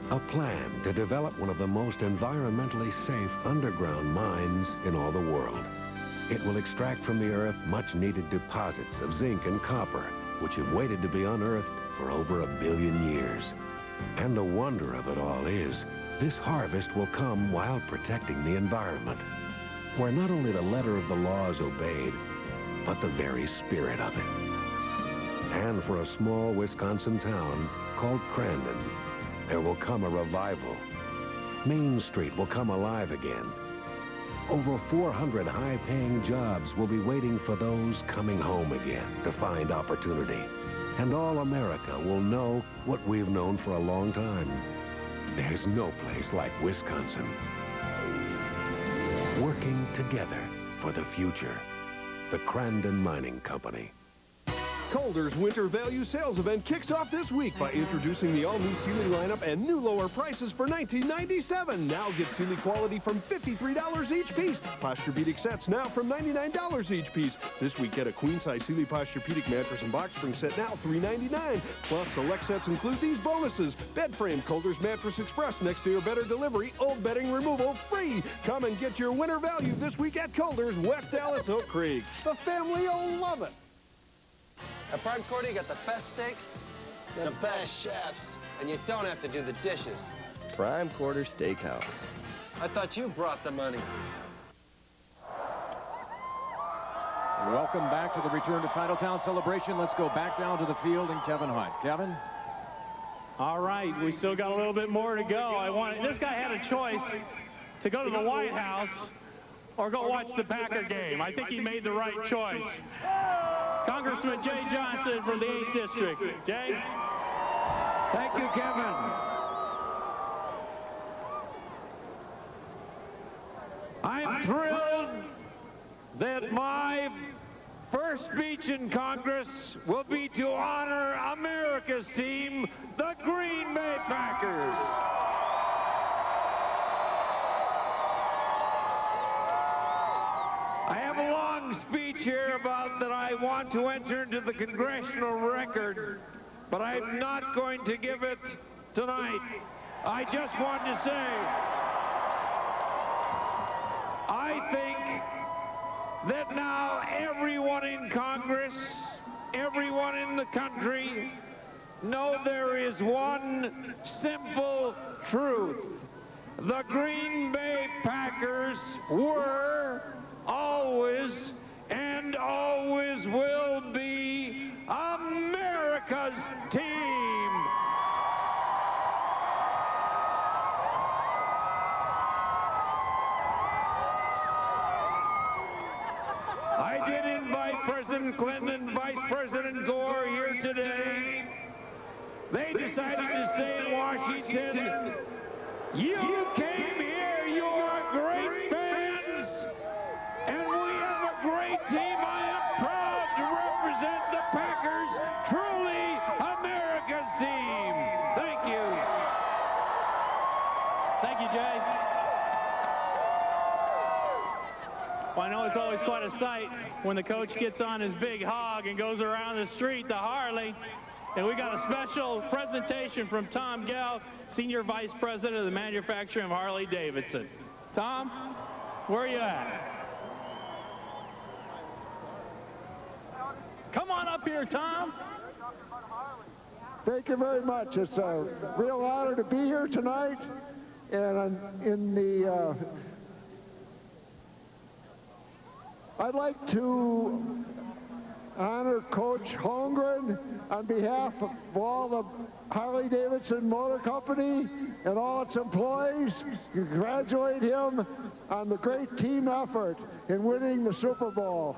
A plan to develop one of the most environmentally safe underground mines in all the world. It will extract from the earth much-needed deposits of zinc and copper, which have waited to be unearthed for over 1 billion years. And the wonder of it all is, this harvest will come while protecting the environment, where not only the letter of the law is obeyed, but the very spirit of it. And for a small Wisconsin town called Crandon, there will come a revival. Main Street will come alive again. Over 400 high-paying jobs will be waiting for those coming home again to find opportunity. And all America will know what we've known for a long time. There's no place like Wisconsin. Working together for the future. The Crandon Mining Company. Calder's Winter Value Sales Event kicks off this week by introducing the all-new Sealy lineup and new lower prices for $19.97. Now get Sealy quality from $53 each piece. Posturepedic sets now from $99 each piece. This week, get a queen-size Sealy Posturepedic mattress and box spring set now $3.99. Plus, select sets include these bonuses. Bed frame, Calder's Mattress Express, next day or better delivery, old bedding removal free. Come and get your winter value this week at Calder's, West Dallas, Oak Creek. The family will love it. At Prime Quarter, you got the best steaks, the best chefs, and you don't have to do the dishes. Prime Quarter Steakhouse. I thought you brought the money. Welcome back to the return to Titletown celebration. Let's go back down to the field and Kevin Hunt. Kevin? All right, we still got a little bit more to go. This guy had a choice to go to the White House or go watch the Packer game. I think he made the right choice. Congressman Jay Johnson from the 8th District. Jay? Thank you, Kevin. I'm thrilled that my first speech in Congress will be to honor America's team, the Green Bay Packers. I have a long speech here about that I want to enter into the congressional record, but I'm not going to give it tonight. I just want to say, I think that now everyone in Congress, everyone in the country, know there is one simple truth. The Green Bay Packers were, always, and always will be America's team. I did invite President Clinton and Vice President Gore here today. They decided to stay in Washington. You came here, you are great fans, and we have a great team. I am proud to represent the Packers, truly America's team. Thank you. Thank you, Jay. Well, I know it's always quite a sight when the coach gets on his big hog and goes around the street, the Harley. And we got a special presentation from Tom Gell, Senior Vice President of the manufacturing of Harley-Davidson. Tom, where are you at? Come on up here, Tom. Thank you very much. It's a real honor to be here tonight. And in the, I'd like to honor Coach Holmgren on behalf of all the Harley-Davidson Motor Company and all its employees. Congratulate him on the great team effort in winning the Super Bowl.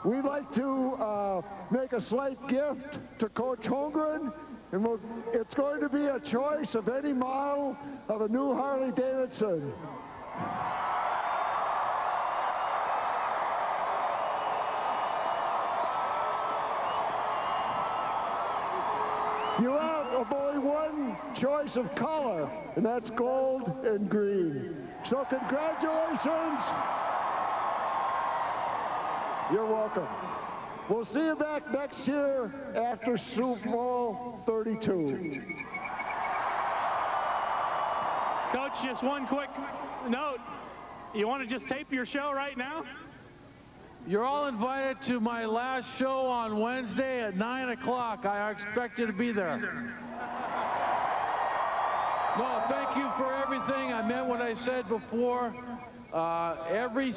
We'd like to make a slight gift to Coach Holmgren, and it's going to be a choice of any model of a new Harley-Davidson. You have only one choice of color, and that's gold and green. So congratulations. You're welcome. We'll see you back next year after Super Bowl 32. Coach, just one quick note. You want to just tape your show right now? You're all invited to my last show on Wednesday at 9 o'clock. I expect you to be there. No, thank you for everything. I meant what I said before. Every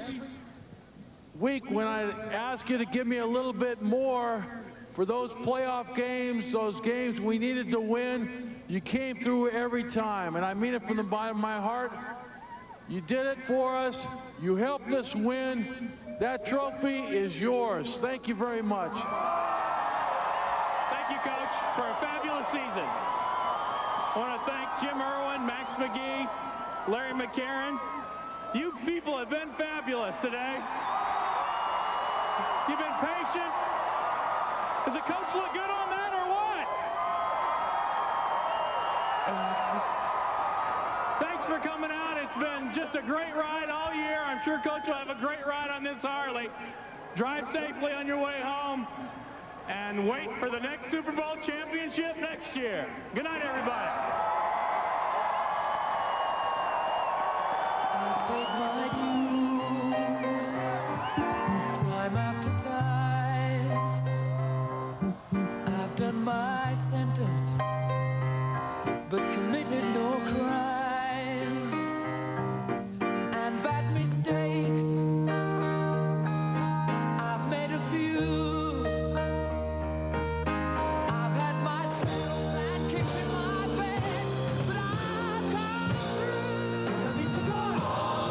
week when I ask you to give me a little bit more for those playoff games, those games we needed to win, you came through every time. And I mean it from the bottom of my heart. You did it for us. You helped us win. That trophy is yours. Thank you very much. Thank you, Coach, for a fabulous season. I want to thank Jim Irwin, Max McGee, Larry McCarron. You people have been fabulous today. You've been patient. Does the coach look good on that or what? Thanks for coming out. It's been just a great ride all year. I'm sure Coach will have a great ride on this Harley. Drive safely on your way home and wait for the next Super Bowl championship next year. Good night, everybody. I paid my dues, time after time. I've done my sentence, but committed no crime. And bad mistakes, I've made a few. I've had my share and kicks in my bed, but I've come through. Tell me to go on.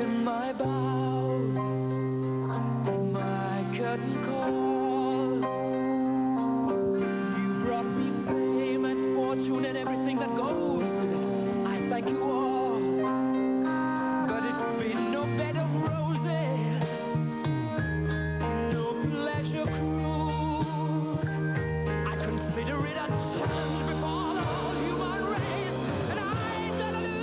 broken my vows, my curtain call. You brought me fame and fortune and everything that goes with it. I thank you all, but it's been no bed of roses, no pleasure cruise. I consider it a challenge before the whole human race, and I ain't gonna lose.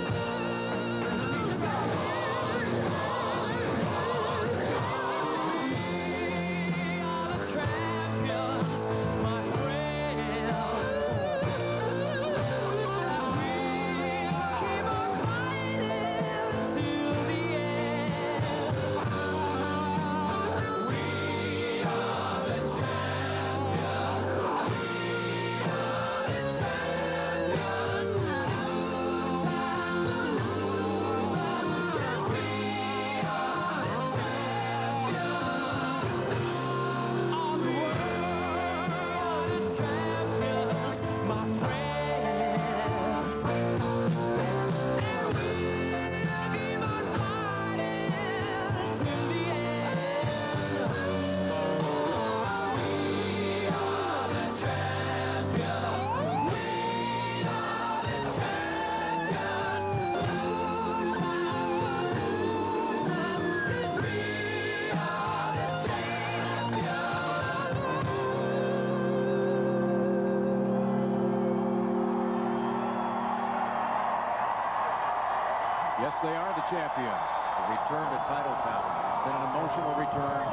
Yes, they are the champions. The return to Titletown. It's been an emotional return.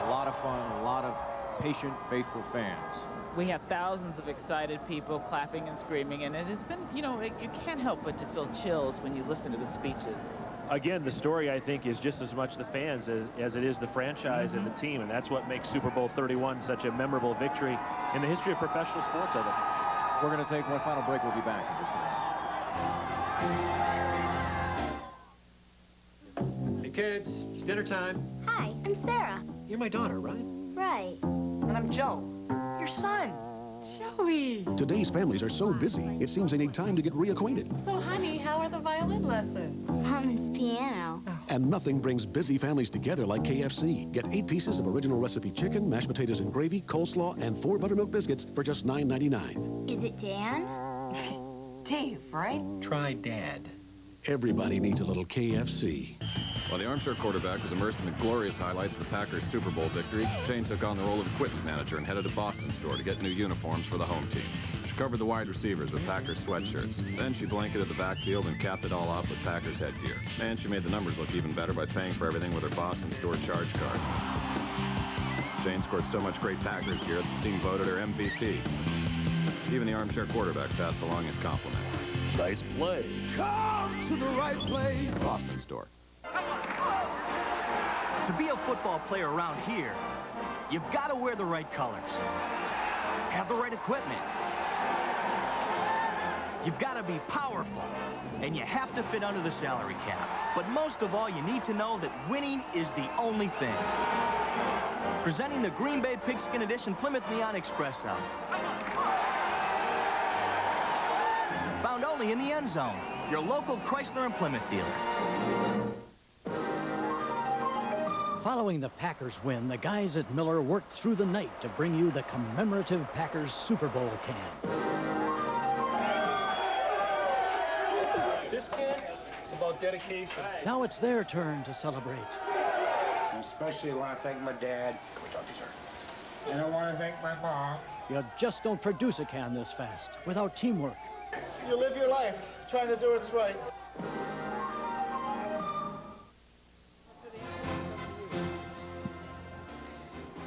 A lot of fun, a lot of patient, faithful fans. We have thousands of excited people clapping and screaming, and it has been, you know, you can't help but to feel chills when you listen to the speeches. Again, the story, I think, is just as much the fans as it is the franchise and the team, and that's what makes Super Bowl 31 such a memorable victory in the history of professional sports, I think. We're going to take one final break. We'll be back in just a minute. Hey, kids, it's dinner time. Hi, I'm Sarah. You're my daughter, right? Right. And I'm Joe, your son. Joey. Today's families are so busy, it seems they need time to get reacquainted. So, honey, how are the violin lessons? Mom's piano. And nothing brings busy families together like KFC. Get 8 pieces of original recipe chicken, mashed potatoes and gravy, coleslaw, and 4 buttermilk biscuits for just $9.99. Is it Dan? Dave, right? Try Dad. Everybody needs a little KFC. While the armchair quarterback was immersed in the glorious highlights of the Packers' Super Bowl victory, Jane took on the role of equipment manager and headed to Boston store to get new uniforms for the home team. She covered the wide receivers with Packers sweatshirts. Then she blanketed the backfield and capped it all off with Packers headgear. And she made the numbers look even better by paying for everything with her Boston store charge card. Jane scored so much great Packers gear that the team voted her MVP. Even the armchair quarterback passed along his compliments. Nice play. Come to the right place. Boston store. To be a football player around here, you've got to wear the right colors, have the right equipment, you've got to be powerful, and you have to fit under the salary cap. But most of all, you need to know that winning is the only thing. Presenting the Green Bay Pigskin Edition Plymouth Neon Espresso. Found only in the end zone. Your local Chrysler and Plymouth dealer. Following the Packers win, the guys at Miller worked through the night to bring you the commemorative Packers Super Bowl can. This can is about dedication. Now it's their turn to celebrate. Especially want to thank my dad. Come on, talk to you, sir. And I want to thank my mom. You just don't produce a can this fast without teamwork. You live your life trying to do what's right.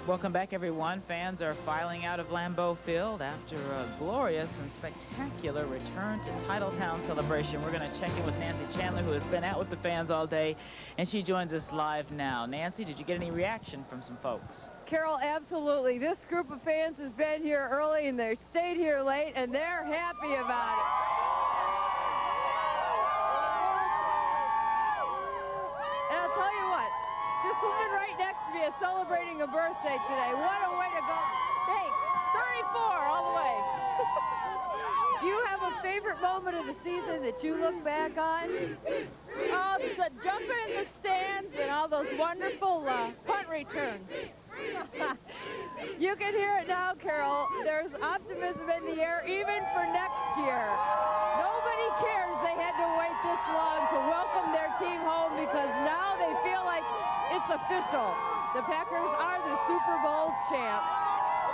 Welcome back, everyone. Fans are filing out of Lambeau Field after a glorious and spectacular return to Titletown celebration. We're going to check in with Nancy Chandler, who has been out with the fans all day, and she joins us live now. Nancy, did you get any reaction from some folks? Carol, absolutely. This group of fans has been here early, and they stayed here late, and they're happy about it. And I'll tell you what, this woman right next to me is celebrating a birthday today. What a way to go. Hey, 34 all the way. Do you have a favorite moment of the season that you look back on? Oh, jumping in the stands all those wonderful punt returns. You can hear it now, Carol. There's optimism in the air even for next year. Nobody cares they had to wait this long to welcome their team home because now they feel like it's official. The Packers are the Super Bowl champs.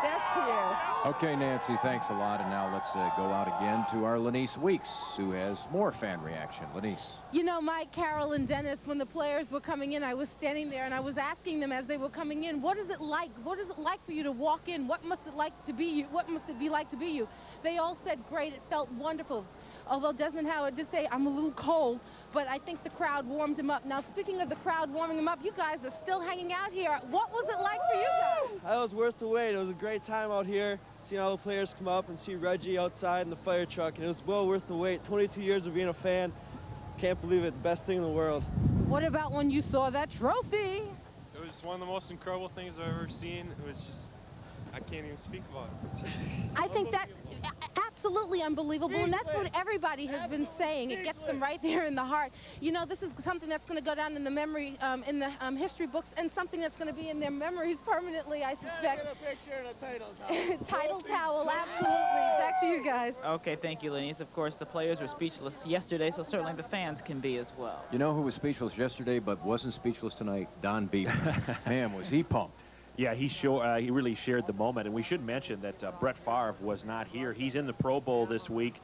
That's here. Okay, Nancy, thanks a lot. And now let's go out again to our Lenise Weeks, who has more fan reaction. Lenise. You know, Mike, Carol, and Dennis, when the players were coming in, I was standing there and I was asking them as they were coming in, what is it like? What is it like for you to walk in? What must it like to be you? What must it be like to be you? They all said great. It felt wonderful. Although Desmond Howard did say, I'm a little cold, but I think the crowd warmed him up. Now, speaking of the crowd warming him up, you guys are still hanging out here. What was it like for you guys? That was worth the wait. It was a great time out here, seeing all the players come up and see Reggie outside in the fire truck, and it was well worth the wait. 22 years of being a fan. Can't believe it. The best thing in the world. What about when you saw that trophy? It was one of the most incredible things I've ever seen. It was just, I can't even speak about it. I think that's absolutely unbelievable, and that's what everybody has been saying. It gets them right there in the heart. You know, this is something that's going to go down in the memory, in the history books, and something that's going to be in their memories permanently, I suspect. Get a picture in a title towel. Title towel, absolutely. Back to you guys. Okay, thank you, Lenise. Of course, the players were speechless yesterday, so certainly the fans can be as well. You know who was speechless yesterday but wasn't speechless tonight? Don Beaver. Man, was he pumped. Yeah, he really shared the moment, and we should mention that Brett Favre was not here. He's in the Pro Bowl this week,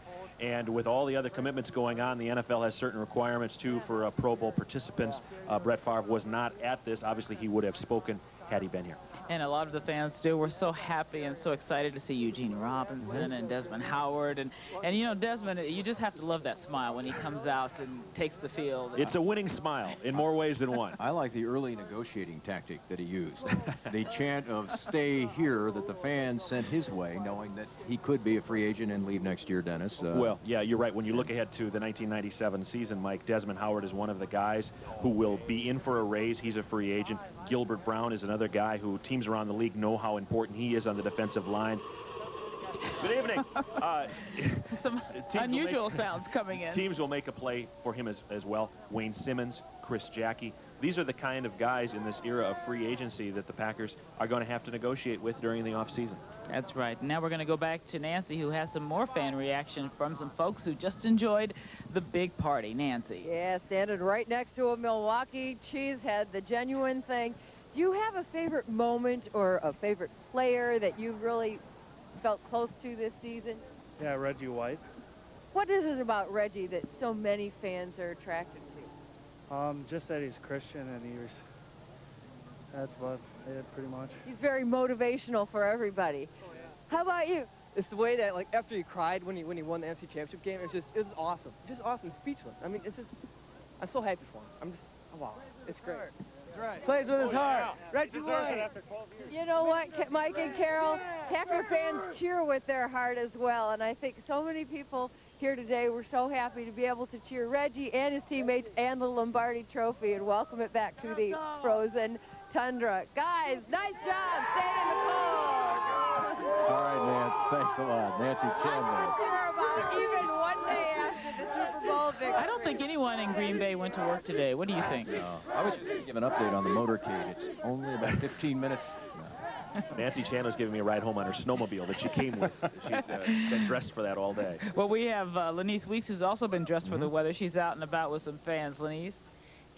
and with all the other commitments going on, the NFL has certain requirements, too, for Pro Bowl participants. Brett Favre was not at this. Obviously, he would have spoken had he been here. And a lot of the fans still were so happy and so excited to see Eugene Robinson and Desmond Howard. And you know, Desmond, you just have to love that smile when he comes out and takes the field. It's a winning smile in more ways than one. I like the early negotiating tactic that he used. The chant of stay here that the fans sent his way, knowing that he could be a free agent and leave next year, Dennis. Well, yeah, you're right. When you look ahead to the 1997 season, Mike, Desmond Howard is one of the guys who will be in for a raise. He's a free agent. Gilbert Brown is another guy who teams around the league know how important he is on the defensive line. Good evening. Some unusual sounds coming in. Teams will make a play for him as well. Wayne Simmons, Chris Jackie. These are the kind of guys in this era of free agency that the Packers are going to have to negotiate with during the offseason. That's right. Now we're going to go back to Nancy, who has some more fan reaction from some folks who just enjoyed the big party. Nancy. Yeah, standing right next to a Milwaukee cheesehead, the genuine thing. Do you have a favorite moment or a favorite player that you really felt close to this season? Yeah, Reggie White. What is it about Reggie that so many fans are attracted to? Just that he's Christian and that's what it pretty much. He's very motivational for everybody. Oh, yeah. How about you? It's the way that, like, after he cried when he won the NFC Championship game, it was awesome. Just awesome, speechless. I mean, it's just, I'm so happy for him. I'm just, oh, wow, it's great. That's right. Plays with his heart. Reggie White. You know what, Mike and Carol? Packer fans cheer with their heart as well, and I think so many people here today were so happy to be able to cheer Reggie and his teammates and the Lombardi Trophy and welcome it back to the frozen tundra. Guys, nice job. Stay in the cold. All right, Nance. Thanks a lot. Nancy Chandler. Even one day after the Super Bowl victory. I don't think anyone in Green Bay went to work today. What do you think? No. I was just going to give an update on the motorcade. It's only about 15 minutes. No. Nancy Chandler's giving me a ride home on her snowmobile that she came with. She's been dressed for that all day. Well, we have Lenise Weeks, who's also been dressed for the weather. She's out and about with some fans. Lenise?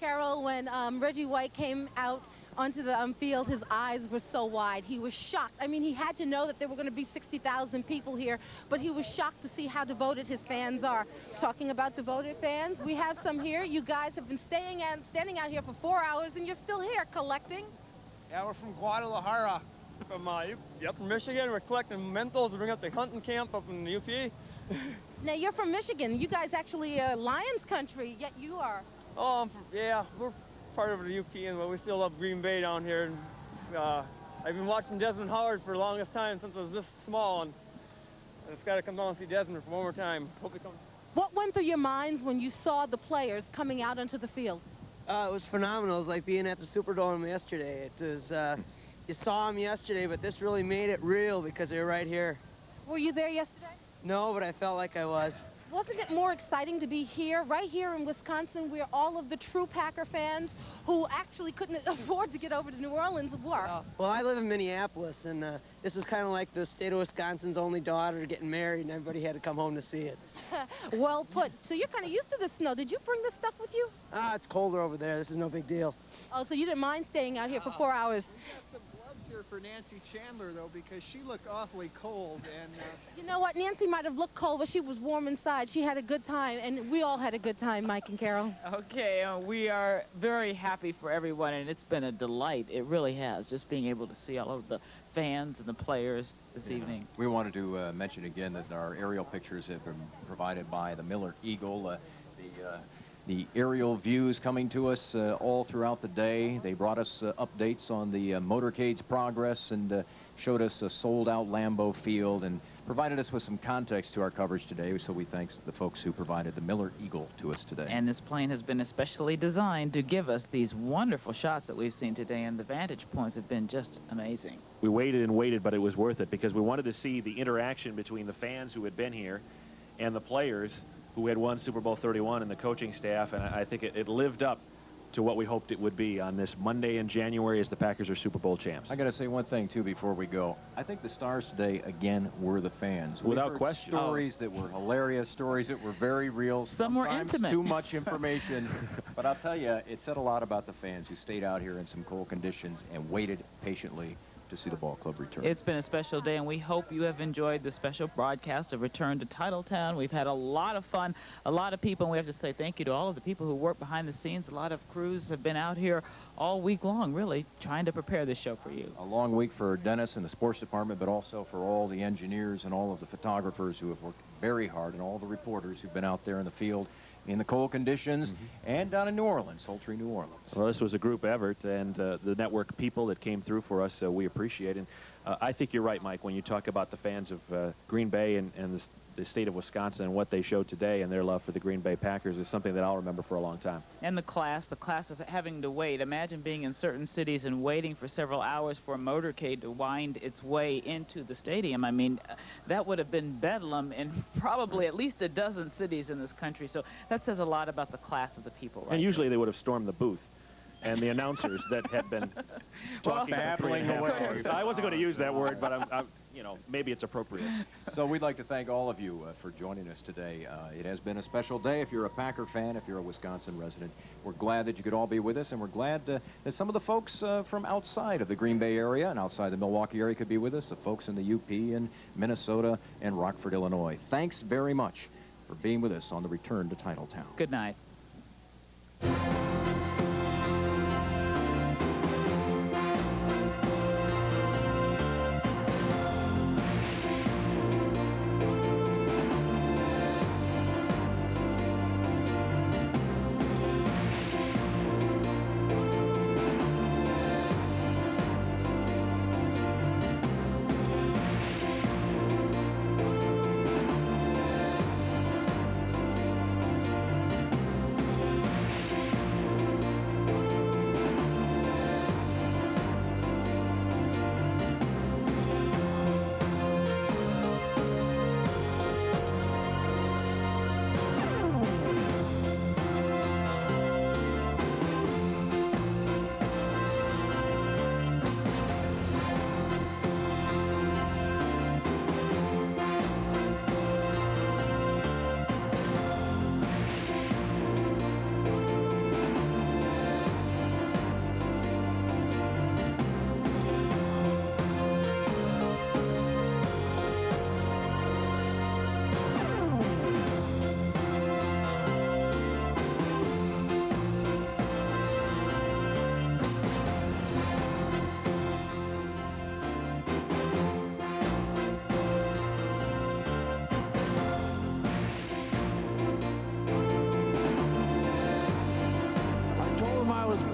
Carol, when Reggie White came out onto the field, his eyes were so wide. He was shocked. I mean, he had to know that there were going to be 60,000 people here, but he was shocked to see how devoted his fans are. Talking about devoted fans, we have some here. You guys have been standing out here for 4 hours, and you're still here collecting. Yeah, we're from Guadalajara. From up from Michigan. We're collecting Mentos to bring up the hunting camp up in the UP. Now, you're from Michigan. You guys actually are Lions country, yet you are. Oh, yeah, we're part of the UP, but we still love Green Bay down here. And I've been watching Desmond Howard for the longest time since I was this small, and I just got to come down and see Desmond for one more time. Hope he comes. What went through your minds when you saw the players coming out onto the field? It was phenomenal. It was like being at the Superdome yesterday. It was, you saw them yesterday, but this really made it real because they were right here. Were you there yesterday? No, but I felt like I was. wasn't it more exciting to be here, right here in Wisconsin, where all of the true Packer fans who actually couldn't afford to get over to New Orleans were? Well, I live in Minneapolis, and this is kind of like the state of Wisconsin's only daughter getting married, and everybody had to come home to see it. Well put. So you're kind of used to the snow. Did you bring this stuff with you? It's colder over there. This is no big deal. Oh, so you didn't mind staying out here for 4 hours? Some gloves here for Nancy Chandler, though, because she looked awfully cold. And you know what? Nancy might have looked cold, but she was warm inside. She had a good time, and we all had a good time, Mike and Carol. Okay, we are very happy for everyone, and it's been a delight. It really has, just being able to see all of the fans and the players this evening. We wanted to mention again that our aerial pictures have been provided by the Miller Eagle. The aerial views coming to us all throughout the day. They brought us updates on the motorcade's progress and showed us a sold-out Lambeau Field and provided us with some context to our coverage today. So we thank the folks who provided the Miller Eagle to us today. And this plane has been especially designed to give us these wonderful shots that we've seen today, and the vantage points have been just amazing. We waited and waited, but it was worth it because we wanted to see the interaction between the fans who had been here and the players who had won Super Bowl 31 and the coaching staff, and I think it lived up to what we hoped it would be on this Monday in January as the Packers are Super Bowl champs. I got to say one thing, too, before we go. I think the stars today, again, were the fans. Without question. Stories that were hilarious, stories that were very real. Some were intimate. Too much information. But I'll tell you, it said a lot about the fans who stayed out here in some cold conditions and waited patiently to see the ball club return. It's been a special day, and we hope you have enjoyed the special broadcast of Return to Titletown. We've had a lot of fun, a lot of people, and we have to say thank you to all of the people who work behind the scenes. A lot of crews have been out here all week long, really, trying to prepare this show for you. A long week for Dennis and the sports department, but also for all the engineers and all of the photographers who have worked very hard, and all the reporters who've been out there in the field in the cold conditions and down in New Orleans, sultry New Orleans. Well, this was a group effort, and the network people that came through for us, we appreciate. And I think you're right, Mike, when you talk about the fans of Green Bay and the state of Wisconsin and what they showed today and their love for the Green Bay Packers is something that I'll remember for a long time. And the class of having to wait. Imagine being in certain cities and waiting for several hours for a motorcade to wind its way into the stadium. I mean, that would have been bedlam in probably at least a dozen cities in this country. So that says a lot about the class of the people. Right? And usually they would have stormed the booth. And the announcers that had been talking for 3.5 hours. I wasn't going to use that word, but I'm you know, maybe it's appropriate. So we'd like to thank all of you for joining us today. It has been a special day. If you're a Packer fan, if you're a Wisconsin resident, we're glad that you could all be with us, and we're glad that some of the folks from outside of the Green Bay area and outside the Milwaukee area could be with us, the folks in the UP and Minnesota and Rockford, Illinois. Thanks very much for being with us on the Return to Titletown. Good night.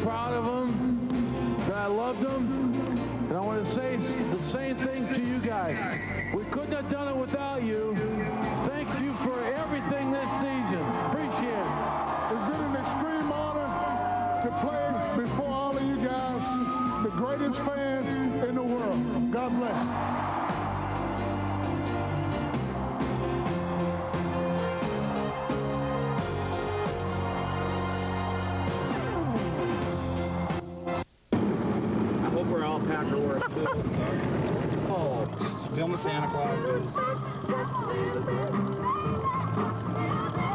proud of them, that I loved them, and I want to say the same thing to you guys. We couldn't have done it without you. Thank you for everything this season. Appreciate it. It's been an extreme honor to play before all of you guys, the greatest fans in the world. God bless you. Oh, film the Santa Clauses.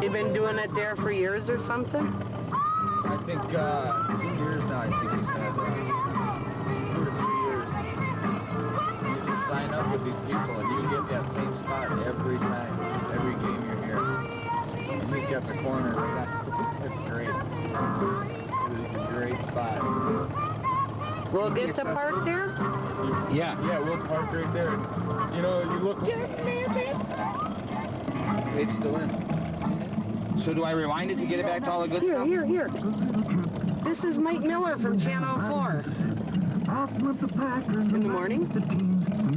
You've been doing it there for years or something? I think 2 years now. I think he's had 2 or 3 years. You just sign up with these people and you get that same spot every time, every game you're here. And he's got the corner like that. It's great. It is a great spot. We'll get to park there? Yeah. Yeah, we'll park right there. You know, you look. Page to win. So do I rewind it to get it back to all the good stuff? Here. This is Mike Miller from Channel 4. In the morning?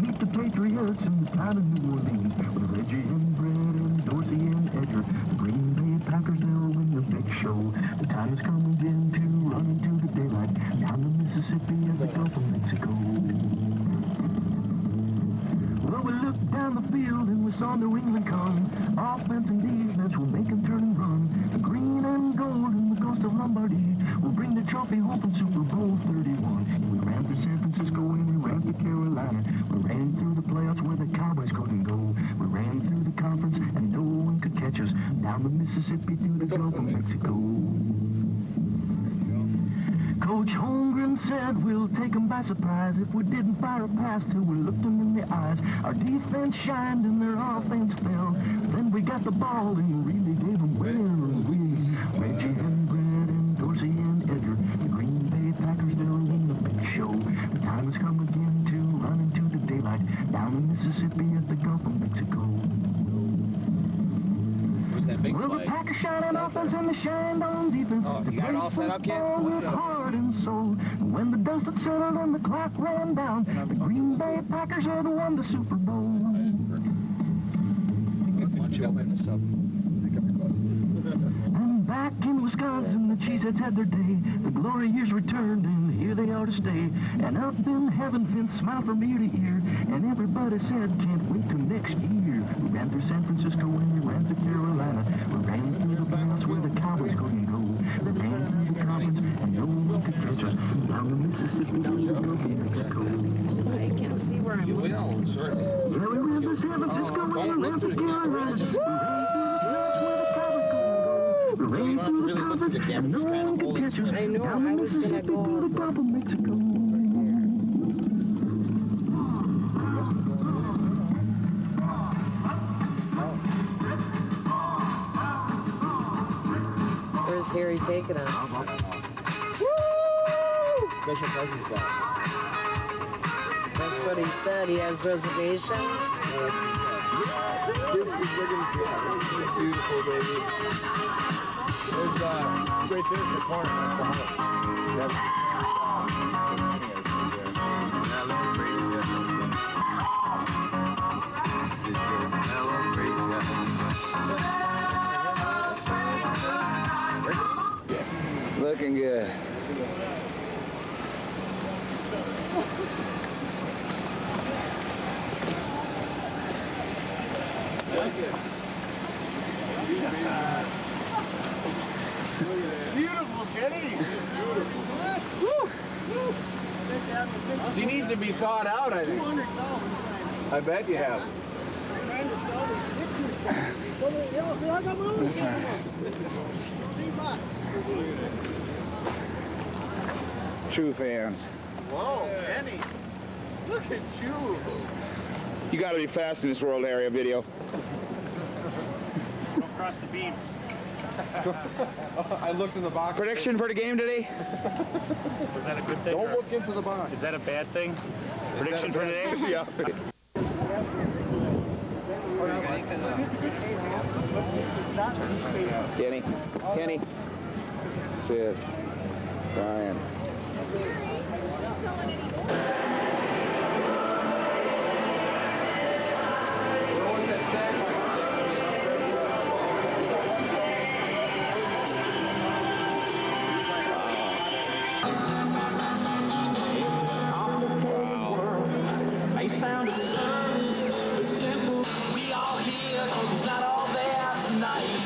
Meet the Patriots in the town of New Orleans. With Reggie and Brad and Dorsey and Edgar. The Green Bay Packers, they'll win the big show. The time has come again to run into the daylight. Down the Mississippi and the Gulf of Mexico. Well, we looked down the field and we saw New England come. Offense and defense will make them turn and run. The green and gold and the ghost of Lombardy will bring the trophy home from Super Bowl 31. And we ran through San Francisco and we ran through Carolina. We ran through the playoffs where the Cowboys couldn't go. We ran through the conference and no one could catch us. Down the Mississippi through the Gulf of Mexico. Coach Holmgren said we'll take them by surprise if we didn't fire a pass till we looked them in the eyes. Our defense shined and their offense fell. Then we got the ball and really gave them well. Reggie and Brad and Dorsey and Edgar, the Green Bay Packers, they'll win the big show. The time has come again to run into the daylight down the Mississippi at the Gulf of Mexico. Well, the Packers shine on offense and they shined on defense. Oh, you got it all set up yet? Heart and soul. And when the dust had settled and the clock ran down, the Green Bay Packers had won the Super Bowl. And back in Wisconsin, the Cheeseheads had their day. The glory years returned, and here they are to stay. And up in heaven, Vince smiled from ear to ear, and everybody said, can't wait till next year. We ran through San Francisco and we ran through Carolina. We ran through the playoffs where the Cowboys couldn't go. We ran through the conference, and no one could catch us. Down the Mississippi to the Gulf of Mexico. I can't see where I'm going. Yeah, we ran through San Francisco and we ran through Carolina. We ran through the conference, and no one could catch us. I know, Down the I was gonna Mississippi go. to the Gulf of Mexico. Where's Harry taking us? Special presents box. That's what he said. He has reservations. This is beautiful, baby. There's right there in the corner. That's the house. Looking good. Beautiful, Kenny. She needs to be thawed out, I think. I bet you have. True fans. Whoa, Kenny. Look at you. You gotta be fast in this world area video. Don't cross the beams. I looked in the box. Prediction for the game today? Was that a good thing? Don't look into the box. Is that a bad thing? Prediction for today? Yeah. Kenny. Sid. Brian. I found a song, it's simple. We all here, it's not all there tonight.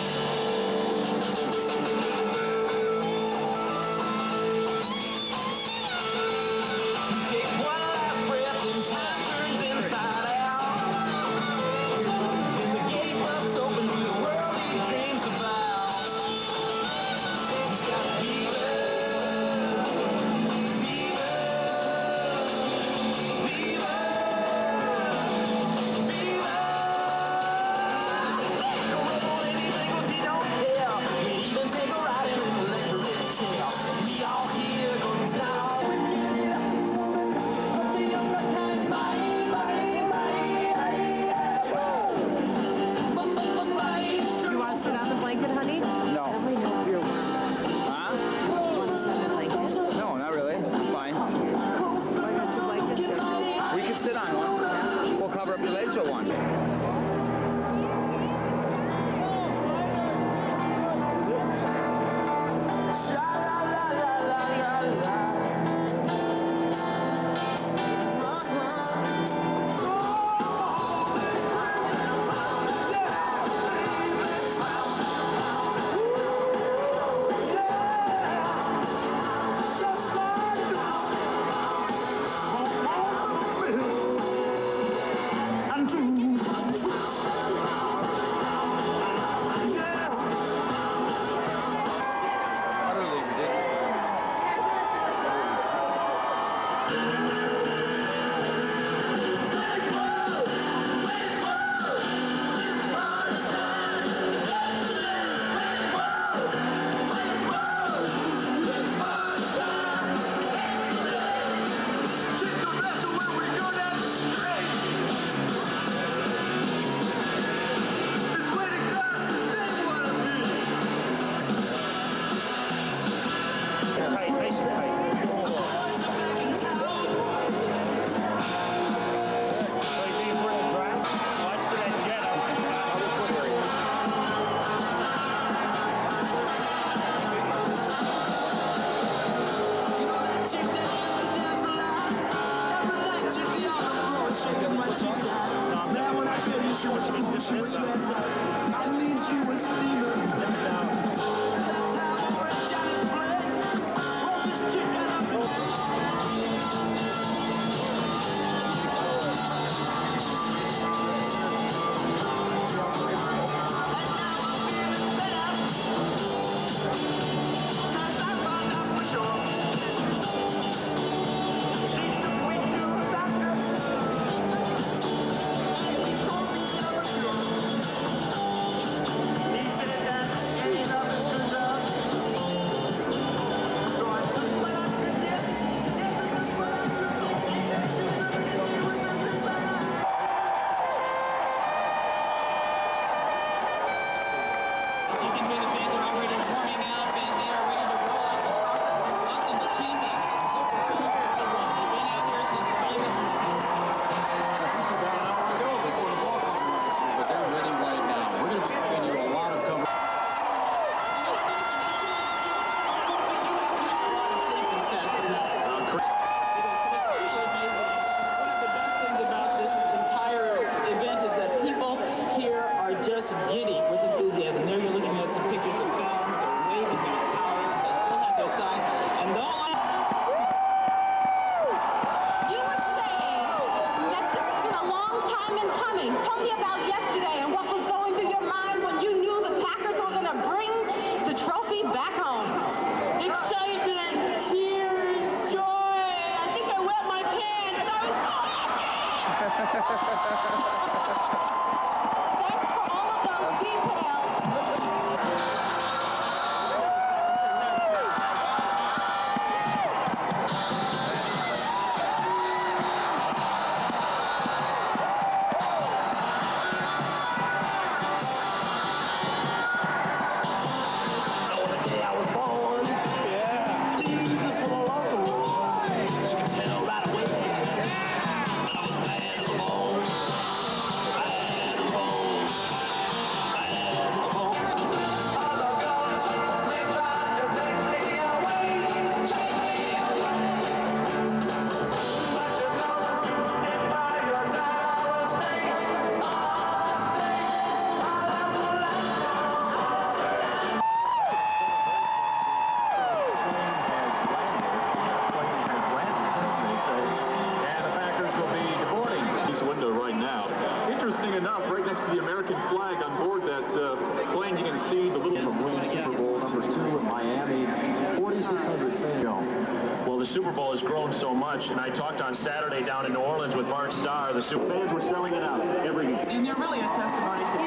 Super Bowl has grown so much, and I talked on Saturday down in New Orleans with Bart Starr. The Super fans were selling it out every game. And you're really a testimony to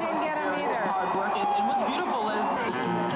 hard work. And what's beautiful is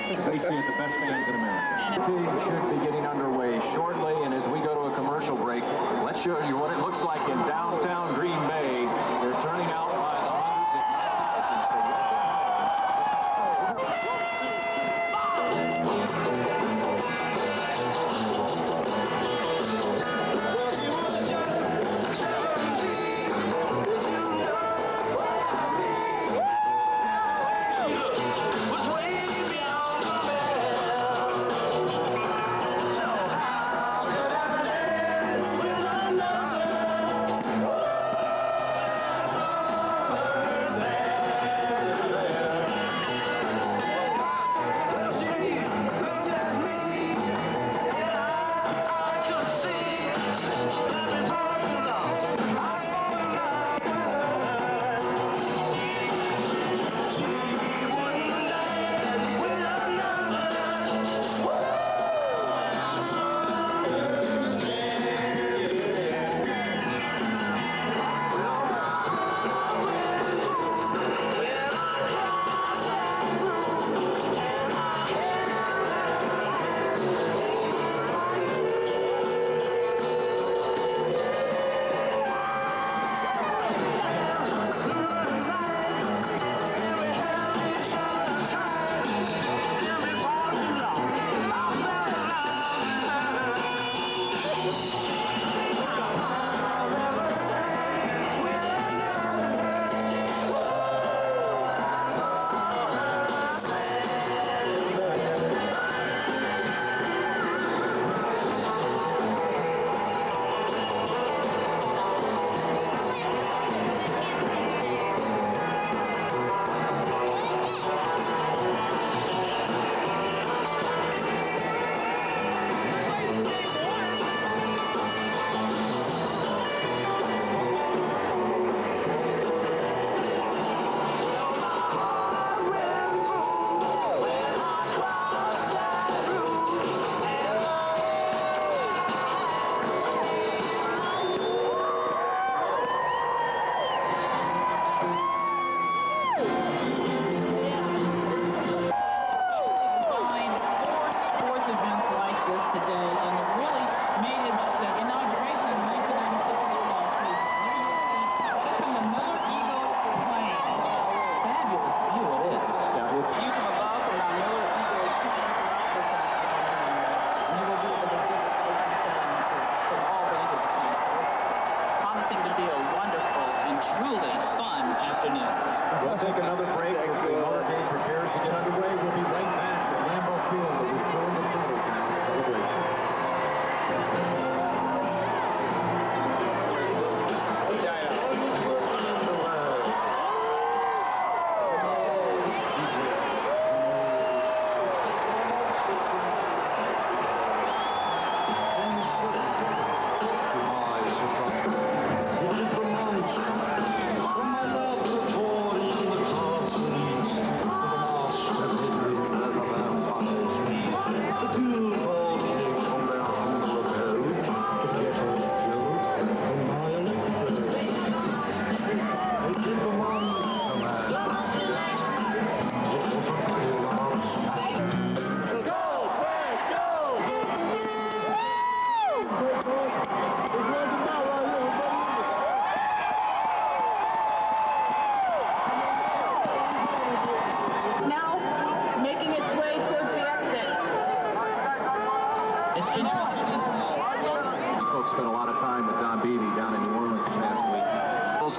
facing the best fans in America. It should be getting underway shortly, and as we go to a commercial break, let's show you what it looks like in downtown Green Bay. They're turning out by the hundreds if not thousands. We'll take another break as the Miller game prepares to get underway. We'll be right back at Lambeau Field as we return the Titletown celebration.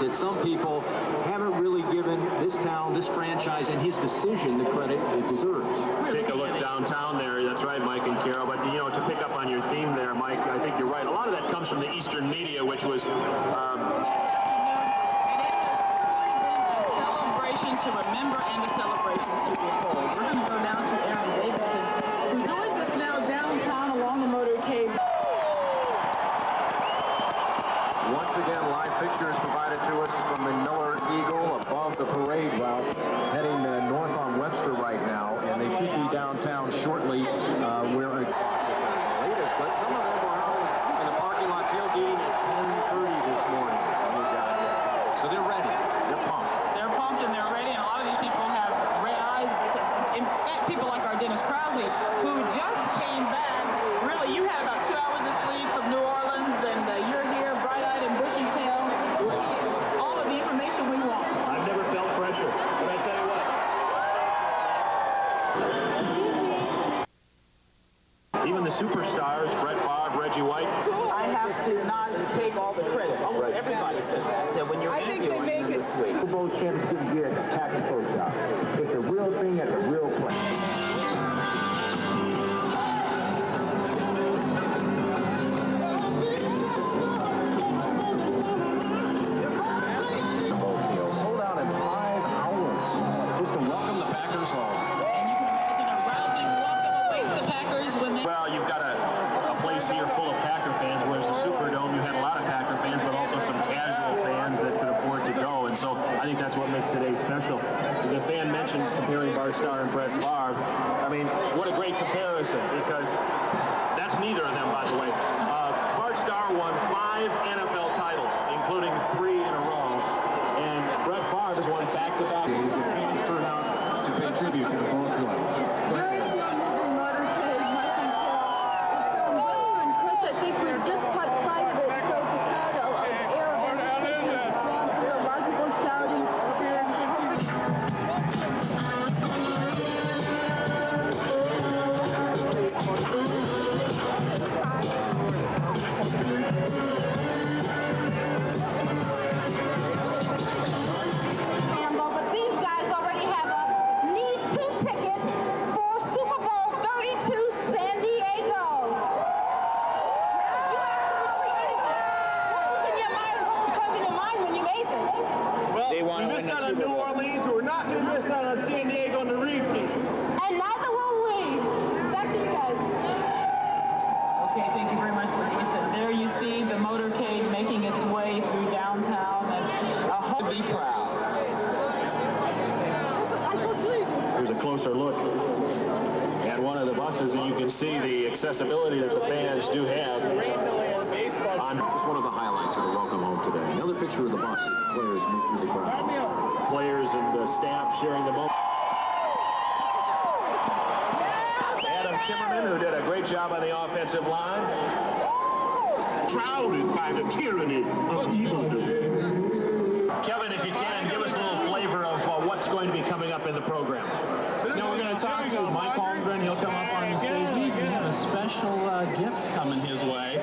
That some people haven't really given this town, this franchise, and his decision the credit it deserves. Take a look downtown there. That's right, Mike and Carol. But, you know, to pick up on your theme there, Mike, I think you're right. A lot of that comes from the Eastern media, which was... celebration to remember and a celebration to behold. We're going to go down to Aaron Davidson, who joins us now downtown along the motorcade. Once again, live pictures provided to us from the Miller Eagle above the parade route, heading north on Webster right now, and they should be downtown shortly. Where latest, but some of them were out in the parking lot tailgating at 10:30 this morning when we got here. So they're ready. They're pumped. They're pumped and they're ready, and a lot of these people have red eyes. people like our Dennis Krause, who just came back. Really, you had about 2 hours of sleep from New Orleans, and you're here bright-eyed and bushy-tailed. All of the information we want. I've never felt pressure, but I tell you what. Even the superstars, Brett Favre, Reggie White. I have to not take all the credit. Almost everybody said that. So when you're interviewing this week. Super Bowl championship gear at the Packer Pro Shop. It's the real thing at the real place. Sold out in 5 hours just to welcome the Packers home. And you can imagine a rousing welcome awaits the Packers when they... Well, you've got a place here full of Packer fans, whereas the Superdome, you had a lot of Packer fans, but also some casual fans that could afford to go. And so I think that's what makes today special. The fan mentioned comparing Bart Starr and Brett Favre. I mean, what a great comparison, because that's neither of them, by the way. Bart Starr won 5 NFL titles, including 3 in a row. And Brett Favre has won back-to-back. Fans turn out to pay tribute to the ball club. I think we just caught sight of it, so the title of air and a lot of people shouting. But these guys already have a need 2 ticket for Super Bowl 32 San Diego. Well, we missed out on New Orleans. We're not going to miss out on San Diego in the repeat. And neither will we. Back to you guys. Okay, thank you very much, Lisa. There you see the motorcade making its way through downtown, and a whole be proud. Here's a closer look at one of the buses, and you can see the accessibility that the fans do have. Just one of the highlights of the welcome home today. Another picture of the bus. Players move through the crowd. Players and the staff sharing the moment. Adam Kimmerman, who did a great job on the offensive line. Shrouded by the tyranny of evildoers. Kevin, if you can, give us a little flavor of what's going to be coming up in the program. Now we're going to talk to Mike Holmgren. He'll come up on the stage. We even have a special gift coming his way.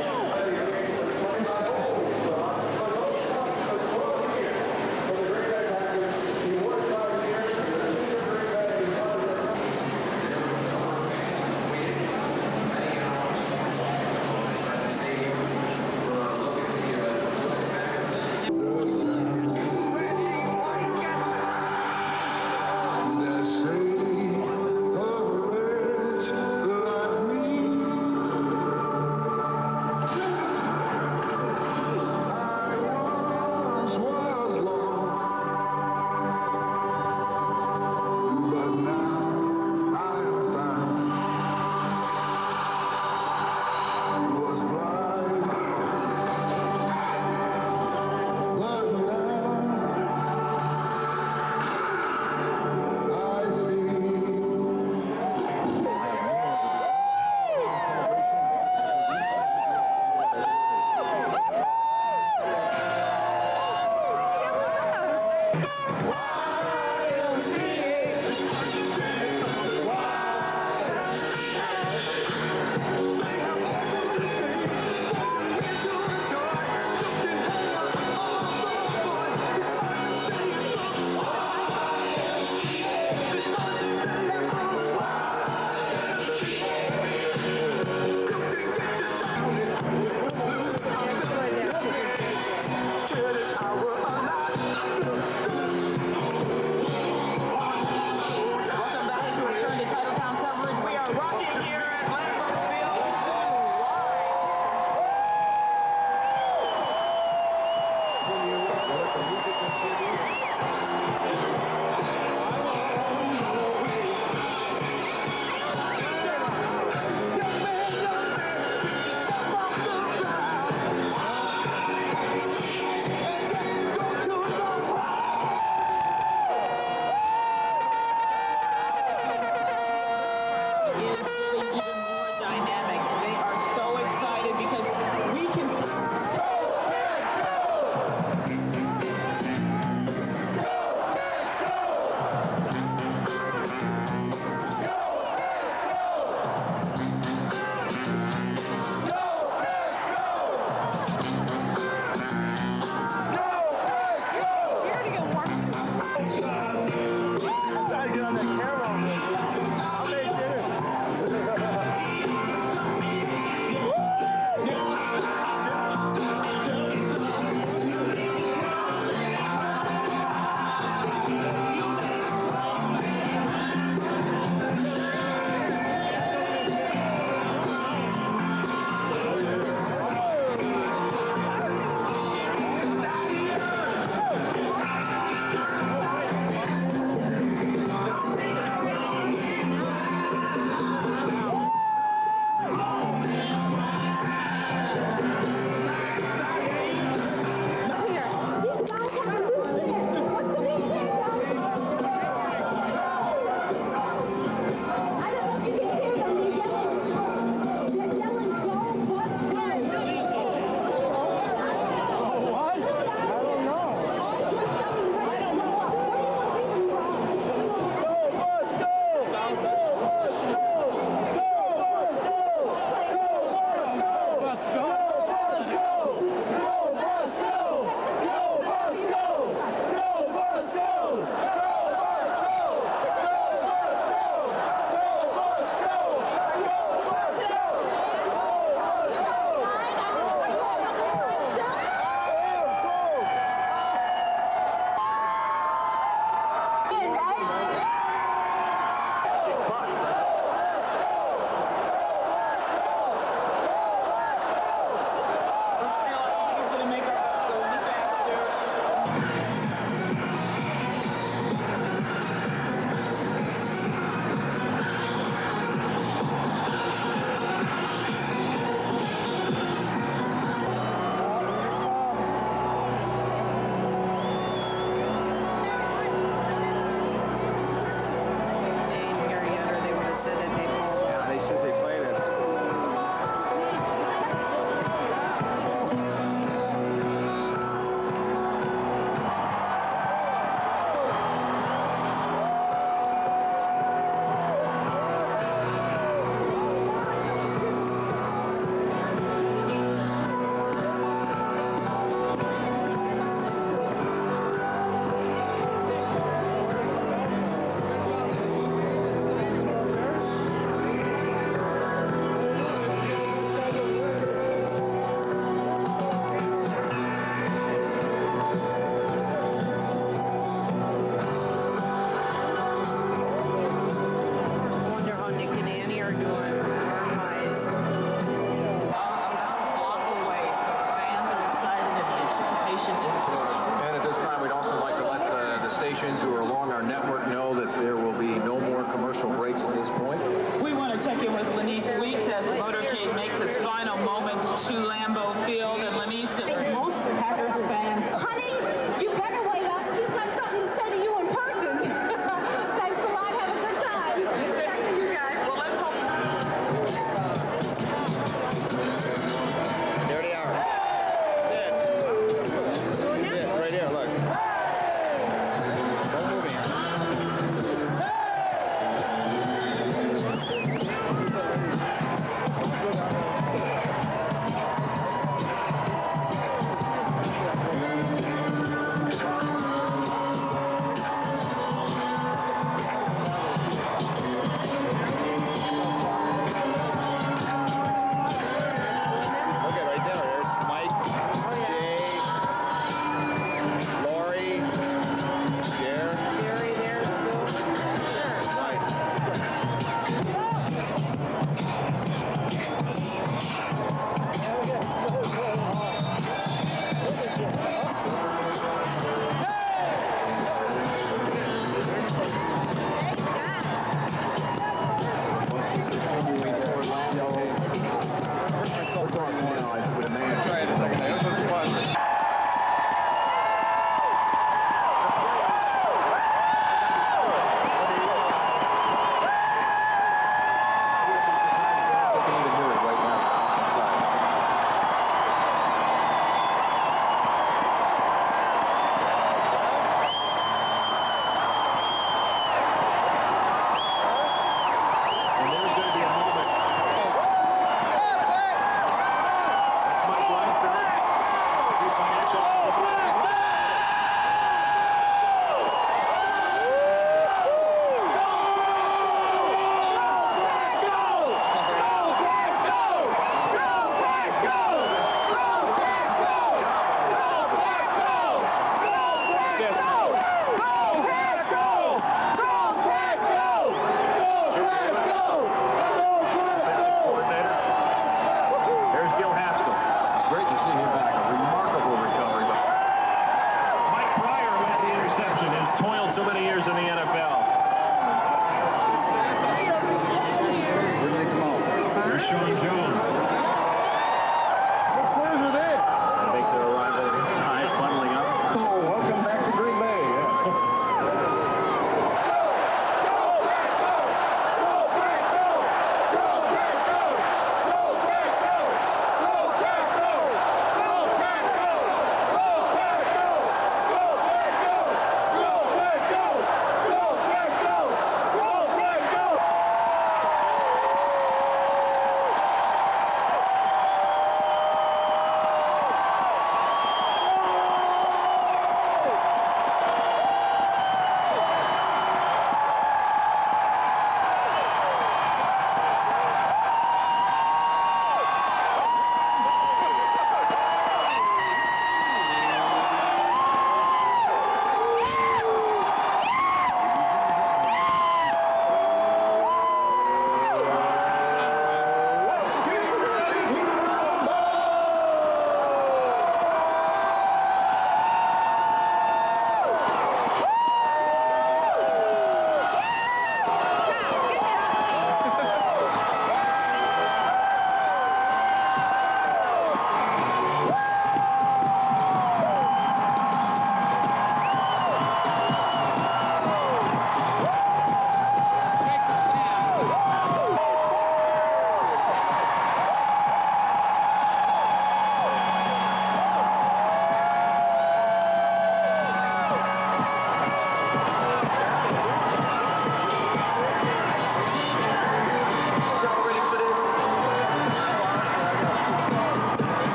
even more dynamic. They are so excited because we can... can't even hear it right now inside. And there's going to be a moment. That's Mike Weinfeld. His financial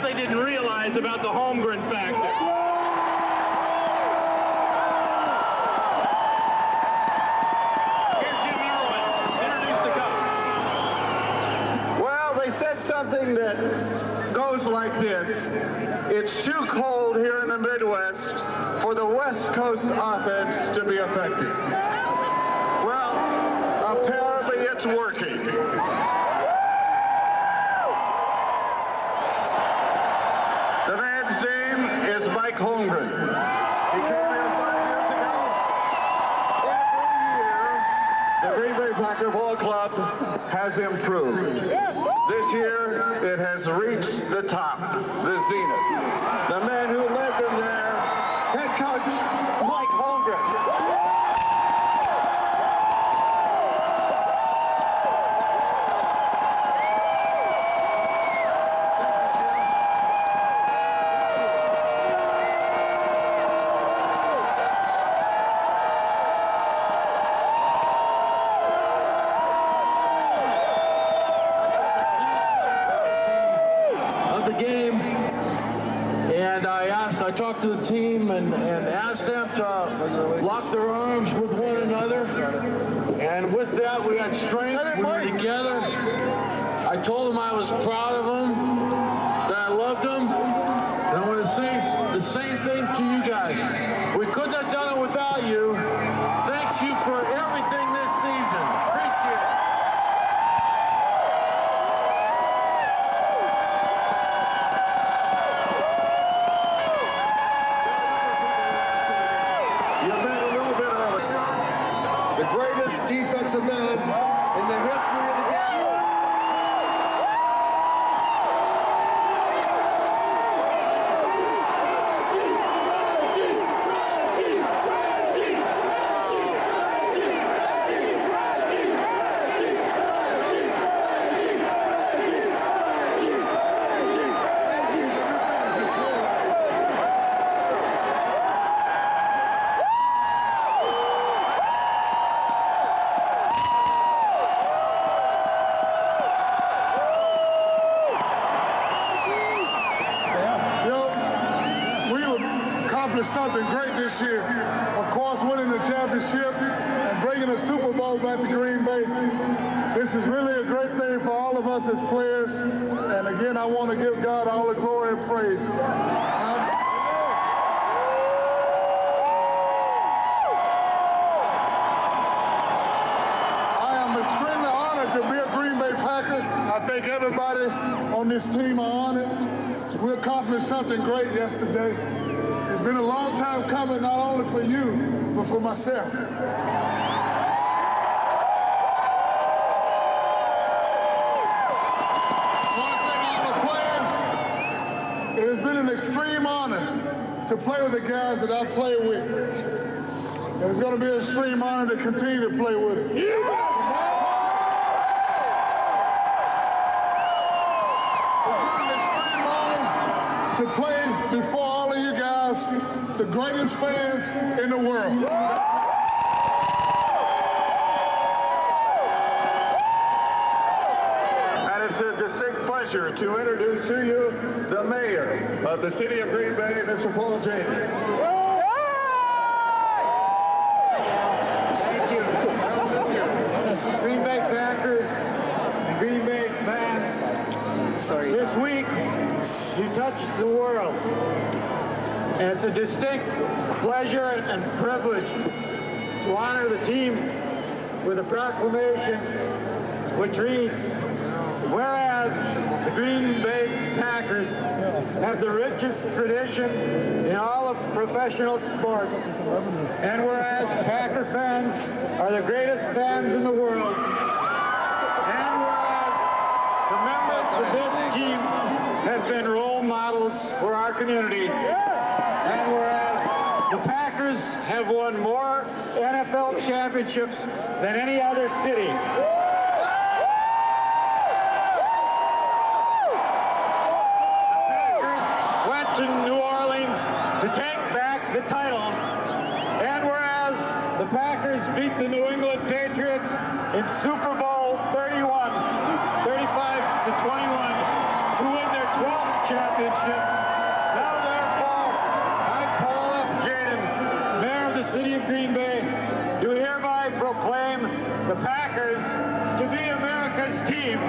they didn't realize about the Holmgren factor. Here's Jim Irwin. Introduce the coach. Well, they said something that goes like this. It's too cold here in the Midwest for the West Coast offense to be effective. Well, apparently it's working. The man's name is Mike Holmgren. He came here 5 years ago. Every year, the Green Bay Packer Ball Club has improved. This year, it has reached the top, the zenith. The man who led them there, head coach Mike Holmgren. I talked to the team and asked them to lock their arms with one another. And with that, we had strength. We were together. I told them I was proud of them, that I loved them. And I want to say the same thing to you guys. We couldn't have done it without you. Thanks you for everything this season. Appreciate it. Defensive end in the history of the game. Something great this year. Of course, winning the championship and bringing a Super Bowl back to Green Bay. This is really a great thing for all of us as players. And again, I want to give God all the glory and praise. I am extremely honored to be a Green Bay Packer. I think everybody on this team are honored. We accomplished something great yesterday. It's been a long time coming, not only for you, but for myself. I want to thank all the players. It has been an extreme honor to play with the guys that I play with. And it's going to be an extreme honor to continue to play with them. To play before all of you guys, the greatest fans in the world. And it's a distinct pleasure to introduce to you the mayor of the city of Green Bay, Mr. Paul Janey. Thank you. Green Bay Packers and Green Bay fans, this week you touched the world. And it's a distinct pleasure and privilege to honor the team with a proclamation which reads, whereas the Green Bay Packers have the richest tradition in all of professional sports, and whereas Packer fans are the greatest fans in the world, and whereas the members of this team have been role models for our community, and whereas the Packers have won more NFL championships than any other city. The Packers went to New Orleans to take back the title, and whereas the Packers beat the New England Patriots in Super Bowl 31, 35-21, to win their 12th championship. championship. Now therefore, I, Paul F. Jaden, Mayor of the City of Green Bay, do hereby proclaim the Packers to be America's team.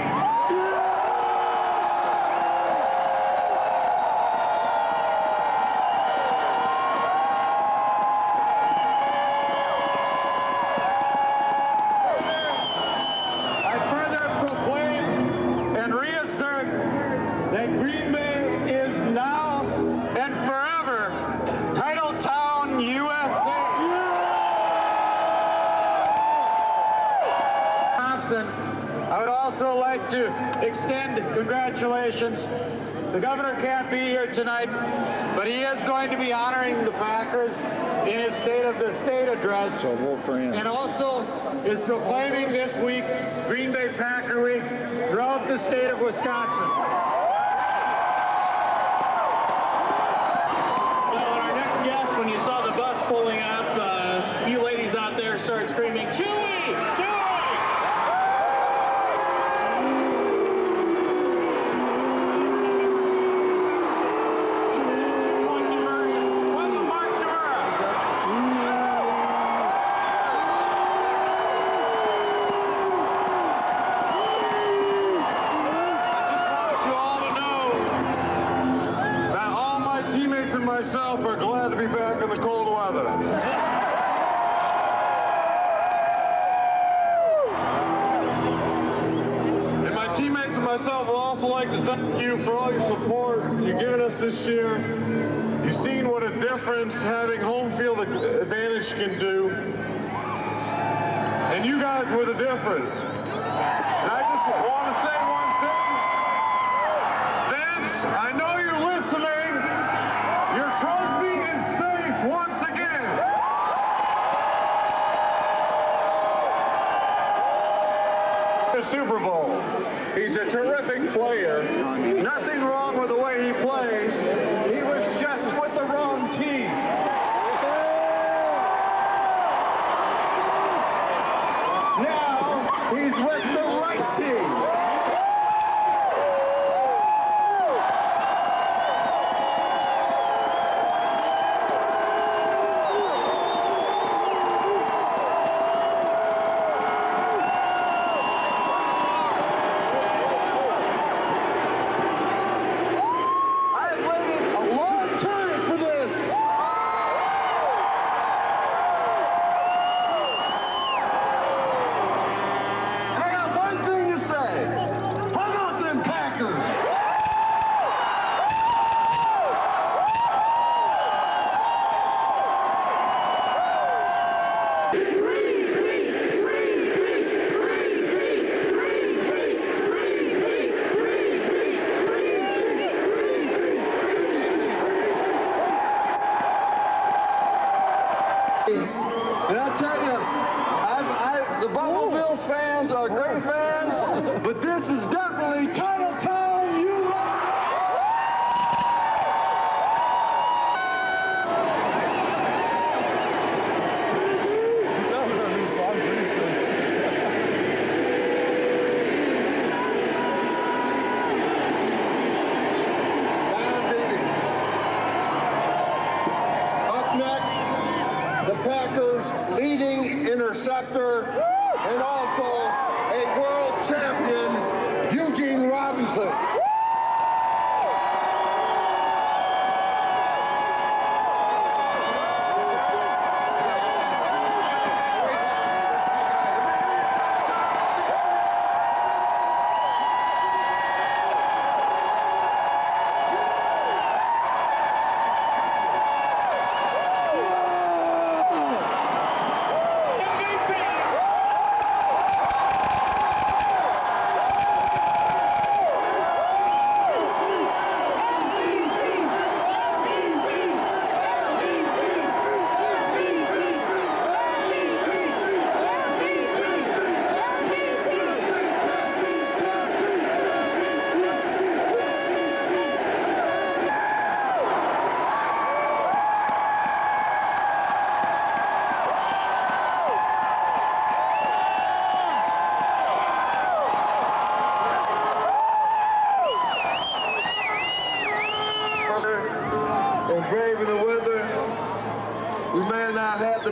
That Green Bay is now and forever Titletown, USA. Thompson, I would also like to extend congratulations. The governor can't be here tonight, but he is going to be honoring the Packers in his State of the State address. So vote for him. And also is proclaiming this week Green Bay Packer Week throughout the state of Wisconsin. When you saw the bus pulling up, you ladies out there start screaming, Chewy! Chewy! Myself are glad to be back in the cold weather. And my teammates and myself would also like to thank you for all your support you've given us this year. You've seen what a difference having home field advantage can do. And you guys were the difference. And I just want to say one thing. Vince, I know you're listening. Your trophy is safe once again. The Super Bowl. He's a terrific player. Nothing wrong with the way he plays. He was just with the wrong team. Now he's with the right team. And I'll tell you, the Buffalo Bills fans are great fans, but this is definitely Titletown, USA! Up next, the Packers' leading interceptor and also a world champion, Eugene Robinson.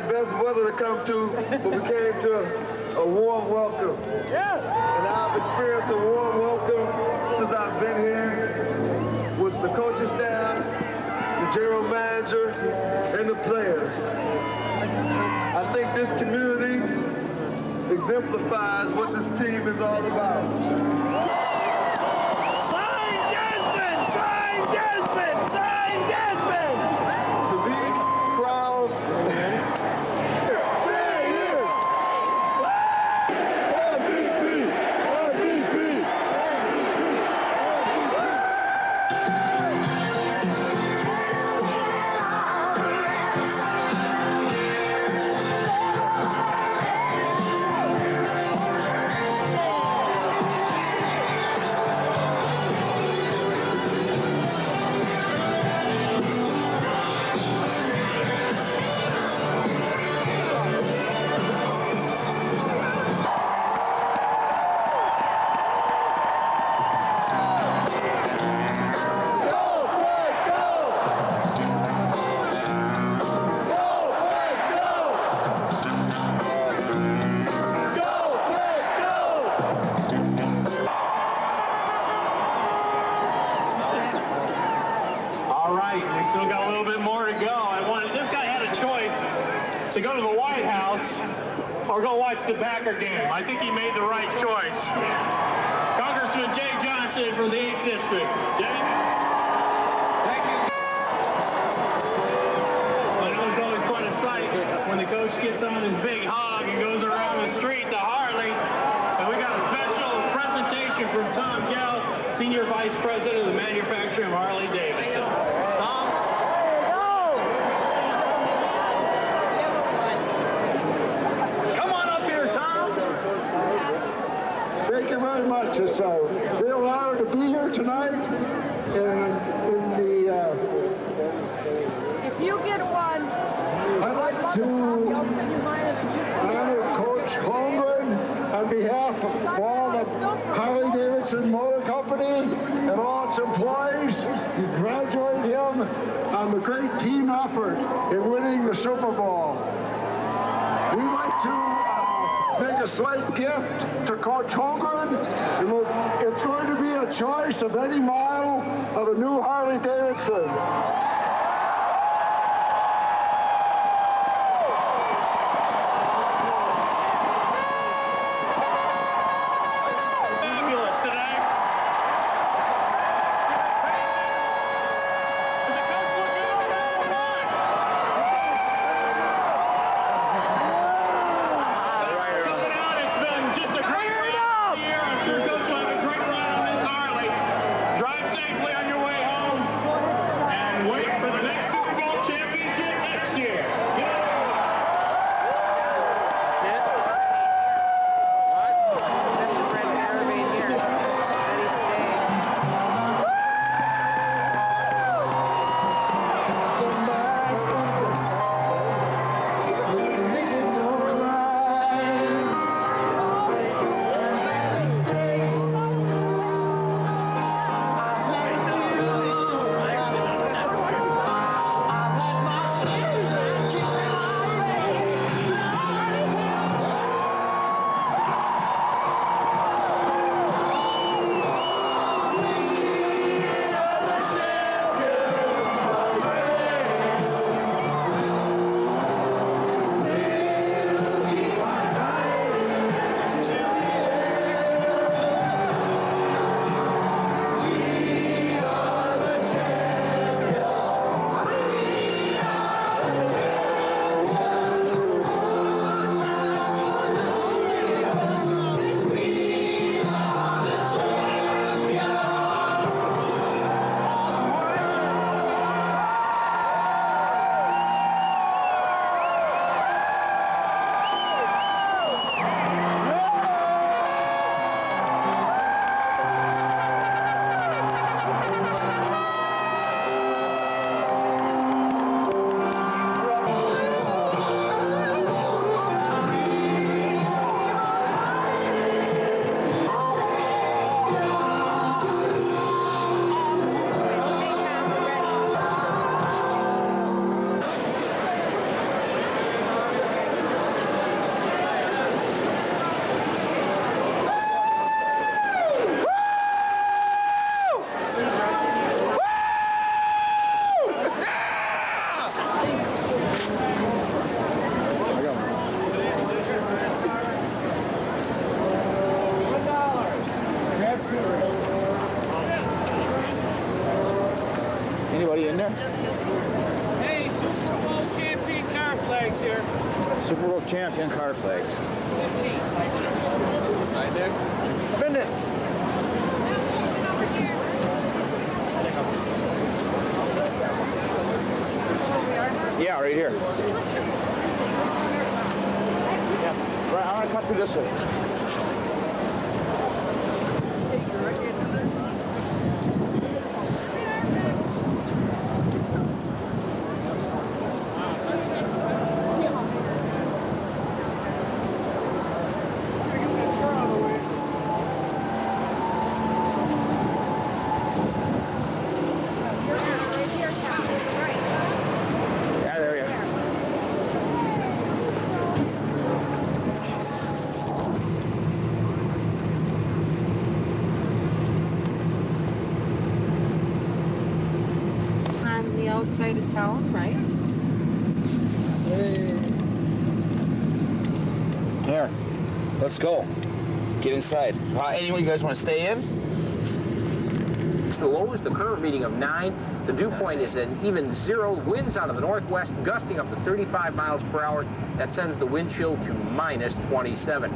the best weather to come to, but we came to a warm welcome. Yes. And I've experienced a warm welcome since I've been here with the coaching staff, the general manager, and the players. I think this community exemplifies what this team is all about. Sign Desmond! Sign Desmond! Sign Desmond! To be proud. Say it! MVP! MVP! All right, we still got a little bit more to go. This guy had a choice to go to the White House or go watch the Packer game. I think he made the right choice. Congressman Jay Johnson from the 8th District. Jay? Thank you. I know it's always quite a sight when the coach gets on his big hog and goes around the street to Harley. And we got a special presentation from Tom Gell, Senior Vice President of the manufacturing of Harley Davidson. Tom? Come on up here, Tom. Thank you very much. It's a real honor to be here tonight. And in the If you get one, I'd like to honor Coach Holmgren on behalf of all the Harley Davidson Motor Company and all its employees. Congratulate him on the great team effort in winning the Super Bowl. We'd like to make a slight gift to Coach Holmgren. It's going to be a choice of any model of a new Harley Davidson. Wait Anybody in there? Hey, Super Bowl champion car flags here. Super Bowl champion car flags. Side deck? Bend it. Yeah, right here. Yeah, right, I want to cut through this way. Outside of town, right? Here, let's go. Get inside. Anyone you guys want to stay in? The low is the current reading of 9. The dew point is an even 0. Winds out of the northwest gusting up to 35 miles per hour. That sends the wind chill to -27.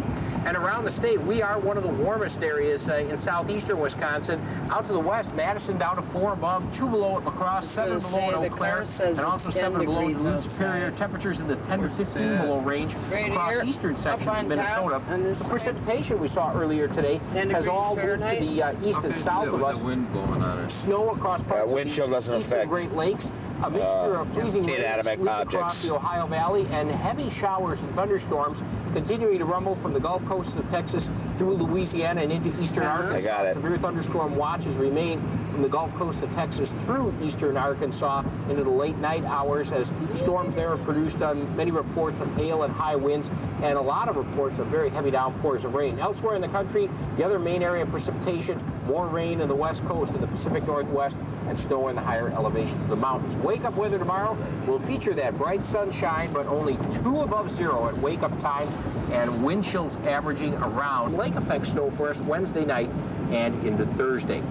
And around the state, we are one of the warmest areas in southeastern Wisconsin. Out to the west, Madison down to 4 above, 2 below at La Crosse, 7 below at Eau Claire, and also 7 below at Wood Superior. Temperatures in the 10 to 15 below range across eastern sections of Minnesota. The precipitation we saw earlier today has all moved to the east and south of us. Wind blowing on it. Snow across parts wind chill doesn't of the eastern affect Great Lakes. A mixture of freezing rain inanimate sweep objects across the Ohio Valley and heavy showers and thunderstorms continuing to rumble from the Gulf Coast of Texas through Louisiana and into eastern Arkansas. I got it. Severe thunderstorm watches remain from the Gulf Coast of Texas through eastern Arkansas into the late night hours as storms there have produced many reports of hail and high winds and a lot of reports of very heavy downpours of rain. Elsewhere in the country, the other main area of precipitation, more rain in the west coast of the Pacific Northwest and snow in the higher elevations of the mountains. Wake-up weather tomorrow will feature that bright sunshine, but only 2 above 0 at wake-up time, and wind chills averaging around lake effect snow for us Wednesday night and into Thursday.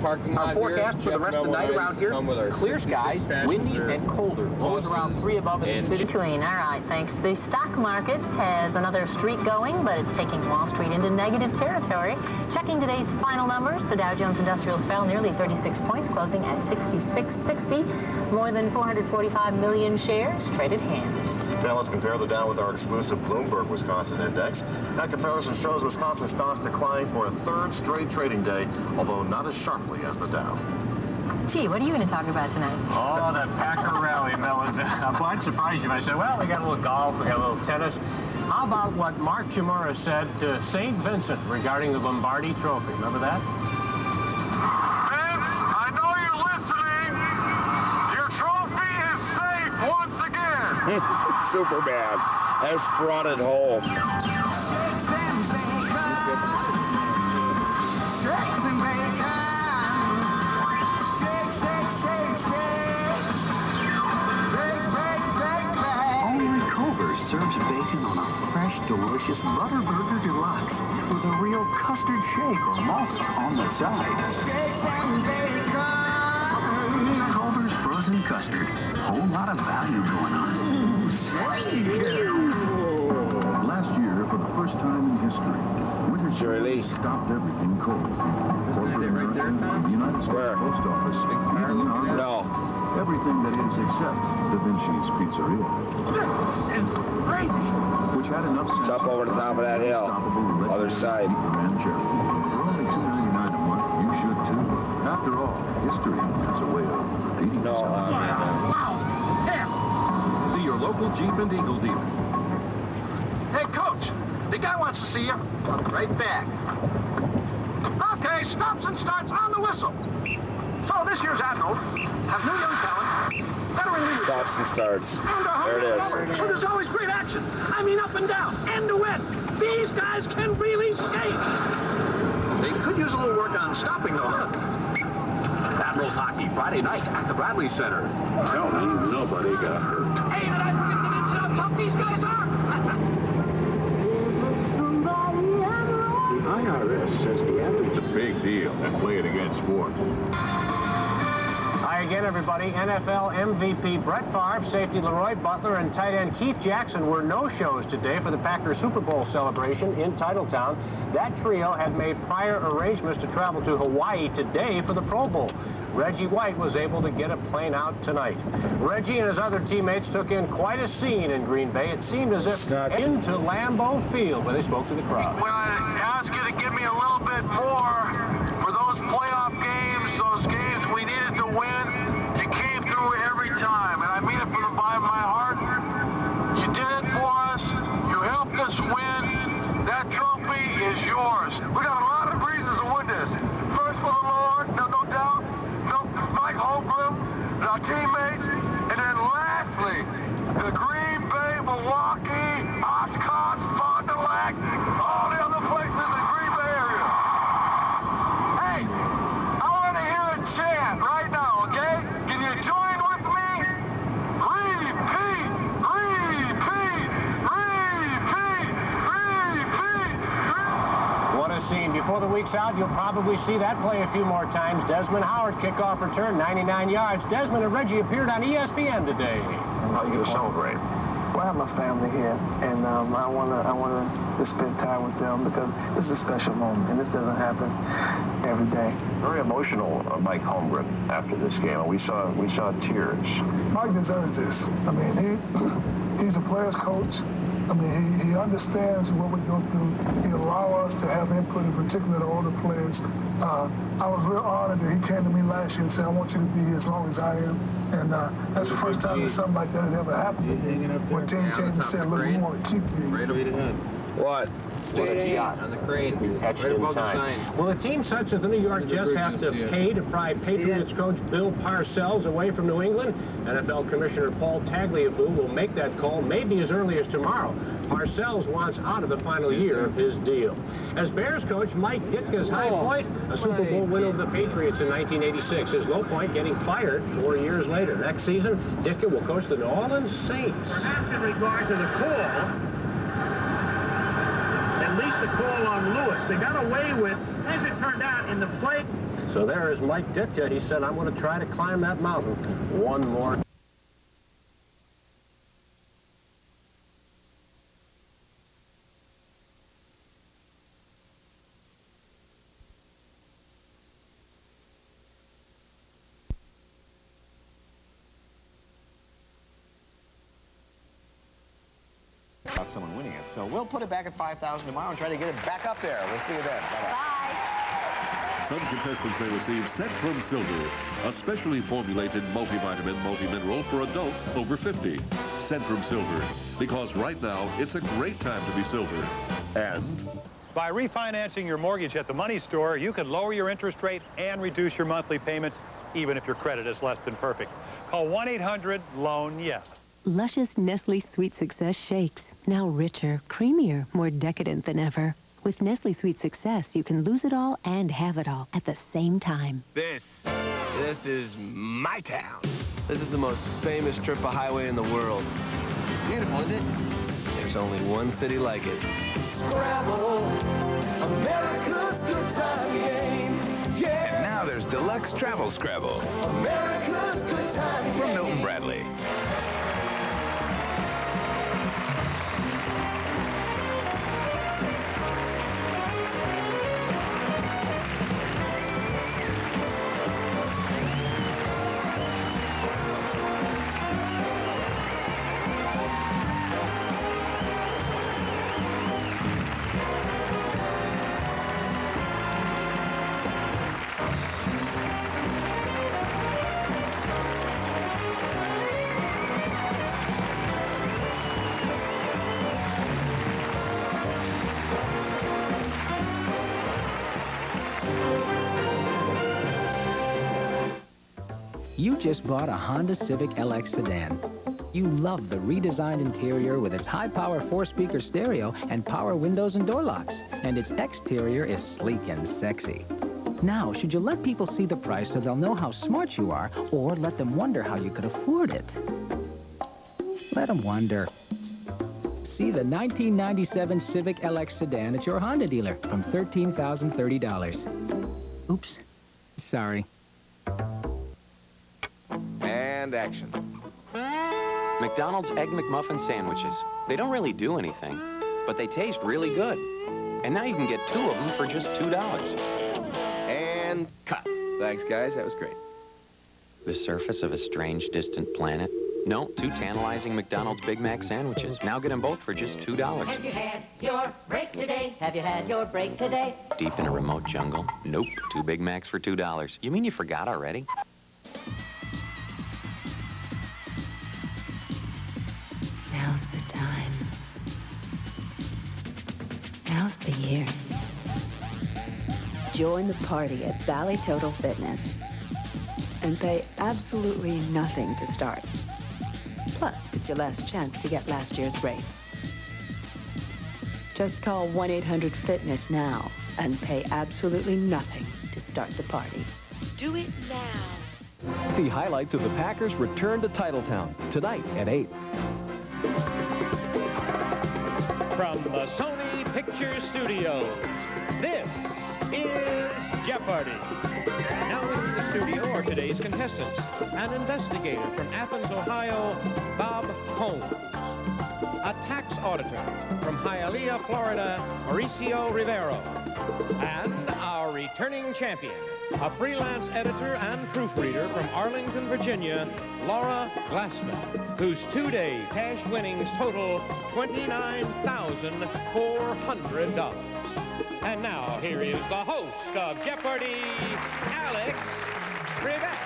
Our forecast for the rest of the night around here, clear skies, windy and colder. Lows around 3 above in the city. All right, thanks. The stock market has another streak going, but it's taking Wall Street into negative territory. Checking today's final numbers, the Dow Jones Industrials fell nearly 36 points, closing at 6660. More than 445 million shares traded hands. Now let's compare the Dow with our exclusive Bloomberg Wisconsin Index. That comparison shows Wisconsin stocks declined for a 3rd straight trading day, although not as sharply as the Dow. Gee, what are you going to talk about tonight? Oh, the Packer rally, Melons. I'd surprise you if I said, well, we got a little golf, we got a little tennis. How about what Mark Chmura said to St. Vincent regarding the Lombardi Trophy? Remember that? Vince, I know you're listening. Your trophy is safe once again. Superman has brought it home. Serves bacon on a fresh, delicious Butter Burger Deluxe with a real custard shake or malted on the side. Culver's frozen custard. Whole lot of value going on. Last year, for the first time in history, winter storms stopped everything cold. Corporate America, the United States Post Office, even our no. Everything that is except Da Vinci's Pizzeria. This is crazy. Which had enough sense. It's up over the top of that hill. Other side. For only $2.99 a month, you should too. After all, history has a way of repeating itself. Wow. Damn. See your local Jeep and Eagle dealer. Hey, Coach. The guy wants to see you. Right back. Okay, stops and starts on the whistle. So this year's Admiral has new young talent, veteran leadership. Stops and starts. And there it is. So there's always great action. I mean, up and down, end to end. These guys can really skate. They could use a little work on stopping, though, huh? Admirals hockey Friday night at the Bradley Center. Tell me nobody got hurt. Hey, did I forget to mention how tough these guys are? The IRS says the athlete's a big deal and play it against sport. Hi, try again, everybody. NFL MVP Brett Favre, safety Leroy Butler, and tight end Keith Jackson were no-shows today for the Packers Super Bowl celebration in Titletown. That trio had made prior arrangements to travel to Hawaii today for the Pro Bowl. Reggie White was able to get a plane out tonight. Reggie and his other teammates took in quite a scene in Green Bay. It seemed as if into Lambeau Field where they spoke to the crowd. When I ask you to give me a little bit more for those playoff games, those games we needed to win, you came through every time, and I mean it from the bottom of my heart. You did it for us. You helped us win. That trophy is yours. We got a lot of reasons to win this. First, for the Lord, no doubt. Mike Holmgren, our teammates, and then lastly, the Green Bay, Milwaukee, Oshkosh, Fond du Lac, all the other places in the Green Bay area. Hey, I want to hear a chant right now, okay? Can you join with me? Repeat, repeat, repeat, repeat. What a scene. Before the week's out, you'll probably see that play a few more times. Desmond Howard, kickoff return, 99 yards. Desmond and Reggie appeared on ESPN today. How you celebrate? Well, I have my family here, and I wanna just spend time with them because this is a special moment, and this doesn't happen every day. Very emotional, Mike Holmgren, after this game. We saw tears. Mike deserves this. I mean, he's a player's coach. I mean, he understands what we go through. He allows us to have input, in particular the older players. I was real honored that he came to me last year and said, I want you to be here as long as I am. And that's the first time that something like that had ever happened to me. When Jane came and said, look, we want to keep you. What? What a shot on the crane. Etched in time. Will a team such as the New York Jets have to pay to pry Patriots coach Bill Parcells away from New England? NFL Commissioner Paul Tagliabue will make that call maybe as early as tomorrow. Parcells wants out of the final year of his deal. As Bears coach, Mike Ditka's high point, a Super Bowl win over the Patriots in 1986. His low point, getting fired 4 years later. Next season, Ditka will coach the New Orleans Saints. Perhaps in regard to the call, at least the call on Lewis. They got away with, as it turned out, in the play. So there is Mike Ditka. He said, I'm going to try to climb that mountain one more. About someone winning it. So we'll put it back at 5,000 tomorrow and try to get it back up there. We'll see you then. Bye-bye. Some contestants may receive Centrum Silver, a specially formulated multivitamin, multimineral for adults over 50. Centrum Silver, because right now it's a great time to be silver. And by refinancing your mortgage at the money store, you can lower your interest rate and reduce your monthly payments, even if your credit is less than perfect. Call 1-800-LOAN-YES. Luscious Nestle Sweet Success shakes. Now richer, creamier, more decadent than ever. With Nestle Sweet Success, you can lose it all and have it all at the same time. This is my town. This is the most famous trip of highway in the world. Beautiful, isn't it? There's only one city like it. Scrabble, America's good time game. Yeah. And now there's Deluxe Travel Scrabble. America's good time from game. Milton Bradley. You just bought a Honda Civic LX sedan. You love the redesigned interior with its high-power 4-speaker stereo and power windows and door locks. And its exterior is sleek and sexy. Now, should you let people see the price so they'll know how smart you are, or let them wonder how you could afford it? Let them wonder. See the 1997 Civic LX sedan at your Honda dealer from $13,030. Oops. Sorry. and action. McDonald's Egg McMuffin sandwiches. They don't really do anything, but they taste really good. And now you can get 2 of them for just $2. And cut. Thanks, guys. That was great. The surface of a strange, distant planet? No, 2 tantalizing McDonald's Big Mac sandwiches. Now get them both for just $2. Have you had your break today? Have you had your break today? Deep in a remote jungle? Nope, 2 Big Macs for $2. You mean you forgot already? Now's the time. Now's the year. Join the party at Valley Total Fitness and pay absolutely nothing to start. Plus, it's your last chance to get last year's rates. Just call 1-800-FITNESS now and pay absolutely nothing to start the party. Do it now. See highlights of the Packers' return to Titletown tonight at 8. From the Sony Picture Studios, this is Jeopardy! Now in the studio are today's contestants. An investigator from Athens, Ohio, Bob Holmes. A tax auditor from Hialeah, Florida, Mauricio Rivero. And our returning champion, a freelance editor and proofreader from Arlington, Virginia, Laura Glassman, whose 2-day cash winnings total $29,400. And now, here is the host of Jeopardy, Alex Trebek.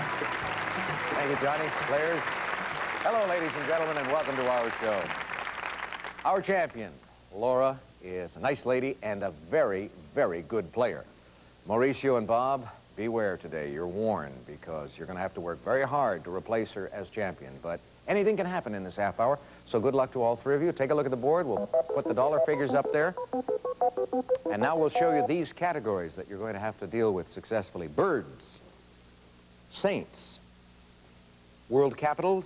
Thank you, Johnny. Players. Hello, ladies and gentlemen, and welcome to our show. Our champion, Laura, is a nice lady and a very, very good player. Mauricio and Bob, beware today. You're warned because you're going to have to work very hard to replace her as champion. But anything can happen in this half hour, so good luck to all 3 of you. Take a look at the board. We'll put the dollar figures up there. And now we'll show you these categories that you're going to have to deal with successfully. Birds, saints, world capitals,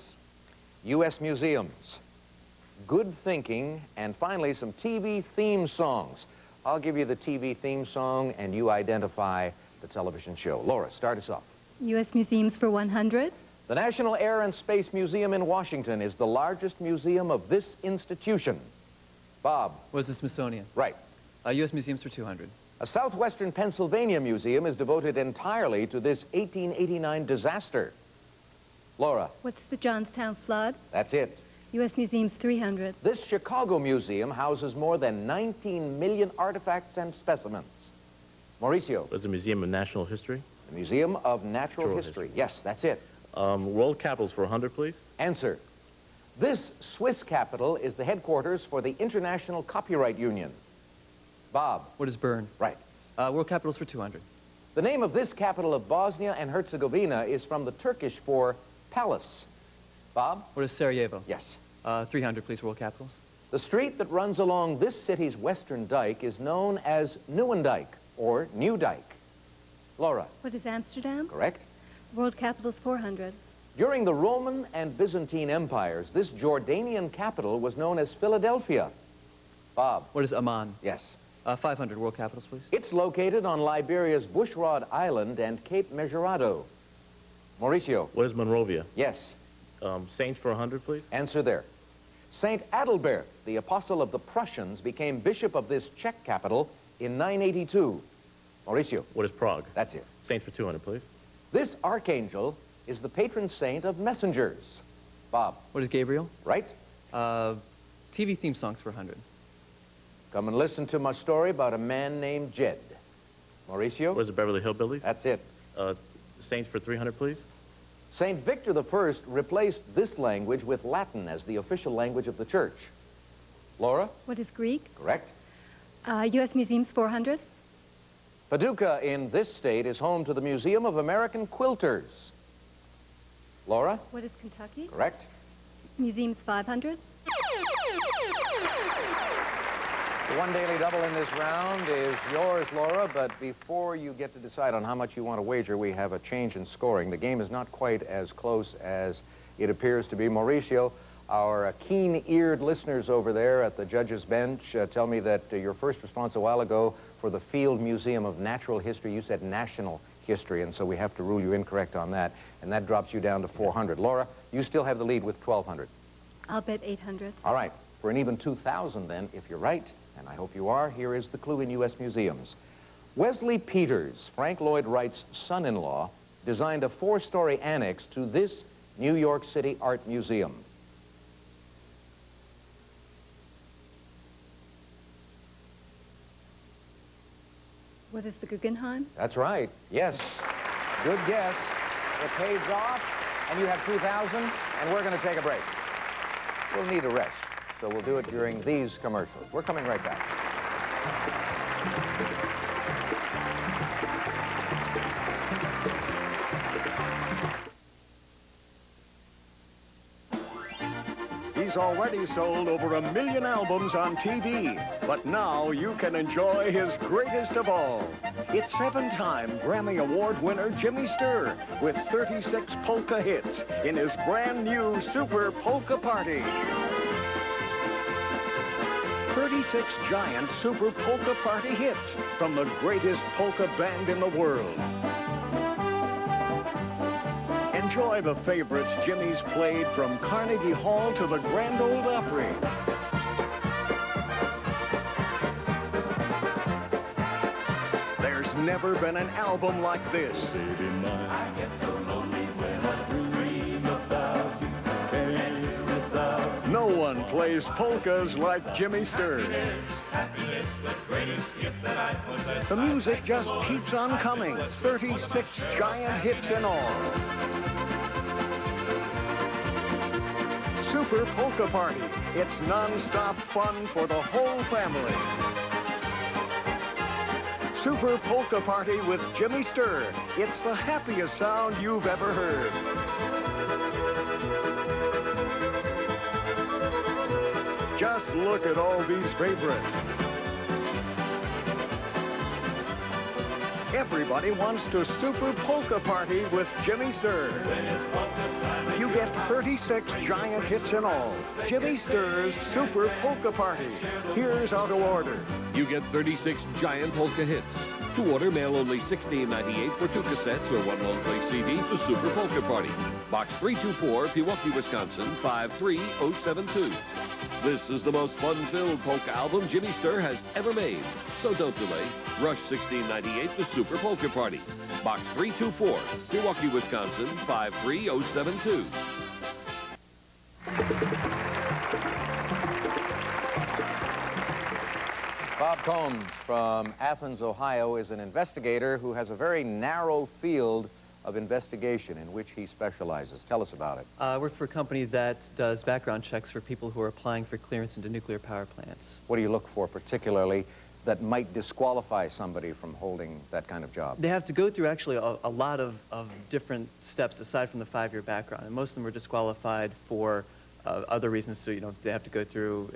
U.S. museums, good thinking, and finally some TV theme songs. I'll give you the TV theme song and you identify the television show. Laura, start us off. U.S. museums for 100. The National Air and Space Museum in Washington is the largest museum of this institution. Bob. Was the Smithsonian? Right. U.S. museums for 200. A southwestern Pennsylvania museum is devoted entirely to this 1889 disaster. Laura. What's the Johnstown flood? That's it. U.S. museums 300. This Chicago museum houses more than 19 million artifacts and specimens. Mauricio. What's the Museum of National History? The Museum of Natural History. Yes, that's it. World capitals for 100, please. Answer. This Swiss capital is the headquarters for the International Copyright Union. Bob. What is Bern? Right. World capitals for 200. The name of this capital of Bosnia and Herzegovina is from the Turkish for palace. Bob? What is Sarajevo? Yes. 300, please, world capitals. The street that runs along this city's western dike is known as Nieuwendijk, or New Dike. Laura? What is Amsterdam? Correct. World capitals 400. During the Roman and Byzantine empires, this Jordanian capital was known as Philadelphia. Bob? What is Amman? Yes. 500, world capitals, please. It's located on Liberia's Bushrod Island and Cape Mesurado. Mauricio? What is Monrovia? Yes. Saints for 100, please. Answer there. Saint Adalbert, the apostle of the Prussians, became bishop of this Czech capital in 982. Mauricio? What is Prague? That's it. Saints for 200, please. This archangel is the patron saint of messengers. Bob? What is Gabriel? Right. TV theme songs for 100. Come and listen to my story about a man named Jed. Mauricio? What is the Beverly Hillbillies? That's it. Saints for 300, please. St. Victor I replaced this language with Latin as the official language of the church. Laura? What is Greek? Correct. U.S. museums 400. Paducah in this state is home to the Museum of American Quilters. Laura? What is Kentucky? Correct. Museums 500. The one daily double in this round is yours, Laura, but before you get to decide on how much you want to wager, we have a change in scoring. The game is not quite as close as it appears to be. Mauricio, our keen-eared listeners over there at the judges' bench tell me that your first response a while ago for the Field Museum of Natural History. You said national history, and so we have to rule you incorrect on that, and that drops you down to 400. Laura, you still have the lead with 1,200. I'll bet 800. All right, for an even 2,000 then, if you're right, and I hope you are, here is the clue in U.S. museums. Wesley Peters, Frank Lloyd Wright's son-in-law, designed a 4-story annex to this New York City Art Museum. What is the Guggenheim? That's right. Yes. Good guess. It pays off, and you have 2,000, and we're going to take a break. We'll need a rest, so we'll do it during these commercials. We're coming right back. He's already sold over 1 million albums on TV, but now you can enjoy his greatest of all. It's 7-time Grammy Award winner Jimmy Sturr with 36 polka hits in his brand new Super Polka Party. 36 giant Super Polka Party hits from the greatest polka band in the world. Enjoy the favorites Jimmy's played from Carnegie Hall to the Grand Ole Opry. There's never been an album like this. I get so lonely when I dream about you. Can't live without you. No one plays polkas like Jimmy Sturr. Happiness, the greatest gift that I possess. The music just keeps on coming. 36 giant hits in all. Super Polka Party. It's non-stop fun for the whole family. Super Polka Party with Jimmy Sturr. It's the happiest sound you've ever heard. Just look at all these favorites. Everybody wants to Super Polka Party with Jimmy Sturr. You get 36 giant hits in all. Jimmy Sturr's Super Polka Party. Here's how to order. You get 36 giant polka hits. To order, mail only $16.98 for 2 cassettes or 1 long-play CD for Super Polka Party. Box 324, Pewaukee, Wisconsin, 53072. This is the most fun-filled polka album Jimmy Sturr has ever made. So don't delay. Rush $16.98 to Super Polka Party. Box 324, Pewaukee, Wisconsin, 53072. Bob Combs from Athens, Ohio, is an investigator who has a very narrow field of investigation in which he specializes. Tell us about it. I work for a company that does background checks for people who are applying for clearance into nuclear power plants. What do you look for particularly that might disqualify somebody from holding that kind of job? They have to go through actually a lot of different steps aside from the 5-year background, and most of them are disqualified for other reasons. So, they have to go through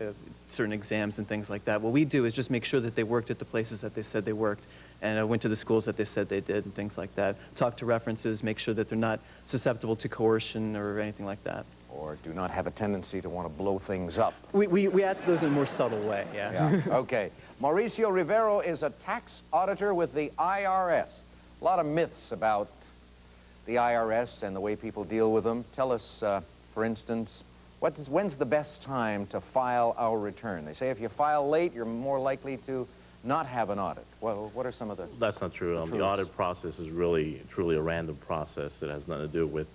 certain exams and things like that. What we do is just make sure that they worked at the places that they said they worked, and went to the schools that they said they did and things like that. Talk to references, make sure that they're not susceptible to coercion or anything like that. Or do not have a tendency to want to blow things up. We ask those in a more subtle way, yeah. Okay. Mauricio Rivero is a tax auditor with the IRS. A lot of myths about the IRS and the way people deal with them. Tell us, for instance, when's the best time to file our return? They say if you file late, you're more likely to not have an audit. Well, what are some of the... That's not true. The audit process is really, truly a random process. It has nothing to do with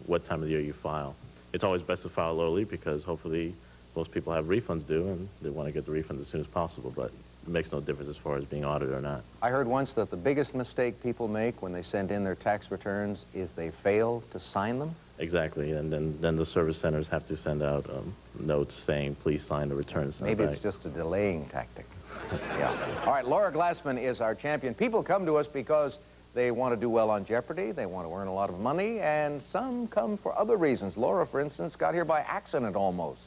what time of the year you file. It's always best to file early because hopefully most people have refunds due and they want to get the refunds as soon as possible, but it makes no difference as far as being audited or not. I heard once that the biggest mistake people make when they send in their tax returns is they fail to sign them. Exactly, and then the service centers have to send out notes saying, please sign the return. Maybe it's just a delaying tactic. Yeah. All right, Laura Glassman is our champion. People come to us because they want to do well on Jeopardy, they want to earn a lot of money, and some come for other reasons. Laura, for instance, got here by accident almost.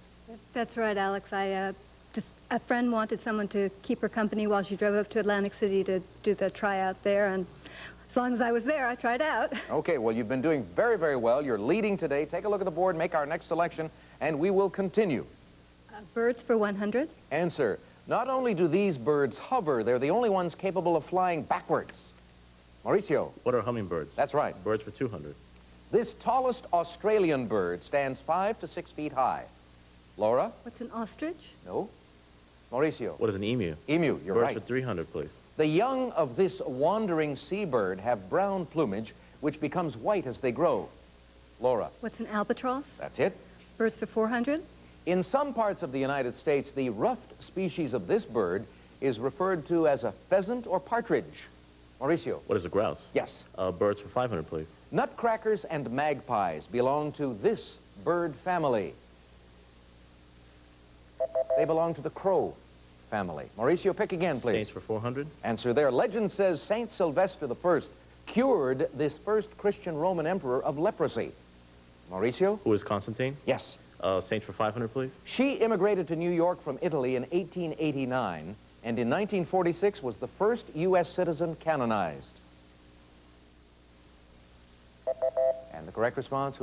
That's right, Alex. A friend wanted someone to keep her company while she drove up to Atlantic City to do the tryout there, and as long as I was there, I tried out. Okay, well, you've been doing very, very well. You're leading today. Take a look at the board, make our next selection, and we will continue. Birds for 100. Answer. Not only do these birds hover, they're the only ones capable of flying backwards. Mauricio. What are hummingbirds? That's right. Birds for 200. This tallest Australian bird stands 5 to 6 feet high. Laura? What's an ostrich? No. Mauricio. What is an emu? Emu, you're right. Birds for 300, please. The young of this wandering seabird have brown plumage, which becomes white as they grow. Laura. What's an albatross? That's it. Birds for 400? In some parts of the United States, the ruffed species of this bird is referred to as a pheasant or partridge. Mauricio. What is a grouse? Yes. Birds for 500, please. Nutcrackers and magpies belong to this bird family. They belong to the crow family. Mauricio, pick again, please. Saints for 400. Answer there. Legend says Saint Sylvester I cured this first Christian Roman emperor of leprosy. Mauricio? Who is Constantine? Yes. Saints for 500, please. She immigrated to New York from Italy in 1889, and in 1946 was the first U.S. citizen canonized. And the correct response...